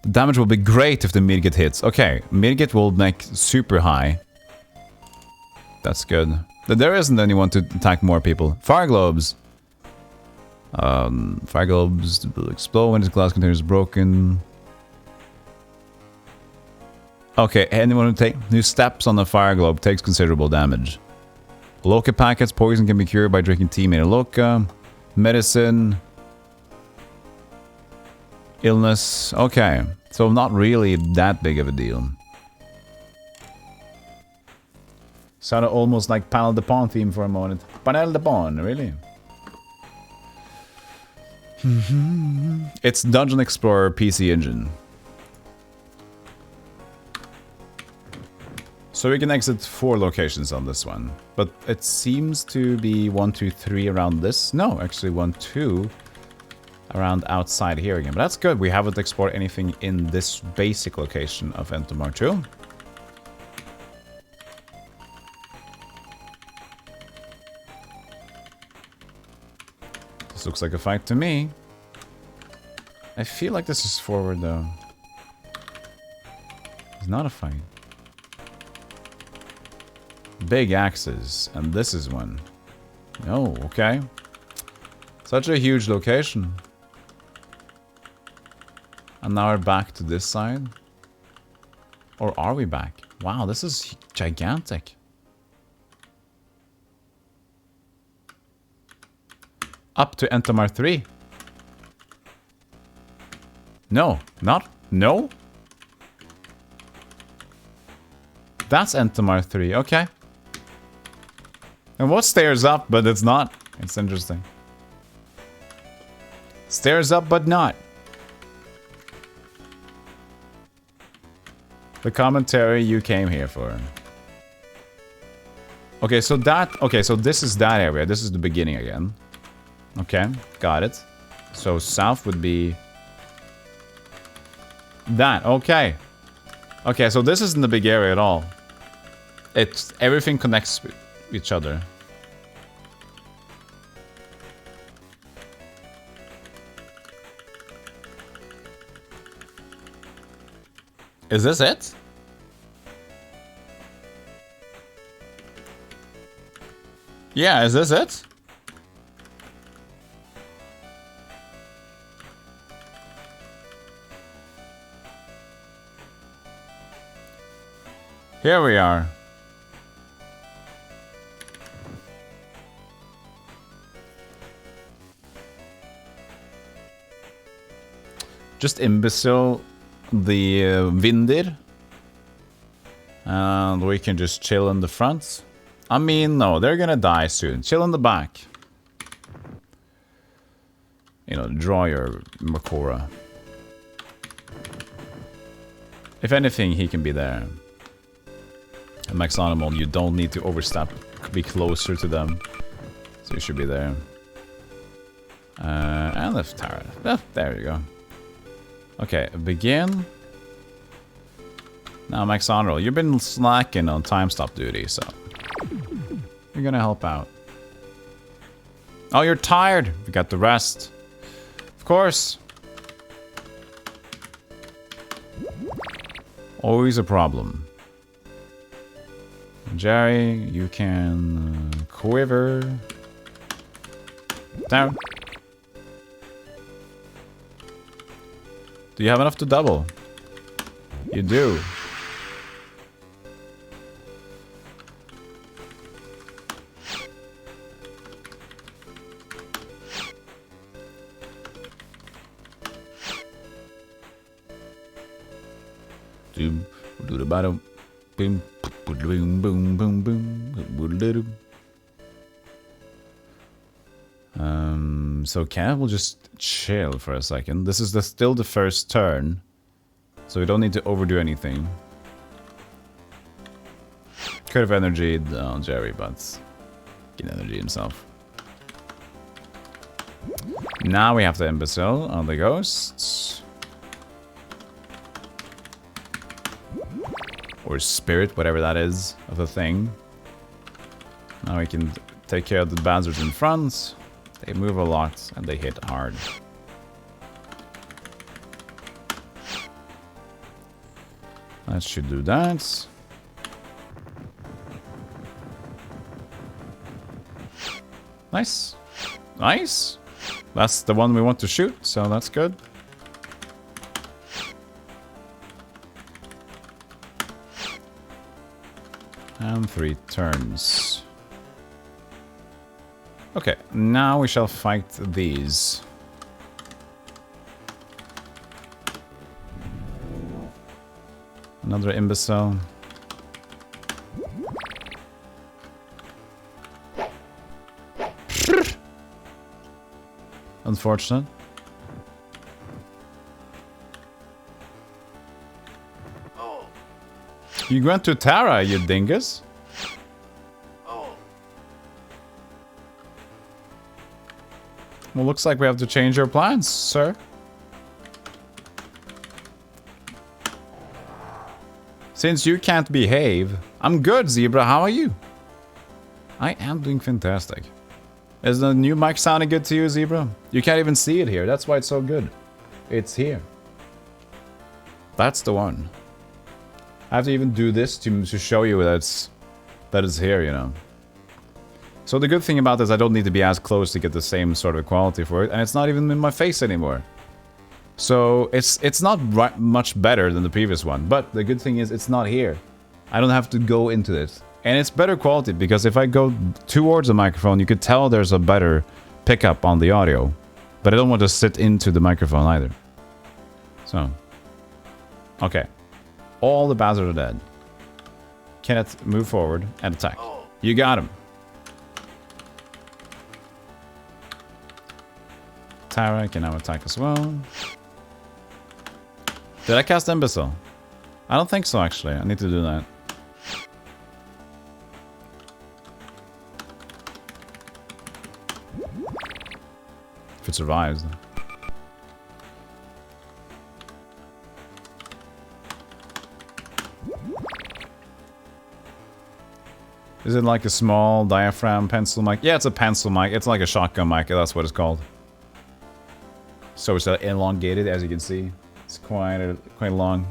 The damage will be great if the Mirgit hits. Okay, Mirgit will make super high. That's good. There isn't anyone to attack more people. Fire globes. Fire globes will explode when its glass container is broken. Okay, anyone who steps on the fire globe takes considerable damage. Loca packets. Poison can be cured by drinking tea made of Loca. Medicine. Illness. Okay, so not really that big of a deal. Sounded almost like Panel de Pon theme for a moment. Panel de Pon, really? It's Dungeon Explorer PC engine. So we can exit 4 locations on this one. But it seems to be 1, 2, 3 around this. No, actually 1, 2 around outside here again. But that's good. We haven't explored anything in this basic location of Entomar 2. This looks like a fight to me. I feel like this is forward though. It's not a fight. Big axes, and this is one. Oh, okay. Such a huge location. And now we're back to this side. Or are we back? Wow, this is gigantic. Up to Entomar 3. No, not... No? That's Entomar 3, okay. And what stairs up, but it's not? It's interesting. Stairs up, but not. The commentary you came here for. Okay, so that... Okay, so this is that area. This is the beginning again. Okay, got it. So south would be... That, okay. Okay, so this isn't the big area at all. It's... Everything connects with each other. Is this it? Yeah, is this it? Here we are. Just imbecile the Vindir. And we can just chill in the front. I mean, no, they're gonna die soon. Chill in the back. You know, draw your Makora. If anything, he can be there. And Max Animal, you don't need to overstep. Be closer to them. So you should be there. And left Tara. Oh, there you go. Okay, begin. Now, Max Honorable, you've been slacking on time stop duty, so you're gonna help out. Oh, you're tired. We got the rest. Of course. Always a problem. Jerry, you can quiver. Down. Do you have enough to double? You do. Doom, do the bottom, boom, boom, boom, boom, boom. So Cat will just chill for a second. This is still the first turn, so we don't need to overdo anything. Could have energy, Jerry, but get energy himself. Now we have the imbecile on the ghosts. Or spirit, whatever that is, of the thing. Now we can take care of the bastards in front. They move a lot and they hit hard. That should do that. Nice. Nice. That's the one we want to shoot, so that's good. And 3 turns. Okay, now we shall fight these. Another imbecile. Unfortunate. You went to Tara, you dingus. Well, looks like we have to change our plans, sir. Since you can't behave, I'm good, Zebra. How are you? I am doing fantastic. Is the new mic sounding good to you, Zebra? You can't even see it here. That's why it's so good. It's here. That's the one. I have to even do this to show you that it's here, you know. So the good thing about this, I don't need to be as close to get the same sort of quality for it, and it's not even in my face anymore. So it's not much better than the previous one, but the good thing is it's not here. I don't have to go into it. And it's better quality because if I go towards the microphone, you could tell there's a better pickup on the audio. But I don't want to sit into the microphone either. So. Okay. All the bastards are dead. Kenneth, move forward and attack. You got him. Tara can now attack as well. Did I cast Imbecile? I don't think so, actually. I need to do that. If it survives. Is it like a small diaphragm pencil mic? Yeah, it's a pencil mic. It's like a shotgun mic. That's what it's called. So it's elongated, as you can see. It's quite long.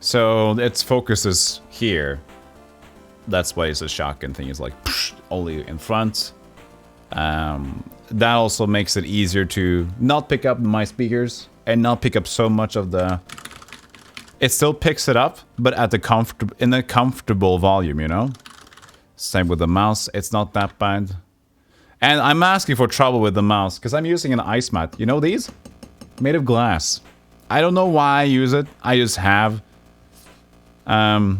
So its focus is here. That's why it's a shotgun thing. It's like only in front. That also makes it easier to not pick up my speakers and not pick up so much of the. It still picks it up, but at the in a comfortable volume, you know. Same with the mouse. It's not that bad. And I'm asking for trouble with the mouse because I'm using an ice mat. You know these? Made of glass. I don't know why I use it. I just have. The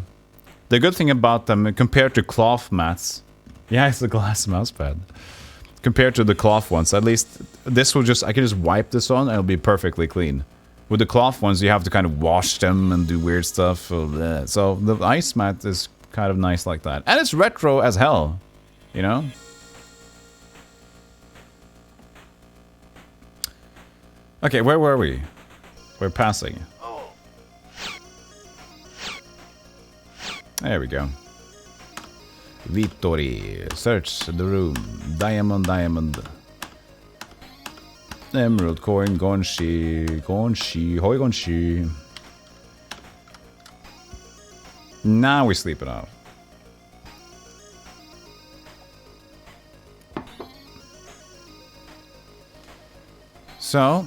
good thing about them compared to cloth mats. Yeah, it's a glass mouse pad. Compared to the cloth ones, at least this will just. I can just wipe this on and it'll be perfectly clean. With the cloth ones, you have to kind of wash them and do weird stuff. So the ice mat is kind of nice like that. And it's retro as hell. You know? Okay, where were we? We're passing. There we go. Vittori. Search the room. Diamond. Emerald coin. Gonshi. Hoi gonshi. Now we sleep it off. So,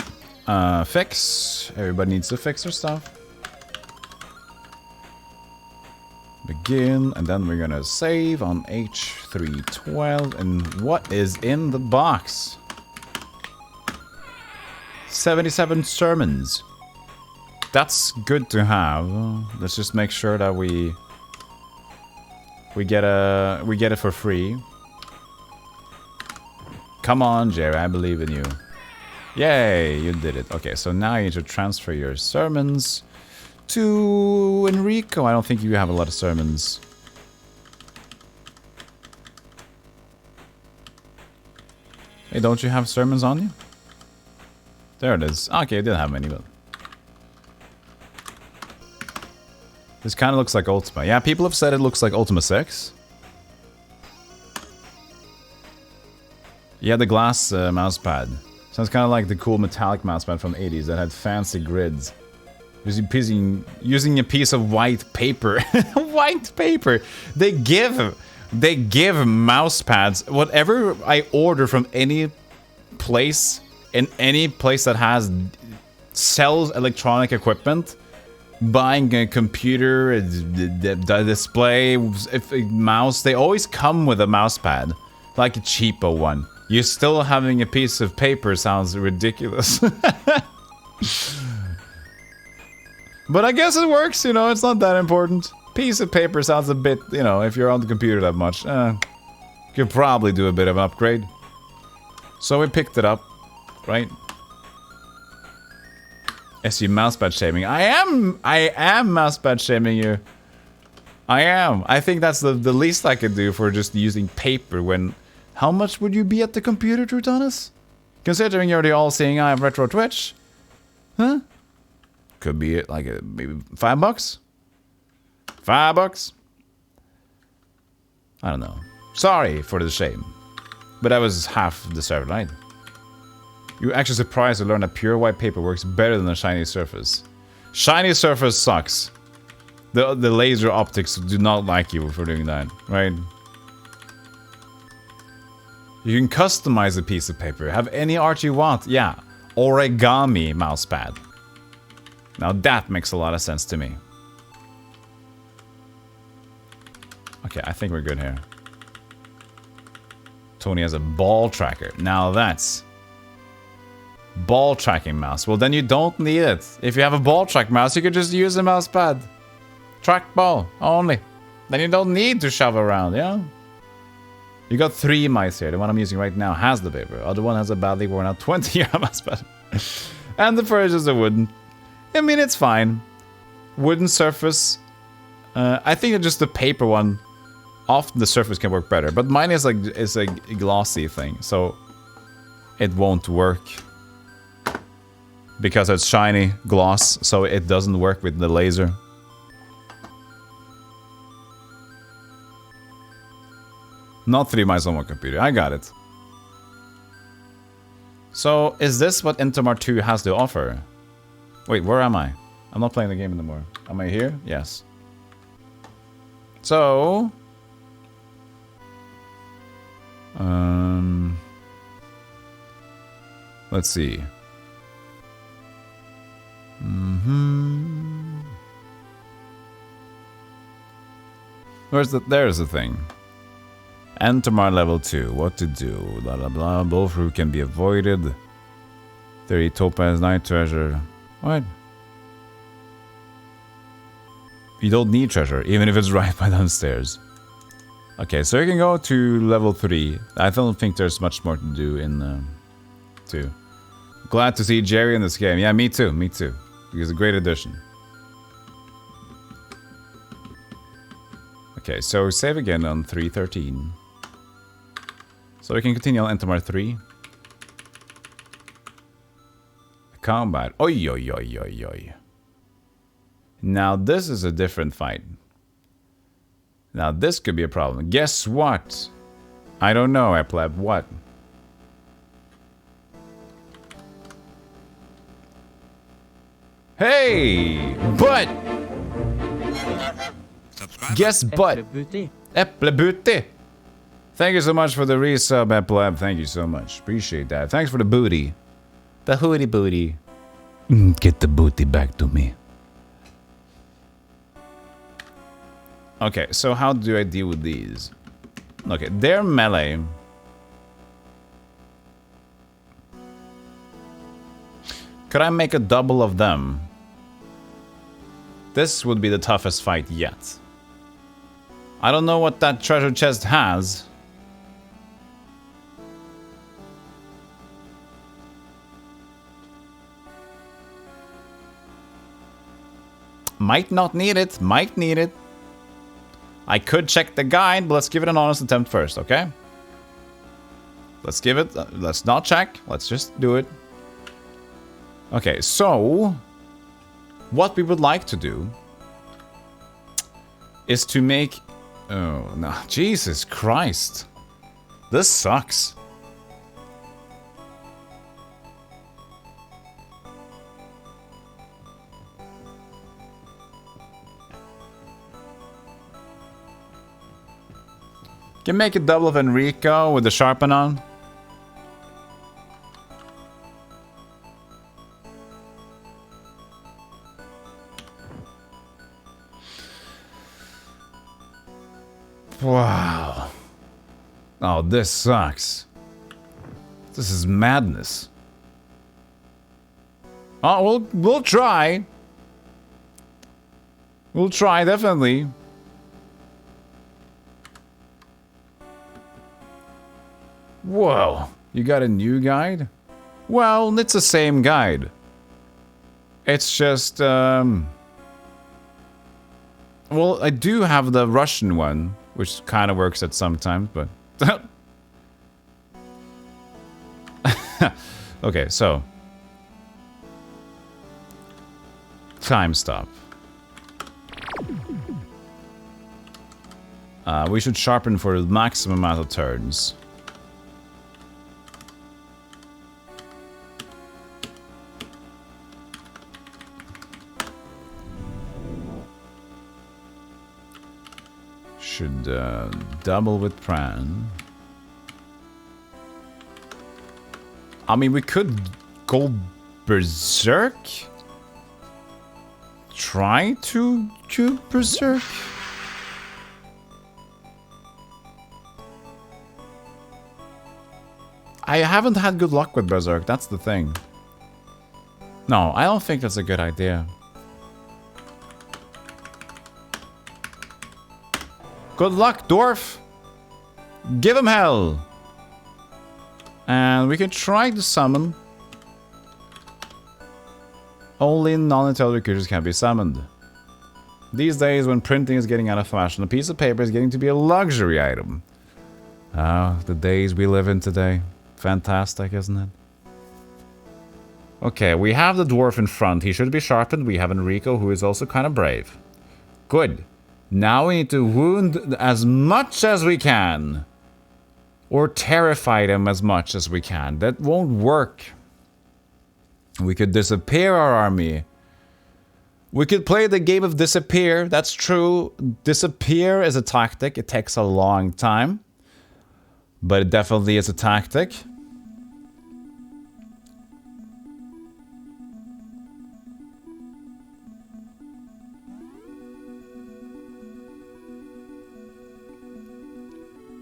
fix. Everybody needs to fix their stuff. Begin, and then we're gonna save on H312. And what is in the box? 77 sermons. That's good to have. Let's just make sure that we get it for free. Come on, Jerry, I believe in you. Yay, you did it. Okay, so now you need to transfer your sermons to Enrico. I don't think you have a lot of sermons. Hey, don't you have sermons on you? There it is. Okay, I didn't have many, but... This kind of looks like Ultima. Yeah, people have said it looks like Ultima 6. Yeah, the glass mousepad. Sounds kind of like the cool metallic mousepad from the 80s that had fancy grids. Using a piece of white paper. White paper! They give mouse pads. Whatever I order from any place, in any place that sells electronic equipment, buying a computer, a display, a mouse, they always come with a mouse pad. Like a cheapo one. You still having a piece of paper sounds ridiculous. But I guess it works, you know, it's not that important. Piece of paper sounds a bit, you know, if you're on the computer that much, could probably do a bit of an upgrade. So we picked it up, right? SU mousepad shaming. I am mousepad shaming you. I am. I think that's the least I could do for just using paper when... How much would you be at the computer, Trutanus? Considering you're the all-seeing eye of Retro Twitch? Huh? Could be like maybe $5? $5? I don't know. Sorry for the shame. But that was half deserved, right? You're actually surprised to learn that pure white paper works better than a shiny surface. Shiny surface sucks. The laser optics do not like you for doing that, right? You can customize a piece of paper. Have any art you want. Yeah. Origami mousepad. Now that makes a lot of sense to me. Okay, I think we're good here. Tony has a ball tracker. Now that's... ball tracking mouse. Well, then you don't need it. If you have a ball track mouse, you could just use a mouse pad. Track ball only. Then you don't need to shove around, yeah? You got 3 mice here. The one I'm using right now has the paper. Other one has a badly worn out 20-year mouse pad. And the first is a wooden. I mean, it's fine. Wooden surface. I think that just the paper one, often the surface can work better. But mine is a glossy thing, so it won't work. Because it's shiny gloss, so it doesn't work with the laser. Not 3 mice on one computer. I got it. So, is this what Entomar 2 has to offer? Wait, where am I? I'm not playing the game anymore. Am I here? Yes. So... let's see. There's the thing. Entomar level 2. What to do? Blah blah blah. Both route can be avoided. 30 topaz, night treasure. What? You don't need treasure, even if it's right by downstairs. Okay, so you can go to level 3. I don't think there's much more to do in 2. Glad to see Jerry in this game. Yeah, me too. Me too. He's a great addition. Okay, so save again on 313. So we can continue on Entomar 3. Combat. Oi, oi, oi, oi, oi. Now this is a different fight. Now this could be a problem. Guess what? I don't know, Epleb. What? Hey! But! Guess but! Eplebuti! Thank you so much for the resub, Epleb. Thank you so much. Appreciate that. Thanks for the booty. The hooty booty. Get the booty back to me. Okay, so how do I deal with these? Okay, they're melee. Could I make a double of them? This would be the toughest fight yet. I don't know what that treasure chest has. Might not need it, might need it. I could check the guide, but let's give it an honest attempt first, okay? Let's give it, let's not check, let's just do it. Okay, so what we would like to do is to make... Oh, no, Jesus Christ. This sucks. Can make a double of Enrico with the sharpen on. Wow. Oh, this sucks. This is madness. Oh, we'll try. We'll try, definitely. Whoa, you got a new guide? Well, it's the same guide. It's just, well, I do have the Russian one, which kind of works at some times, but... Okay, so... Time stop. We should sharpen for the maximum amount of turns. Should double with Pran. I mean, we could go berserk. Try to berserk. I haven't had good luck with Berserk, that's the thing. No, I don't think that's a good idea. Good luck, dwarf! Give him hell! And we can try to summon. Only non-intelligent creatures can be summoned. These days, when printing is getting out of fashion, a piece of paper is getting to be a luxury item. Ah, the days we live in today. Fantastic, isn't it? Okay, we have the dwarf in front. He should be sharpened. We have Enrico, who is also kind of brave. Good. Now we need to wound as much as we can. Or terrify them as much as we can. That won't work. We could disappear our army. We could play the game of disappear. That's true. Disappear is a tactic. It takes a long time. But it definitely is a tactic.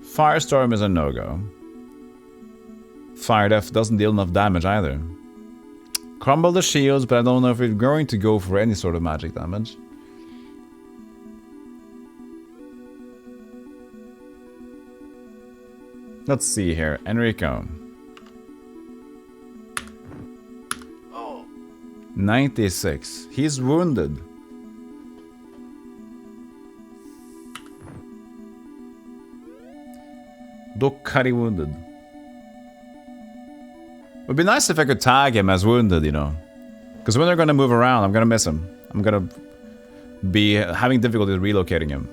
Firestorm is a no-go. Fire Death doesn't deal enough damage either. Crumble the shields, but I don't know if we're going to go for any sort of magic damage. Let's see here. Enrico. 96. He's wounded. Dokkari wounded. Would be nice if I could tag him as wounded, you know. Because when they're gonna move around, I'm gonna miss him. I'm gonna be having difficulty relocating him.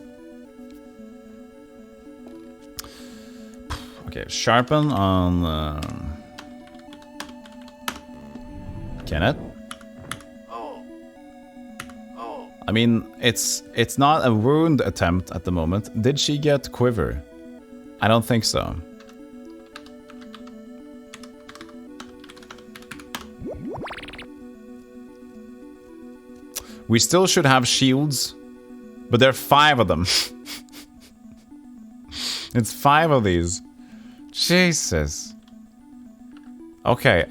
Okay, sharpen on Kenneth. I mean, it's not a wound attempt at the moment. Did she get quiver? I don't think so. We still should have shields, but there are 5 of them. It's 5 of these. Jesus. Okay,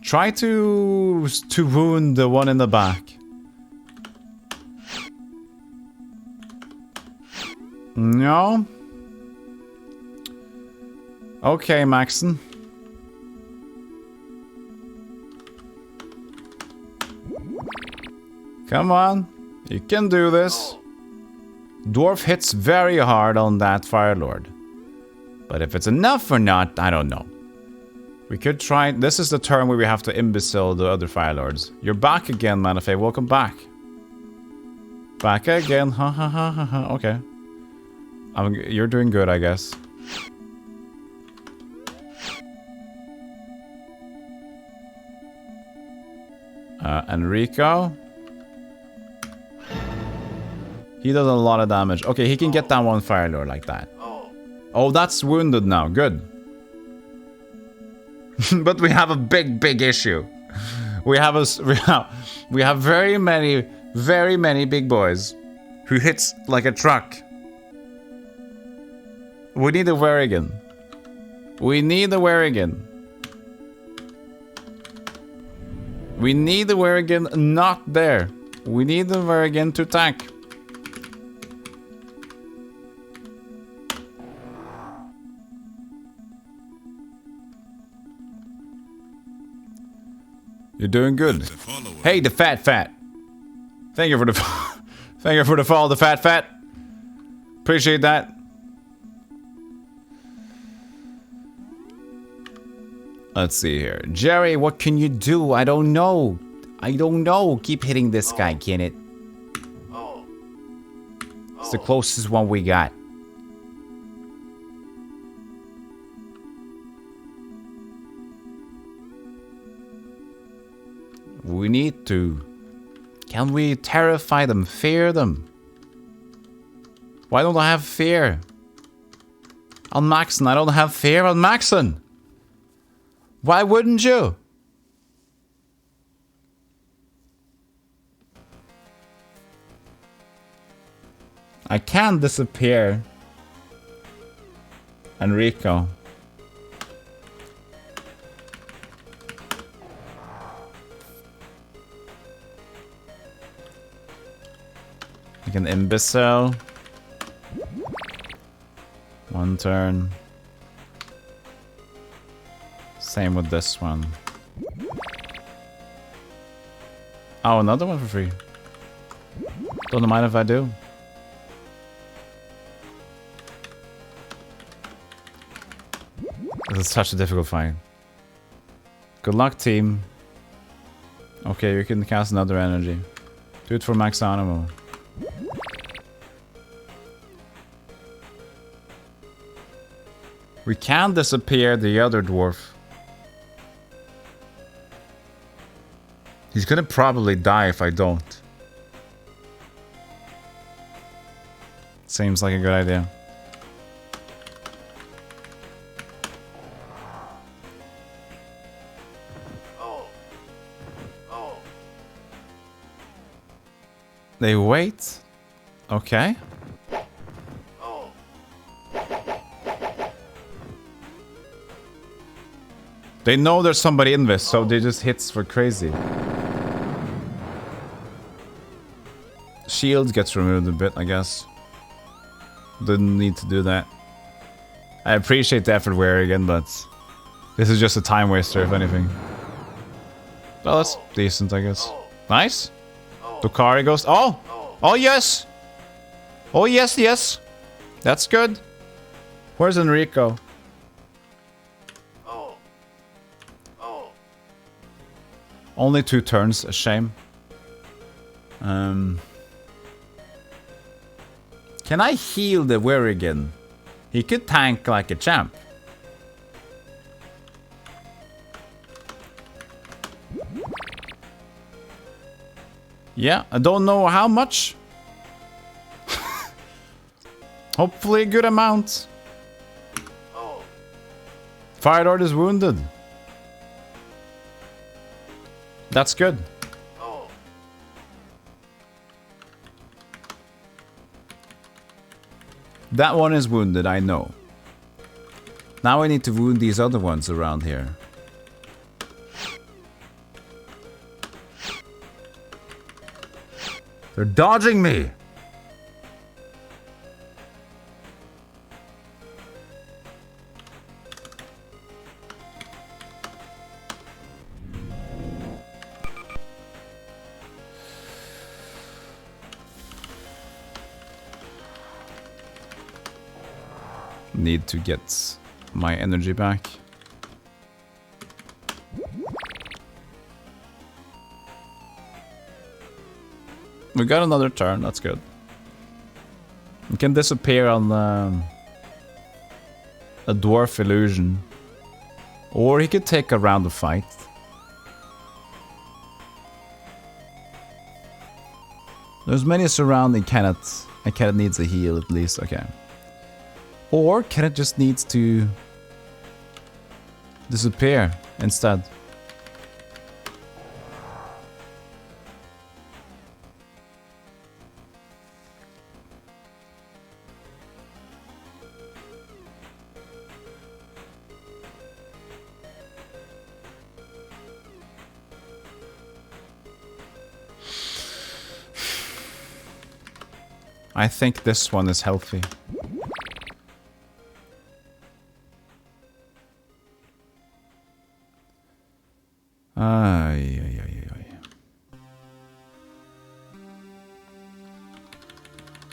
try to wound the one in the back. No. Okay, Maxon. Come on. You can do this. Dwarf hits very hard on that Fire Lord. But if it's enough or not, I don't know. We could try... This is the turn where we have to imbecile the other Fire Lords. You're back again, Manafei. Welcome back. Back again. Ha ha ha ha ha. Okay. You're doing good, I guess. Enrico. He does a lot of damage. Okay, he can get down one Fire Lord like that. Oh, that's wounded now. Good. But we have a big issue. We have very many big boys who hits like a truck. We need a Werrigan. We need a Werrigan. We need the Werrigan not there. We need the Werrigan to attack. You're doing good. Hey, the fat. Thank you for the thank you for the follow, the fat. Appreciate that. Let's see here. Jerry, what can you do? I don't know. Keep hitting this guy, can it? It's the closest one we got. We need to... Can we terrify them? Fear them? Why don't I have fear? On Maxon, I don't have fear on Maxon. Why wouldn't you? I can't disappear. Enrico. Like an imbecile. 1 turn. Same with this one. Oh, another one for free. Don't mind if I do. This is such a difficult fight. Good luck, team. Okay, you can cast another energy. Do it for max animal. We can disappear the other dwarf. He's gonna probably die if I don't. Seems like a good idea. They wait. Okay. They know there's somebody in this, so they just hits for crazy. Shield gets removed a bit, I guess. Didn't need to do that. I appreciate the effort wear again, but this is just a time waster, if anything. Well, that's decent, I guess. Nice. Dokari goes. Oh! Oh, yes! Oh, yes, yes! That's good. Where's Enrico? Only 2 turns, a shame. Can I heal the Werrigan? He could tank like a champ. Yeah, I don't know how much. Hopefully a good amount. Fire Lord is wounded. That's good. That one is wounded, I know. Now I need to wound these other ones around here. They're dodging me! Need to get my energy back. We got another turn, that's good. We can disappear on a dwarf illusion. Or he could take a round of fight. There's many surrounding Kenneth. And Kenneth needs a heal at least, okay. Or Kenneth just needs to disappear instead. I think this one is healthy. Ay.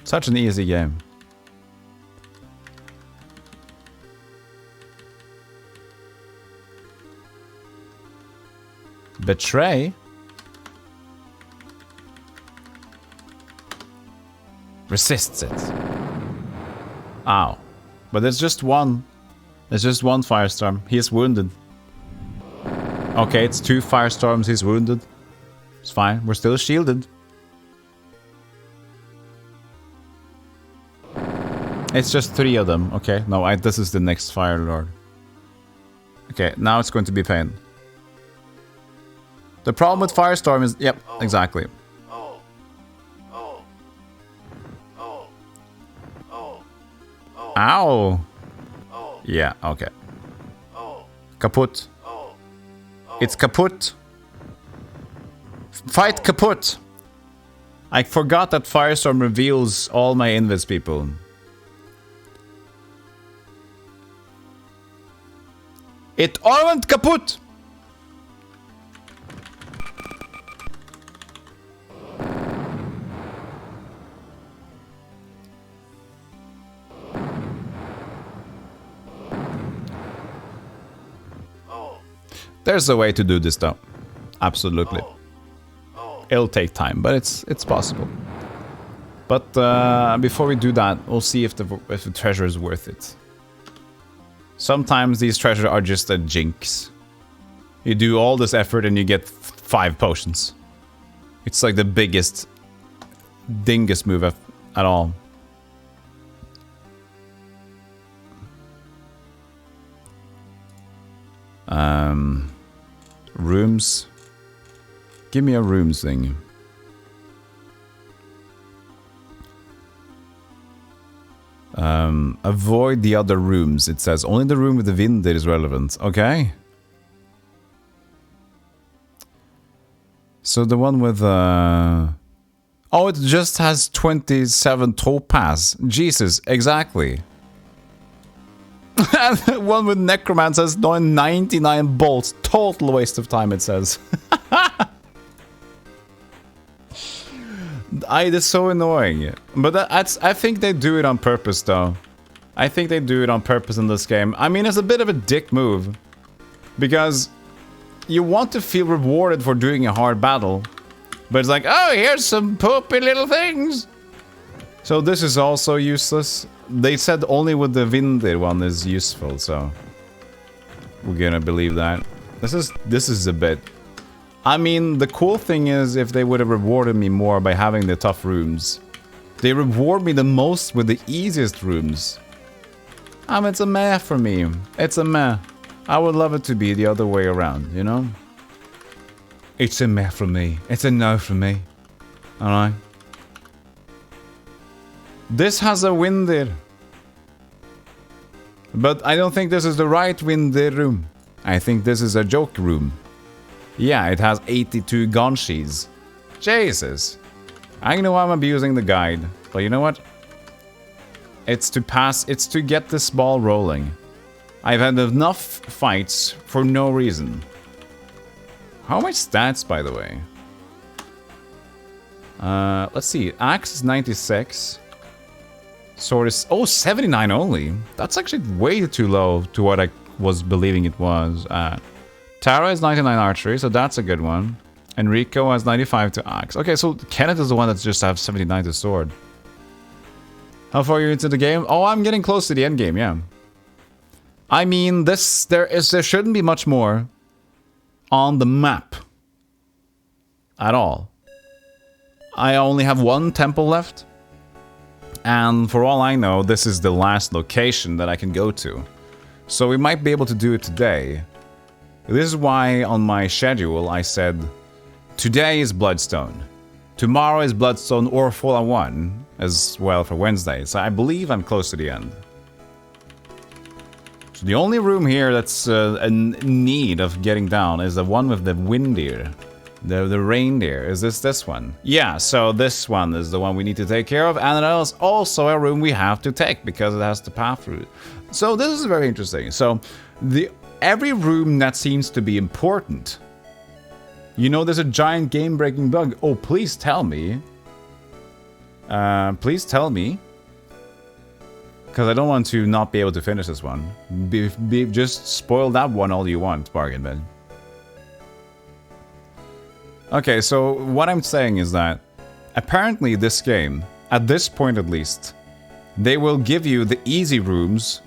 Such an easy game. Betray? Resists it. Ow. But there's just one. There's just one firestorm. He is wounded. Okay, it's 2 firestorms. He's wounded. It's fine. We're still shielded. It's just 3 of them. Okay. No, this is the next Fire Lord. Okay, now it's going to be pain. The problem with Firestorm is... Yep, exactly. Ow! Yeah, okay. Kaput. It's kaput. Fight kaput. I forgot that Firestorm reveals all my invis people. It all went kaput! There's a way to do this though. Absolutely. It'll take time, but it's possible. But before we do that, we'll see if the treasure is worth it. Sometimes these treasures are just a jinx. You do all this effort and you get 5 potions. It's like the biggest dingus move at all. Rooms. Give me a rooms thing. Avoid the other rooms. It says only the room with the wind is relevant. Okay. So the one with oh, it just has 27 topaz. Jesus, exactly. And the one with necromancer has 99 bolts. Total waste of time, it says. It's so annoying. But I think they do it on purpose, though. I think they do it on purpose in this game. I mean, it's a bit of a dick move. Because you want to feel rewarded for doing a hard battle. But it's like, oh, here's some poopy little things. So this is also useless. They said only with the Vindir one is useful, so we're gonna believe that. This is a bit. I mean, the cool thing is if they would have rewarded me more by having the tough rooms. They reward me the most with the easiest rooms. It's a meh for me. It's a meh. I would love it to be the other way around, you know? It's a meh for me. It's a no for me. Alright? This has a Windir. But I don't think this is the right Windir room. I think this is a joke room. Yeah, it has 82 Gonshis. Jesus. I know I'm abusing the guide. But you know what? It's to get this ball rolling. I've had enough fights for no reason. How much stats, by the way? Let's see. Axe is 96. Sword is 79 only. That's actually way too low to what I was believing it was. Tara is 99 archery, so that's a good one. Enrico has 95 to axe. Okay, so Kenneth is the one that's just have 79 to sword. How far are you into the game? Oh, I'm getting close to the end game, yeah. I mean, there shouldn't be much more on the map at all. I only have 1 temple left. And for all I know, this is the last location that I can go to. So we might be able to do it today. This is why on my schedule I said, today is Bloodstone. Tomorrow is Bloodstone or Fallen 1 as well for Wednesday. So I believe I'm close to the end. So the only room here that's in need of getting down is the one with the Windir. The reindeer. Is this one? Yeah, so this one is the one we need to take care of, and it is also a room we have to take because it has the path route. So this is very interesting. So every room that seems to be important. You know, there's a giant game-breaking bug. Oh, please tell me. Please tell me. Because I don't want to not be able to finish this one. Just spoil that one all you want, bargain bin. Okay, so what I'm saying is that apparently this game, at this point at least, they will give you the easy rooms.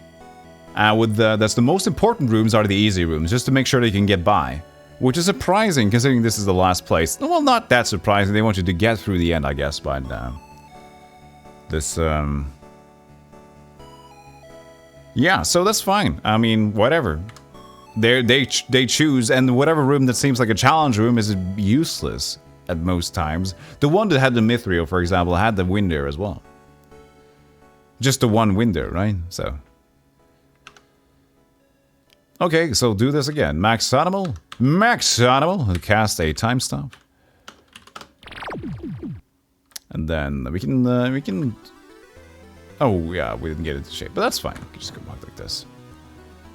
That's the most important rooms are the easy rooms, just to make sure they can get by. Which is surprising, considering this is the last place. Well, not that surprising. They want you to get through the end, I guess, but yeah, so that's fine. I mean, whatever. They choose, and whatever room that seems like a challenge room is useless at most times. The one that had the Mithril, for example, had the Windir as well. Just the one Windir, right? So. Okay, so do this again. Max Animal. Cast a time stop. And then we can. Oh yeah, we didn't get it to shape, but that's fine. We can just go back like this.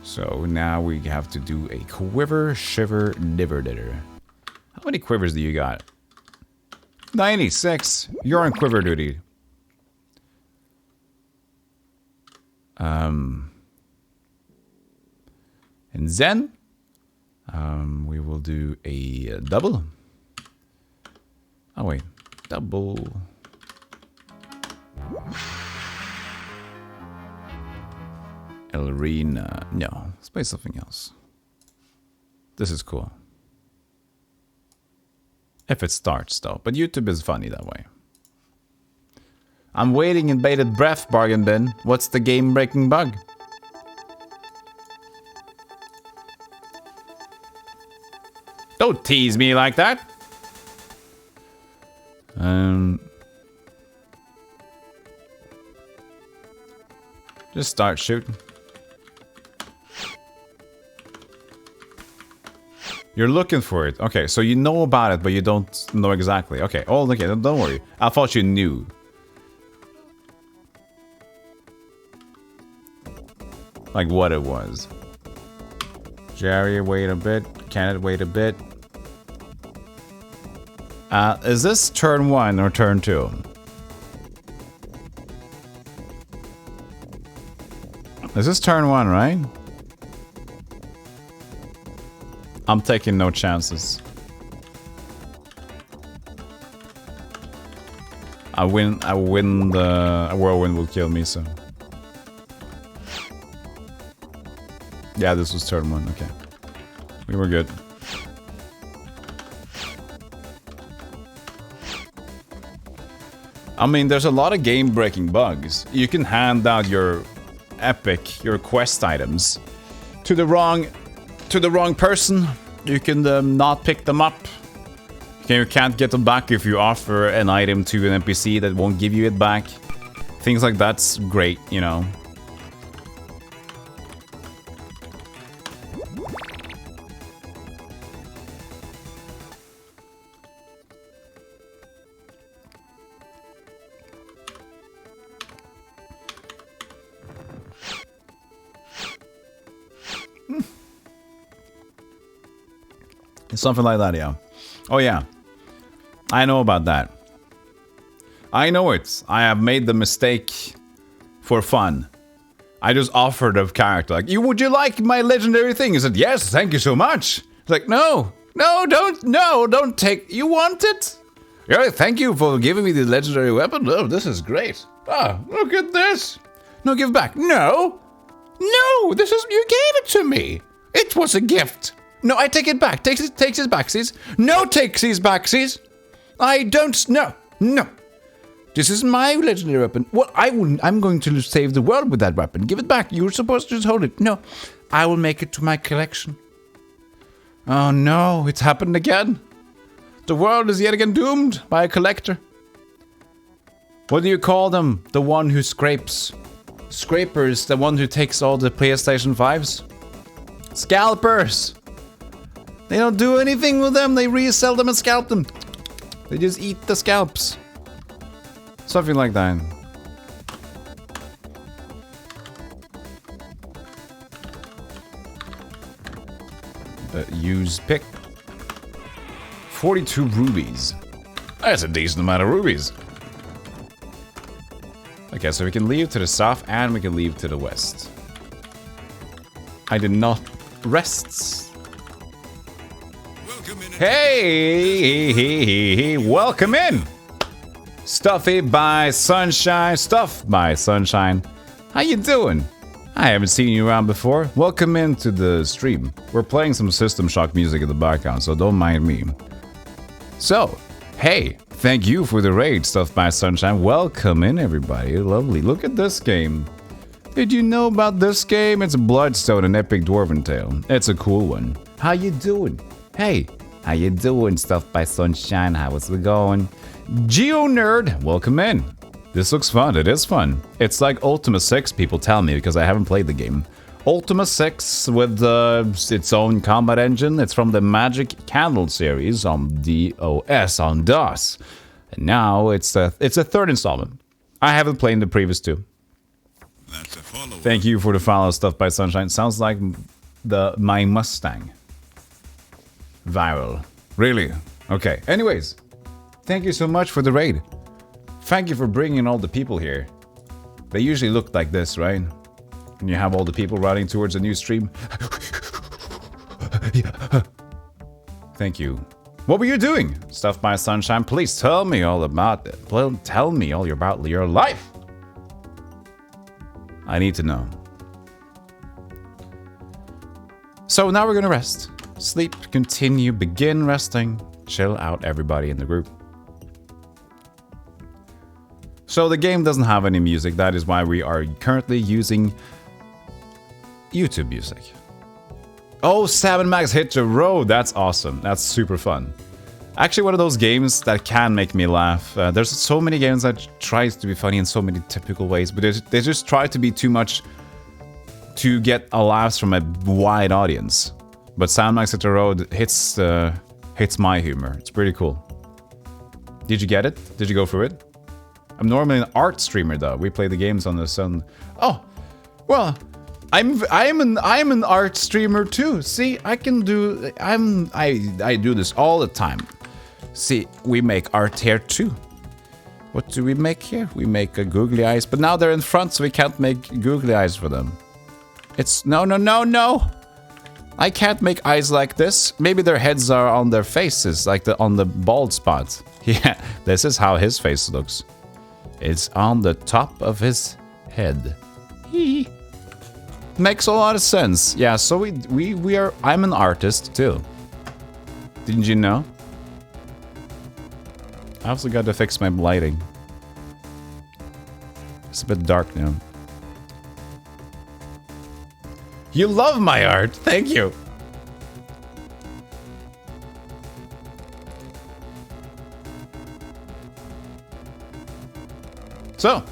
So now we have to do a quiver, shiver, niver, ditter. How many quivers do you got? 96. You're on quiver duty. And then we will do a double. Oh wait, double. Arena. No, let's play something else. This is cool. If it starts though, but YouTube is funny that way. I'm waiting in bated breath, bargain bin. What's the game-breaking bug? Don't tease me like that. Just start shooting. You're looking for it. Okay, so you know about it, but you don't know exactly. Okay, oh, okay, don't worry. I thought you knew. Like what it was. Jerry, wait a bit. Can it wait a bit? Is this turn 1 or turn 2? Is this turn 1, right? I'm taking no chances. I win the whirlwind will kill me, so. Yeah, this was turn 1, okay. We were good. I mean, there's a lot of game-breaking bugs. You can hand out your epic, your quest items to the wrong person. You can not pick them up. You can't get them back if you offer an item to an NPC that won't give you it back. Things like that's great, you know. Something like that, yeah. Oh yeah, I know about that. I know it. I have made the mistake for fun. I just offered a character like, would you like my legendary thing? He said, yes, thank you so much. It's like, no, don't take. You want it? Yeah, thank you for giving me the legendary weapon. Oh, this is great. Ah, look at this. No, give back. No, this is, you gave it to me. It was a gift. No, I take it back. Takes his backsies. No, takes his backsies. I don't. No. This is my legendary weapon. What? I'm going to save the world with that weapon. Give it back. You were supposed to just hold it. No, I will make it to my collection. Oh no, it's happened again. The world is yet again doomed by a collector. What do you call them? The one who scrapes. Scrapers, the one who takes all the PlayStation 5s. Scalpers. They don't do anything with them. They resell them and scalp them. They just eat the scalps. Something like that. Use pick. 42 rubies. That's a decent amount of rubies. Okay, so we can leave to the south and we can leave to the west. I did not rest. Hey, welcome in. Stuffy by Sunshine, Stuff by Sunshine. How you doing? I haven't seen you around before. Welcome into the stream. We're playing some System Shock music in the background, so don't mind me. So, hey, thank you for the raid, Stuff by Sunshine. Welcome in, everybody. Lovely. Look at this game. Did you know about this game? It's Bloodstone, an epic Dwarven tale. It's a cool one. How you doing? Hey, how you doing, Stuff by Sunshine? How's it going? Geo Nerd, welcome in. This looks fun. It is fun. It's like Ultima 6, people tell me, because I haven't played the game. Ultima 6 with its own combat engine. It's from the Magic Candle series on DOS, on DOS. And now it's a third installment. I haven't played the previous two. That's a follow. Thank you for the follow stuff by Sunshine. Sounds like my Mustang. Viral. Really? Okay. Anyways, thank you so much for the raid. Thank you for bringing all the people here. They usually look like this, right? And you have all the people running towards a new stream. Thank you. What were you doing? Stuff by Sunshine. Please tell me all about it. Please tell me all about your life. I need to know. So now we're gonna rest. Sleep, continue, begin resting. Chill out, everybody in the group. So the game doesn't have any music. That is why we are currently using YouTube music. Oh, 7 Max hit the road. That's awesome. That's super fun. Actually, one of those games that can make me laugh. There's so many games that tries to be funny in so many typical ways, but they just try to be too much to get a laughs from a wide audience. But 7 Max hit the road hits my humor. It's pretty cool. Did you get it? Did you go through it? I'm normally an art streamer though. We play the games on the Sun. Oh, well, I'm an art streamer too. See, I can do. I do this all the time. See, we make art here too. What do we make here? We make googly eyes, but now they're in front, so we can't make googly eyes for them. It's no. I can't make eyes like this. Maybe their heads are on their faces, like on the bald spot. Yeah, this is how his face looks. It's on the top of his head. Hee. Makes a lot of sense. Yeah, so we are. I'm an artist too. Didn't you know? I also got to fix my lighting. It's a bit dark now. You love my art. Thank you. So,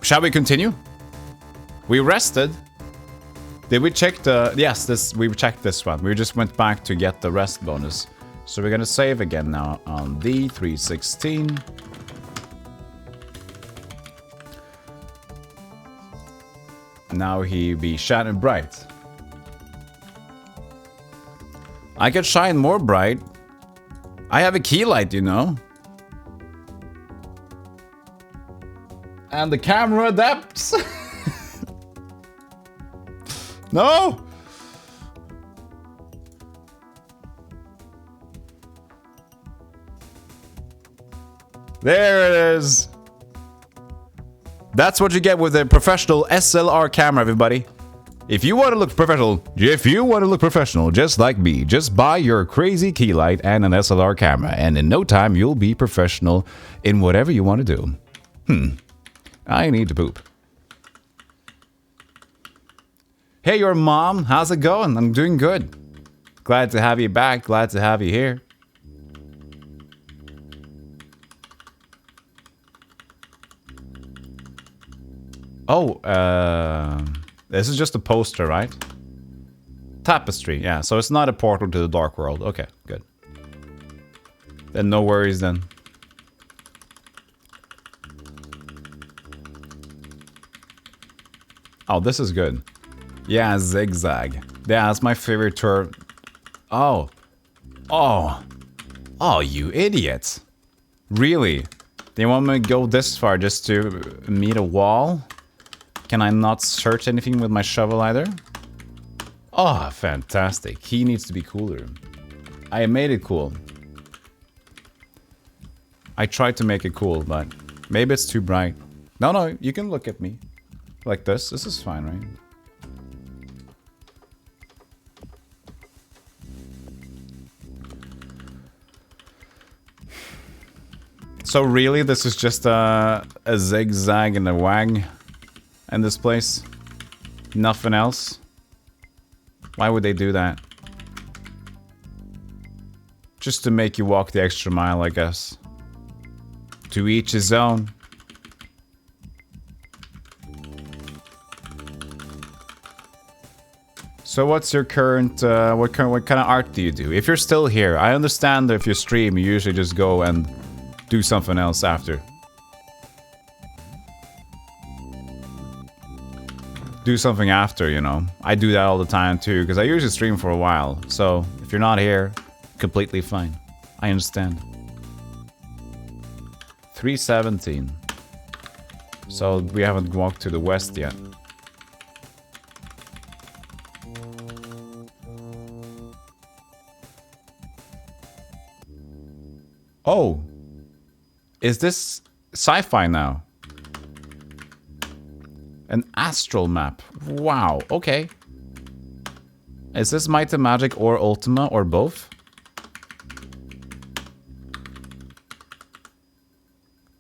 shall we continue? We rested. Did we check the... Yes, we checked this one. We just went back to get the rest bonus. So we're gonna save again now on D316. Now he be shining bright. I could shine more bright. I have a key light, you know. And the camera adapts. No! There it is. That's what you get with a professional SLR camera, everybody. If you want to look professional, just like me, just buy your crazy key light and an SLR camera, and in no time you'll be professional in whatever you want to do. I need to poop. Hey, your mom, how's it going? I'm doing good. Glad to have you back. Glad to have you here. Oh, this is just a poster, right? Tapestry, yeah. So it's not a portal to the Dark World. Okay, good. Then no worries then. Oh, this is good. Yeah, zigzag. Yeah, that's my favorite tour. Oh. Oh. Oh, you idiots. Really? Do you want me to go this far just to meet a wall? Can I not search anything with my shovel either? Oh, fantastic. He needs to be cooler. I made it cool. I tried to make it cool, but maybe it's too bright. No, you can look at me. Like this. This is fine, right? So really, this is just a zigzag and a wag in this place? Nothing else? Why would they do that? Just to make you walk the extra mile, I guess. To each his own. So what's your current, what kind of art do you do? If you're still here, I understand that if you stream, you usually just go and do something else after. Do something after, you know. I do that all the time too, because I usually stream for a while. So if you're not here, completely fine. I understand. 317. So we haven't walked to the west yet. Oh. Is this sci-fi now? An astral map. Wow, okay. Is this Might and Magic or Ultima or both?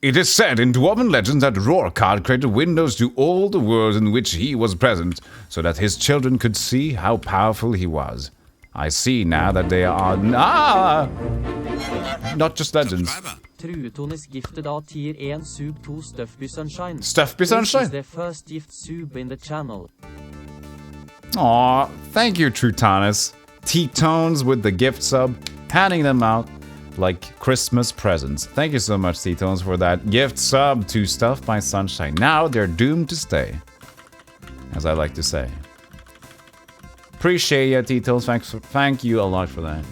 It is said in Dwarven legends that Rorkard created windows to all the worlds in which he was present, so that his children could see how powerful he was. I see now that they are not just legends. Trueton is gifted av tier 1 sub 2 Stuffby Sunshine. Stuffby Sunshine? This is the first gift sub in the channel. Aw, thank you, Trutonis. T-Tones with the gift sub, handing them out like Christmas presents. Thank you so much, T-Tones, for that gift sub to Stuff by Sunshine. Now they're doomed to stay, as I like to say. Appreciate you, T-Tones. Thank you a lot for that.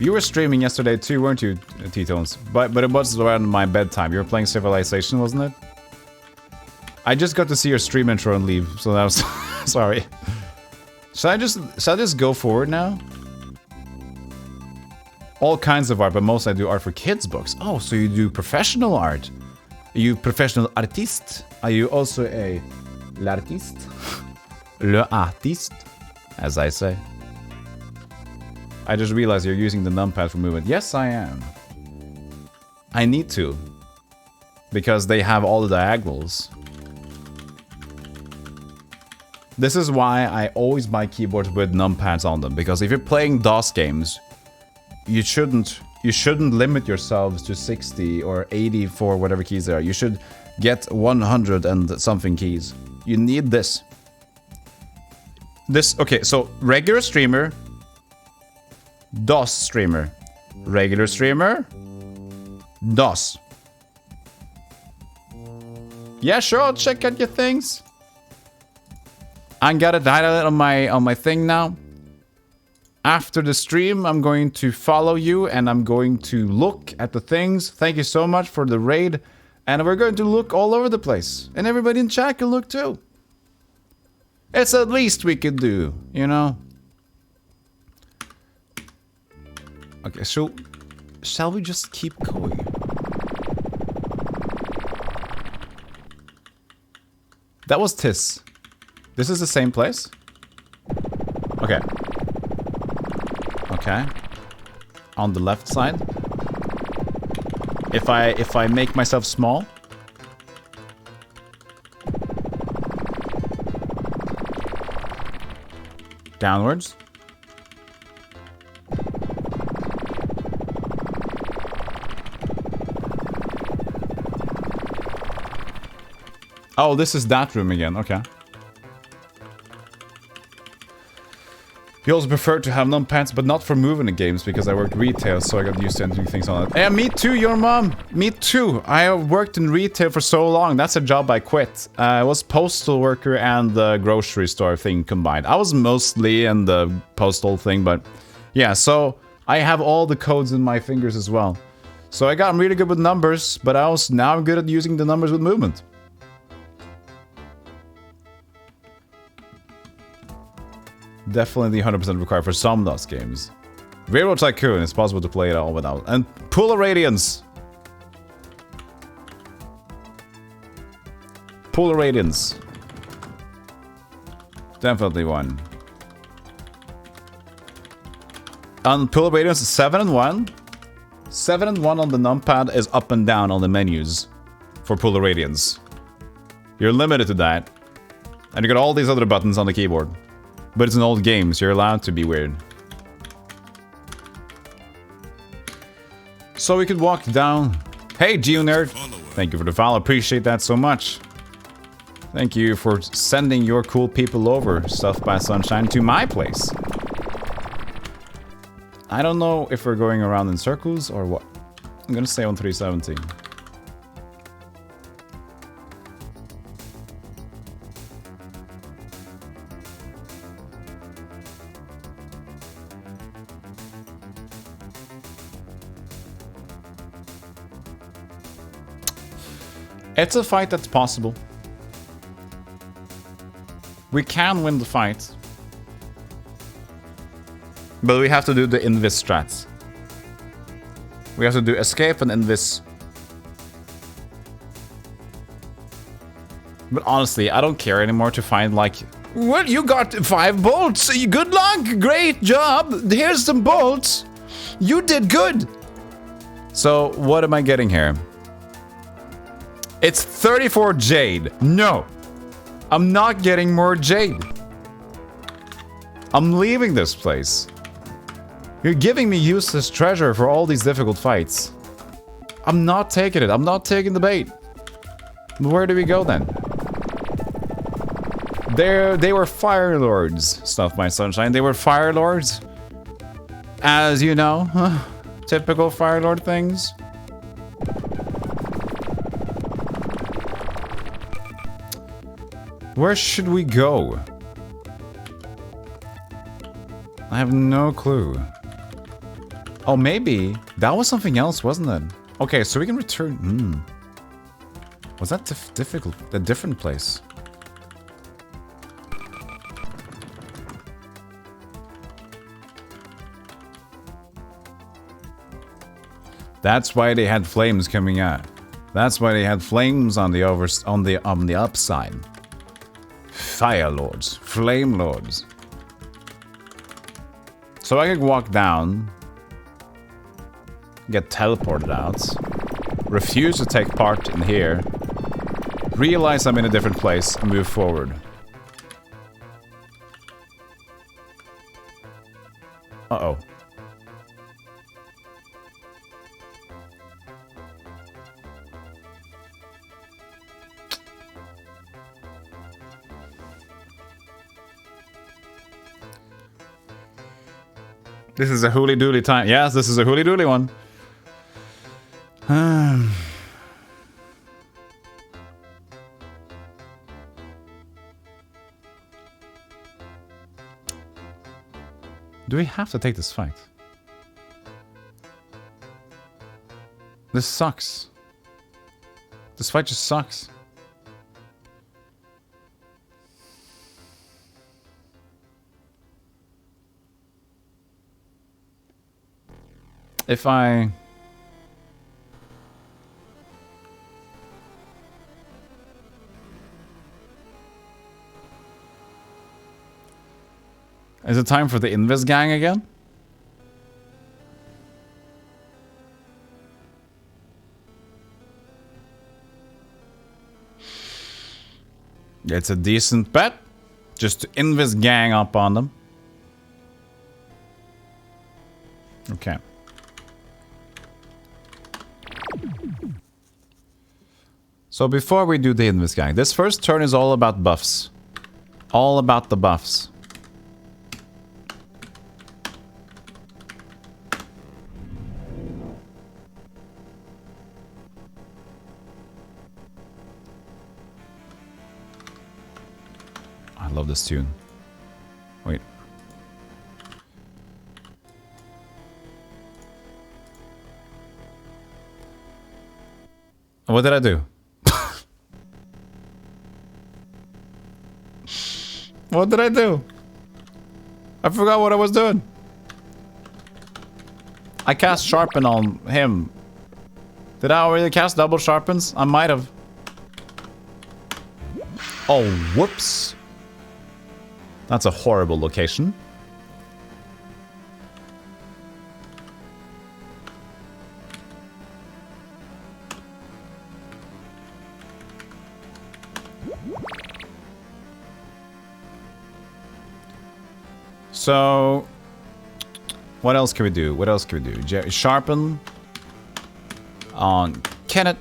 You were streaming yesterday too, weren't you, T-Tones? But it was around my bedtime. You were playing Civilization, wasn't it? I just got to see your stream intro and leave, so that was... sorry. Should I just go forward now? All kinds of art, but most I do art for kids' books. Oh, so you do professional art? Are you professional artiste? Are you also a l'artiste? Le artiste, as I say. I just realized you're using the numpad for movement. Yes, I am. I need to. Because they have all the diagonals. This is why I always buy keyboards with numpads on them. Because if you're playing DOS games, you shouldn't limit yourselves to 60 or 80 for whatever keys there are. You should get 100 and something keys. You need this. Okay, so regular streamer, DOS streamer, regular streamer, DOS. Yeah, sure, I'll check out your things. I got it highlighted on my thing now. After the stream, I'm going to follow you and I'm going to look at the things. Thank you so much for the raid. And we're going to look all over the place. And everybody in chat can look too. It's the least we could do, you know? Okay, so shall we just keep going? That was Tis. This is the same place? Okay. Okay. On the left side. If I make myself small. Downwards. Oh, this is that room again. Okay. You also prefer to have numpads, but not for moving the games because I worked retail, so I got used to entering things on it. Yeah, me too, your mom. Me too. I worked in retail for so long. That's a job I quit. I was postal worker and the grocery store thing combined. I was mostly in the postal thing, but yeah, so I have all the codes in my fingers as well. So I got really good with numbers, but now I'm good at using the numbers with movement. Definitely 100% required for some DOS games. Railroad Tycoon, it's possible to play it all without. And Pool of Radiance! Pool of Radiance. Definitely one. On Pool of Radiance, 7 and 1. 7 and 1 on the numpad is up and down on the menus for Pool of Radiance. You're limited to that. And you got all these other buttons on the keyboard. But it's an old game, so you're allowed to be weird. So we could walk down. Hey, GeoNerd! Thank you for the follow. Appreciate that so much. Thank you for sending your cool people over, Stuff by Sunshine, to my place. I don't know if we're going around in circles or what. I'm gonna stay on 370. It's a fight that's possible. We can win the fight. But we have to do the invis strats. We have to do escape and invis. But honestly, I don't care anymore to find like... Well, you got 5 bolts! Good luck! Great job! Here's some bolts! You did good! So, what am I getting here? It's 34 jade. No! I'm not getting more jade. I'm leaving this place. You're giving me useless treasure for all these difficult fights. I'm not taking it. I'm not taking the bait. Where do we go then? They were fire lords, Stuff by Sunshine. They were fire lords. As you know, typical fire lord things. Where should we go? I have no clue. Oh, maybe that was something else, wasn't it? Okay, so we can return. Was that difficult? A different place? That's why they had flames coming out. That's why they had flames on the upside. Fire lords, flame lords. So I can walk down, get teleported out, refuse to take part in here, realize I'm in a different place, and move forward. Uh-oh. This is a hooly dooly time. Yes, this is a hooly dooly one. Do we have to take this fight? This sucks. This fight just sucks. If I... Is it time for the Invis gang again? It's a decent bet. Just to Invis gang up on them. Okay. So before we do the Invis gang, this first turn is all about buffs. All about the buffs. I love this tune. Wait. What did I do? What did I do? I forgot what I was doing. I cast Sharpen on him. Did I already cast double Sharpens? I might have. Oh, whoops. That's a horrible location. So, what else can we do? What else can we do? Sharpen on Kenneth.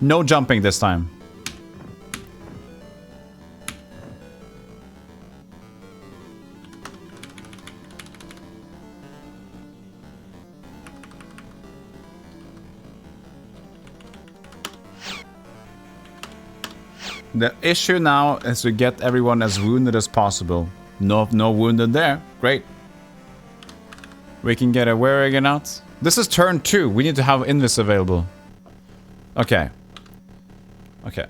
No jumping this time. The issue now is to get everyone as wounded as possible. No wounded there. Great. We can get a Werrigan out. This is turn 2. We need to have Invis available. Okay. Okay.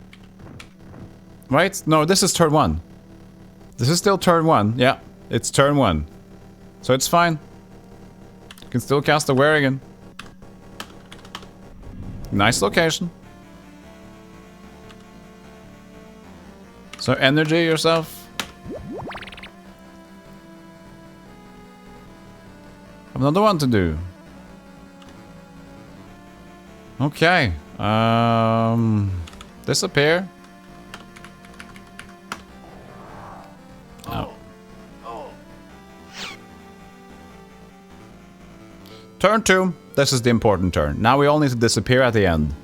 Right? No, this is turn 1. This is still turn 1. Yeah, it's turn 1. So it's fine. You can still cast the Werrigan. Nice location. So energy yourself. Another one to do. Okay. Disappear. Oh. Turn 2. This is the important turn. Now we all need to disappear at the end.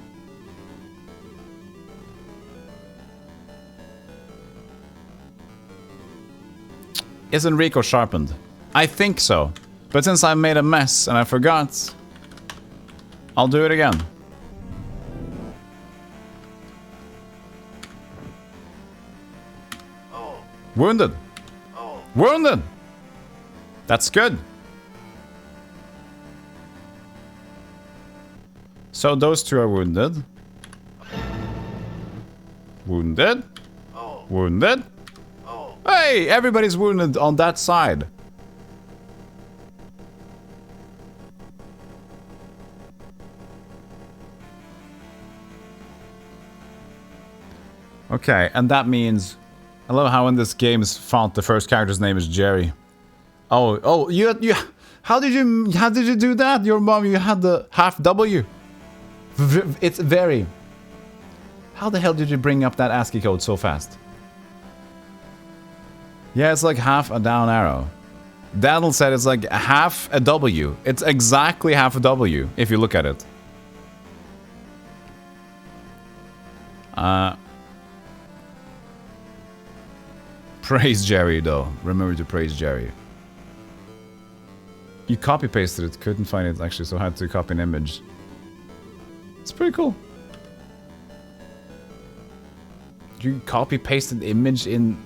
Is Enrico sharpened? I think so. But since I made a mess and I forgot, I'll do it again. Wounded. Wounded. That's good. So those two are wounded. Wounded. Wounded. Hey, everybody's wounded on that side. Okay, and that means I love how in this game's font the first character's name is Jerry. Oh, you how did you do that? Your mom, you had the half W. It's very. How the hell did you bring up that ASCII code so fast? Yeah, it's like half a down arrow. Daniel said it's like half a W. It's exactly half a W if you look at it. Praise Jerry though. Remember to praise Jerry. You copy pasted it, couldn't find it actually, so I had to copy an image. It's pretty cool. You copy pasted the image in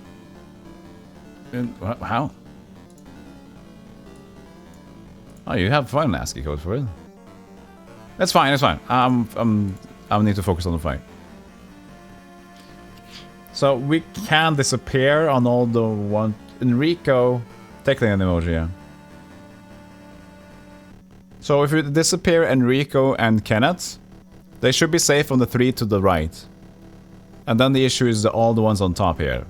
how? Oh, you have fun ASCII code for it. That's fine. That's fine. I need to focus on the fight. So we can disappear on all the one. Enrico, technically an emoji, yeah. So if we disappear Enrico and Kenneth, they should be safe on the 3 to the right. And then the issue is all the ones on top here.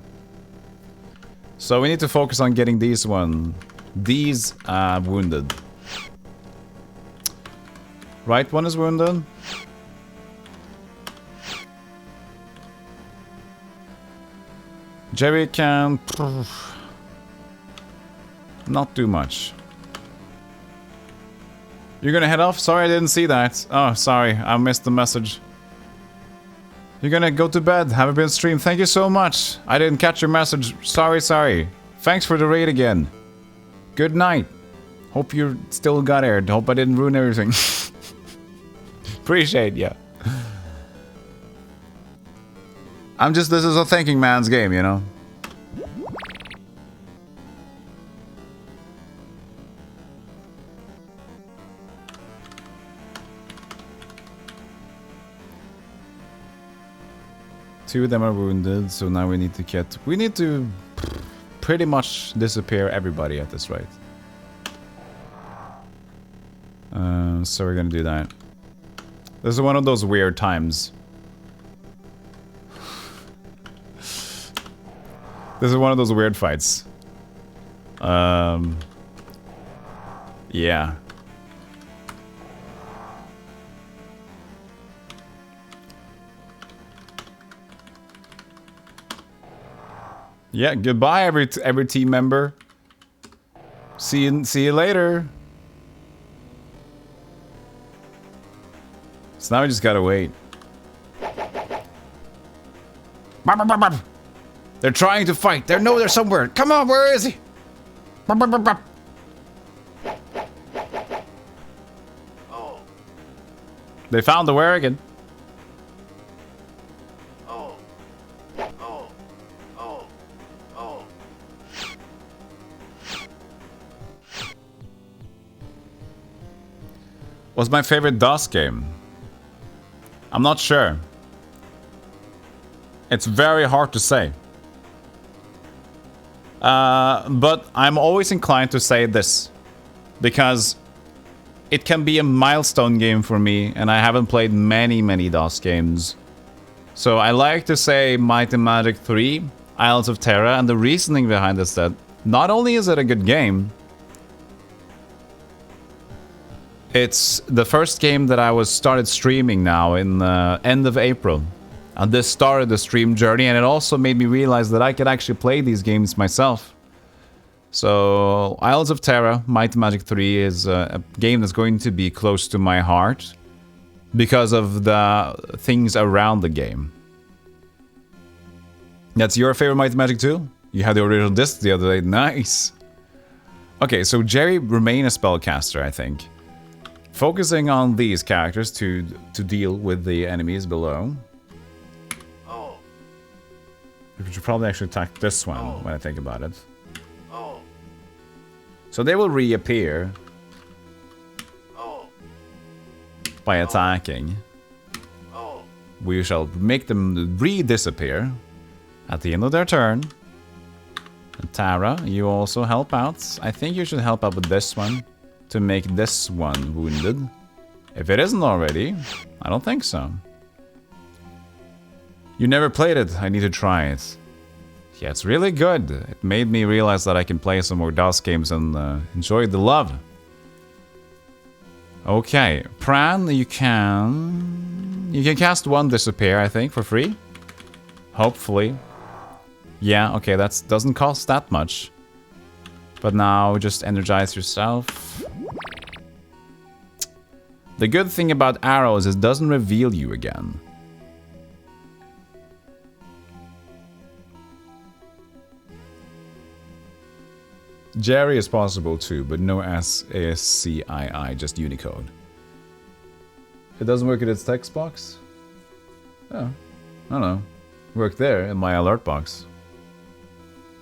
So we need to focus on getting these wounded. Right one is wounded. Jerry can not do much. You're gonna head off? Sorry, I didn't see that. Oh, sorry, I missed the message. You're gonna go to bed. Haven't been streamed. Thank you so much. I didn't catch your message. Sorry. Thanks for the raid again. Good night. Hope you still got aired. Hope I didn't ruin everything. Appreciate ya. This is a thinking man's game, you know? Two of them are wounded, so now we need to pretty much disappear everybody at this rate. So we're gonna do that. This is one of those weird times. This is one of those weird fights. Yeah. Yeah, goodbye every team member. See you later. So now we just gotta wait. They're trying to fight. They know they're somewhere. Come on, where is he? They found the Werrigan. What's my favorite DOS game? I'm not sure. It's very hard to say. But I'm always inclined to say this. Because it can be a milestone game for me, and I haven't played many DOS games. So I like to say Might and Magic 3, Isles of Terra, and the reasoning behind this that not only is it a good game, it's the first game that I started streaming now in the end of April. And this started the stream journey, and it also made me realize that I could actually play these games myself. So, Isles of Terra, Might and Magic 3 is a game that's going to be close to my heart because of the things around the game. That's your favorite Might and Magic 2? You had the original disc the other day. Nice! Okay, so Jerry remain a spellcaster, I think. Focusing on these characters to deal with the enemies below. We should probably actually attack this one when I think about it. So they will reappear by attacking. We shall make them re-disappear at the end of their turn. And Tara, you also help out. I think you should help out with this one to make this one wounded. If it isn't already, I don't think so. You never played it. I need to try it. Yeah, it's really good. It made me realize that I can play some more DOS games and enjoy the love. Okay, Pran, you can cast one Disappear, I think, for free. Hopefully. Yeah, okay, that doesn't cost that much. But now just energize yourself. The good thing about arrows is it doesn't reveal you again. Jerry is possible too, but no ASCII, just Unicode. It doesn't work in its text box? Oh, I don't know. Work there in my alert box.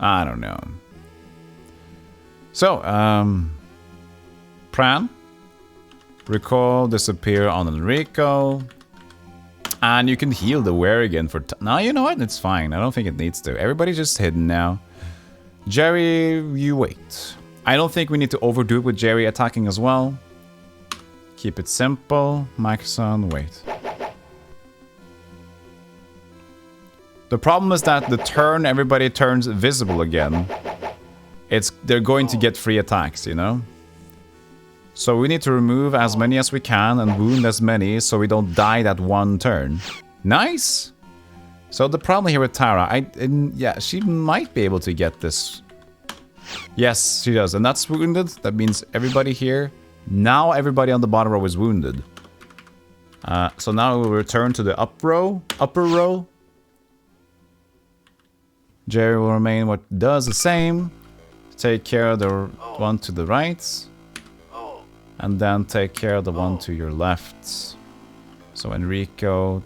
I don't know. So, Pran. Recall, disappear on Enrico. And you can heal the Werrigan for... No, you know what? It's fine. I don't think it needs to. Everybody's just hidden now. Jerry, you wait. I don't think we need to overdo it with Jerry attacking as well. Keep it simple. Maxon, wait. The problem is that the turn everybody turns visible again, they're going to get free attacks, you know? So we need to remove as many as we can and wound as many so we don't die that one turn. Nice! So the problem here with Tara, yeah, she might be able to get this. Yes, she does. And that's wounded. That means everybody here. Now everybody on the bottom row is wounded. So now we'll return to the upper row. Jerry will remain what does the same. Take care of the one to the right. And then take care of the one to your left. So Enrico...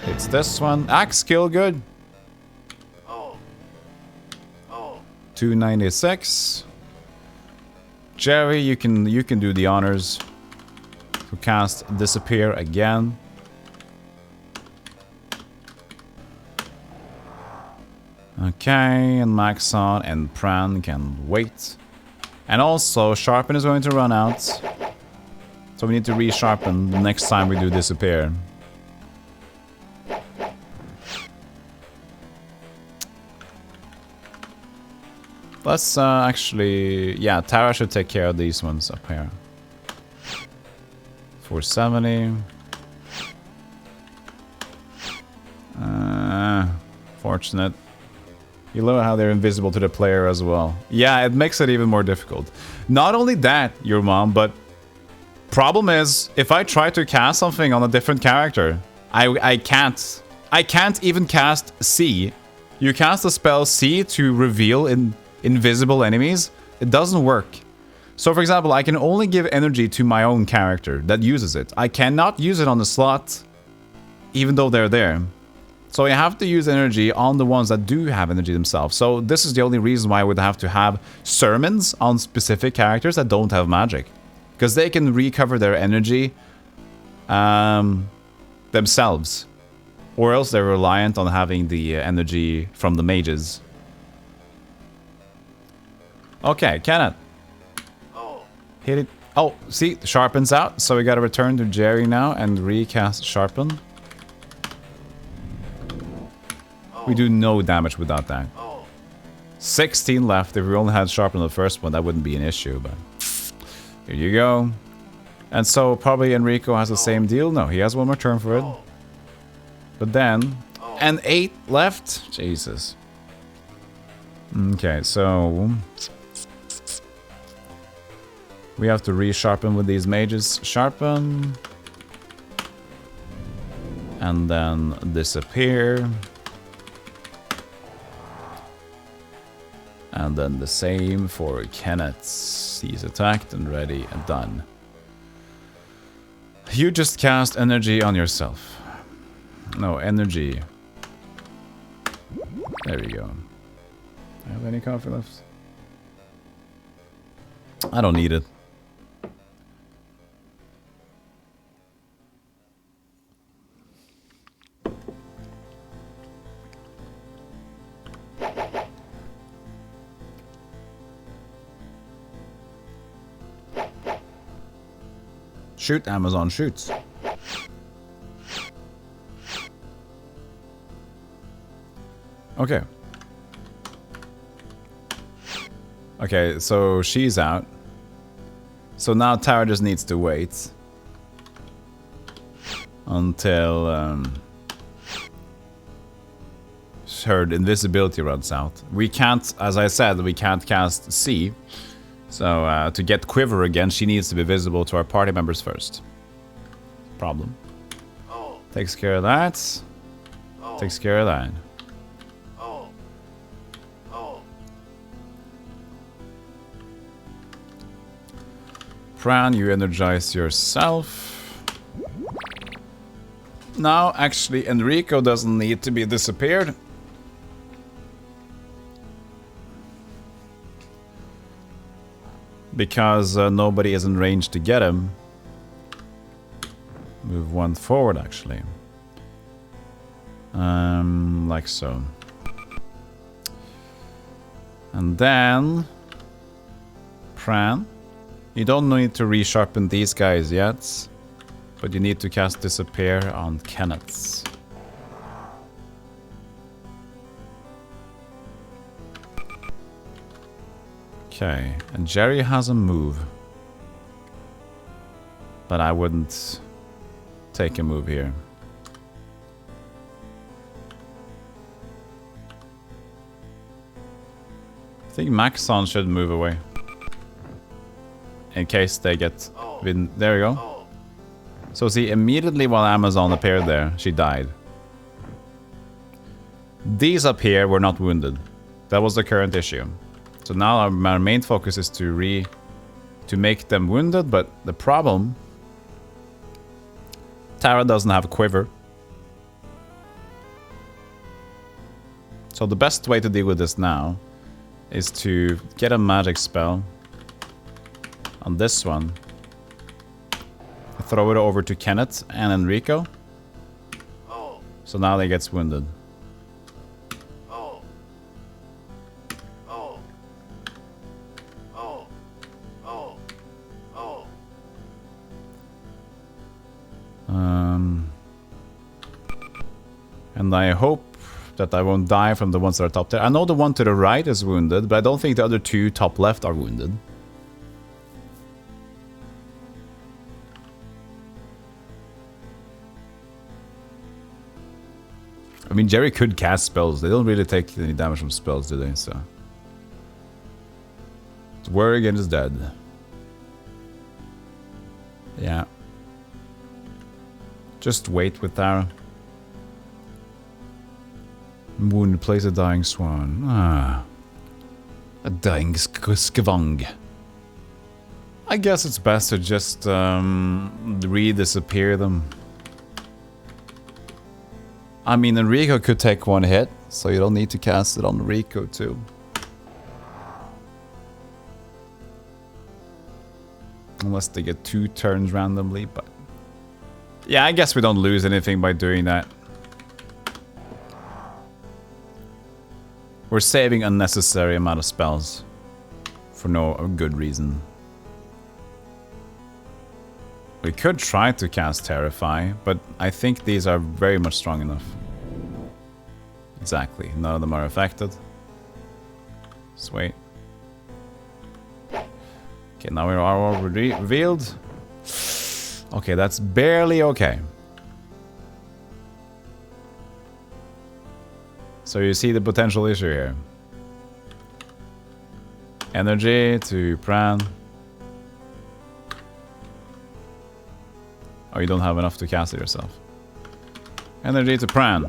It's this one. Axe skill, good. 296. Jerry, you can do the honors. To cast Disappear again. Okay, and Maxon and Pran can wait. And also, Sharpen is going to run out. So we need to resharpen the next time we do Disappear. Let's actually... Yeah, Tara should take care of these ones up here. 470. Fortunate. You love how they're invisible to the player as well. Yeah, it makes it even more difficult. Not only that, your mom, but... Problem is, if I try to cast something on a different character, I can't. I can't even cast C. You cast a spell C to reveal invisible enemies. It doesn't work. So for example, I can only give energy to my own character that uses it. I cannot use it on the slot, even though they're there. So I have to use energy on the ones that do have energy themselves. So this is the only reason why I would have to have sermons on specific characters that don't have magic. Because they can recover their energy themselves. Or else they're reliant on having the energy from the mages. Okay, Kenneth. Hit it. Oh, see, sharpens out. So we gotta return to Jerry now and recast sharpen. We do no damage without that. 16 left. If we only had sharpen on the first one, that wouldn't be an issue, but here you go. And so probably Enrico has the same deal. No, he has one more turn for it. But then, and 8 left. Jesus. Okay, so we have to resharpen with these mages. Sharpen. And then disappear. And then the same for Kenneth. He's attacked and ready and done. You just cast energy on yourself. No, energy. There we go. I have any coffee left? I don't need it. Shoot, Amazon, shoots. Okay. Okay, so she's out. So now Tara just needs to wait until her invisibility runs out. We can't, as I said, we can't cast C. So to get Quiver again, she needs to be visible to our party members first. Problem. Takes care of that. Takes care of that. Fran, you energize yourself. Now, actually, Enrico doesn't need to be disappeared. Because nobody is in range to get him. Move one forward, actually. Like so. And then... Pran. You don't need to resharpen these guys yet. But you need to cast Disappear on Kenneth's. Okay, and Jerry has a move. But I wouldn't take a move here. I think Maxon should move away. In case they get... There we go. So see, immediately while Amazon appeared there, she died. These up here were not wounded. That was the current issue. So now our main focus is to make them wounded, but the problem... Tara doesn't have a quiver. So the best way to deal with this now is to get a magic spell on this one. Throw it over to Kenneth and Enrico. So now they get wounded. And I hope that I won't die from the ones that are top there. I know the one to the right is wounded, but I don't think the other two top left are wounded. I mean, Jerry could cast spells. They don't really take any damage from spells, do they? So, Worrigan is dead. Yeah. Just wait with Tara. Wounded place a dying swan. Ah. A dying skvang. I guess it's best to just re-disappear them. I mean, Enrico could take one hit, so you don't need to cast it on Enrico too. Unless they get 2 turns randomly, but... Yeah, I guess we don't lose anything by doing that. We're saving unnecessary amount of spells. For no good reason. We could try to cast Terrify, but I think these are very much strong enough. Exactly, none of them are affected. Sweet. Okay, now we are all revealed. Okay, that's barely okay. So you see the potential issue here. Energy to Pran. Oh, you don't have enough to cast it yourself. Energy to Pran.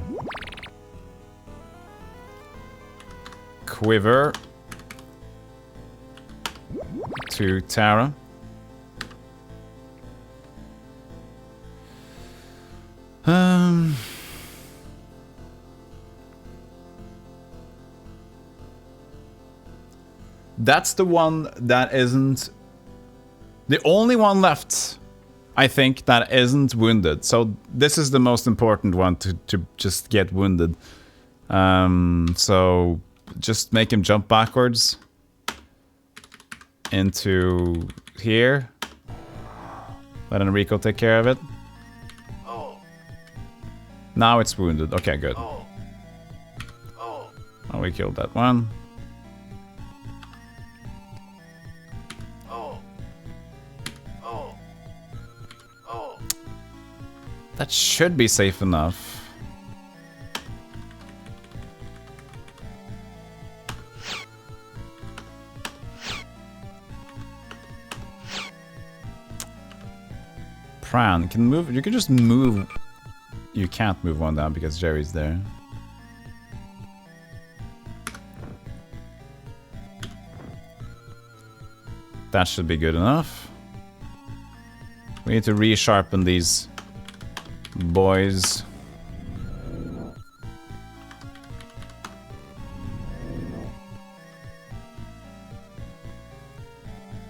Quiver to Tara. That's the one that isn't... The only one left, I think, that isn't wounded. So this is the most important one to just get wounded. So just make him jump backwards into here. Let Enrico take care of it. Now it's wounded. Okay, good. Oh, we killed that one. That should be safe enough. Pran can move. You can just move. You can't move one down because Jerry's there. That should be good enough. We need to resharpen these boys.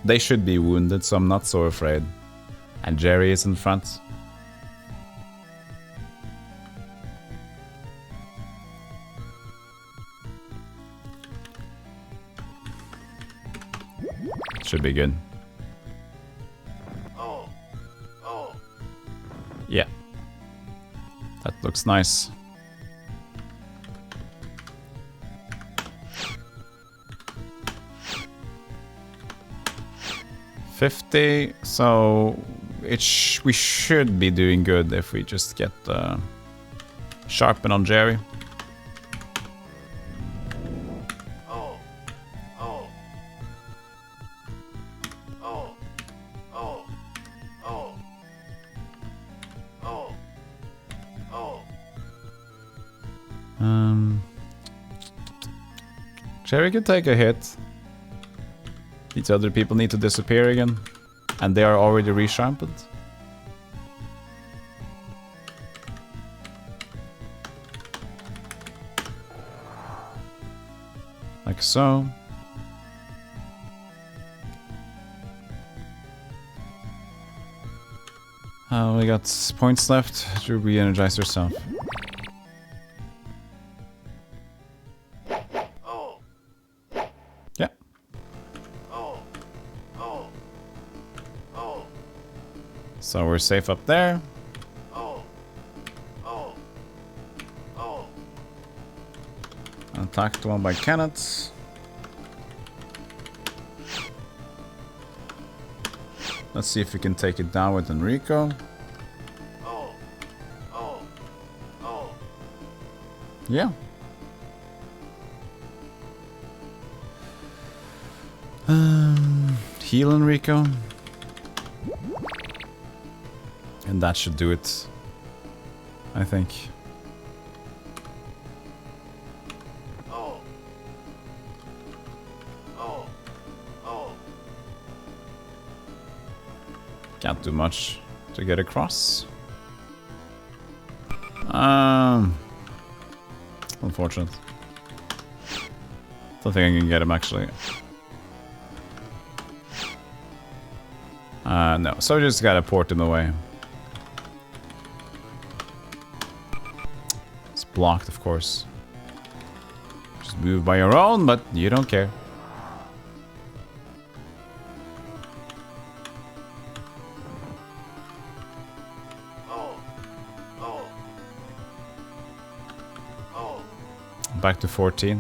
They should be wounded, so I'm not so afraid. And Jerry is in front. Should be good. Yeah. That looks nice. $50, so we should be doing good if we just get sharpen on Jerry. Jerry could take a hit. These other people need to disappear again. And they are already resharpened. Like so. We got points left to re-energize yourself. Yeah. So we're safe up there. Attacked one by cannons. Let's see if we can take it down with Enrico. Yeah. Heal Enrico. And that should do it, I think. Can't do much to get across. Unfortunate. Don't think I can get him actually. No, so just gotta port in the way. It's blocked, of course. Just move by your own, but you don't care. Back to 14.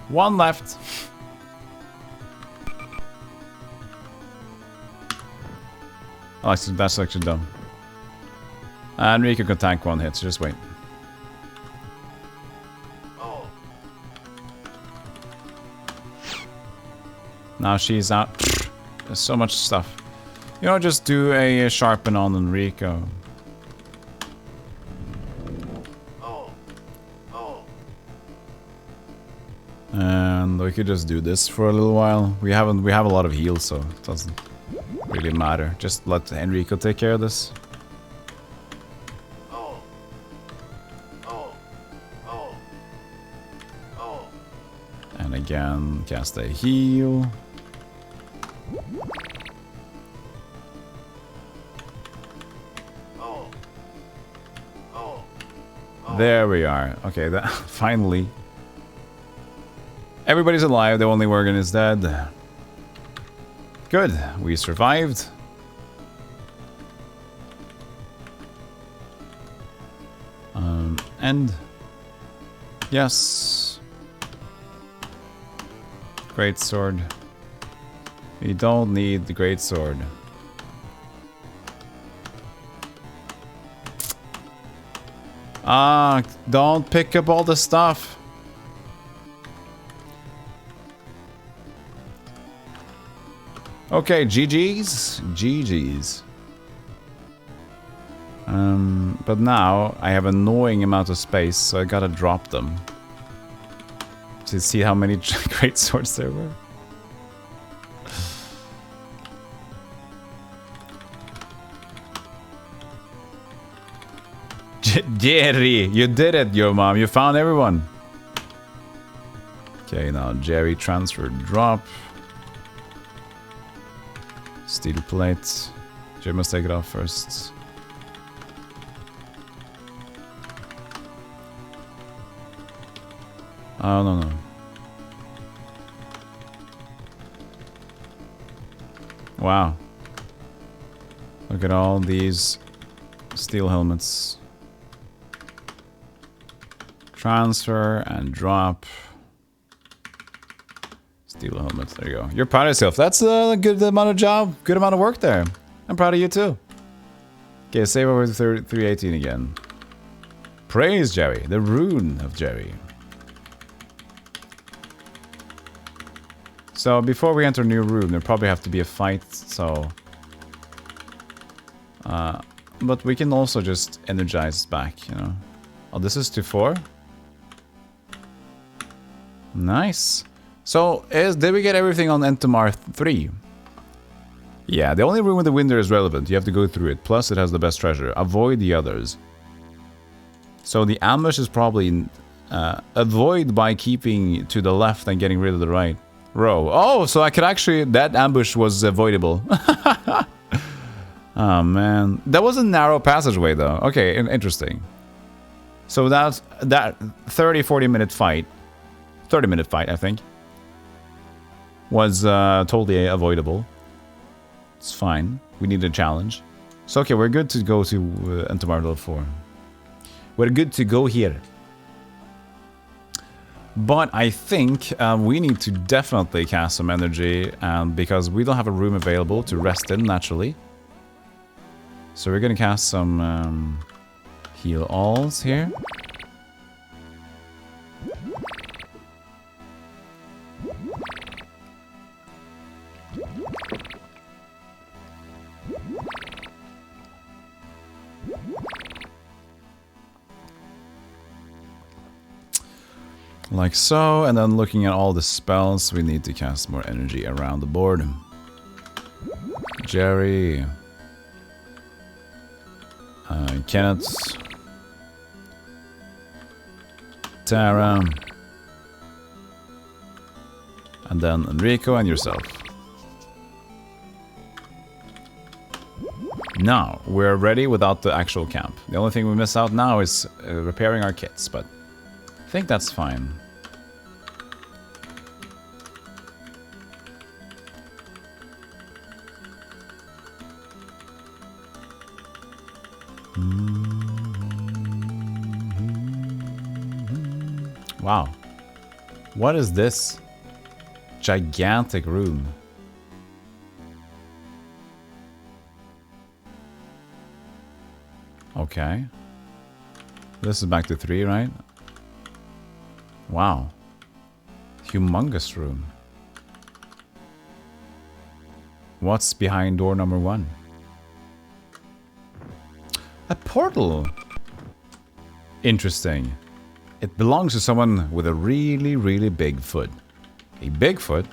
One left. Oh, that's actually dumb. And Riku can tank one hit, so just wait. Now she's out. There's so much stuff. You know, just do a sharpen on Enrico. And we could just do this for a little while. We have a lot of heals, so it doesn't really matter. Just let Enrico take care of this. And again, cast a heal. There we are. Okay, that finally. Everybody's alive, the only Worgen is dead. Good, we survived. And yes. Great sword. We don't need the great sword. Ah, don't pick up all the stuff. Okay, GG's. GG's. But now I have an annoying amount of space, so I gotta drop them. To see how many great swords there were. Jerry, you did it, your mom. You found everyone. Okay, now Jerry transfer drop. Steel plate. Jerry must take it off first. Oh, no. Wow. Look at all these steel helmets. Transfer and drop. Steel helmet, there you go. You're proud of yourself. That's a good amount of job, good amount of work there. I'm proud of you too. Okay, save over 318 again. Praise Jerry, the rune of Jerry. So before we enter a new room, there probably have to be a fight, so... but we can also just energize back, you know. Oh, this is to 4? Nice. So, did we get everything on Entomar 3? Yeah, the only room with the window is relevant. You have to go through it. Plus, it has the best treasure. Avoid the others. So, the ambush is probably... avoid by keeping to the left and getting rid of the right row. Oh, so I could actually... That ambush was avoidable. Oh, man. That was a narrow passageway, though. Okay, interesting. So, that 30-40 minute fight... 30-minute fight, I think. Was totally avoidable. It's fine. We need a challenge. So, okay, we're good to go to Entomar level 4. We're good to go here. But I think we need to definitely cast some energy because we don't have a room available to rest in, naturally. So we're going to cast some heal alls here. Like so, and then looking at all the spells, we need to cast more energy around the board. Jerry. Kenneth. Tara. And then Enrico and yourself. Now, we're ready without the actual camp. The only thing we miss out now is repairing our kits, but I think that's fine. Wow. What is this gigantic room? Okay. This is back to 3, right? Wow. Humongous room. What's behind door number 1? A portal! Interesting. It belongs to someone with a really, really big foot. A big foot?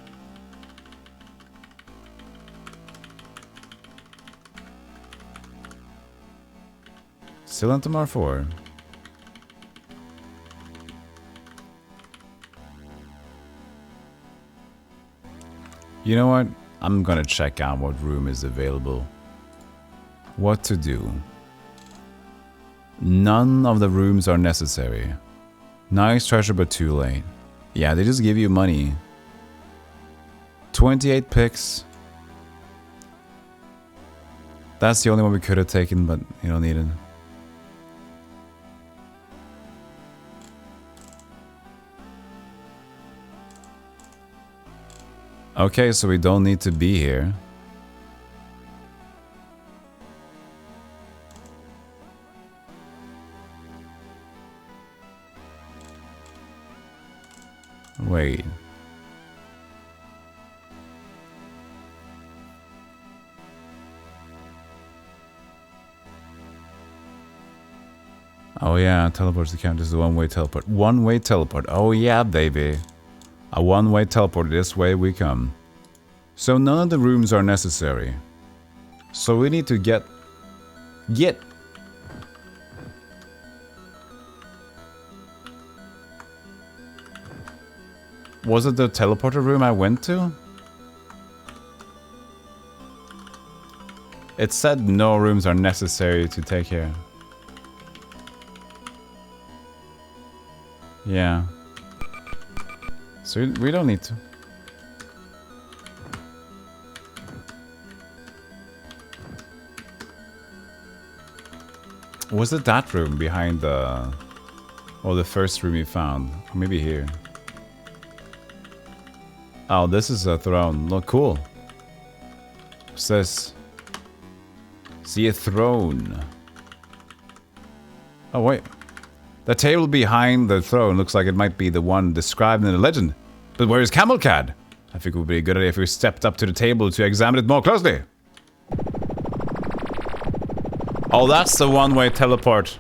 Still into R4. You know what? I'm gonna check out what room is available. What to do? None of the rooms are necessary. Nice treasure, but too late. Yeah, they just give you money. 28 picks. That's the only one we could have taken, but you don't need it. Okay, so we don't need to be here. Wait. Oh yeah, teleports the count is a one-way teleport. One-way teleport. Oh yeah, baby. A one-way teleport. This way we come. So none of the rooms are necessary. So we need to get... Was it the teleporter room I went to? It said no rooms are necessary to take here. Yeah. So we don't need to. Was it that room behind the... or the first room you found? Or maybe here. Oh, this is a throne. Look, cool. What's this? See a throne. Oh, wait. The table behind the throne looks like it might be the one described in the legend. But where is Camelcad? I think it would be a good idea if we stepped up to the table to examine it more closely. Oh, that's the one-way teleport.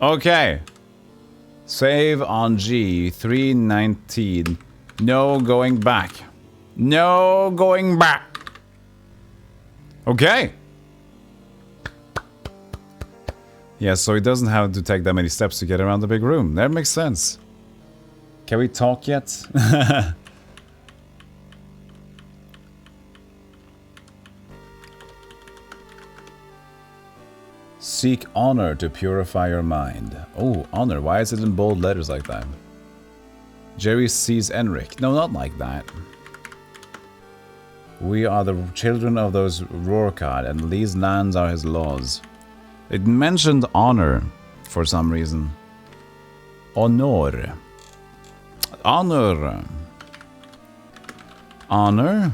Okay. Save on G, 319. No going back. No going back. Okay. Yeah, so he doesn't have to take that many steps to get around the big room. That makes sense. Can we talk yet? Seek honor to purify your mind. Oh, honor. Why is it in bold letters like that? Jerry sees Enric. No, not like that. We are the children of those Rorkad, and these lands are his laws. It mentioned honor for some reason. Honor. Honor. Honor?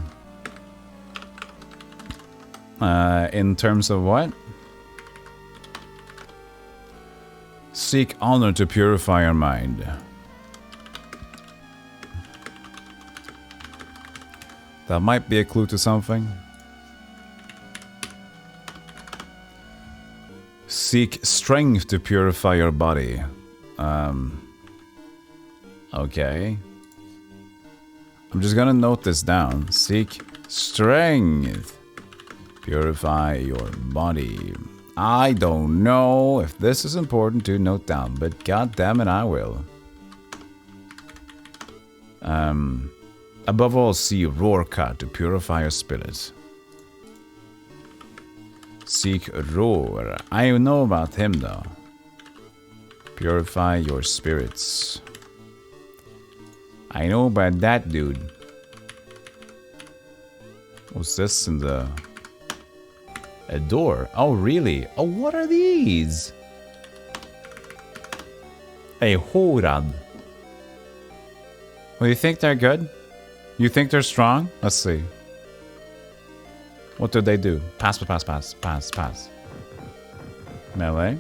In terms of what? Seek honor to purify your mind. That might be a clue to something. Seek strength to purify your body. Okay. I'm just gonna note this down. Seek strength. Purify your body. I don't know if this is important to note down, but god damn it, I will. Above all, see Roarka to purify your spirit. Seek Roar. I know about him though. Purify your spirits. I know about that dude. What's this in the... A door? Oh, really? Oh, what are these? A Horad. Well, you think they're good? You think they're strong? Let's see. What do they do? Pass, pass, pass, pass, pass. Melee.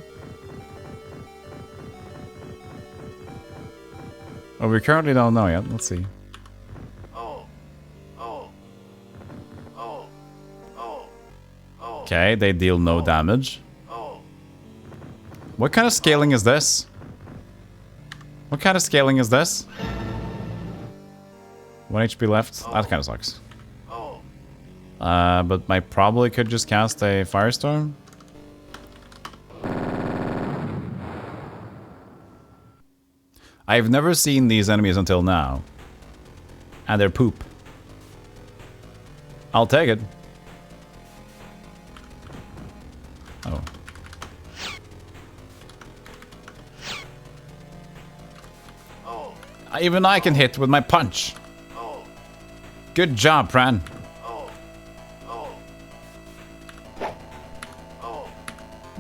Oh, we currently don't know yet. Let's see. Okay, they deal no damage. What kind of scaling is this? What kind of scaling is this? 1 HP left. That kind of sucks. But I probably could just cast a Firestorm. I've never seen these enemies until now. And they're poop. I'll take it. Oh. Even I can hit with my punch. Good job, Pran.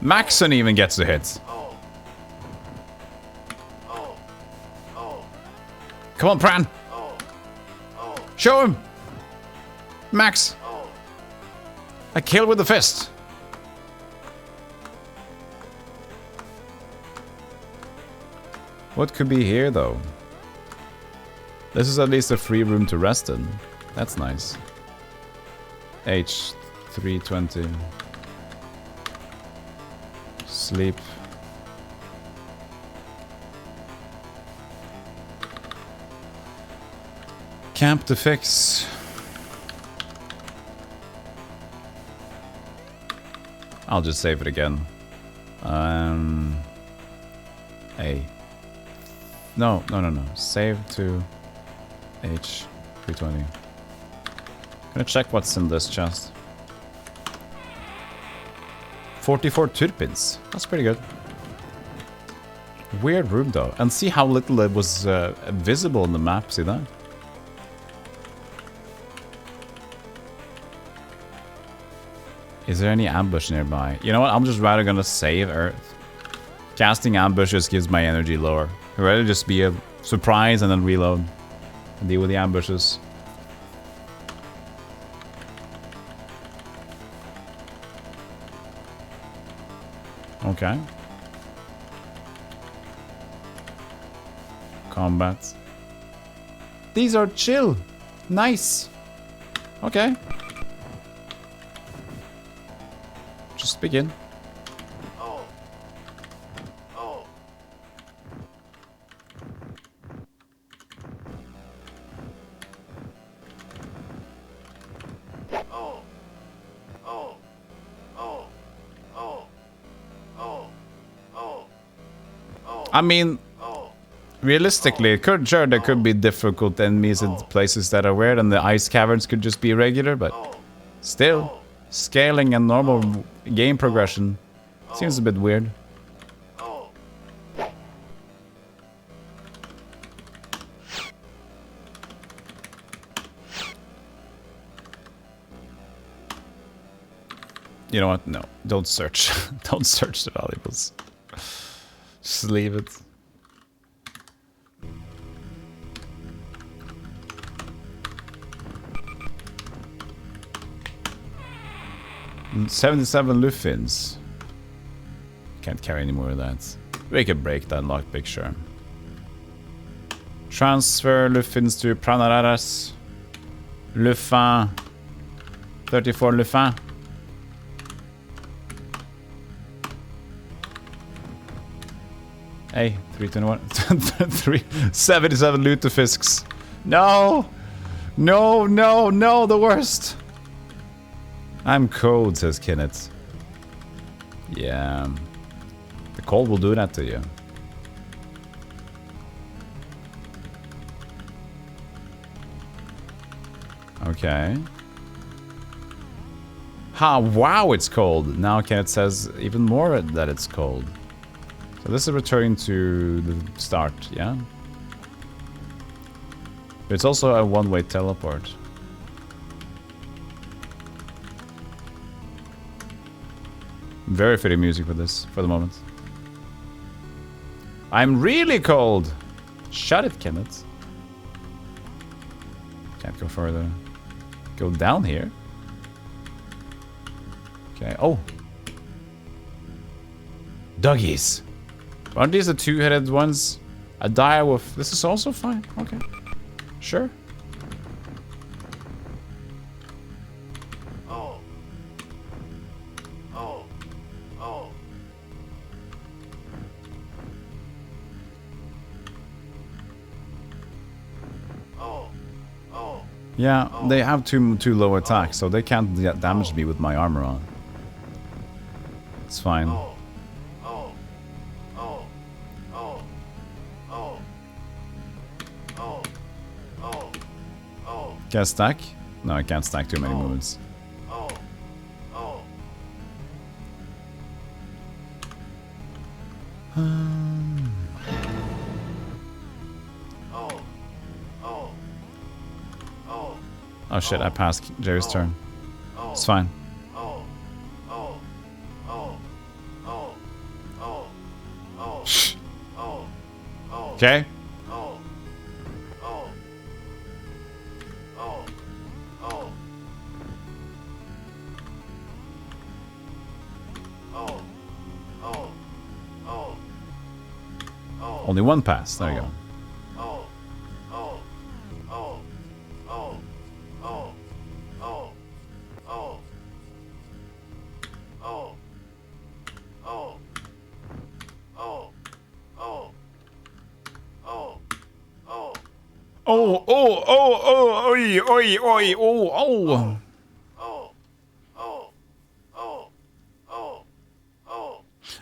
Maxon even gets the hits. Come on, Pran. Show him. Max. A kill with the fist. What could be here, though? This is at least a free room to rest in. That's nice. H 320. Sleep. Camp to fix. I'll just save it again. A. No. Save to H 320. Gonna check what's in this chest. 44 turpins. That's pretty good. Weird room though. And see how little it was visible in the map. See that? Is there any ambush nearby? You know what? I'm just rather gonna save Earth. Casting ambushes gives my energy lower. I'd rather just be a surprise and then reload. And deal with the ambushes. Okay. Combat. These are chill. Nice. Okay. Just begin. I mean, realistically, there could be difficult enemies in places that are weird, and the ice caverns could just be regular, but still, scaling and normal game progression seems a bit weird. You know what? No, don't search. Don't search the valuables. Just leave it. And 77 Lufins. Can't carry any more of that. We can break that lockpick, sure. Transfer Lufins to Pranararas. Lufin. 34 Lufin. Hey, 321. 377 lutefisks. No! No, no, no, the worst! I'm cold, says Kenneth. Yeah. The cold will do that to you. Okay. Ha, wow, it's cold. Now Kenneth says even more that it's cold. So this is returning to the start, yeah? It's also a one-way teleport. Very fitting music for this, for the moment. I'm really cold! Shut it, Kenneth. Can't go further. Go down here. Okay, oh! Doggies! Aren't these the two-headed ones? A direwolf. This is also fine. Okay. Sure. Yeah, they have too low attack, so they can't damage me with my armor on. It's fine. Can I stack? No, I can't stack too many movements. Oh shit, I passed Jerry's turn. It's fine. Okay. Only one pass. There you go.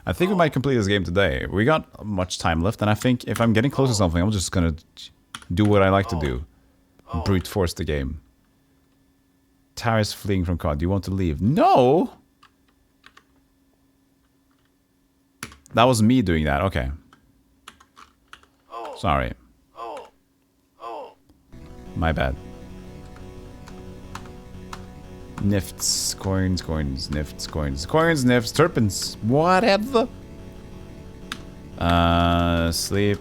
I think we might complete this game today. We got much time left, and I think if I'm getting close to something, I'm just gonna do what I like to do. Brute force the game. Tara's fleeing from COD. Do you want to leave? No! That was me doing that. Okay. Sorry. My bad. Nifts, coins, nifts, coins, nifts, turpins, whatever. Sleep,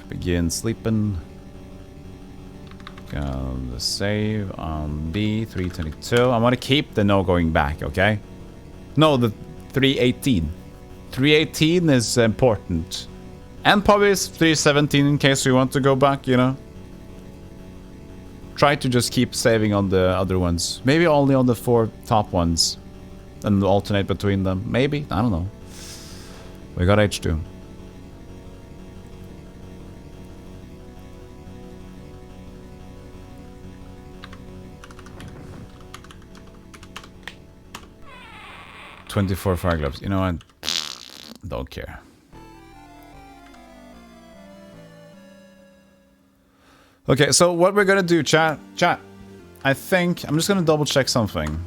begin sleeping. Go the save on B 322. I want to keep the no going back, okay? No, the 318. 318 is important, and probably 317 in case we want to go back, you know. Try to just keep saving on the other ones. Maybe only on the 4 top ones. And alternate between them. Maybe. I don't know. We got H2. $24 fire gloves. You know what? Don't care. Okay, so what we're gonna do, chat, I think I'm just gonna double check something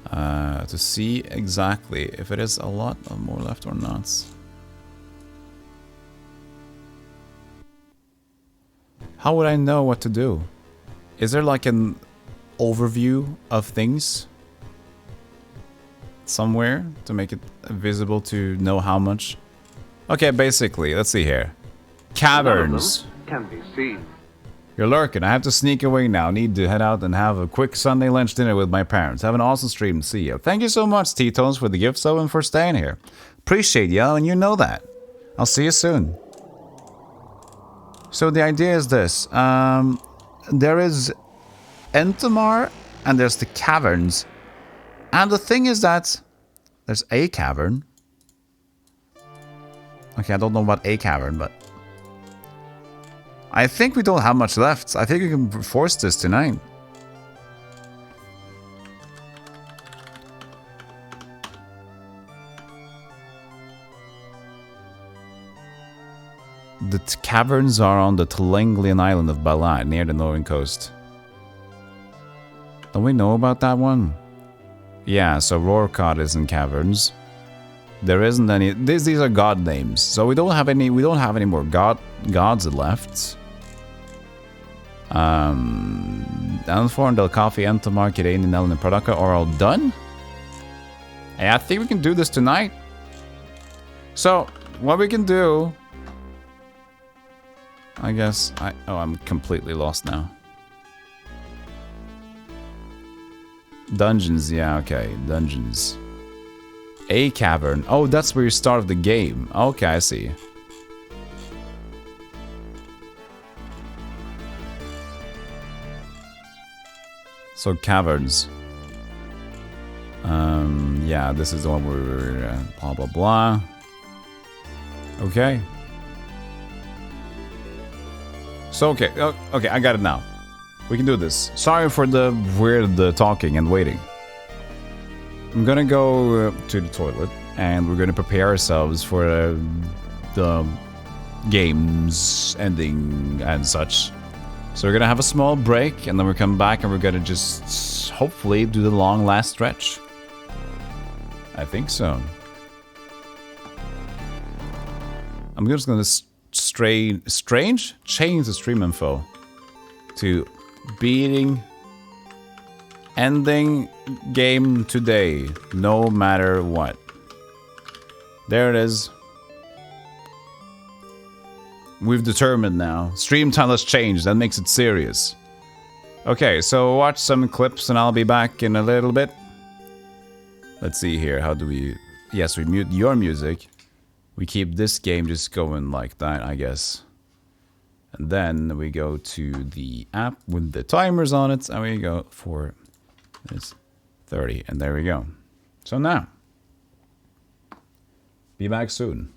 to see exactly if it is a lot of more left or not. How would I know what to do? Is there like an overview of things somewhere to make it visible to know how much? Okay, basically, let's see here. Caverns. Can be seen. You're lurking. I have to sneak away now. Need to head out and have a quick Sunday lunch dinner with my parents. Have an awesome stream. See you. Thank you so much, T-Tones, for the gift, so and for staying here. Appreciate you, and you know that. I'll see you soon. So the idea is this. There is Entomar, and there's the caverns. And the thing is that there's a cavern. Okay, I don't know about a cavern, but I think we don't have much left. I think we can force this tonight. The caverns are on the Tlanglian island of Balad, near the northern coast. Don't we know about that one? Yeah, so Rorcod is in caverns. There isn't any. These are god names, so we don't have any. We don't have any more gods left. Anforn, Del Cafe, Entomar, Kirein, Nellen, and Pradaka are all done. Hey, I think we can do this tonight. So what we can do, I guess. I'm completely lost now. Dungeons, yeah, okay, dungeons. A cavern. Oh, that's where you start the game. Okay, I see. So caverns. Yeah, this is the one where we're blah blah blah. Okay. So okay, okay, I got it now. We can do this. Sorry for the weird talking and waiting. I'm gonna go to the toilet and we're gonna prepare ourselves for the game's ending and such. So we're gonna have a small break and then we'll come back and we're gonna just hopefully do the long last stretch. I think so. I'm just gonna change the stream info to ending game today, no matter what. There it is. We've determined now. Stream time has changed. That makes it serious. Okay, so watch some clips and I'll be back in a little bit. Let's see here. How do we... Yes, we mute your music. We keep this game just going like that, I guess. And then we go to the app with the timers on it, and we go for it's 30, and there we go. So now, be back soon.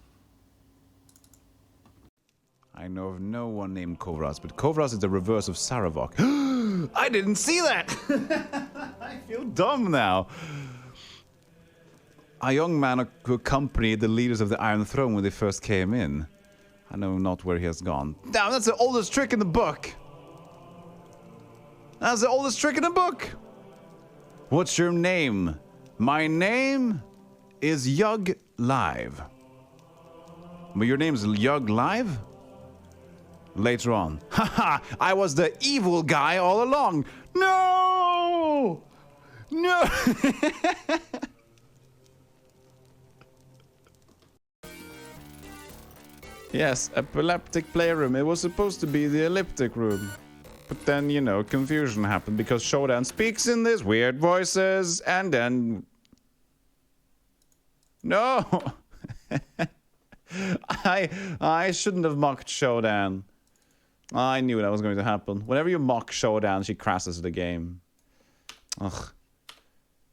I know of no one named Kovras, but Kovras is the reverse of Saravok. I didn't see that! I feel dumb now. A young man who accompanied the leaders of the Iron Throne when they first came in. I know not where he has gone. Damn, that's the oldest trick in the book! That's the oldest trick in the book! What's your name? My name is Yug Live. But your name is Yug Live? Later on. Haha! I was the evil guy all along! No! No! Yes, epileptic playroom. It was supposed to be the elliptic room. But then, you know, confusion happened because Shodan speaks in these weird voices and then... No! I shouldn't have mocked Shodan. I knew that was going to happen. Whenever you mock Shodan, she crashes the game. Ugh.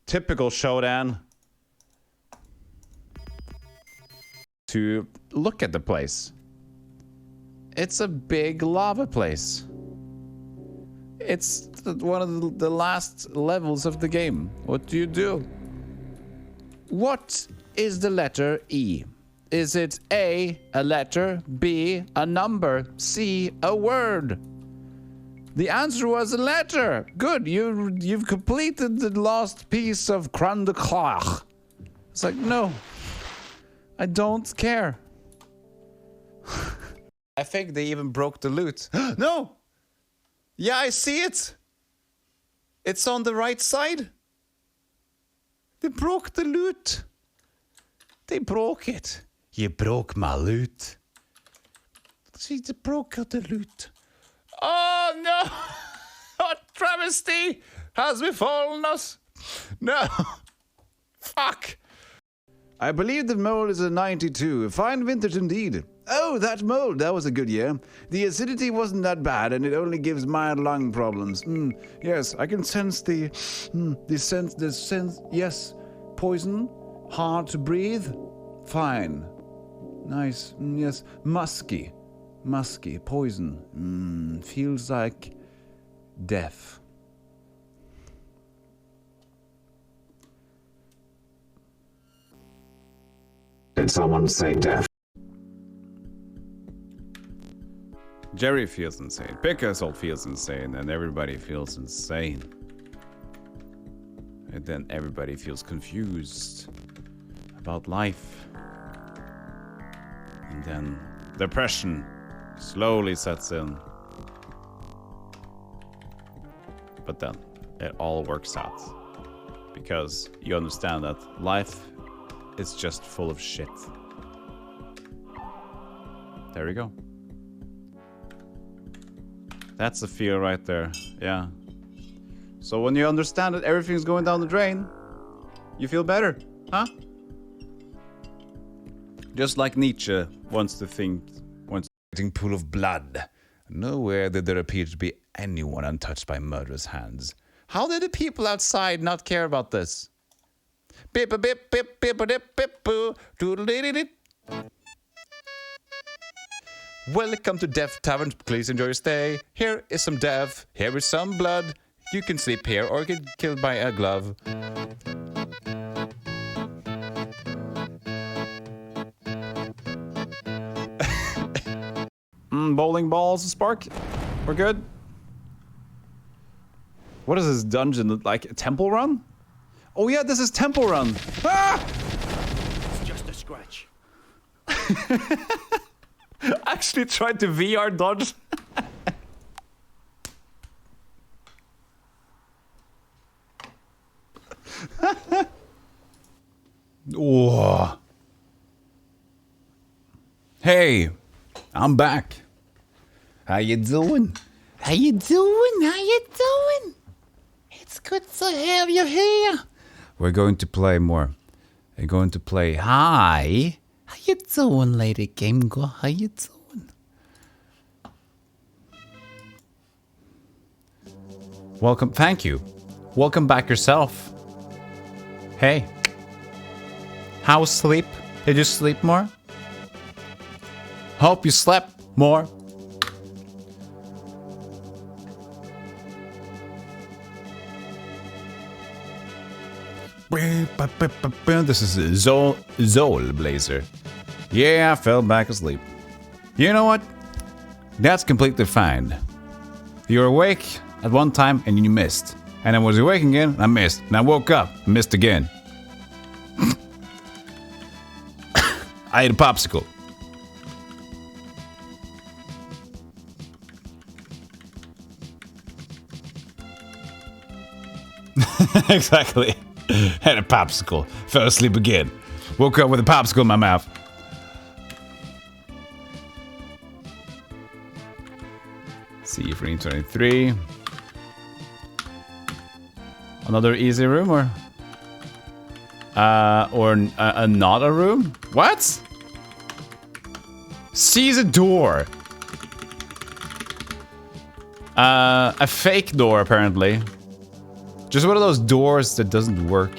Typical Shodan. To look at the place. It's a big lava place. It's one of the last levels of the game. What do you do? What is the letter E? Is it A, a letter, B, a number, C, a word? The answer was a letter. Good, you've completed the last piece of Cran de Clach. It's like, no. I don't care. I think they even broke the loot. No! Yeah, I see it! It's on the right side. They broke the loot. They broke it. You broke my loot. See, they broke the loot. Oh no! What travesty has befallen us? No! Fuck! I believe the mold is a 92. A fine vintage indeed. Oh, that mold. That was a good year. The acidity wasn't that bad, and it only gives mild lung problems. Yes, I can sense the sense. Yes, poison, hard to breathe. Fine. Nice. Yes. Musky. Musky. Poison. Feels like death. Did someone say death? Jerry feels insane. Picasso feels insane. And everybody feels insane. And then everybody feels confused about life. And then depression slowly sets in. But then it all works out. Because you understand that life is just full of shit. There we go. That's the feel right there. Yeah. So when you understand that everything's going down the drain, you feel better, huh? Just like Nietzsche wants to think, pool of blood. Nowhere did there appear to be anyone untouched by murderous hands. How did the people outside not care about this? Bip a bip bip bip a dip bip boo doodle-dee-dee-dee. Welcome to Death Tavern. Please enjoy your stay. Here is some death. Here is some blood. You can sleep here or get killed by a glove. Bowling balls, spark. We're good. What is this dungeon? Like a temple run? Oh yeah, this is temple run. Ah! It's just a scratch. Actually tried to VR dodge. Whoa. Hey, I'm back. How you doing? How you doing? How you doing? It's good to have you here. We're going to play more. We're going to play. Hi. How you doing, Lady Game Girl? How you doing? Welcome. Thank you. Welcome back yourself. Hey. How's sleep? Did you sleep more? Hope you slept more. This is Zol Blazer. Yeah, I fell back asleep. You know what? That's completely fine. You were awake at one time and you missed. And I was awake again, and I missed. And I woke up, missed again. I ate a popsicle. Exactly. Had a popsicle. Fell asleep again. Woke up with a popsicle in my mouth. See for 23. Another easy room or not a room? What? Sees a door. A fake door apparently. Just one of those doors that doesn't work.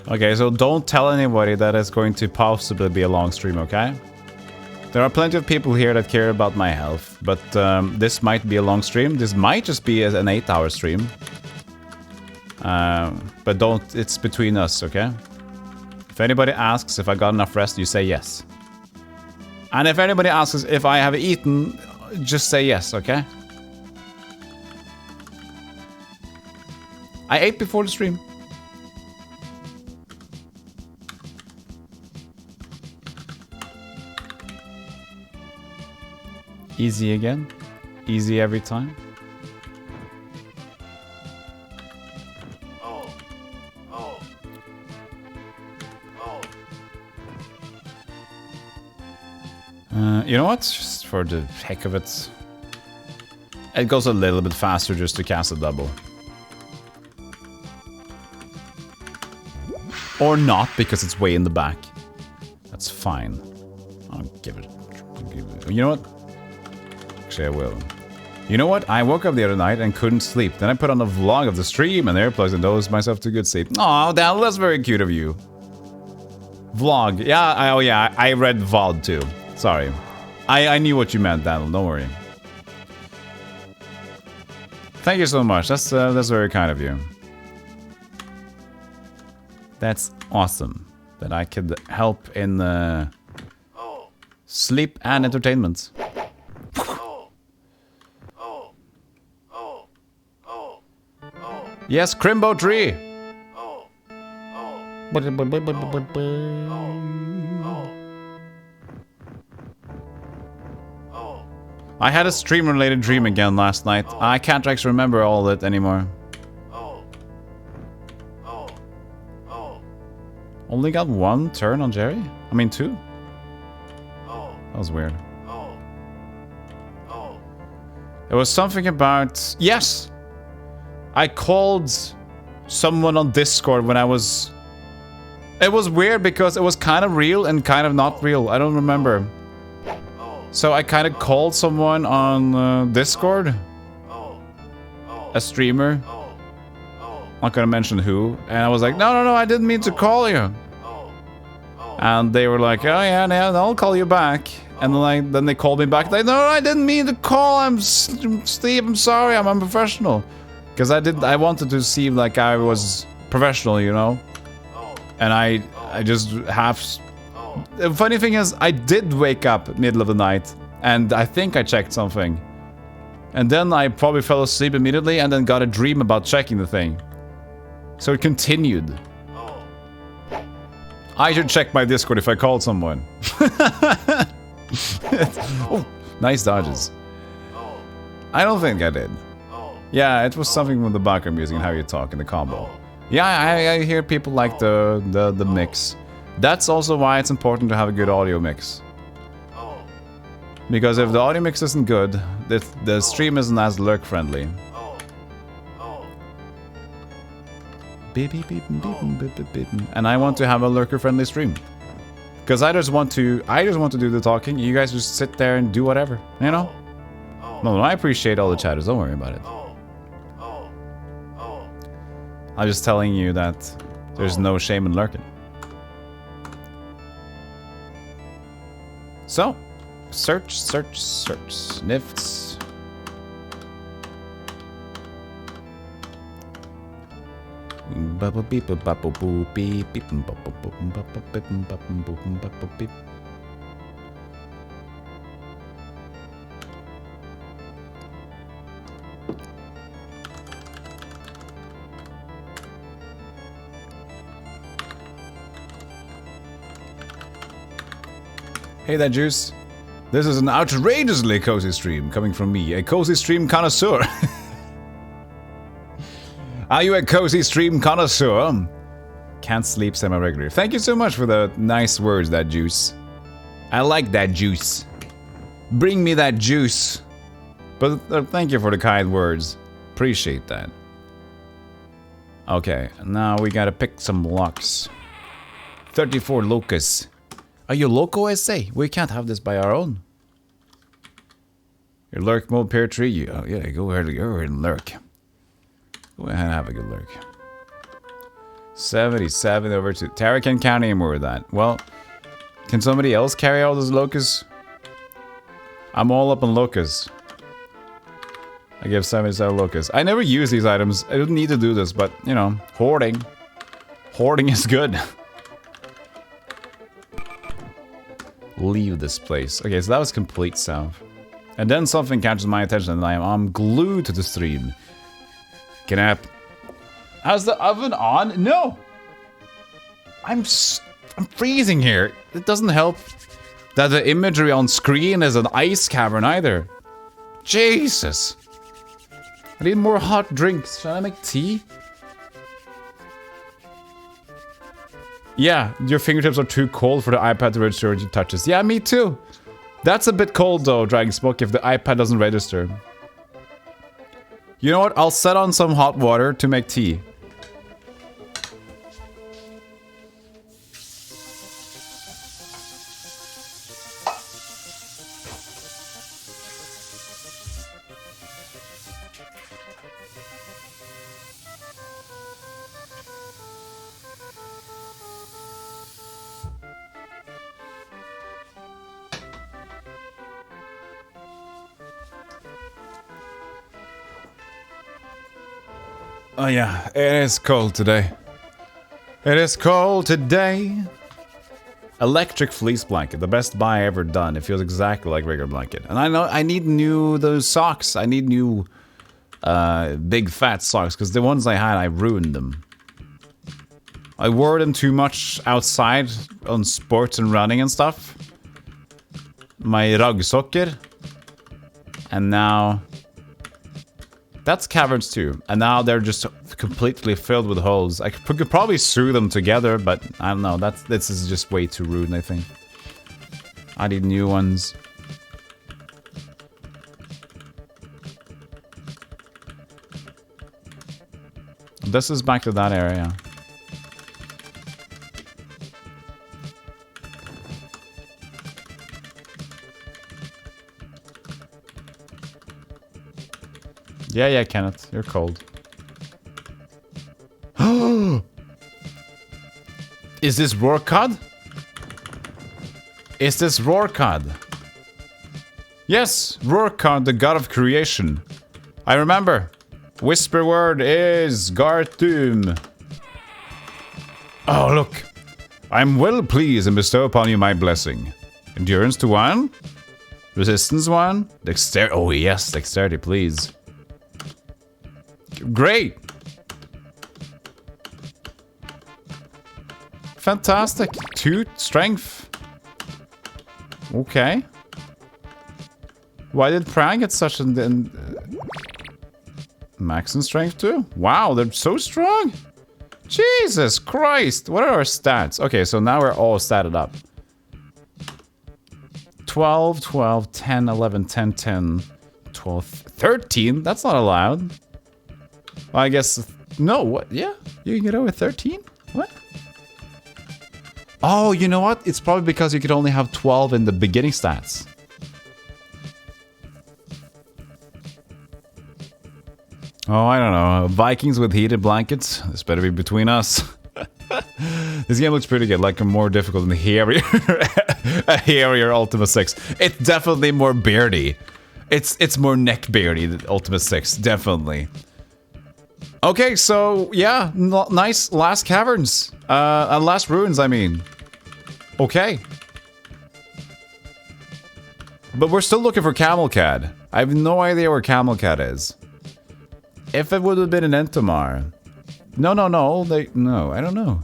Okay, so don't tell anybody that it's going to possibly be a long stream, okay? There are plenty of people here that care about my health, but this might be a long stream. This might just be an 8-hour stream. But don't, it's between us, okay? If anybody asks if I got enough rest, you say yes. And if anybody asks if I have eaten, just say yes, okay? I ate before the stream. Easy again. Easy every time. You know what? Just for the heck of it. It goes a little bit faster just to cast a double. Or not, because it's way in the back. That's fine. I'll give it. You know what? Actually, I will. You know what? I woke up the other night and couldn't sleep. Then I put on a vlog of the stream and earplugs and dozed myself to good sleep. Aw, Daniel, that's very cute of you. Vlog. Yeah, I read VOD too. Sorry. I knew what you meant, Daniel. Don't worry. Thank you so much. That's very kind of you. That's awesome that I could help in sleep and entertainment. Yes, Crimbo Tree. I had a stream-related dream again last night. I can't actually remember all of it anymore. Only got one turn on Jerry? I mean, two? That was weird. It was something about... Yes! I called someone on Discord when I was... It was weird because it was kind of real and kind of not real. I don't remember. So I kind of called someone on Discord. A streamer. Not gonna mention who. And I was like, no, I didn't mean to call you. And they were like, oh yeah, I'll call you back. And then they called me back. Like, no, I didn't mean to call. I'm Steve. I'm sorry. I'm unprofessional. Because I wanted to seem like I was professional, you know? And I just have... The funny thing is, I did wake up middle of the night. And I think I checked something. And then I probably fell asleep immediately and then got a dream about checking the thing. So it continued. I should check my Discord if I called someone. Oh, nice dodges. I don't think I did. Yeah, it was something with the background music and how you talk in the combo. Yeah, I hear people like the mix. That's also why it's important to have a good audio mix. Because if the audio mix isn't good, the stream isn't as lurk friendly. And I want to have a lurker friendly stream. Because I just want to do the talking. You guys just sit there and do whatever, you know? No, I appreciate all the chatters. Don't worry about it. I'm just telling you that there's no shame in lurking. So, search. Snifts. Hey there, Juice. This is an outrageously cozy stream coming from me, a cozy stream connoisseur. Are you a cozy stream connoisseur? Can't sleep semi-regularly. Thank you so much for the nice words, that Juice. I like that Juice. Bring me that juice. But thank you for the kind words. Appreciate that. Okay, now we gotta pick some locks. 34 locusts. Are you loco, SA? We can't have this by our own. Your lurk mode, pear tree. Oh yeah, go ahead and lurk. Go ahead and have a good lurk. 77 over to... Tara can't count anymore with that. Well, can somebody else carry all those locusts? I'm all up on locusts. I give 77 locusts. I never use these items. I don't need to do this, but, you know, hoarding. Hoarding is good. Leave this place. Okay, so that was complete salve. And then something catches my attention and I'm glued to the stream. Can I... How's the oven on? No! I'm freezing here. It doesn't help that the imagery on screen is an ice cavern either. Jesus! I need more hot drinks. Shall I make tea? Yeah, your fingertips are too cold for the iPad to register when you touch this. Yeah, me too. That's a bit cold though, Dragon Smoke, if the iPad doesn't register. You know what? I'll set on some hot water to make tea. Oh yeah, it is cold today. It is cold today. Electric fleece blanket, the best buy ever done. It feels exactly like regular blanket. And I know I need those socks. I need new big fat socks because the ones I had, I ruined them. I wore them too much outside on sports and running and stuff. My raggsocker. And now... That's caverns too. And now they're just completely filled with holes. I could probably sew them together, but I don't know. This is just way too rude, I think. I need new ones. This is back to that area. Yeah, Kenneth. You're cold. Is this Rorcod? Is this Rorcod? Yes, Rorcod, the god of creation. I remember. Whisper word is Garthum. Oh, look. I'm well pleased and bestow upon you my blessing. Endurance to 1. Resistance 1. Dexterity. Oh, yes, dexterity, please. Great. Fantastic. 2 strength. Okay. Why did Prang get such an... max in strength too? Wow, they're so strong. Jesus Christ. What are our stats? Okay, so now we're all statted up. 12, 12, 10, 11, 10, 10, 12, 13? That's not allowed. Well, I guess... No, what? Yeah, you can get over 13? What? Oh, you know what? It's probably because you could only have 12 in the beginning stats. Oh, I don't know. Vikings with heated blankets? This better be between us. This game looks pretty good, like a more difficult and hairier, a hairier Ultima 6. It's definitely more beardy. It's more neck beardy than Ultima 6, definitely. Okay, so yeah, nice last caverns. Last ruins, I mean. Okay. But we're still looking for Camelcad. I have no idea where Camelcad is. If it would have been an Entomar. No, I don't know.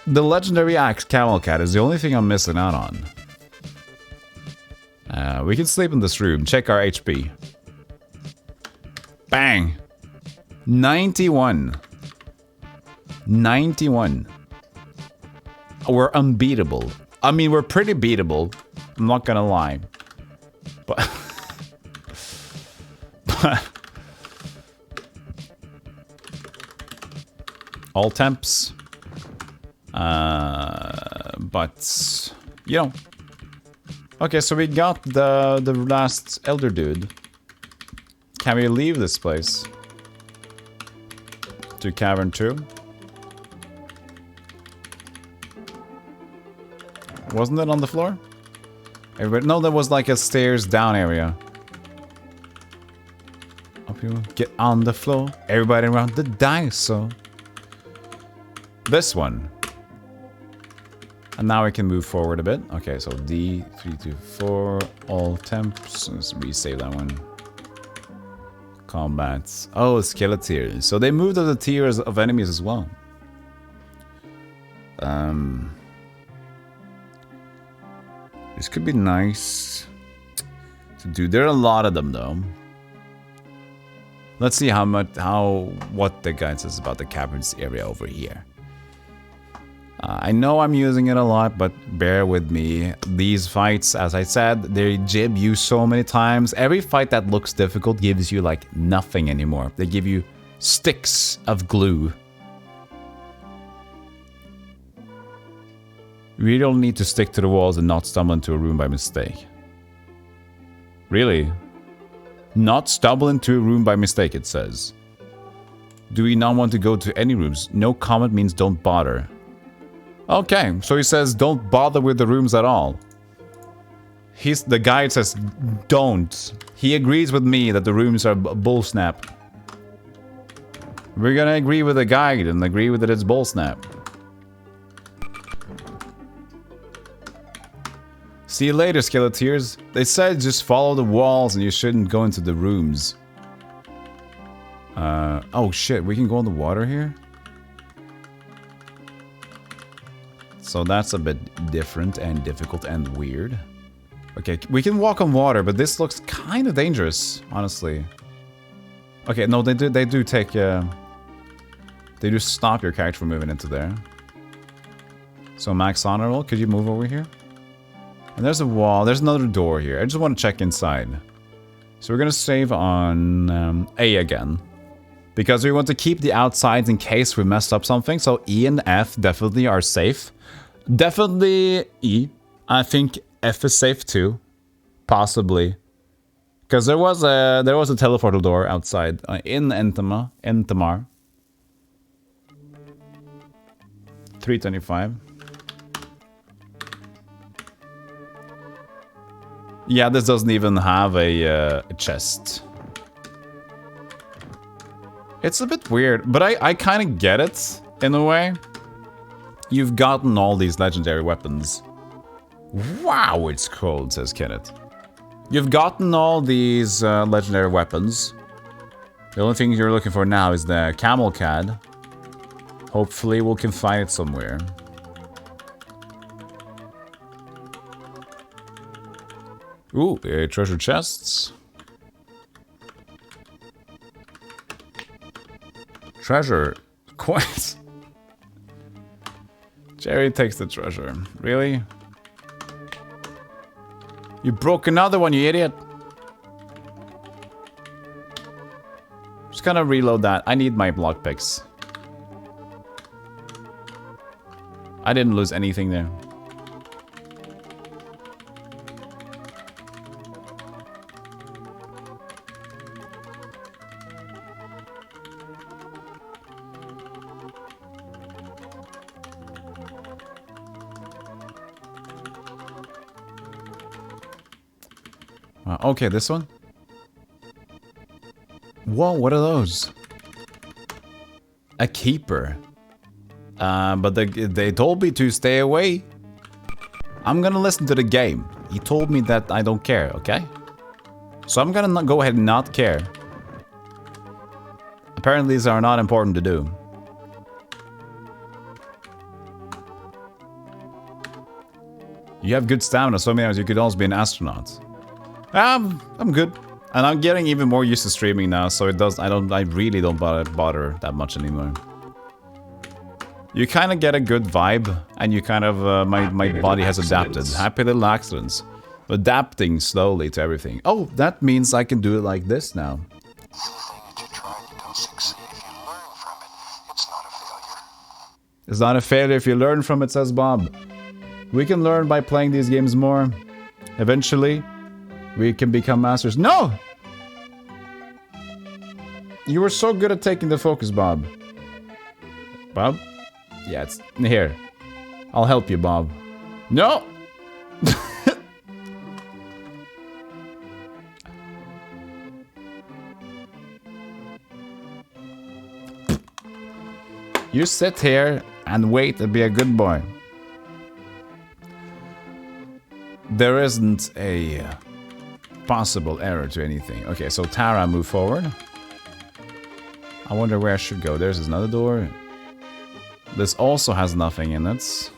The legendary axe Camelcad is the only thing I'm missing out on. We can sleep in this room. Check our HP. Bang! 91. 91. We're unbeatable. I mean, we're pretty beatable. I'm not gonna lie. But... all temps. But... you know. Okay, so we got the last elder dude. Can we leave this place? To Cavern 2? Wasn't it on the floor? Everybody, no, there was like a stairs down area. Up you get on the floor. Everybody around the dinosaur. This one. And now we can move forward a bit. Okay, so D324, all temps. Let's resave that one. Combats. Oh, Skeletiers. So they moved up the tiers of enemies as well. This could be nice to do. There are a lot of them though. Let's see what the guy says about the caverns area over here. I know I'm using it a lot, but bear with me. These fights, as I said, they jib you so many times. Every fight that looks difficult gives you like nothing anymore. They give you sticks of glue. You really don't need to stick to the walls and not stumble into a room by mistake. Really? Not stumble into a room by mistake, it says. Do we not want to go to any rooms? No comment means don't bother. Okay, so he says don't bother with the rooms at all. The guide says don't. He agrees with me that the rooms are bull snap. We're gonna agree with the guide and agree with it it's bull snap. See you later, Skeleteers. They said just follow the walls and you shouldn't go into the rooms. Oh shit, we can go in the water here? So that's a bit different and difficult and weird. Okay, we can walk on water, but this looks kind of dangerous, honestly. Okay, no, they do take, they do stop your character from moving into there. So Max Honor Roll, could you move over here? And there's a wall, there's another door here. I just want to check inside. So we're gonna save on A again. Because we want to keep the outsides in case we messed up something. So E and F definitely are safe. Definitely E. I think F is safe too. Possibly. Because there was a teleportal door outside in Entamar. 325. Yeah, this doesn't even have a chest. It's a bit weird, but I kind of get it, in a way. You've gotten all these legendary weapons. Wow, it's cold, says Kenneth. You've gotten all these legendary weapons. The only thing you're looking for now is the camel cad. Hopefully we can find it somewhere. Ooh, treasure chests. Treasure. Quite. Jerry takes the treasure. Really? You broke another one, you idiot. Just gonna reload that. I need my block picks. I didn't lose anything there. Okay, this one. Whoa, what are those? A keeper. But they told me to stay away. I'm gonna listen to the game. He told me that I don't care, okay? So I'm gonna go ahead and not care. Apparently these are not important to do. You have good stamina, so many hours you could also be an astronaut. I'm good. And I'm getting even more used to streaming now, so I really don't bother that much anymore. You kind of get a good vibe, and you kind of, my body has adapted. Happy little accidents. Adapting slowly to everything. Oh, that means I can do it like this now. It's not a failure if you learn from it, says Bob. We can learn by playing these games more. Eventually, we can become masters. No! You were so good at taking the focus, Bob. Bob? Yeah, it's here. I'll help you, Bob. No! You sit here and wait and be a good boy. There isn't a possible error to anything. Okay, so Tara, move forward. I wonder where I should go. There's another door. This also has nothing in it.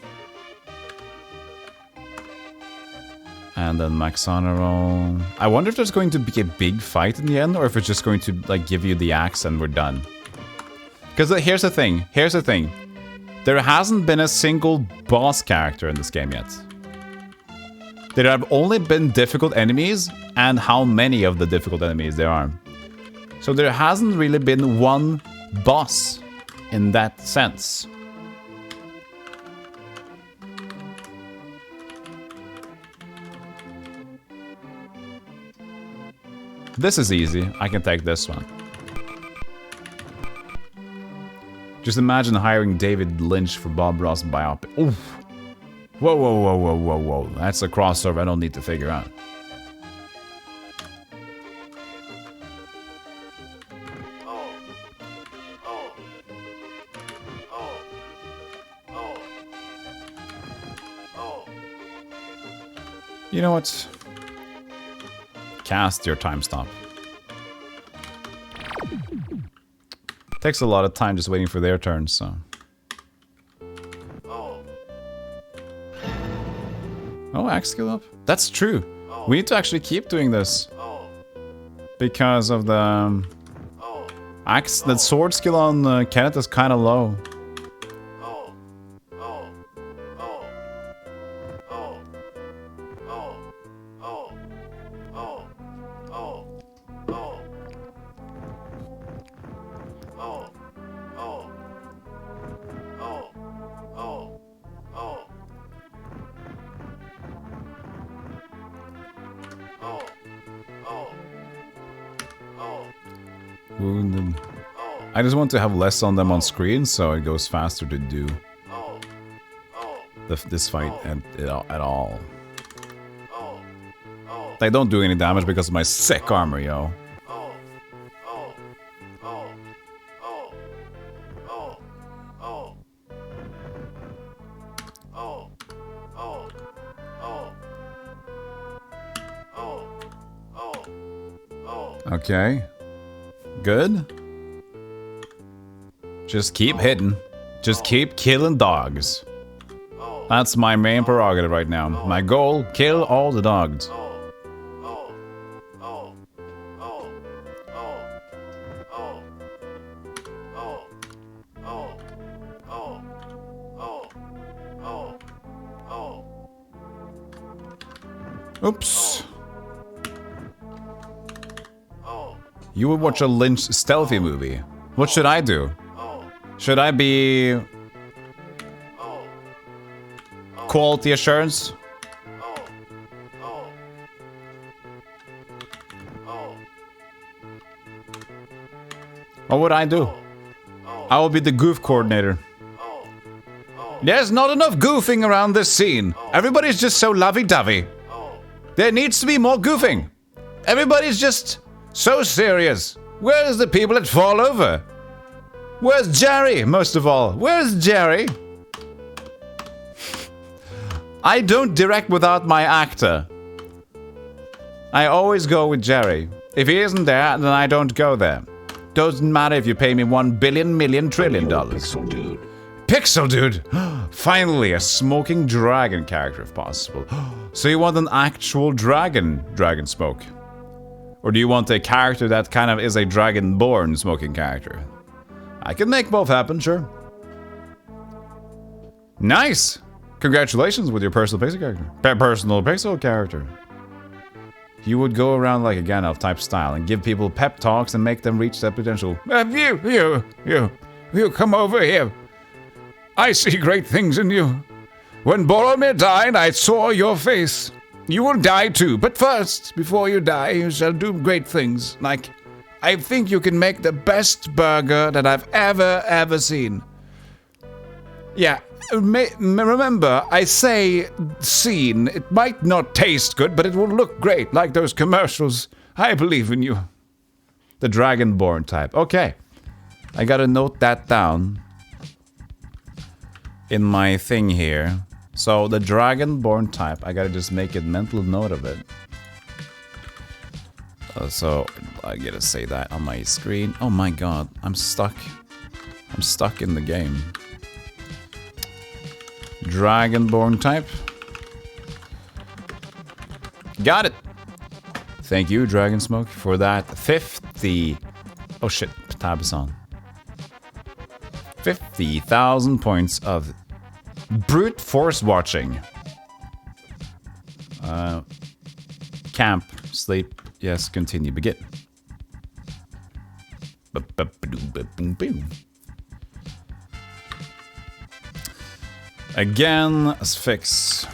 And then Maxonero. I wonder if there's going to be a big fight in the end, or if it's just going to like give you the axe and we're done. Because here's the thing. Here's the thing. There hasn't been a single boss character in this game yet. There have only been difficult enemies, and how many of the difficult enemies there are. So there hasn't really been one boss in that sense. This is easy. I can take this one. Just imagine hiring David Lynch for Bob Ross biopic. Oof. Whoa, whoa, whoa, whoa, whoa, whoa. That's a crossover I don't need to figure out. You know what? Cast your time stop. Takes a lot of time just waiting for their turn, so. Oh, axe skill up? That's true. We need to actually keep doing this. Because of the axe, the sword skill on Kenneth is kind of low. Wounded. I just want to have less on them on screen so it goes faster to do this fight at all. They don't do any damage because of my sick armor, yo. Okay. Good. Just keep hitting. Just keep killing dogs. That's my main prerogative right now. My goal, kill all the dogs. Oops. You would watch a Lynch stealthy movie. What should I do? Should I be... quality assurance? What would I do? I will be the goof coordinator. There's not enough goofing around this scene. Everybody's just so lovey-dovey. There needs to be more goofing. Everybody's just so serious. Where's the people that fall over? Where's Jerry, most of all? Where's Jerry? I don't direct without my actor. I always go with Jerry. If he isn't there, then I don't go there. Doesn't matter if you pay me $1 billion, million, trillion dollars. Pixel dude. Pixel dude! Finally, a smoking dragon character if possible. So you want an actual dragon smoke? Or do you want a character that kind of is a dragon-born smoking character? I can make both happen, sure. Nice! Congratulations with your personal pixel character. Personal pixel character. You would go around like a Gandalf type style and give people pep talks and make them reach their potential. You come over here. I see great things in you. When Boromir died, I saw your face. You will die too, but first, before you die, you shall do great things. Like, I think you can make the best burger that I've ever seen. Yeah, remember, I say seen. It might not taste good, but it will look great, like those commercials. I believe in you. The Dragonborn type. Okay. I gotta note that down in my thing here. So, the Dragonborn type, I gotta just make a mental note of it. So, I gotta say that on my screen. Oh my god, I'm stuck. I'm stuck in the game. Dragonborn type. Got it! Thank you, Dragon Smoke, for that 50... Oh shit, tab is on. 50,000 points of brute force watching. Camp, sleep, yes, continue, begin. Again, fix.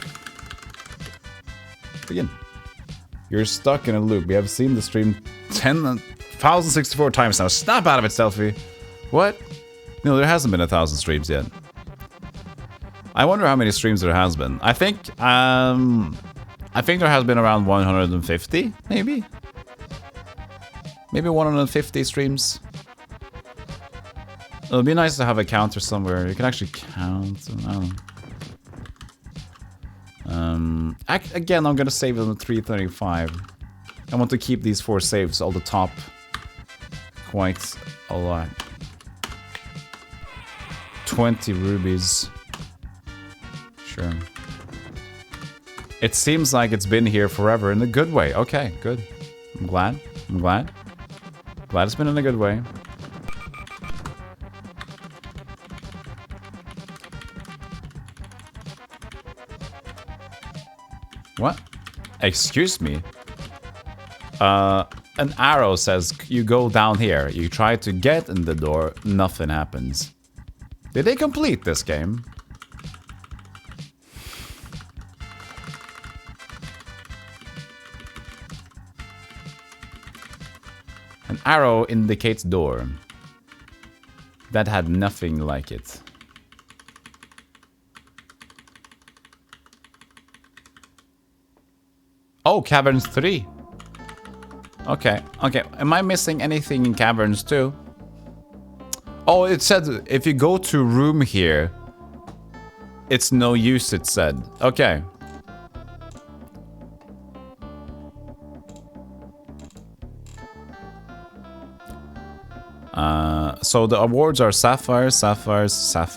Begin. You're stuck in a loop. We have seen the stream 10,064 times now. Snap out of it, Stealthy. What? No, there hasn't been 1,000 streams yet. I wonder how many streams there has been. I think there has been around 150, maybe? Maybe 150 streams. It'll be nice to have a counter somewhere. You can actually count. I don't know. Again, I'm gonna save it on 335. I want to keep these 4 saves all the top quite a lot. 20 rubies. Sure. It seems like it's been here forever in a good way. Okay, good. I'm glad. I'm glad. Glad it's been in a good way. What? Excuse me? An arrow says you go down here. You try to get in the door, nothing happens. Did they complete this game? An arrow indicates door. That had nothing like it. Oh, Caverns 3. Okay, okay. Am I missing anything in Caverns 2? Oh, it said if you go to room here, it's no use, it said. Okay. So the awards are sapphires,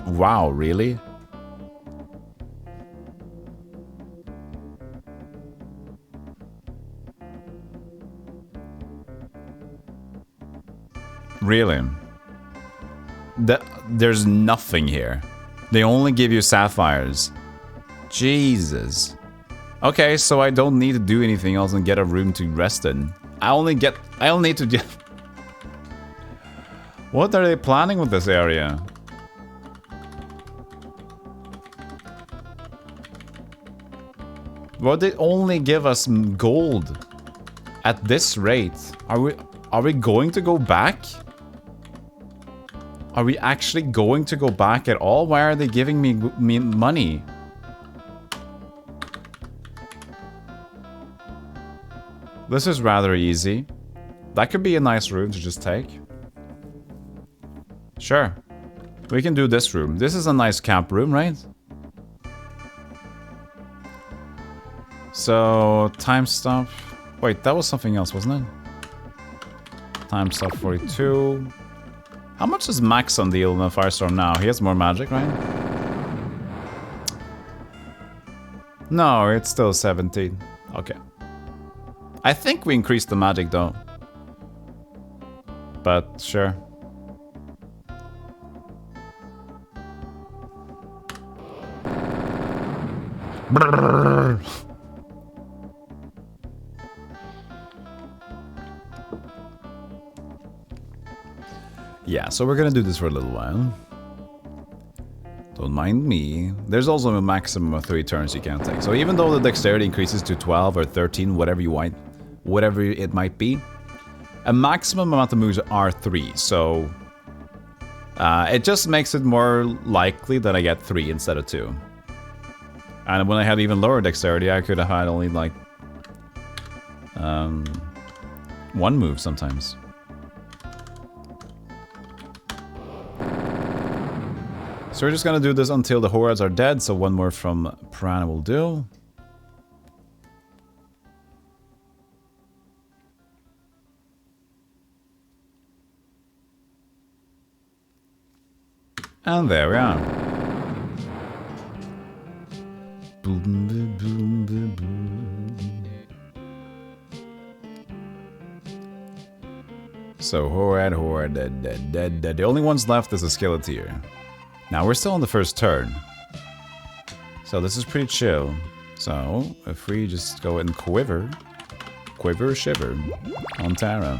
wow, really? Really? There's nothing here. They only give you sapphires. Jesus. Okay, so I don't need to do anything else and get a room to rest in. I only need to get... What are they planning with this area? Well, they only give us gold at this rate. Are we going to go back? Are we actually going to go back at all? Why are they giving me money? This is rather easy. That could be a nice room to just take. Sure. We can do this room. This is a nice camp room, right? So, time stop. Wait, that was something else, wasn't it? Time stop 42. How much is Max on deal in the Firestorm now? He has more magic, right? No, it's still 17. Okay. I think we increased the magic though. But sure. Yeah, so we're gonna do this for a little while. Don't mind me. There's also a maximum of 3 turns you can take. So even though the dexterity increases to 12 or 13, whatever you want, whatever it might be, a maximum amount of moves are 3. So it just makes it more likely that I get 3 instead of 2. And when I had even lower dexterity, I could have had only like 1 move sometimes. So we're just gonna do this until the hordes are dead, so 1 more from Prana will do. And there we are. Boom, boom, boom, boom, boom. So horde, dead. The only ones left is a skeleteer. Now we're still on the first turn. So this is pretty chill. So if we just go and quiver, shiver on Tara.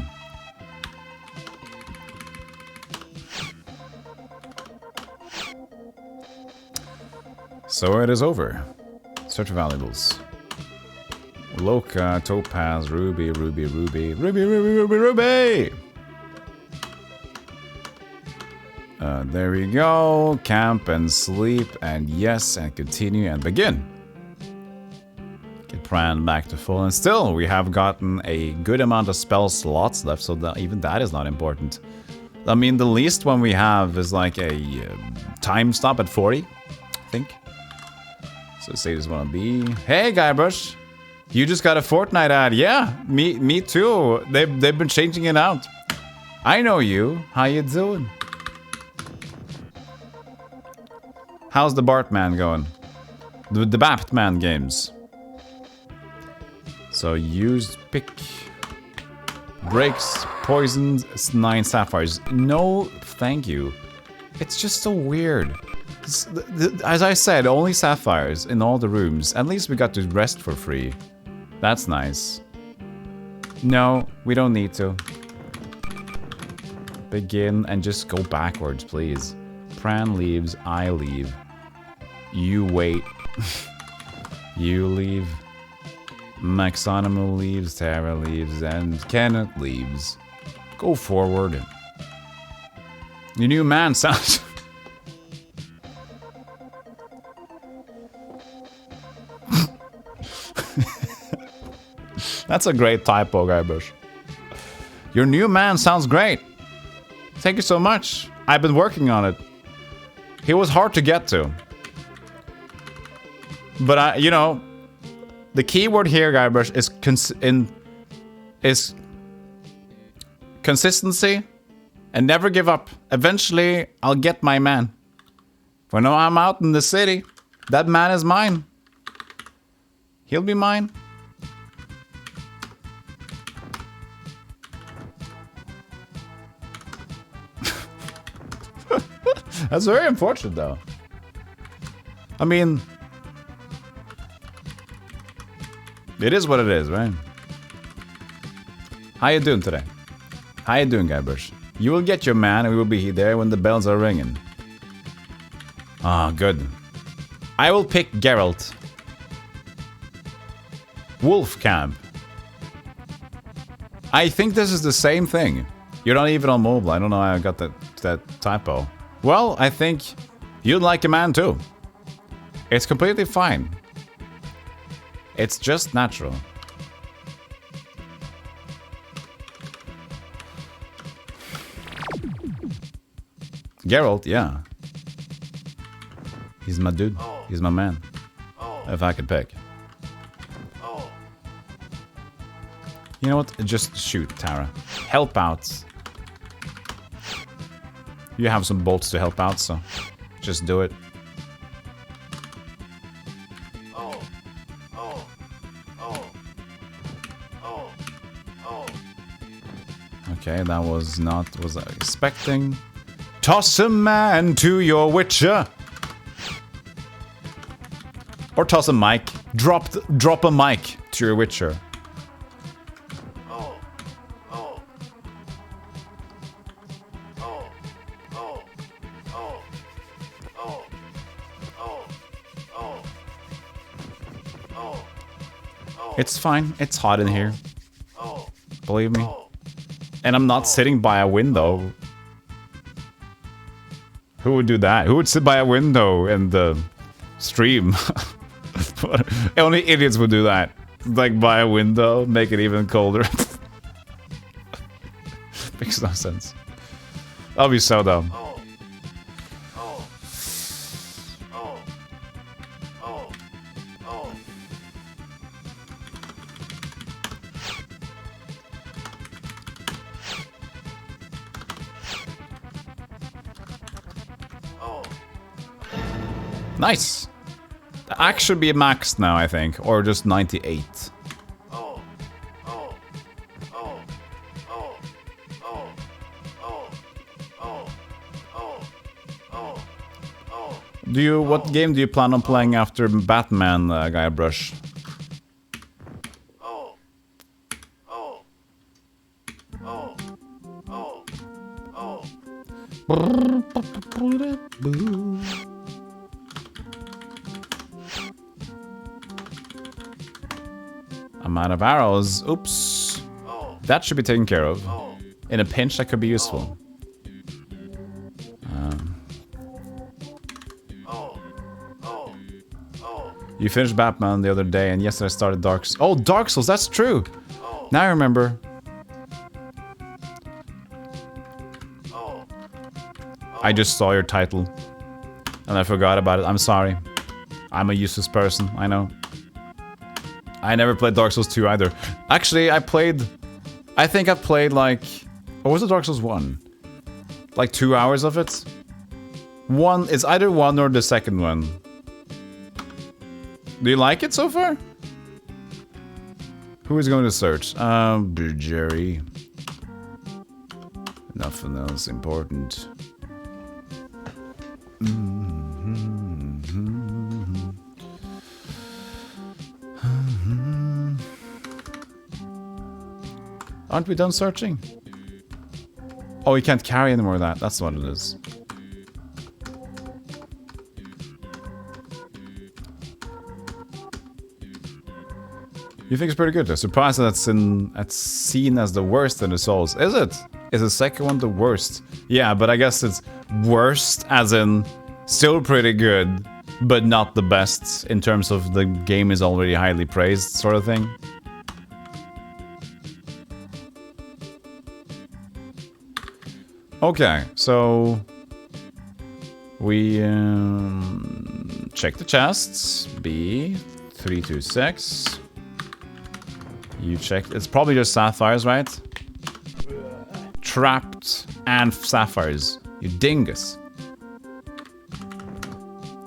So it is over. Search for valuables. Loca, topaz, ruby. There we go. Camp and sleep and yes and continue and begin. Get Pran back to full and still we have gotten a good amount of spell slots left, so that even that is not important. I mean, the least one we have is like a time stop at 40, I think. So say this wanna be. Hey, Guybrush, you just got a Fortnite ad. Yeah, me too. They've been changing it out. I know you. How you doing? How's the Bartman going? The Batman games. So used pick. Breaks, poisons, 9 sapphires. No, thank you. It's just so weird. As I said, only sapphires in all the rooms. At least we got to rest for free. That's nice. No, we don't need to. Begin and just go backwards, please. Pran leaves, I leave. You wait. You leave. Maxonimal leaves, Tara leaves, and Kenneth leaves. Go forward. Your new man sounds... That's a great typo, Guybrush. Your new man sounds great. Thank you so much. I've been working on it. He was hard to get to. But you know, the key word here, Guybrush, is consistency and never give up. Eventually, I'll get my man. When I'm out in the city, that man is mine. He'll be mine. That's very unfortunate, though. I mean, it is what it is, right? How you doing today? How you doing, Guybrush? You will get your man, and we will be there when the bells are ringing. Ah, good. I will pick Geralt. Wolf Camp. I think this is the same thing. You're not even on mobile. I don't know how I got that typo. Well, I think you'd like a man too. It's completely fine. It's just natural. Geralt, yeah. He's my dude. He's my man. If I could pick. You know what? Just shoot, Tara. Help out. You have some bolts to help out, so just do it. Okay, that was not what I was expecting. Toss a man to your witcher. Or toss a mic. Drop a mic to your witcher. It's fine. It's hot in here. Believe me. And I'm not sitting by a window. Who would do that? Who would sit by a window in the stream? Only idiots would do that. Like by a window, make it even colder. Makes no sense. That'll be so dumb. Nice. The axe should be maxed now, I think, or just 98. What game do you plan on playing after Batman, Guybrush? I'm out of arrows. Oops. That should be taken care of. In a pinch, that could be useful. You finished Batman the other day, and yesterday I started Dark Souls. Oh, Dark Souls, that's true! Now I remember. I just saw your title. And I forgot about it. I'm sorry. I'm a useless person, I know. I never played Dark Souls 2 either. Actually, I think I played like... What was it, Dark Souls 1? Like 2 hours of it? It's either one or the second one. Do you like it so far? Who is going to search? Jerry. Nothing else important. Aren't we done searching? Oh, we can't carry any more of that. That's what it is. You think it's pretty good? I'm surprised that it's seen as the worst in the Souls. Is it? Is the second one the worst? Yeah, but I guess it's worst as in still pretty good, but not the best in terms of the game is already highly praised sort of thing. Okay, so we check the chests. B326. You checked. It's probably just sapphires, right? Trapped and sapphires. You dingus.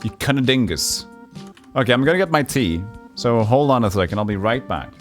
You kinda dingus. Okay, I'm gonna get my tea. So hold on a second. I'll be right back.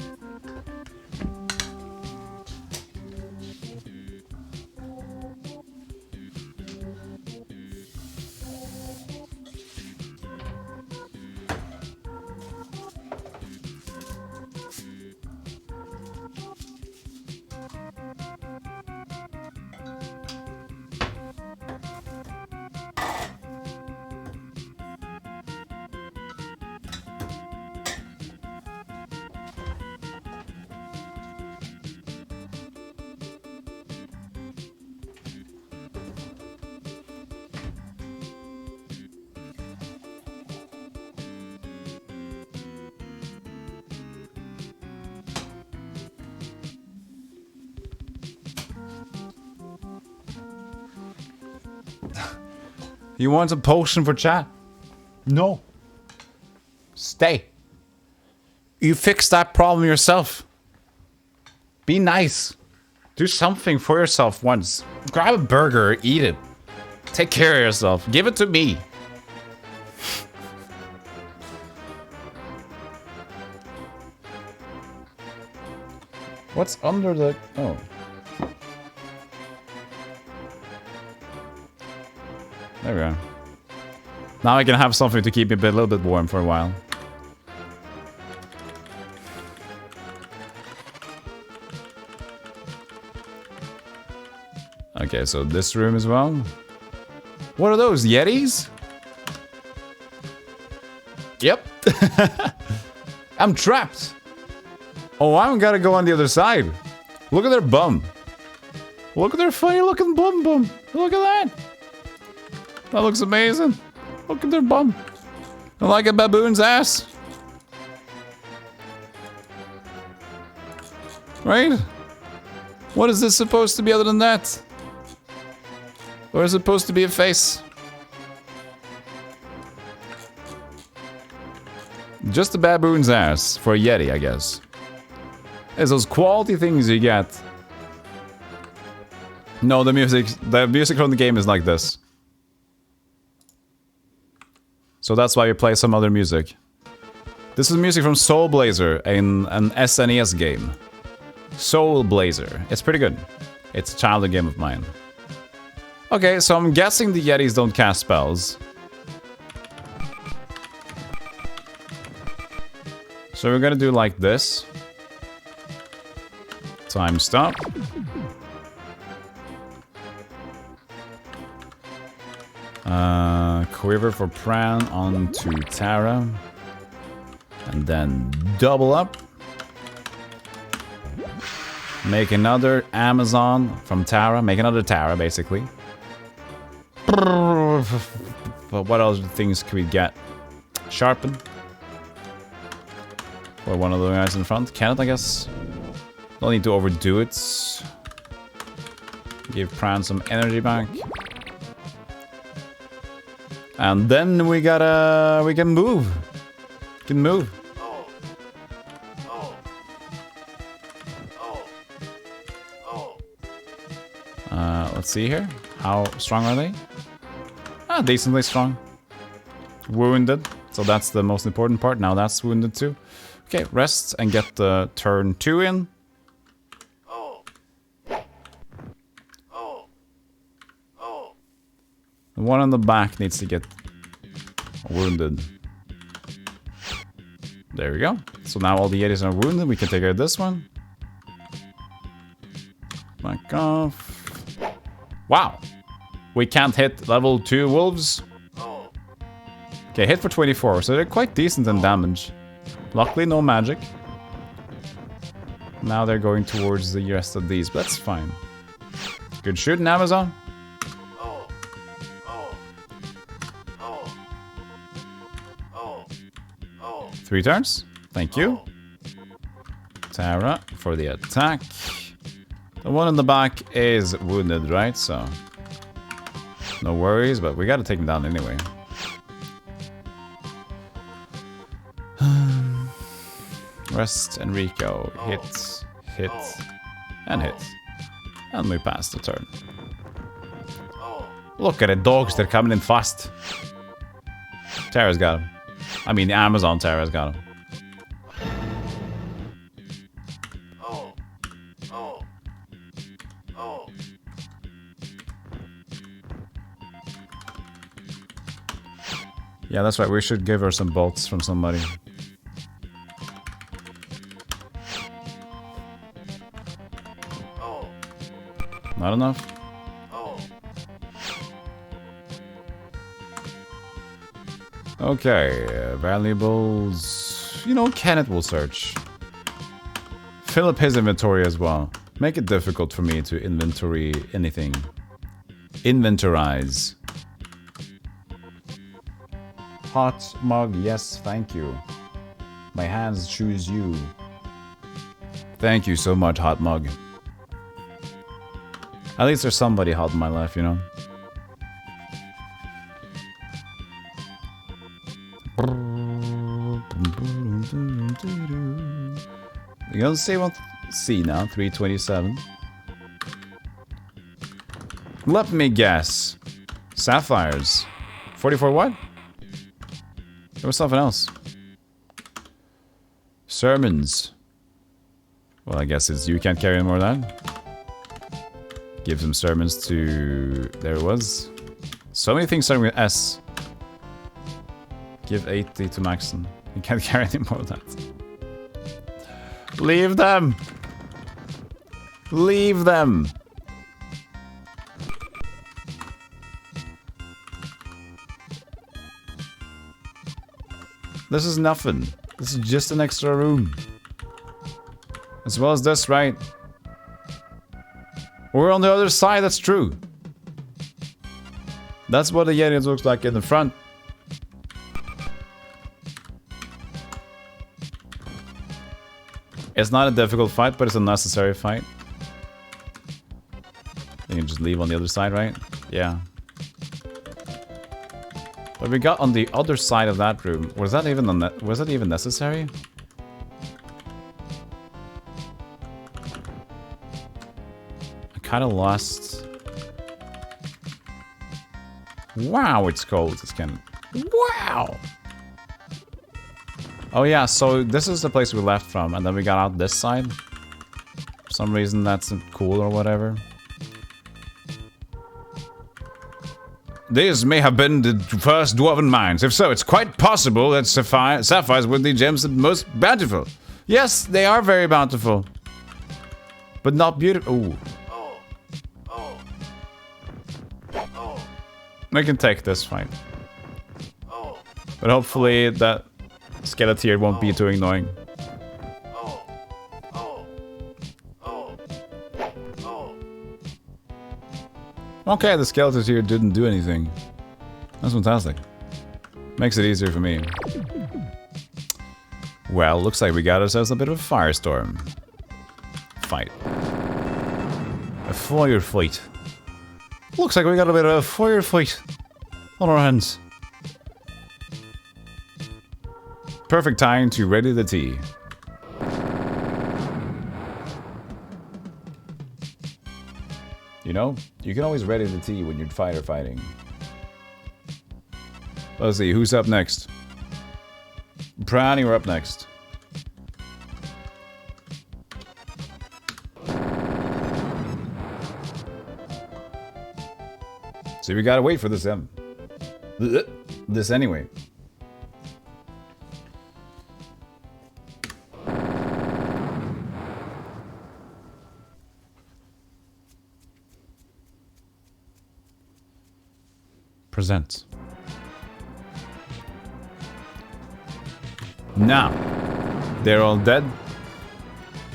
You want a potion for chat? No. Stay. You fix that problem yourself. Be nice. Do something for yourself once. Grab a burger, eat it. Take care of yourself. Give it to me. What's under the... Oh. There we go. Now I can have something to keep me a little bit warm for a while. Okay, so this room as well. What are those, Yetis? Yep. I'm trapped. Oh, I'm gonna go on the other side. Look at their bum. Look at their funny looking bum. Look at that. That looks amazing. Look at their bum. Like a baboon's ass. Right? What is this supposed to be other than that? Or is it supposed to be a face? Just a baboon's ass for a Yeti, I guess. It's those quality things you get. No, the music from the game is like this. So that's why we play some other music. This is music from Soul Blazer, an SNES game. Soul Blazer. It's pretty good. It's a childhood game of mine. Okay, so I'm guessing the Yetis don't cast spells. So we're gonna do like this. Time stop. Quiver for Pran onto Tara. And then double up. Make another Amazon from Tara. Make another Tara, basically. But what other things can we get? Sharpen. Or one of the guys in front. Can it, I guess? Don't need to overdo it. Give Pran some energy back. And then we can move. Can move. Let's see here. How strong are they? Ah, decently strong. Wounded. So that's the most important part. Now that's wounded too. Okay, rest and get the turn 2 in. The one on the back needs to get wounded. There we go. So now all the Yetis are wounded. We can take care of this one. Back off. Wow. We can't hit level 2 wolves. Okay, hit for 24. So they're quite decent in damage. Luckily, no magic. Now they're going towards the rest of these, but that's fine. Good shooting, Amazon. Three turns. Thank you. Tara for the attack. The one in the back is wounded, right? So no worries, but we gotta take him down anyway. Rest, Enrico. Hit, hit, and hit. And we pass the turn. Look at the dogs, they're coming in fast. Tara's got him. I mean, the Amazon Tara's got him. Yeah, that's right. We should give her some bolts from somebody. Not enough? Okay, valuables. You know, Kenneth will search. Fill up his inventory as well. Make it difficult for me to inventory anything. Inventorize. Hot mug, yes, thank you. My hands choose you. Thank you so much, hot mug. At least there's somebody hot in my life, you know? You're gonna say what? C now, 327. Let me guess. Sapphires. 44 what? There was something else. Sermons. Well, I guess it's you can't carry any more of that. Give some sermons to... There it was. So many things starting with S. Give 80 to Maxon. You can't carry any more of that. Leave them! Leave them! This is nothing. This is just an extra room. As well as this, right? We're on the other side, that's true. That's what the Yeti looks like in the front. It's not a difficult fight, but it's a necessary fight. You can just leave on the other side, right? Yeah. What we got on the other side of that room, was that even necessary? I kind of lost. Wow, it's cold. It's kind of... Wow! Oh yeah, so this is the place we left from, and then we got out this side. For some reason that's cool or whatever. These may have been the first Dwarven mines. If so, it's quite possible that sapphires were the gems that most bountiful. Yes, they are very bountiful. But not beautiful. Ooh. I can take this fight. But hopefully that skeleton won't be too annoying. Okay, the skeletons here didn't do anything. That's fantastic. Makes it easier for me. Well, looks like we got ourselves a bit of a firestorm. Fight. A fire fight. Looks like we got a bit of a fire fight on our hands. Perfect time to ready the tea. You know, you can always ready the tea when you're fighting. Let's see, who's up next? Pran, you're up next. So we gotta wait for this this anyway. Present. Now, they're all dead,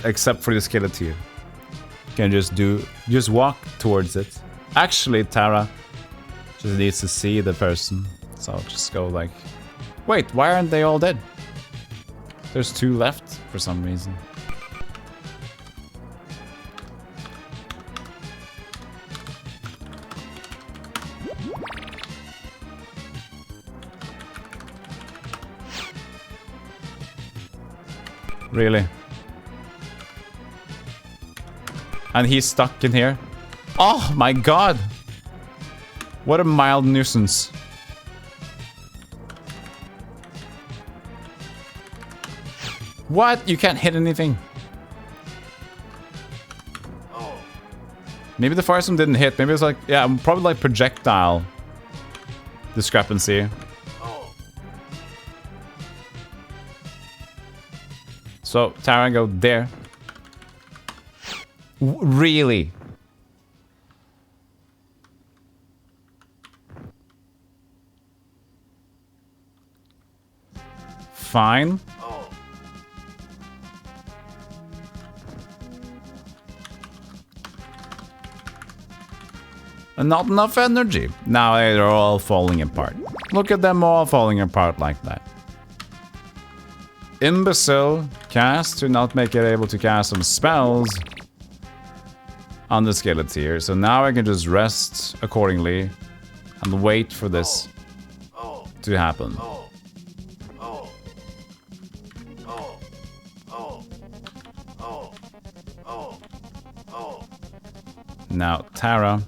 except for the skeleton. Can just walk towards it. Actually, Tara just needs to see the person, so I'll just go like, wait, why aren't they all dead? There's 2 left for some reason. Really? And he's stuck in here? Oh my god! What a mild nuisance. What? You can't hit anything. Maybe the firestorm didn't hit. Maybe it's like, yeah, probably like projectile discrepancy. So, Tara, go there. Really? Fine. And not enough energy. Now they're all falling apart. Look at them all falling apart like that. Imbecile cast to not make it able to cast some spells on the skeleton. So now I can just rest accordingly and wait for this to happen. Now, Tara,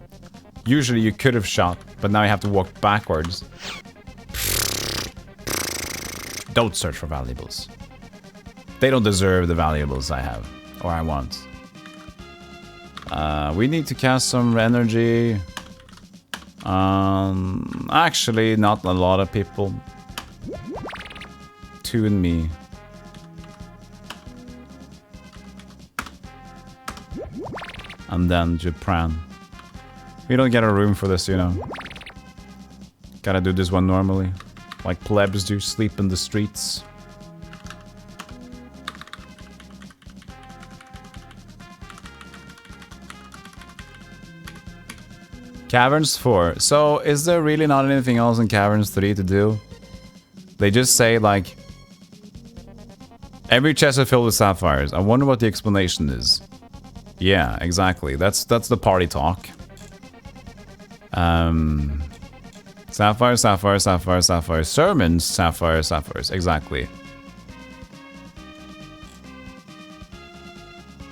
usually you could have shot, but now you have to walk backwards. Don't search for valuables. They don't deserve the valuables I have, or I want. We need to cast some energy. Actually, not a lot of people. 2 and me. And then Japan. We don't get a room for this, you know. Gotta do this one normally. Like plebs do, sleep in the streets. Caverns 4. So, is there really not anything else in Caverns 3 to do? They just say, like, every chest is filled with sapphires. I wonder what the explanation is. Yeah, exactly. That's the party talk. Sapphire, sapphire, sapphire, sapphire. Sermons, sapphire, sapphires. Exactly.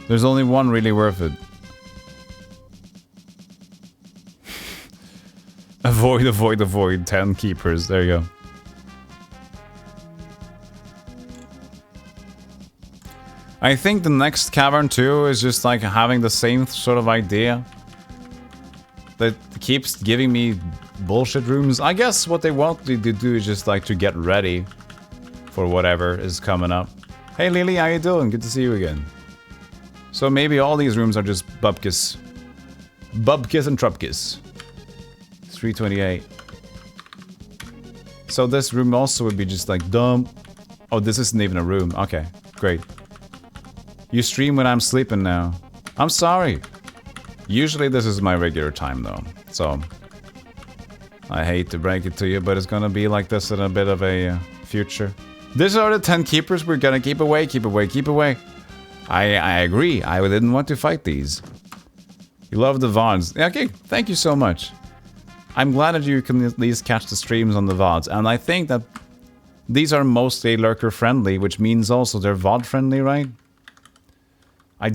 There's only one really worth it. Avoid, avoid, avoid. 10 keepers. There you go. I think the next Cavern 2 is just like having the same sort of idea. That keeps giving me bullshit rooms. I guess what they want to do is just like to get ready for whatever is coming up. Hey Lily, how you doing? Good to see you again. So maybe all these rooms are just bubkis. Bubkis and trupkis. 328. So this room also would be just like dumb. Oh, this isn't even a room. Okay, great. You stream when I'm sleeping now. I'm sorry. Usually this is my regular time though. So I hate to break it to you, but it's gonna be like this in a bit of a future. These are the 10 keepers we're gonna keep away, keep away, keep away. I agree. I didn't want to fight these. You love the VODs. Okay, thank you so much. I'm glad that you can at least catch the streams on the VODs. And I think that These are mostly lurker friendly, which means also they're VOD friendly, right? I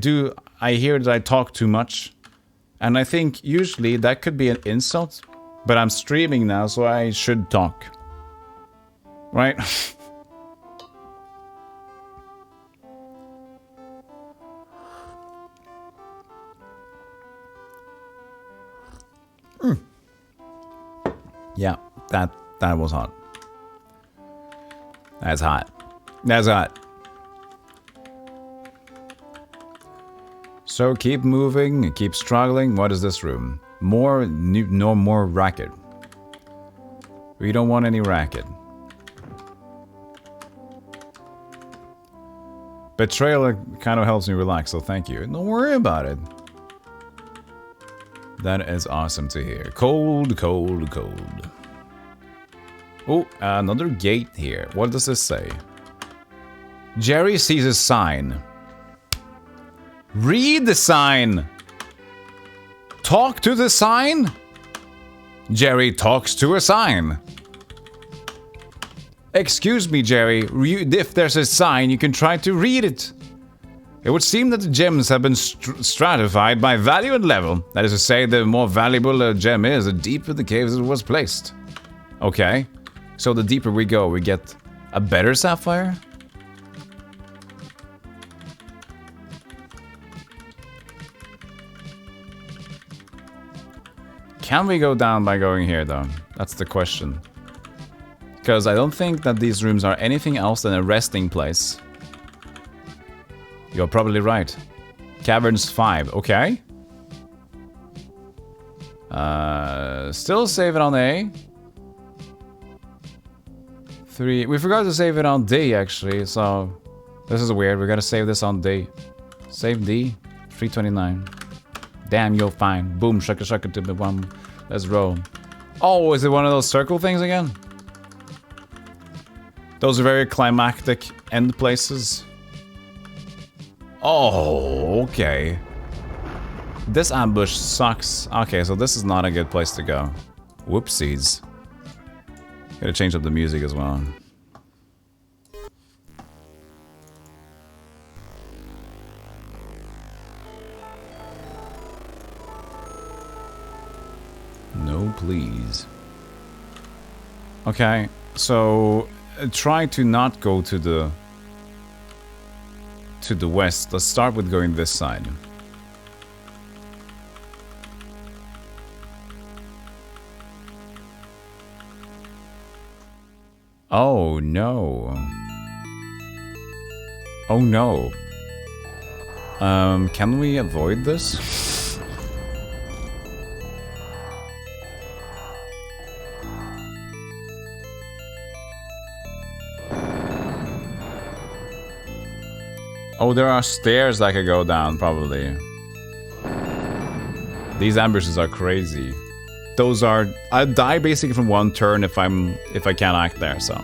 hear that I talk too much. And I think usually that could be an insult. But I'm streaming now, so I should talk. Right? Yeah, that was hot. That's hot. That's hot. So keep moving, keep struggling. What is this room? No more racket. We don't want any racket. Betrayal kind of helps me relax, so thank you. Don't worry about it. That is awesome to hear. Cold, cold, cold. Oh, another gate here. What does this say? Jerry sees a sign. Read the sign! Talk to the sign? Jerry talks to a sign. Excuse me, Jerry. If there's a sign, you can try to read it. It would seem that the gems have been stratified by value and level. That is to say, the more valuable a gem is, the deeper the cave it was placed. Okay. So the deeper we go, we get a better sapphire? Can we go down by going here, though? That's the question. Because I don't think that these rooms are anything else than a resting place. You're probably right. Caverns 5, okay. Still save it on A. 3. We forgot to save it on D, actually, so... This is weird, we gotta save this on D. Save D. 329. Damn, you're fine. Boom, shaka shaka to the one. Let's roll. Oh, is it one of those circle things again? Those are very climactic end places. Oh, okay. This ambush sucks. Okay, so this is not a good place to go. Whoopsies. Gotta change up the music as well. No, please. Okay, so try to not go to the west. Let's start with going this side. Oh no. Oh no. Can we avoid this? Oh, there are stairs that could go down, probably. These ambushes are crazy. Those are... I die basically from one turn if I can't act there, so...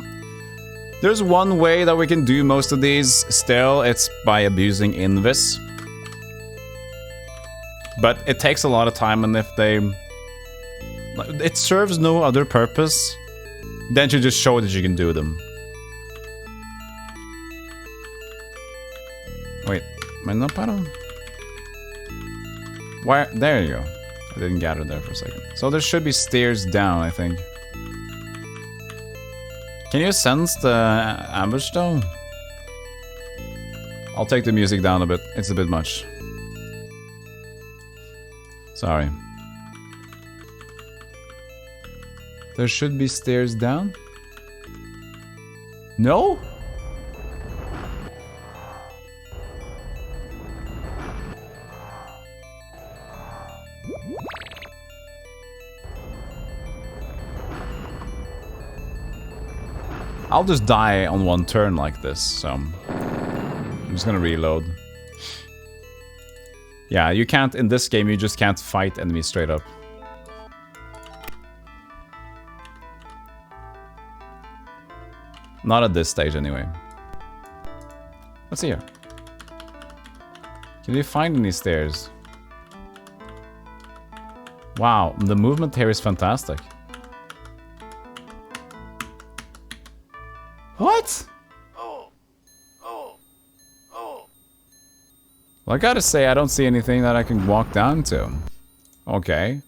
There's one way that we can do most of these still. It's by abusing Invis. But it takes a lot of time, and if they... It serves no other purpose than to just show that you can do them. Wait, am I not bottom? Where? There you go. I didn't gather there for a second. So there should be stairs down, I think. Can you sense the ambush though? I'll take the music down a bit. It's a bit much. Sorry. There should be stairs down? No? I'll just die on one turn like this, so... I'm just gonna reload. Yeah, you can't... In this game, you just can't fight enemies straight up. Not at this stage, anyway. What's here? Can you find any stairs? Wow, the movement here is fantastic. Oh! Well, I gotta say, I don't see anything that I can walk down to. Okay.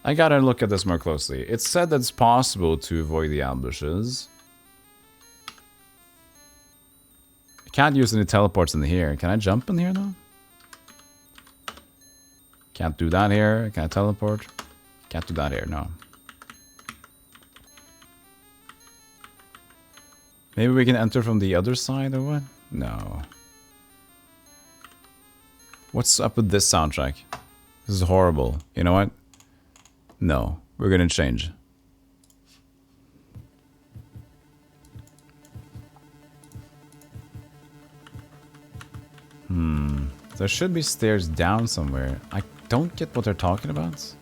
I gotta look at this more closely. It's said that it's possible to avoid the ambushes. I can't use any teleports in here. Can I jump in here, though? Can't do that here. Can I teleport? Can't do that here, no. Maybe we can enter from the other side or what? No. What's up with this soundtrack? This is horrible. You know what? No, we're gonna change. There should be stairs down somewhere. I don't get what they're talking about.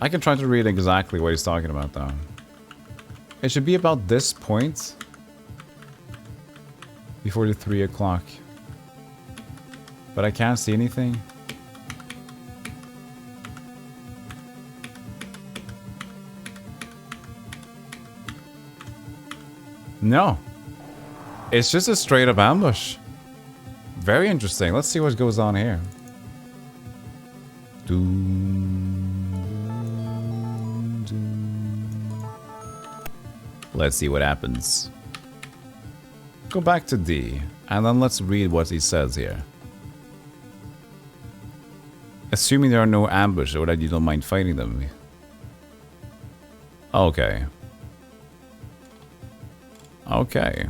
I can try to read exactly what he's talking about, though. It should be about this point. Before the 3 o'clock. But I can't see anything. No. It's just a straight up ambush. Very interesting. Let's see what goes on here. Let's see what happens. Go back to D, and then let's read what he says here. Assuming there are no ambush, or that you don't mind fighting them. Okay. Okay.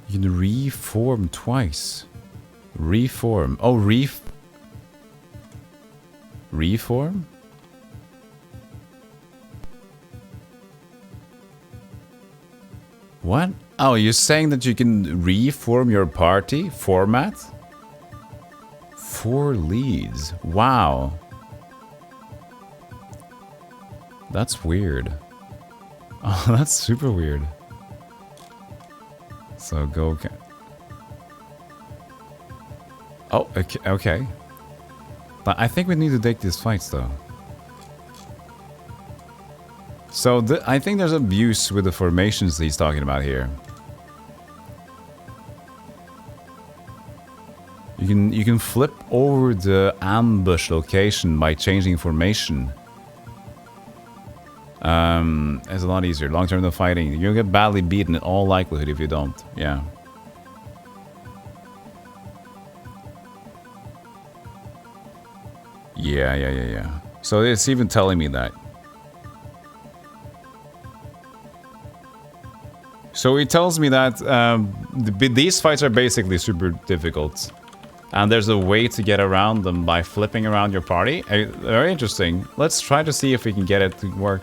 You can reform twice. Reform. Oh, reform? What? Oh, you're saying that you can reform your party format? 4 leads. Wow. That's weird. Oh, that's super weird. So go. Oh, okay. Okay. But I think we need to take these fights, though. So I think there's abuse with the formations he's talking about here. You can flip over the ambush location by changing formation. It's a lot easier. Long term than fighting. You'll get badly beaten in all likelihood if you don't. Yeah. Yeah. So it's even telling me that. So he tells me that these fights are basically super difficult. And there's a way to get around them by flipping around your party. Very interesting. Let's try to see if we can get it to work.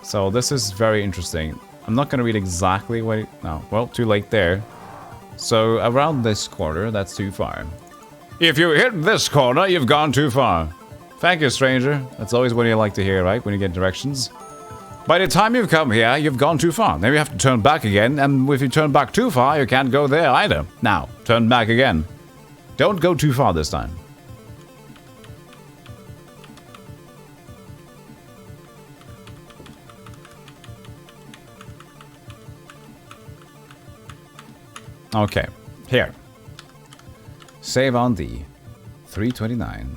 So this is very interesting. I'm not going to read exactly what it... No, well, too late there. So around this corner, that's too far. If you hit this corner, you've gone too far. Thank you, stranger. That's always what you like to hear, right? When you get directions. By the time you've come here, you've gone too far. Then you have to turn back again, and if you turn back too far, you can't go there either. Now, turn back again. Don't go too far this time. Okay, here. Save on D. 329.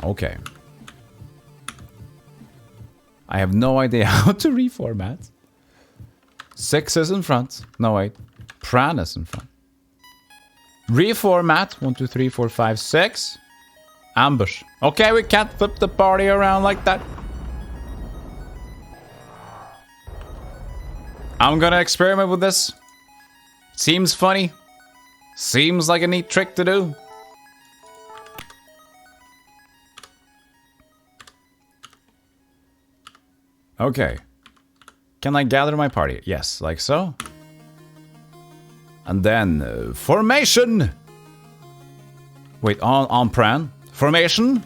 Okay. I have no idea how to reformat. 6 is in front. No, wait. Pran is in front. Reformat. 1, 2, 3, 4, 5, 6. Ambush. Okay, we can't flip the party around like that. I'm gonna experiment with this. Seems funny. Seems like a neat trick to do. Okay. Can I gather my party? Yes, like so. And then, formation! Wait, on Pran. Formation?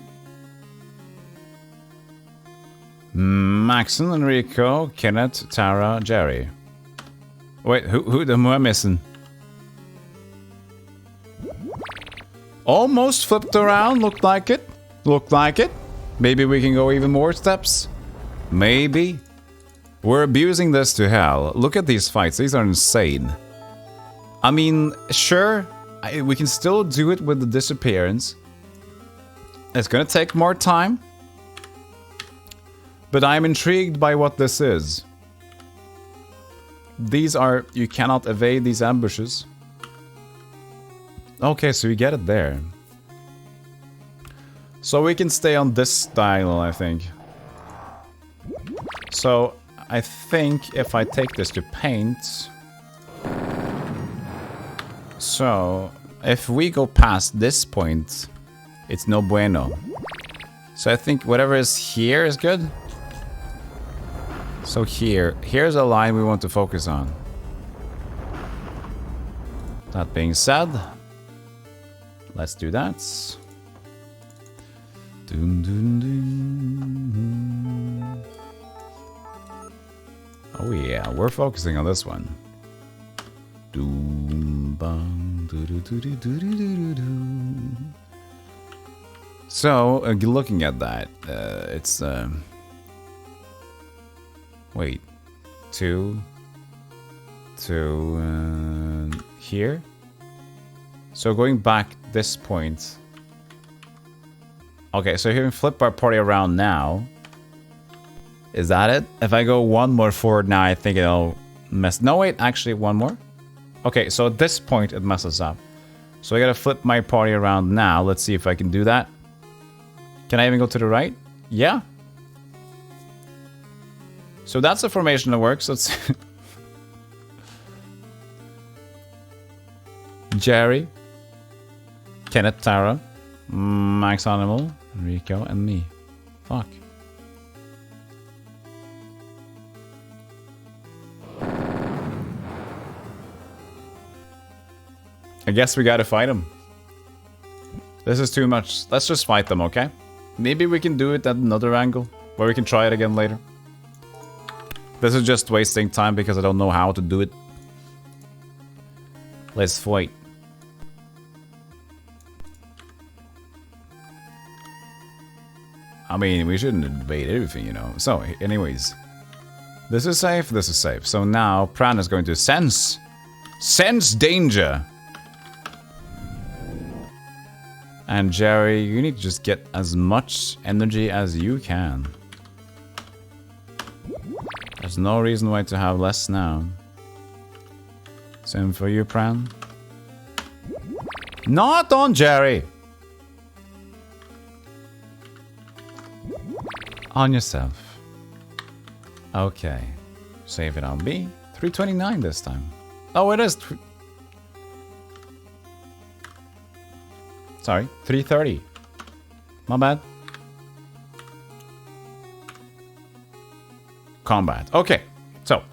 Maxon, Enrico, Kenneth, Tara, Jerry. Wait, who am I missing? Almost flipped around, looked like it. Looked like it. Maybe we can go even more steps? Maybe. We're abusing this to hell. Look at these fights. These are insane. I mean, sure, we can still do it with the disappearance. It's gonna take more time. But I'm intrigued by what this is. These are... You cannot evade these ambushes. Okay, so we get it there. So we can stay on this style, I think. So, I think if I take this to paint... So, if we go past this point, it's no bueno. So I think whatever is here is good. So here's a line we want to focus on. That being said, let's do that. Dun, dun, dun. Oh yeah, we're focusing on this one. Doom, bang, doo, doo, doo, doo, doo, doo, doo. So, looking at that, it's wait, two here. So going back this point. Okay, so here we flip our party around now. Is that it? If I go one more forward now, I think it'll mess. No, wait, actually one more. Okay, so at this point it messes up. So I gotta flip my party around now. Let's see if I can do that. Can I even go to the right? Yeah. So that's a formation that works. Let's Jerry, Kenneth, Tara, Max Animal, Rico, and me. Fuck. I guess we gotta fight them. This is too much. Let's just fight them, okay? Maybe we can do it at another angle, where we can try it again later. This is just wasting time because I don't know how to do it. Let's fight. I mean, we shouldn't invade everything, you know. So, anyways. This is safe, this is safe. So now, Pran is going to sense danger! And Jerry, you need to just get as much energy as you can. There's no reason why to have less now. Same for you, Pran. Not on Jerry! On yourself. Okay. Save it on B. 329 this time. Oh, it is. Sorry, 330. My bad. Combat. Okay, so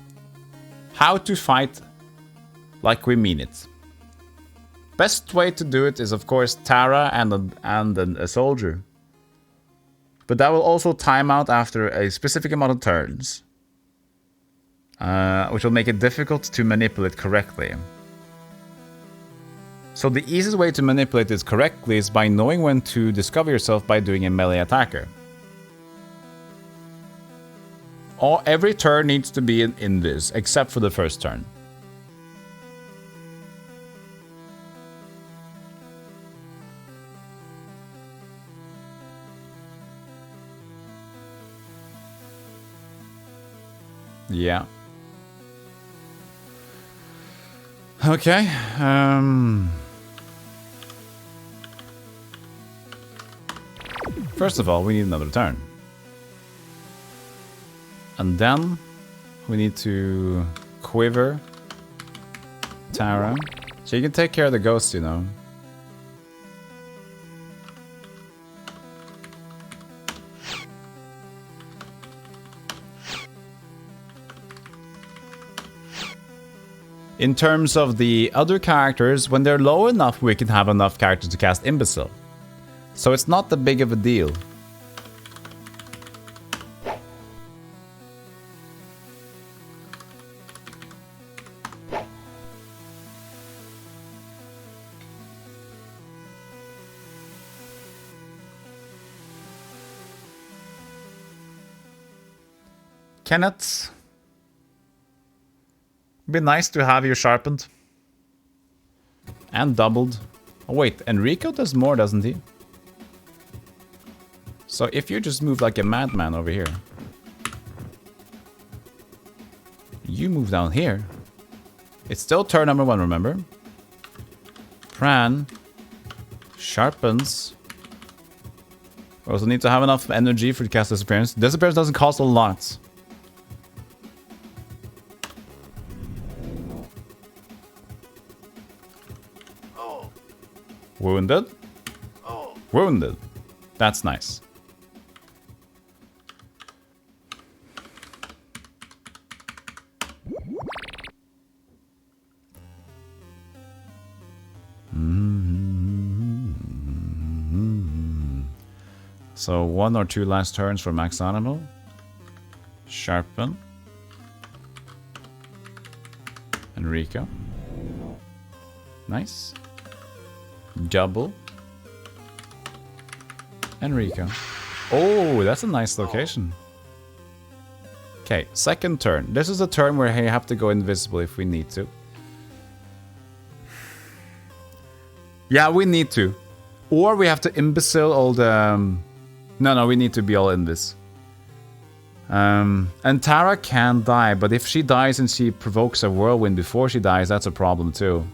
how to fight like we mean it. Best way to do it is, of course, Tara and a soldier. But that will also time out after a specific amount of turns, which will make it difficult to manipulate correctly. So the easiest way to manipulate this correctly is by knowing when to discover yourself by doing a melee attacker. Every turn needs to be in this, except for the first turn. Yeah. Okay. First of all, we need another turn. And then we need to quiver Tara. So you can take care of the ghost, you know. In terms of the other characters, when they're low enough, we can have enough characters to cast Imbecile. So it's not that big of a deal. Kenneth. Be nice to have you sharpened. And doubled. Oh wait, Enrico does more, doesn't he? So if you just move like a madman over here. You move down here. It's still turn number 1, remember? Pran sharpens. We also need to have enough energy for the cast Disappearance. Disappearance doesn't cost a lot. Wounded. Wounded. That's nice. So 1 or 2 last turns for max animal. Sharpen. Enrico. Nice. Double. Enrico. Oh, that's a nice location. Okay, second turn. This is a turn where I have to go invisible if we need to. Yeah, we need to. Or we have to imbecile all the... No, we need to be all in this. And Tara can die, but if she dies and she provokes a whirlwind before she dies, that's a problem too.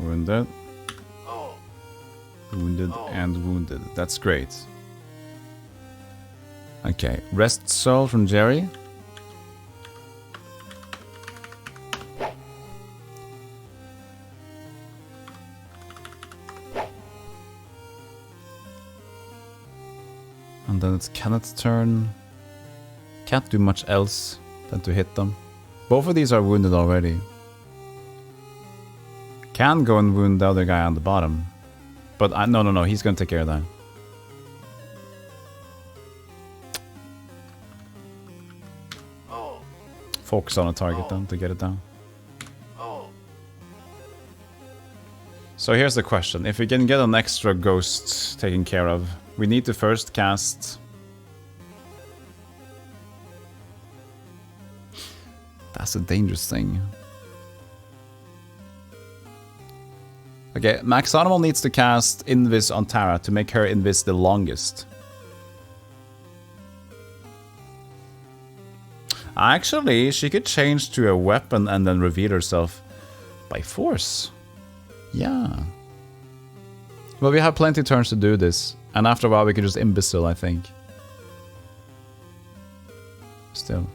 Wounded. Wounded and wounded. That's great. Okay, rest soul from Jerry. And then it's Kenneth's turn. Can't do much else than to hit them. Both of these are wounded already. Can go and wound the other guy on the bottom. But no, he's gonna take care of that. Focus on a target then to get it down. So here's the question. If we can get an extra ghost taken care of, we need to first cast... That's a dangerous thing. Okay, Max Animal needs to cast Invis on Tara to make her Invis the longest. Actually, she could change to a weapon and then reveal herself by force. Yeah. Well, we have plenty of turns to do this. And after a while, we can just imbecile, I think. Still.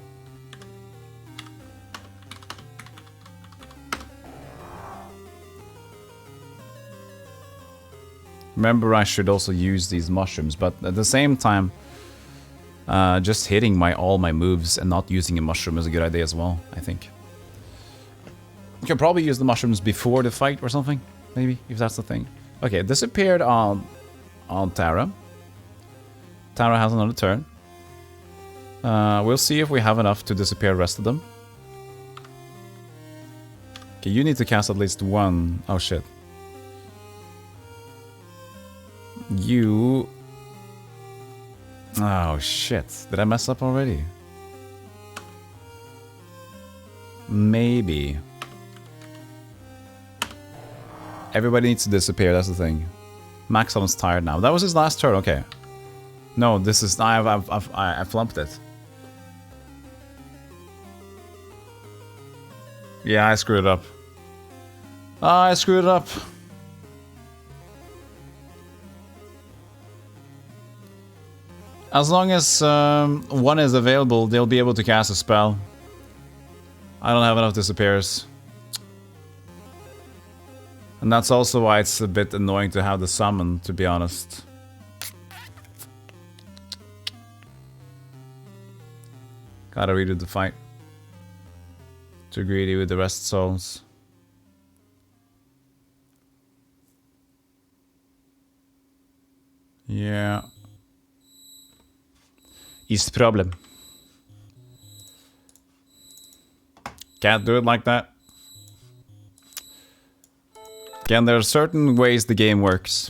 Remember, I should also use these mushrooms, but at the same time, just hitting all my moves and not using a mushroom is a good idea as well, I think. You can probably use the mushrooms before the fight or something, maybe, if that's the thing. Okay, disappeared on Tara. Tara has another turn. We'll see if we have enough to disappear the rest of them. Okay, you need to cast at least one. Oh shit. You... Oh shit, did I mess up already? Maybe. Everybody needs to disappear, that's the thing. Maxim's tired now. That was his last turn, okay. No, this is... I flumped it. Yeah, I screwed it up. I screwed it up. As long as one is available, they'll be able to cast a spell. I don't have enough disappears. And that's also why it's a bit annoying to have the summon, to be honest. Gotta redo the fight. Too greedy with the rest souls. Yeah. Is problem. Can't do it like that. Again, there are certain ways the game works.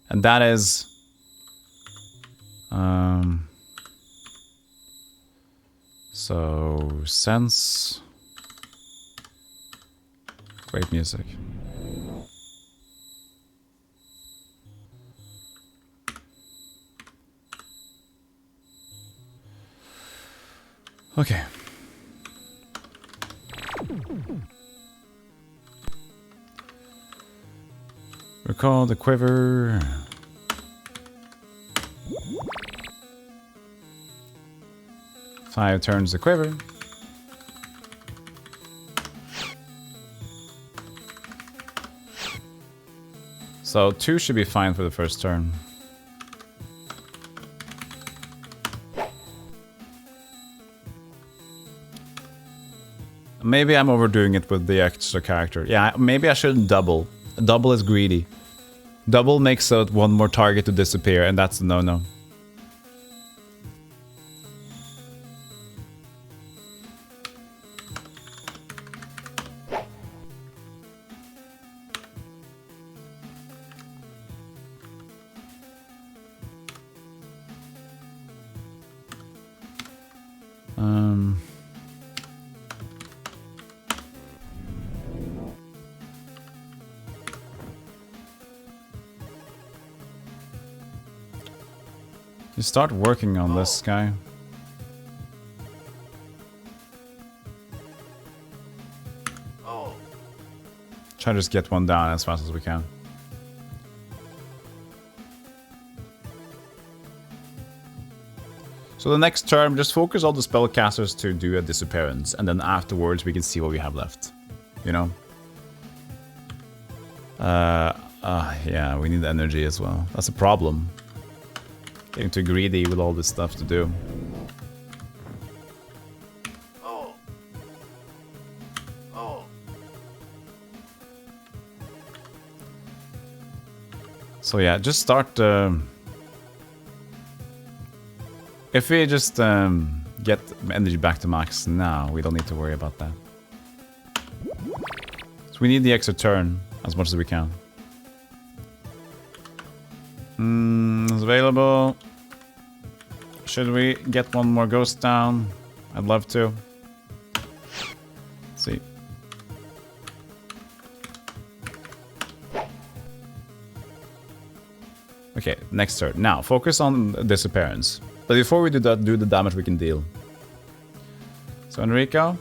And that is... So, sense... Great music. Okay. Recall the quiver. 5 turns the quiver. So 2 should be fine for the first turn. Maybe I'm overdoing it with the extra character. Yeah, maybe I shouldn't double. Double is greedy. Double makes so that one more target to disappear, and that's a no-no. You start working on this guy. Try to just get one down as fast as we can. So the next turn, just focus all the spellcasters to do a disappearance, and then afterwards we can see what we have left. You know? Yeah, we need energy as well. That's a problem. Getting too greedy with all this stuff to do. So yeah, just start... if we just get energy back to max now, we don't need to worry about that. So we need the extra turn as much as we can. It's available. Should we get one more ghost down? I'd love to. Let's see. Okay, next turn. Now, focus on disappearance. But before we do that, do the damage we can deal. So, Enrico.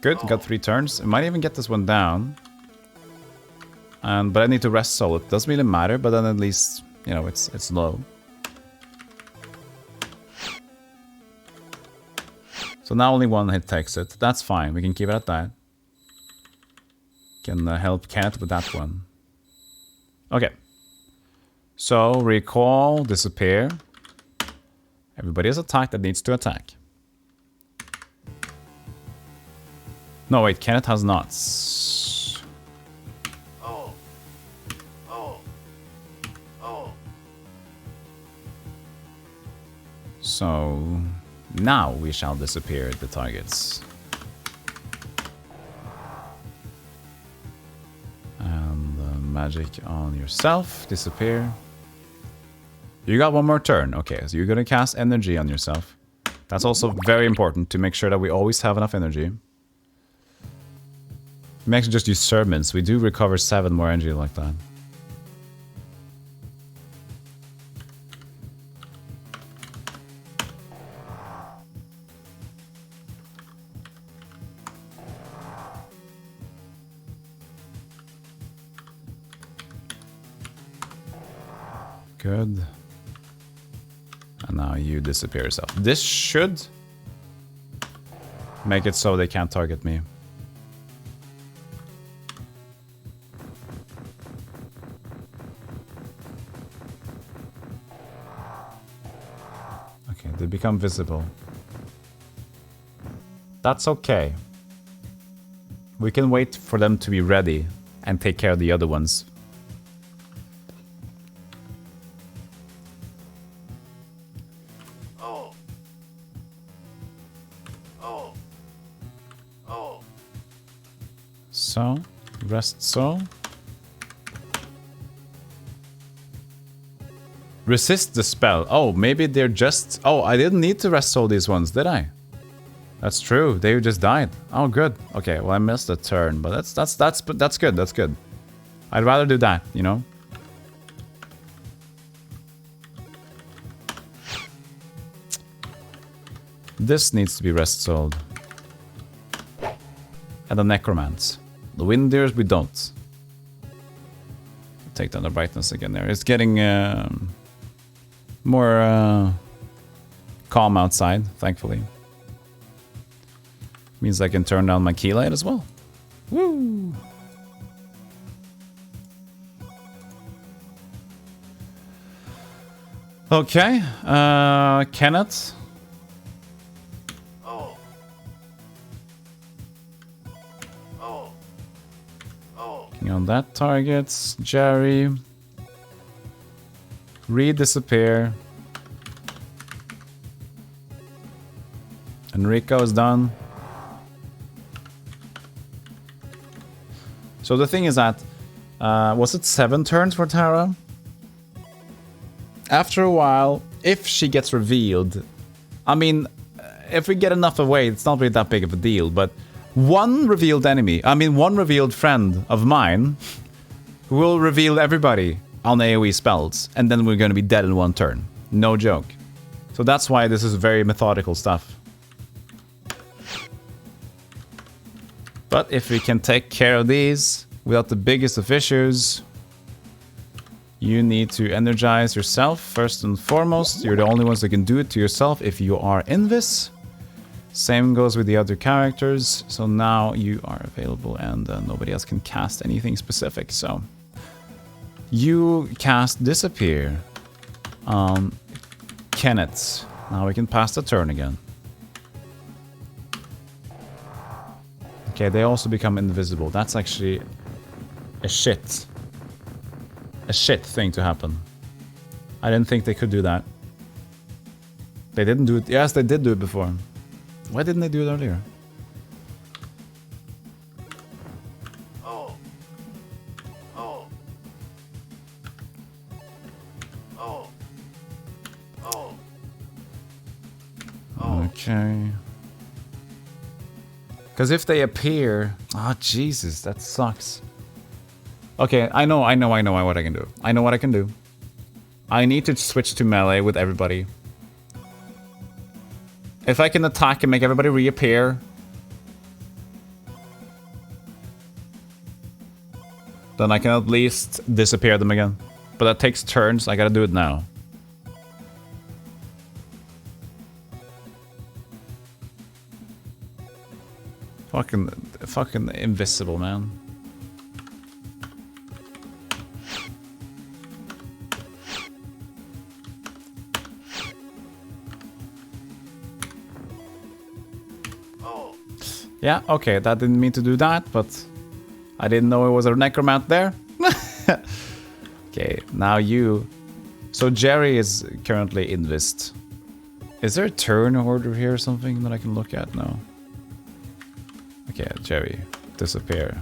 Good, got 3 turns. I might even get this one down. But I need to rest soul. It doesn't really matter, but then at least, you know, it's low. So now only 1 hit takes it. That's fine. We can keep it at that. Can help Kenneth with that one. Okay. So, recall, disappear. Everybody has attacked that needs to attack. No, wait, Kenneth has not. So, now we shall disappear the targets. And magic on yourself, disappear. You got 1 more turn. Okay, so you're gonna cast energy on yourself. That's also very important to make sure that we always have enough energy. We actually just use sermons. We do recover 7 more energy like that. Good. And now you disappear yourself. This should make it so they can't target me. Okay, they become visible. That's okay. We can wait for them to be ready and take care of the other ones. So, rest soul. Resist the spell. Oh, maybe they're just... Oh, I didn't need to rest soul these ones, did I? That's true. They just died. Oh, good. Okay, well, I missed a turn, but that's good. That's good. I'd rather do that, you know? This needs to be rest souled. And the necromance. The Windeers, we don't. Take down the brightness again there. It's getting more calm outside, thankfully. Means I can turn down my key light as well. Woo! Okay, Kenneth. Looking on that target, Jerry. Disappear. Enrico is done. So the thing is that, was it 7 turns for Tara? After a while, if she gets revealed, I mean, if we get enough away, it's not really that big of a deal, but one revealed friend of mine will reveal everybody on AoE spells, and then we're gonna be dead in 1 turn. No joke. So that's why this is very methodical stuff. But if we can take care of these without the biggest of issues, you need to energize yourself first and foremost. You're the only ones that can do it to yourself if you are Invis. Same goes with the other characters. So now you are available and nobody else can cast anything specific. So you cast Disappear on Kenneth. Now we can pass the turn again. Okay, they also become invisible. That's actually a shit thing to happen. I didn't think they could do that. They didn't do it. Yes, they did do it before. Why didn't they do it earlier? Okay. Because if they appear... Oh, Jesus, that sucks. Okay, I know what I can do. I know what I can do. I need to switch to melee with everybody. If I can attack and make everybody reappear, then I can at least disappear them again. But that takes turns, I gotta do it now. Fucking invisible, man. Yeah, okay, that didn't mean to do that, but I didn't know it was a necromant there. Okay, now you... So Jerry is currently invist. Is there a turn order here or something that I can look at? No. Okay, Jerry, disappear.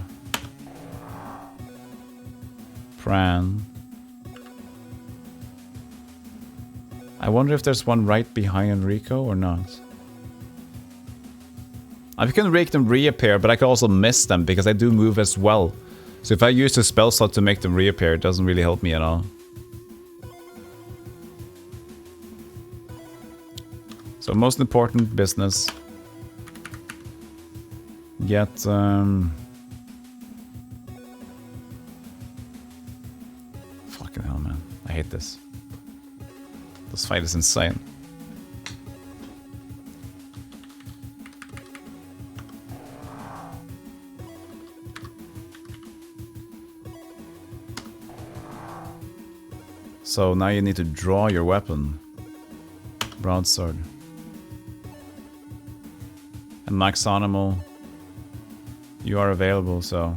Pran. I wonder if there's one right behind Enrico or not. I can make them reappear, but I can also miss them because I do move as well. So if I use a spell slot to make them reappear, it doesn't really help me at all. So most important business. Get fucking hell, man. I hate this. This fight is insane. So now you need to draw your weapon. Broadsword. And max animal. You are available, so...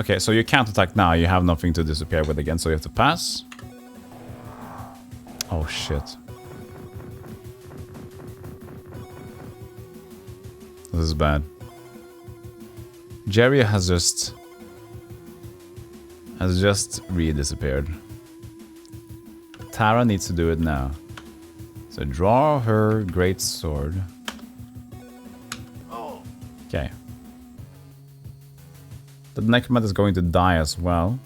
Okay, so you can't attack now. You have nothing to disappear with again, so you have to pass. Oh, shit. This is bad. Jerry has just re-disappeared. Tara needs to do it now. So draw her great sword. Okay. The necromancer is going to die as well.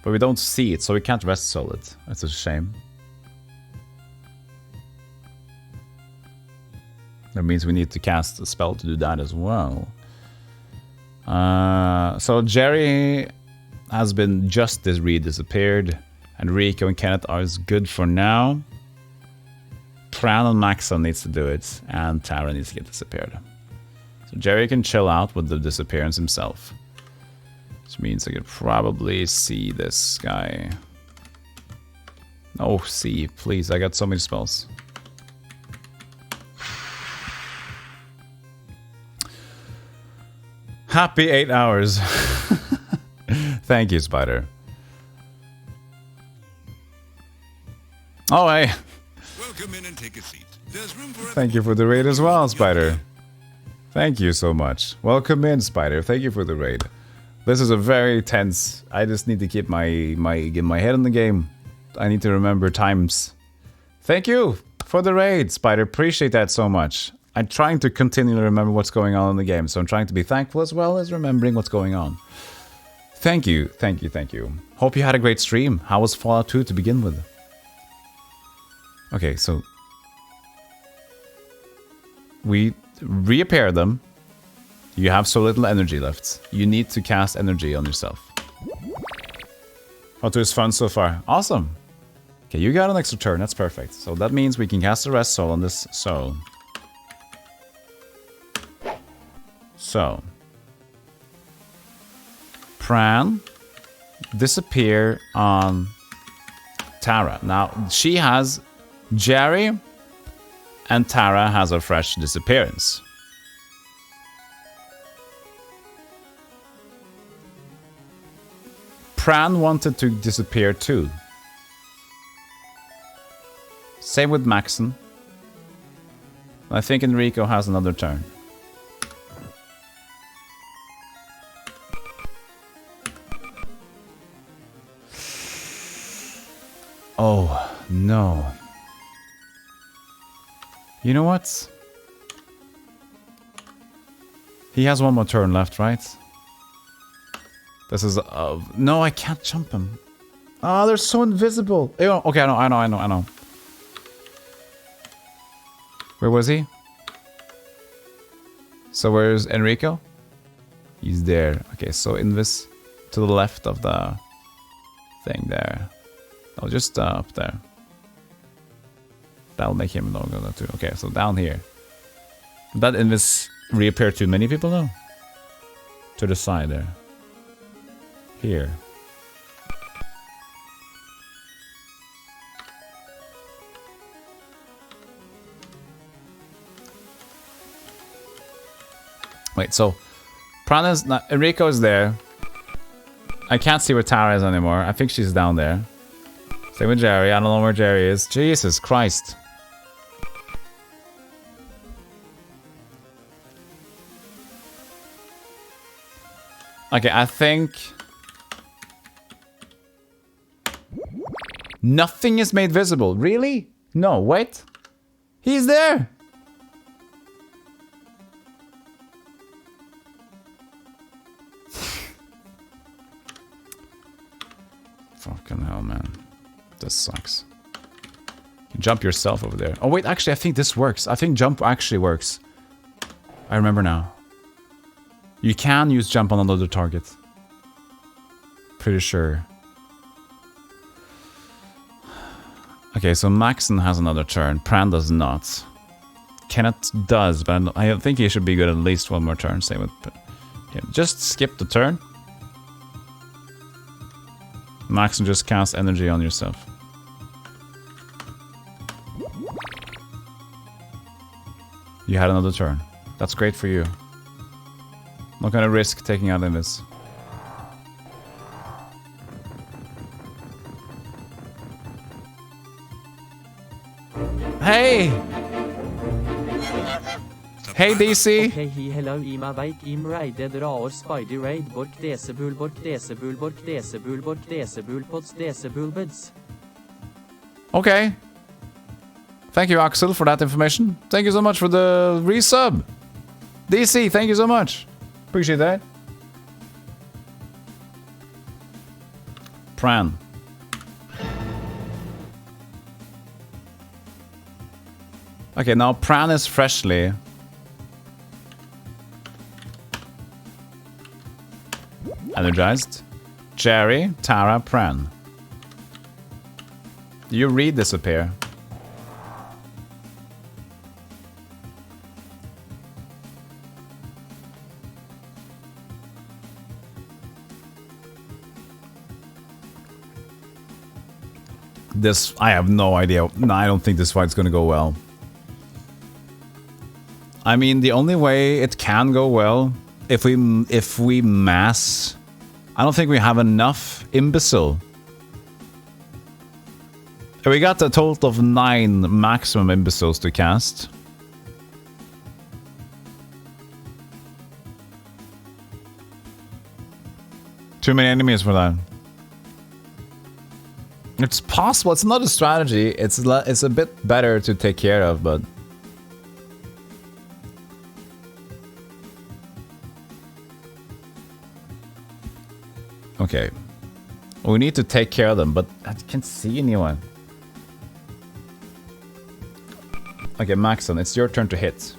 But we don't see it, so we can't rest soul it. That's a shame. That means we need to cast a spell to do that as well. So Jerry has been just re-disappeared. And Rico and Kenneth are as good for now. Pran and Maxon needs to do it. And Tara needs to get disappeared. So Jerry can chill out with the disappearance himself. Which means I could probably see this guy. Oh, see, please. I got so many spells. Happy 8 hours. Thank you, Spider. Oh, hey. Welcome in and take a seat. There's room for Thank you for the raid as well, Spider. Thank you so much. Welcome in, Spider. Thank you for the raid. This is a very tense. I just need to keep my head in the game. I need to remember times. Thank you for the raid, Spider. Appreciate that so much. I'm trying to continually remember what's going on in the game, so I'm trying to be thankful as well as remembering what's going on. Thank you, thank you, thank you. Hope you had a great stream. How was Fallout 2 to begin with? Okay, so we reappear them. You have so little energy left. You need to cast energy on yourself. Fallout 2 is fun so far. Awesome. Okay, you got an extra turn. That's perfect. So that means we can cast the rest soul on this soul. So, Pran, disappear on Tara. Now, she has Jerry, and Tara has a fresh disappearance. Pran wanted to disappear too. Same with Maxon. I think Enrico has another turn. Oh, no. You know what? He has one more turn left, right? This is... no, I can't jump him. Ah, they're so invisible. Okay, I know. Where was he? So where's Enrico? He's there. Okay, so invis to the left of the thing there. No, just up there. That'll make him no go too. Okay, so down here. Did that invis reappear to many people though? To the side there. Here. Wait, so Prana's not, Enrico is there. I can't see where Tara is anymore. I think she's down there. Same with Jerry. I don't know where Jerry is. Jesus Christ. Okay, I think... Nothing is made visible. Really? No, wait. He's there! Fucking hell, man. This sucks. You jump yourself over there. Oh, wait, actually, I think this works. I think jump actually works. I remember now. You can use jump on another target. Pretty sure. Okay, so Maxon has another turn. Pran does not. Kenneth does, but I think he should be good at least one more turn. Same with him. Just skip the turn. Maxon just cast energy on yourself. You had another turn. That's great for you. Not gonna risk taking out Invis. Hey! Hey, DC! Okay, he hello ima veik im raided raor spidey raid bork desebul bork desebul bork desebul bork desebul pots desebulbeds. Okay. Thank you, Axel, for that information. Thank you so much for the resub. DC, thank you so much. Appreciate that. Pran. Okay, now Pran is freshly energized. Jerry, Tara, Pran. You read disappear. This, I have no idea. No, I don't think this fight's gonna go well. I mean, the only way it can go well, if we mass... I don't think we have enough imbecile. We got a total of 9 maximum imbeciles to cast. Too many enemies for that. It's possible. It's not a strategy. It's a bit better to take care of, but... Okay. We need to take care of them, but I can't see anyone. Okay, Maxon, it's your turn to hit.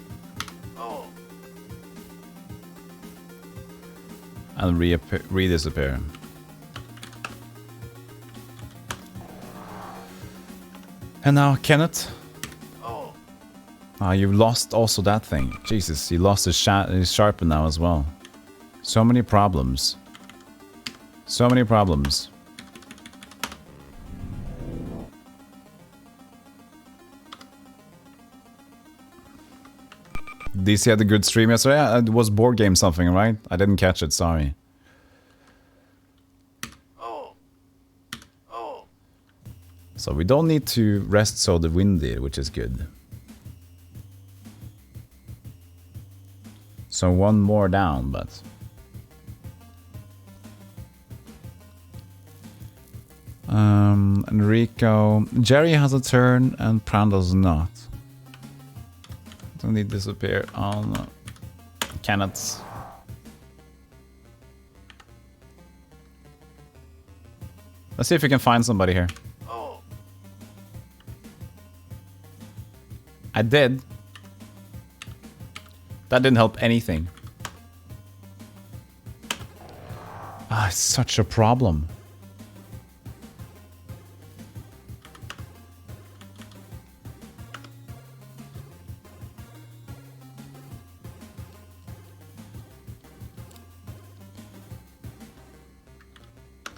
And re-disappear. And now, Kenneth. Ah, you lost also that thing. Jesus, you lost his sharpen now as well. So many problems. So many problems. DC had a good stream yesterday. It was board game something, right? I didn't catch it, sorry. So we don't need to rest so the windy, which is good. So one more down, but... Enrico... Jerry has a turn and Pran does not. Don't need to disappear on... Kenneth. Let's see if we can find somebody here. I did. That didn't help anything. Ah, it's such a problem.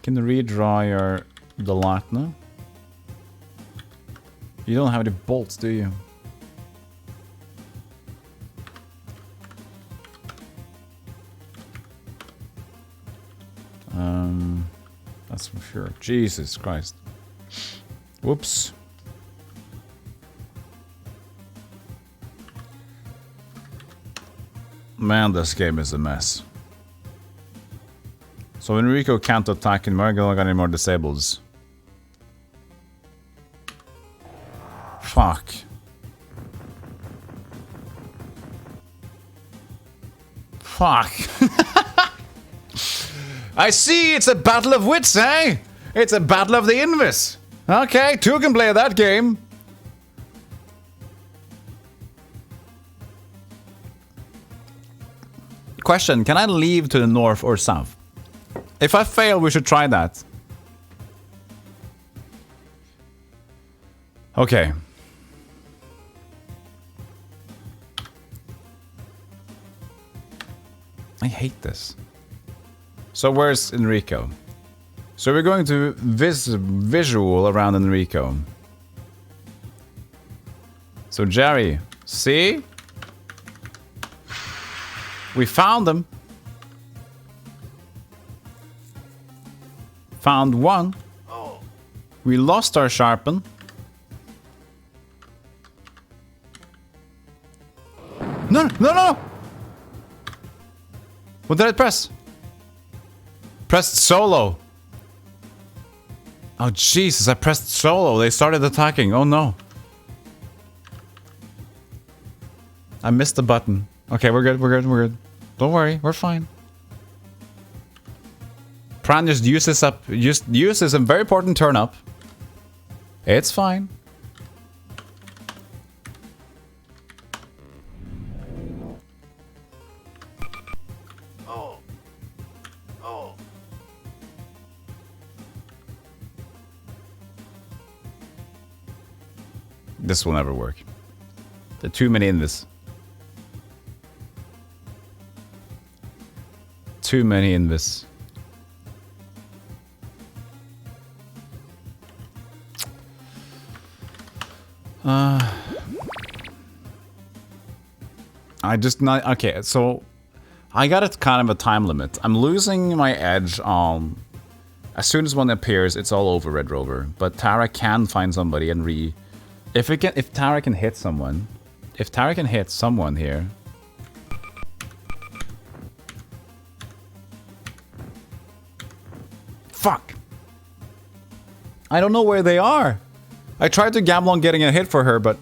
Can you redraw the Latna? You don't have any bolts, do you? That's for sure. Jesus Christ. Whoops. Man, this game is a mess. So Enrico can't attack and Margot don't got any more disables. Fuck. Fuck. I see, it's a battle of wits, eh? It's a battle of the Invis. Okay, two can play that game. Question, can I leave to the north or south? If I fail, we should try that. Okay. I hate this. So where's Enrico? So we're going to visual around Enrico. So Jerry, see? We found them. Found one. We lost our sharpen. No, no, no, no! What did I press? Pressed solo. Oh, Jesus, I pressed solo. They started attacking. Oh, no. I missed the button. Okay, we're good, we're good, we're good. Don't worry, we're fine. Pran just uses a very important turn up. It's fine. This will never work. There are too many in this. Too many in this. I just not okay. So I got a kind of a time limit. I'm losing my edge on. As soon as one appears, it's all over, Red Rover. But Tara can find somebody and if Tara can hit someone, if Tara can hit someone here. Fuck. I don't know where they are. I tried to gamble on getting a hit for her, but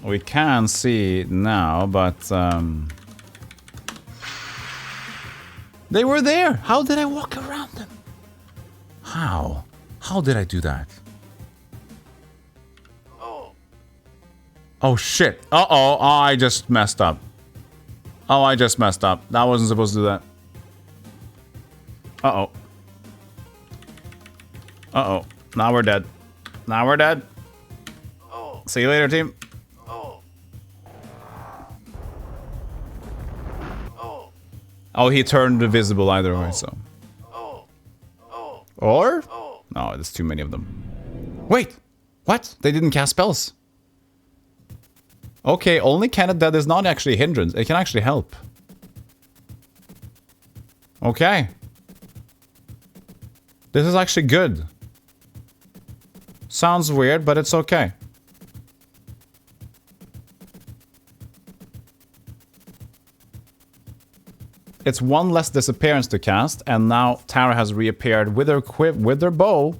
we can see now, but they were there. How did I walk around them? How? How did I do that? Oh shit. Uh-oh. Oh, I just messed up. Oh, I just messed up. That wasn't supposed to do that. Uh-oh. Uh-oh. Now we're dead. Now we're dead. See you later, team. Oh, he turned visible either way, so. Or? No, there's too many of them. Wait! What? They didn't cast spells. Okay, only Kenneth that is not actually a hindrance. It can actually help. Okay. This is actually good. Sounds weird, but it's okay. It's one less disappearance to cast, and now Tara has reappeared with her bow.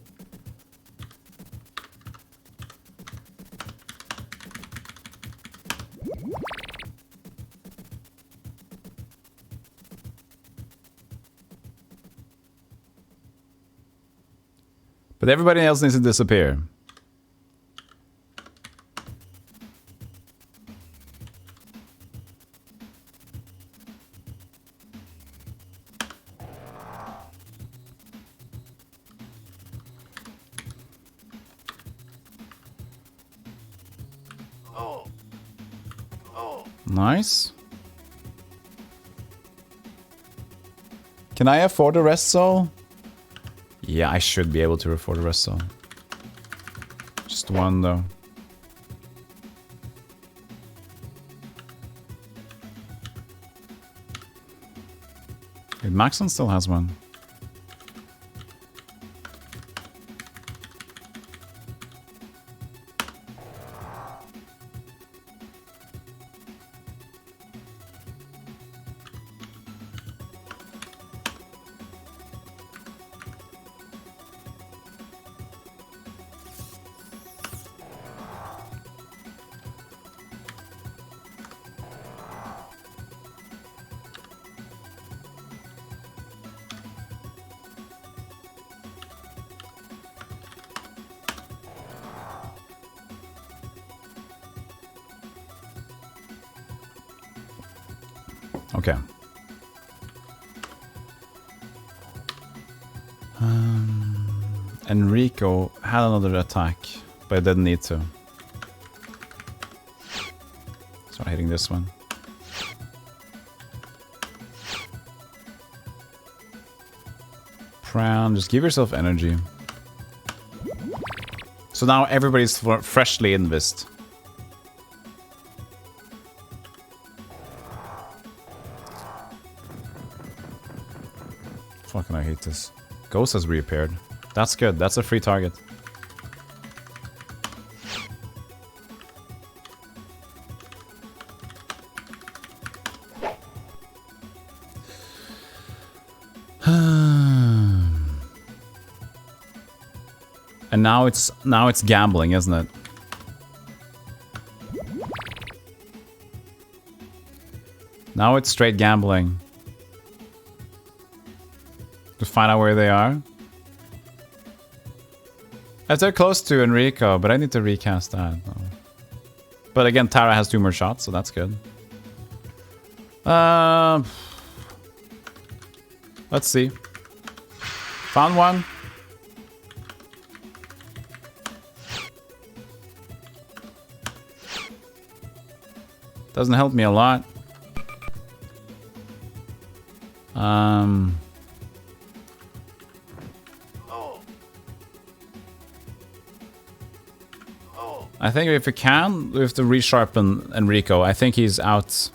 But everybody else needs to disappear. Nice. Can I afford a rest soul? Yeah, I should be able to afford a rest soul. Just one though. Wait, Maxon still has one. Okay. Enrico had another attack, but it didn't need to. Start hitting this one. Pran, just give yourself energy. So now everybody's freshly invised. Fucking I hate this. Ghost has reappeared. That's good. That's a free target. And now it's gambling, isn't it? Now it's straight gambling. To find out where they are. If they're close to Enrico, but I need to recast that. But again, Tara has 2 more shots, so that's good. Let's see. Found one. Doesn't help me a lot. I think if we can, we have to resharpen Enrico. I think he's out.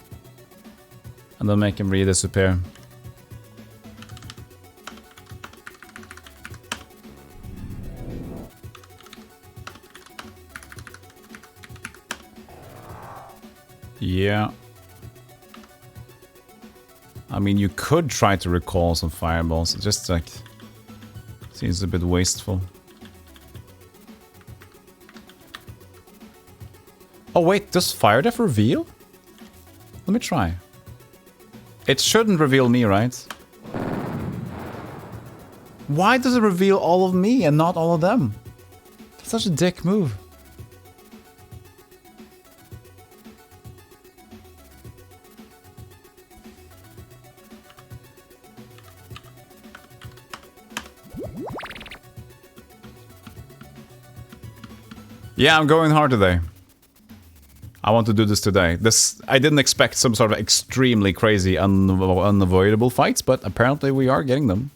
And then make him re-disappear. Yeah. I mean, you could try to recall some fireballs. It just, like, seems a bit wasteful. Oh, wait, does Fire Death reveal? Let me try. It shouldn't reveal me, right? Why does it reveal all of me and not all of them? That's such a dick move. Yeah, I'm going hard today. I want to do this today. I didn't expect some sort of extremely crazy, unavoidable fights, but apparently we are getting them.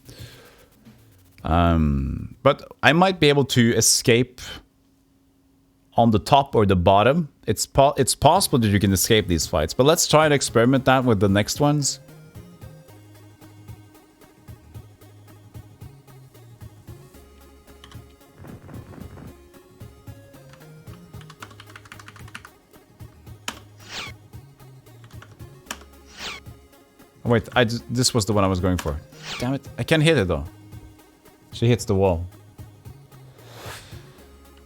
But I might be able to escape on the top or the bottom. It's possible that you can escape these fights, but let's try to experiment that with the next ones. Wait, this was the one I was going for. Damn it, I can't hit it though. She hits the wall.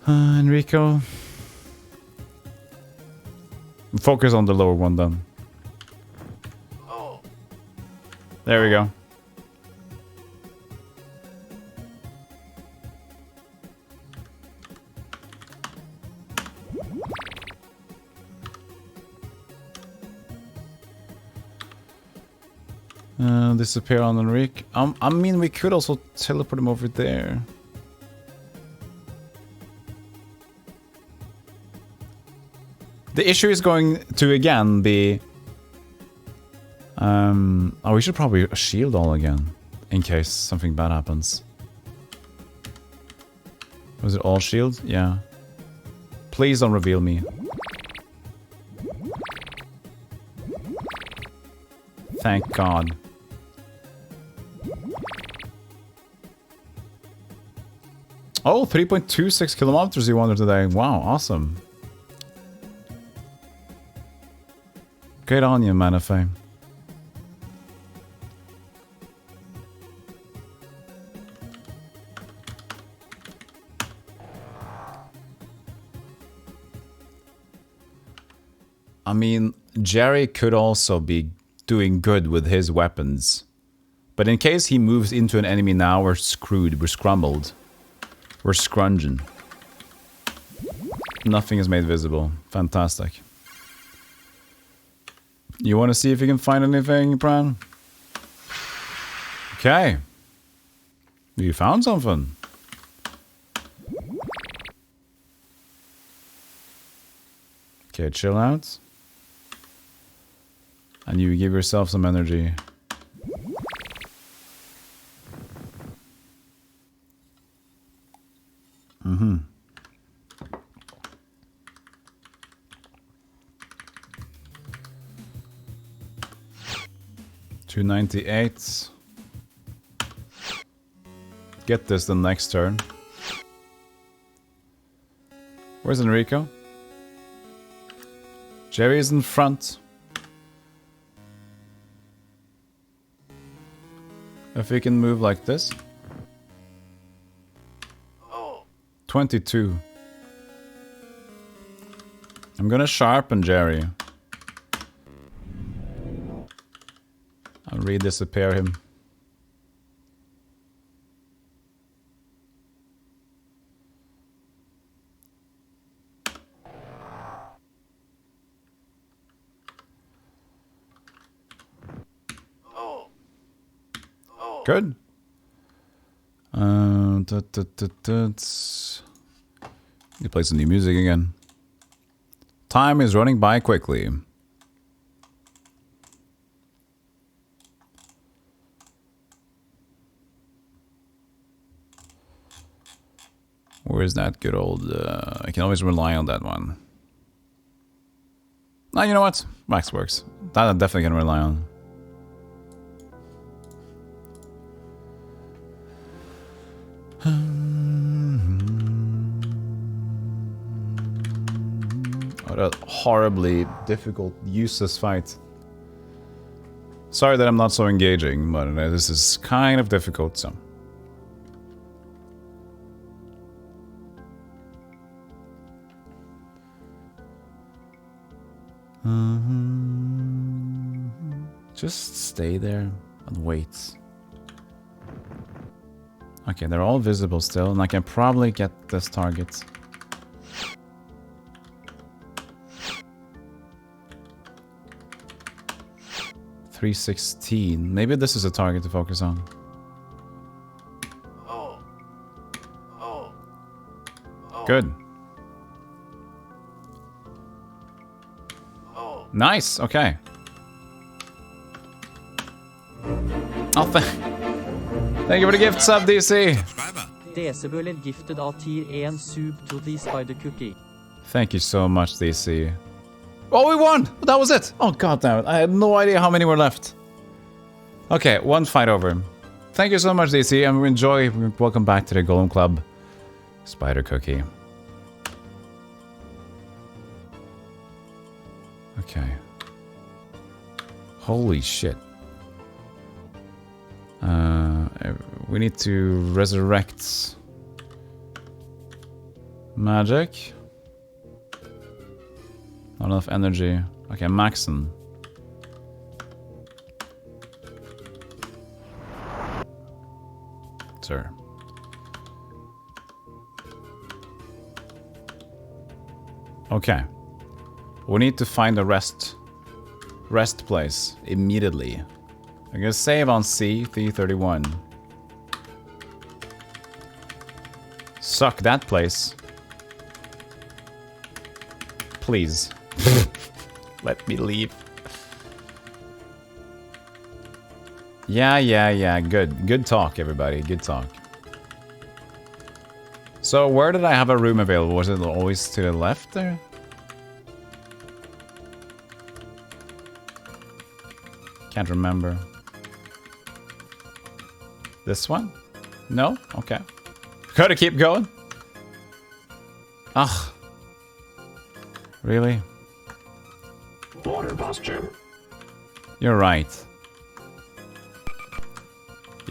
Enrico. Focus on the lower one then. There we go. Disappear on Enrique. I mean, we could also teleport him over there. The issue is going to again be... oh, we should probably shield all again. In case something bad happens. Was it all shield? Yeah. Please don't reveal me. Thank God. Oh, 3.26 kilometers you wandered today. Wow, awesome. Great on you, Manafay. I mean, Jerry could also be doing good with his weapons. But in case he moves into an enemy now, we're screwed. We're scrumbled. We're scrunging. Nothing is made visible. Fantastic. You want to see if you can find anything, Pran? Okay. You found something. Okay, chill out. And you give yourself some energy. Mm-hmm. $298. Get this the next turn. Where's Enrico? Jerry is in front. If we can move like this. 22. I'm gonna sharpen Jerry. I'll re-disappear him. Good. You play some new music again. Time is running by quickly. Where's that good old... I can always rely on that one. Ah, you know what? Max works. That I definitely can rely on. What a horribly difficult, useless fight. Sorry that I'm not so engaging, but this is kind of difficult, so... Just stay there and wait. Okay, they're all visible still, and I can probably get this target. $316. Maybe this is a target to focus on. Good. Nice, okay. Oh, thank you for the gift sub, DC. DC gifted a tier 1 soup to the spider cookie. Thank you so much, DC. Oh, we won! That was it! Oh, god damn it. I had no idea how many were left. Okay, one fight over. Thank you so much, DC, and enjoy. Welcome back to the Golem Club. Spider cookie. Okay. Holy shit. We need to resurrect magic. Not enough energy. Okay, Maxon. Sir. Okay. We need to find a rest place immediately. I'm gonna save on C, 331. Suck that place. Please. Let me leave. Yeah. Good talk, everybody. Good talk. So, where did I have a room available? Was it always to the left there? Can't remember. This one? No? Okay. Gotta keep going. Ugh. Really? Water posture. You're right.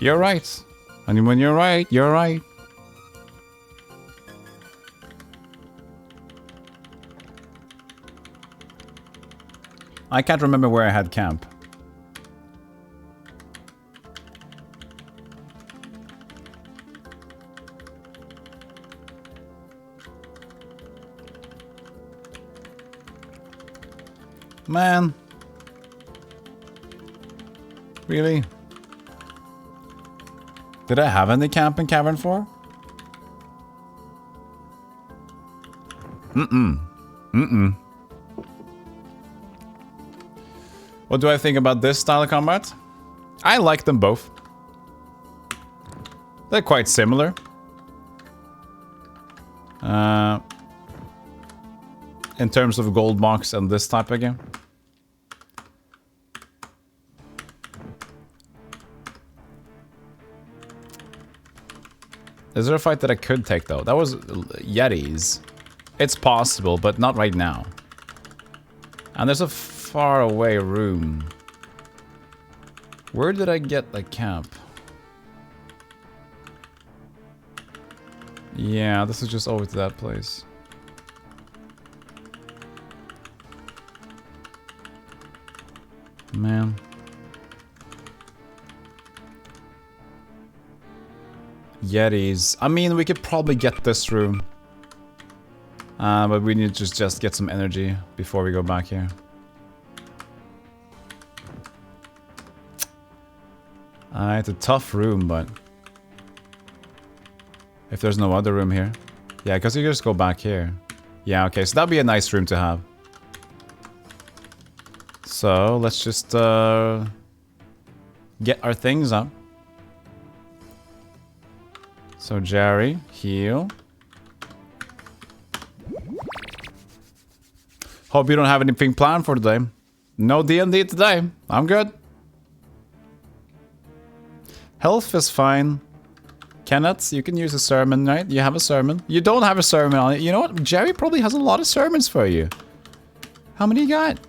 You're right. And when you're right, you're right. I can't remember where I had camp. Man. Really? Did I have any camp in Cavern 4? What do I think about this style of combat? I like them both. They're quite similar. In terms of gold box and this type of game. Is there a fight that I could take though? That was Yetis. It's possible, but not right now. And there's a far away room. Where did I get the camp? Yeah, this is just over to that place. Man. Yetis. I mean, we could probably get this room. But we need to just get some energy before we go back here. It's a tough room, but... if there's no other room here. Yeah, because you just go back here. Yeah, okay, so that'd be a nice room to have. So, let's just get our things up. So, Jerry, heal. Hope you don't have anything planned for today. No D&D today. I'm good. Health is fine. Kenneth, you can use a sermon, right? You have a sermon. You don't have a sermon on it. You know what? Jerry probably has a lot of sermons for you. How many you got?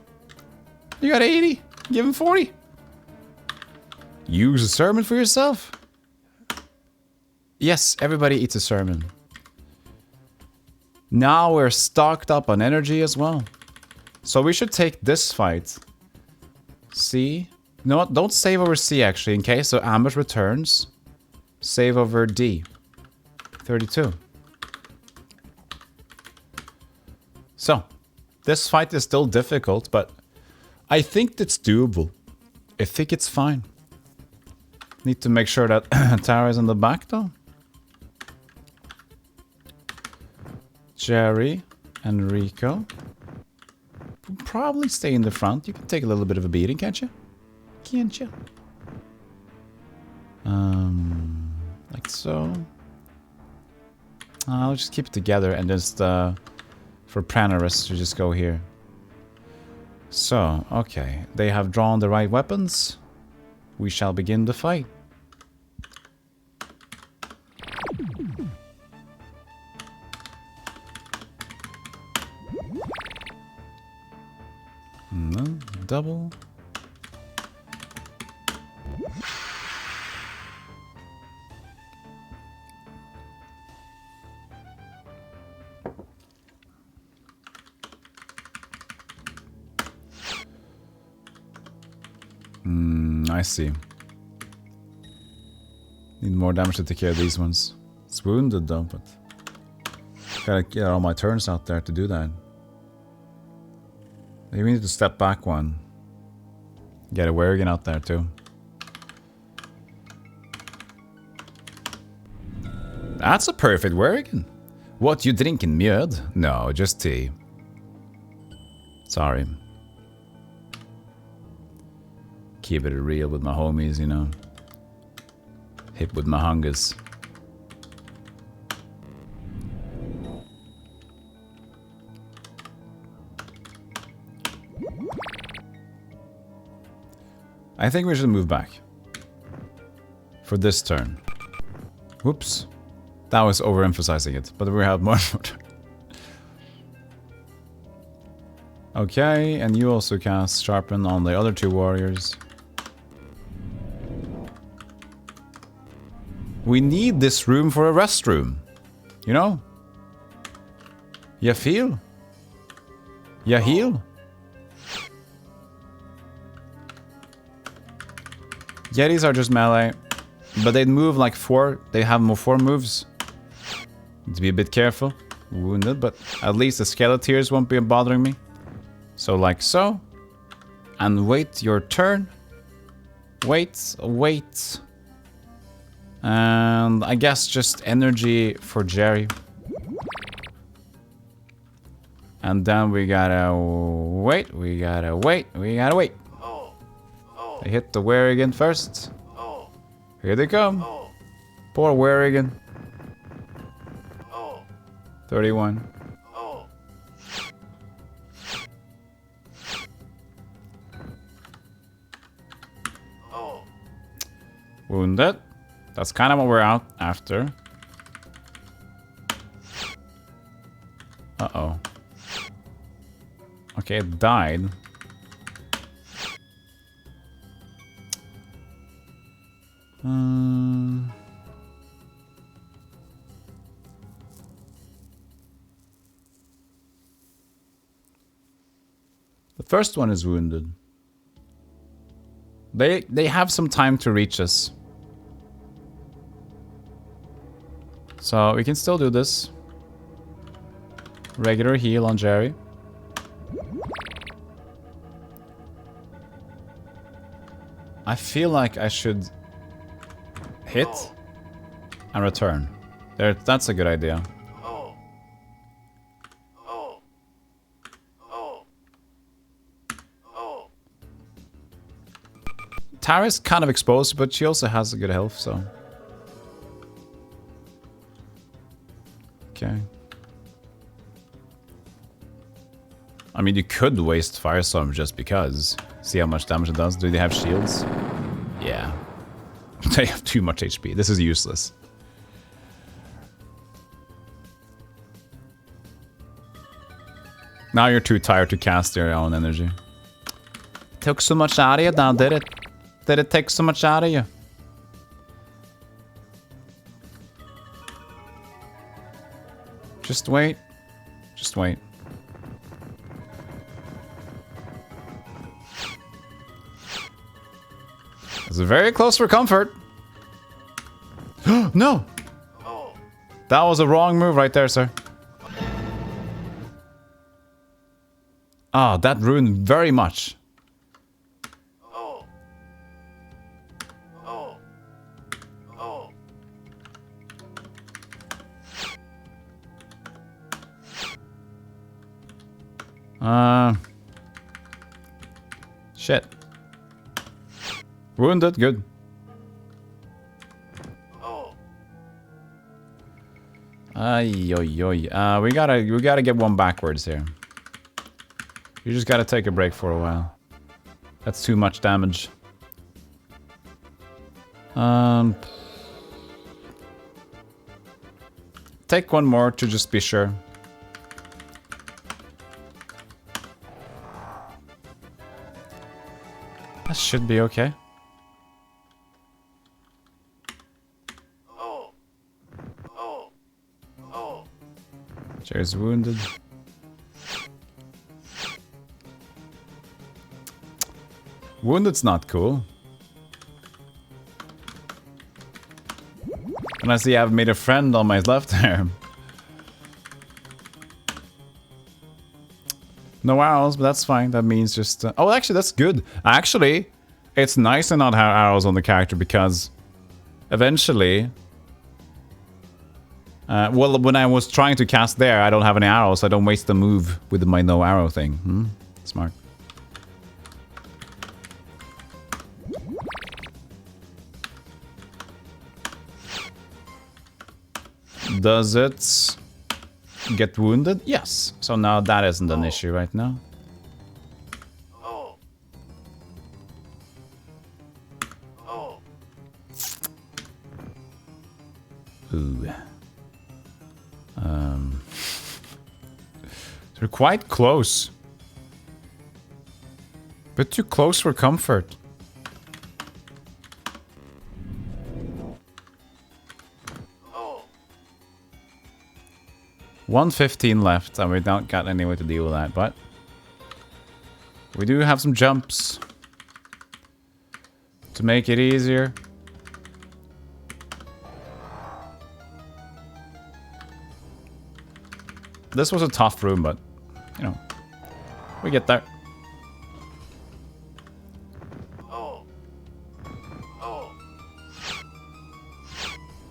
You got 80. Give him 40. Use a sermon for yourself. Yes, everybody eats a sermon. Now we're stocked up on energy as well. So we should take this fight. C. You know what? Don't save over C actually in case. So ambush returns. Save over D. 32. So. This fight is still difficult, but I think it's doable. I think it's fine. Need to make sure that Tara is in the back though. Jerry and Rico. Probably stay in the front. You can take a little bit of a beating, can't you? Can't you? Like so. I'll just keep it together and just for Pranaris to just go here. So, okay. They have drawn the right weapons. We shall begin the fight. Double. I see. Need more damage to take care of these ones. It's wounded though, but gotta get all my turns out there to do that. Maybe we need to step back one. Get a Werrigan out there too. That's a perfect Werrigan. What, you drinking mjöd? No, just tea. Sorry. Keep it real with my homies, you know. Hip with my hungers. I think we should move back. For this turn. Whoops. That was overemphasizing it, but we have more. Okay, and you also cast Sharpen on the other two warriors. We need this room for a restroom. You know? You feel? You heal? Yetis are just melee, but they move like 4. They have more 4 moves. Need to be a bit careful. Wounded, but at least the Skeleteers won't be bothering me. So like so. And wait your turn. Wait, wait. And I guess just energy for Jerry. And then we gotta wait, we gotta wait, we gotta wait. They hit the Werrigan first. Here they come. Poor Werrigan. 31. Wounded. That's kind of what we're out after. Uh-oh. Okay, it died. The first one is wounded. They have some time to reach us. So we can still do this. Regular heal on Jerry. I feel like I should hit and return. There, that's a good idea. Tara's kind of exposed, but she also has a good health, so... Okay. I mean, you could waste Firestorm just because. See how much damage it does. Do they have shields? Yeah. They have too much HP. This is useless. Now you're too tired to cast your own energy. Took so much out of you now, did it? Did it take so much out of you? Just wait. Just wait. It's very close for comfort. No! That was a wrong move right there, sir. Ah, that ruined very much. Shit. Wounded, good. Ay, oy, oy. We gotta get one backwards here. You just gotta take a break for a while. That's too much damage. Take one more to just be sure. That should be okay. Jerry's wounded. Wounded's not cool. And I see I've made a friend on my left there. No arrows, but that's fine. That means just... oh, actually, that's good. Actually, it's nice to not have arrows on the character because eventually... well, when I was trying to cast there, I don't have any arrows, so I don't waste the move with my no arrow thing. Smart. Does it get wounded? Yes. So now that isn't an issue right now. Ooh. They're quite close. But too close for comfort. $115 left, and we don't got any way to deal with that, but we do have some jumps to make it easier. This was a tough room, but you know, we get there.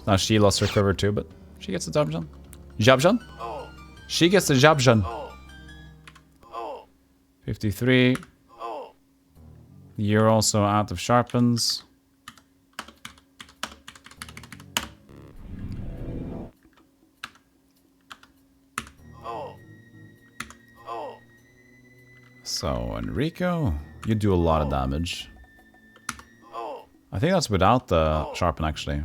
Now she lost her cover too, but she gets the job done. Job done? She gets the job done. 53. You're also out of sharpens. So, Enrico, you do a lot of damage. I think that's without the sharpen, actually.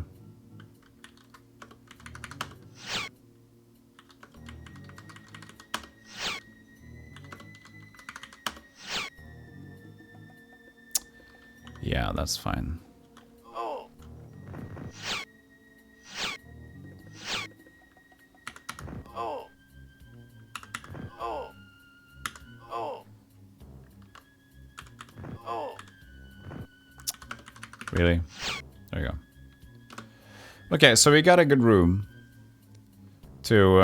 Yeah, that's fine. Really? There you go. Okay, so we got a good room to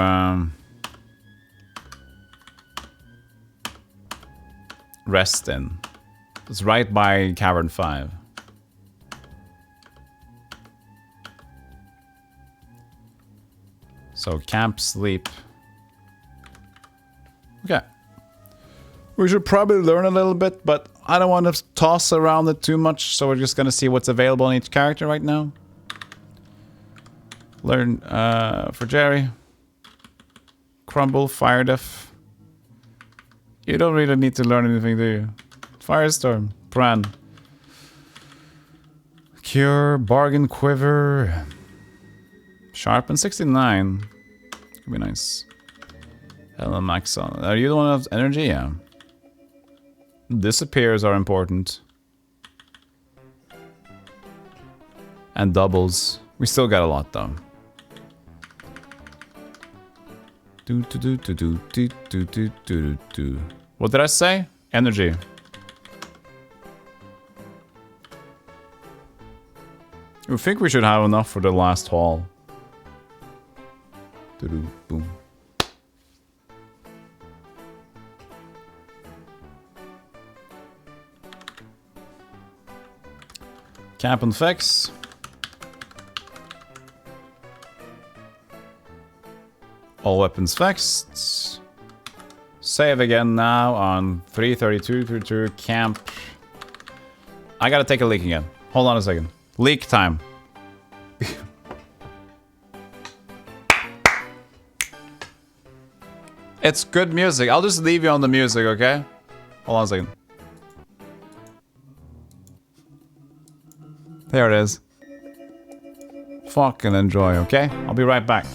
rest in. It's right by Cavern 5. So camp, sleep. Okay. We should probably learn a little bit, but I don't want to toss around it too much, so we're just gonna see what's available in each character right now. Learn for Jerry. Crumble, Fire Def. You don't really need to learn anything, do you? Firestorm, Bran. Cure, Bargain, Quiver. Sharpen 69. Could be nice. Max on. Are you the one that has energy? Yeah. Disappears are important. And doubles. We still got a lot though. What did I say? Energy. I think we should have enough for the last haul. Boom. Camp and fix. All weapons fixed. Save again now on 332 camp. I gotta take a leak again. Hold on a second. Leak time. It's good music. I'll just leave you on the music, okay? Hold on a second. There it is. Fucking enjoy, okay? I'll be right back.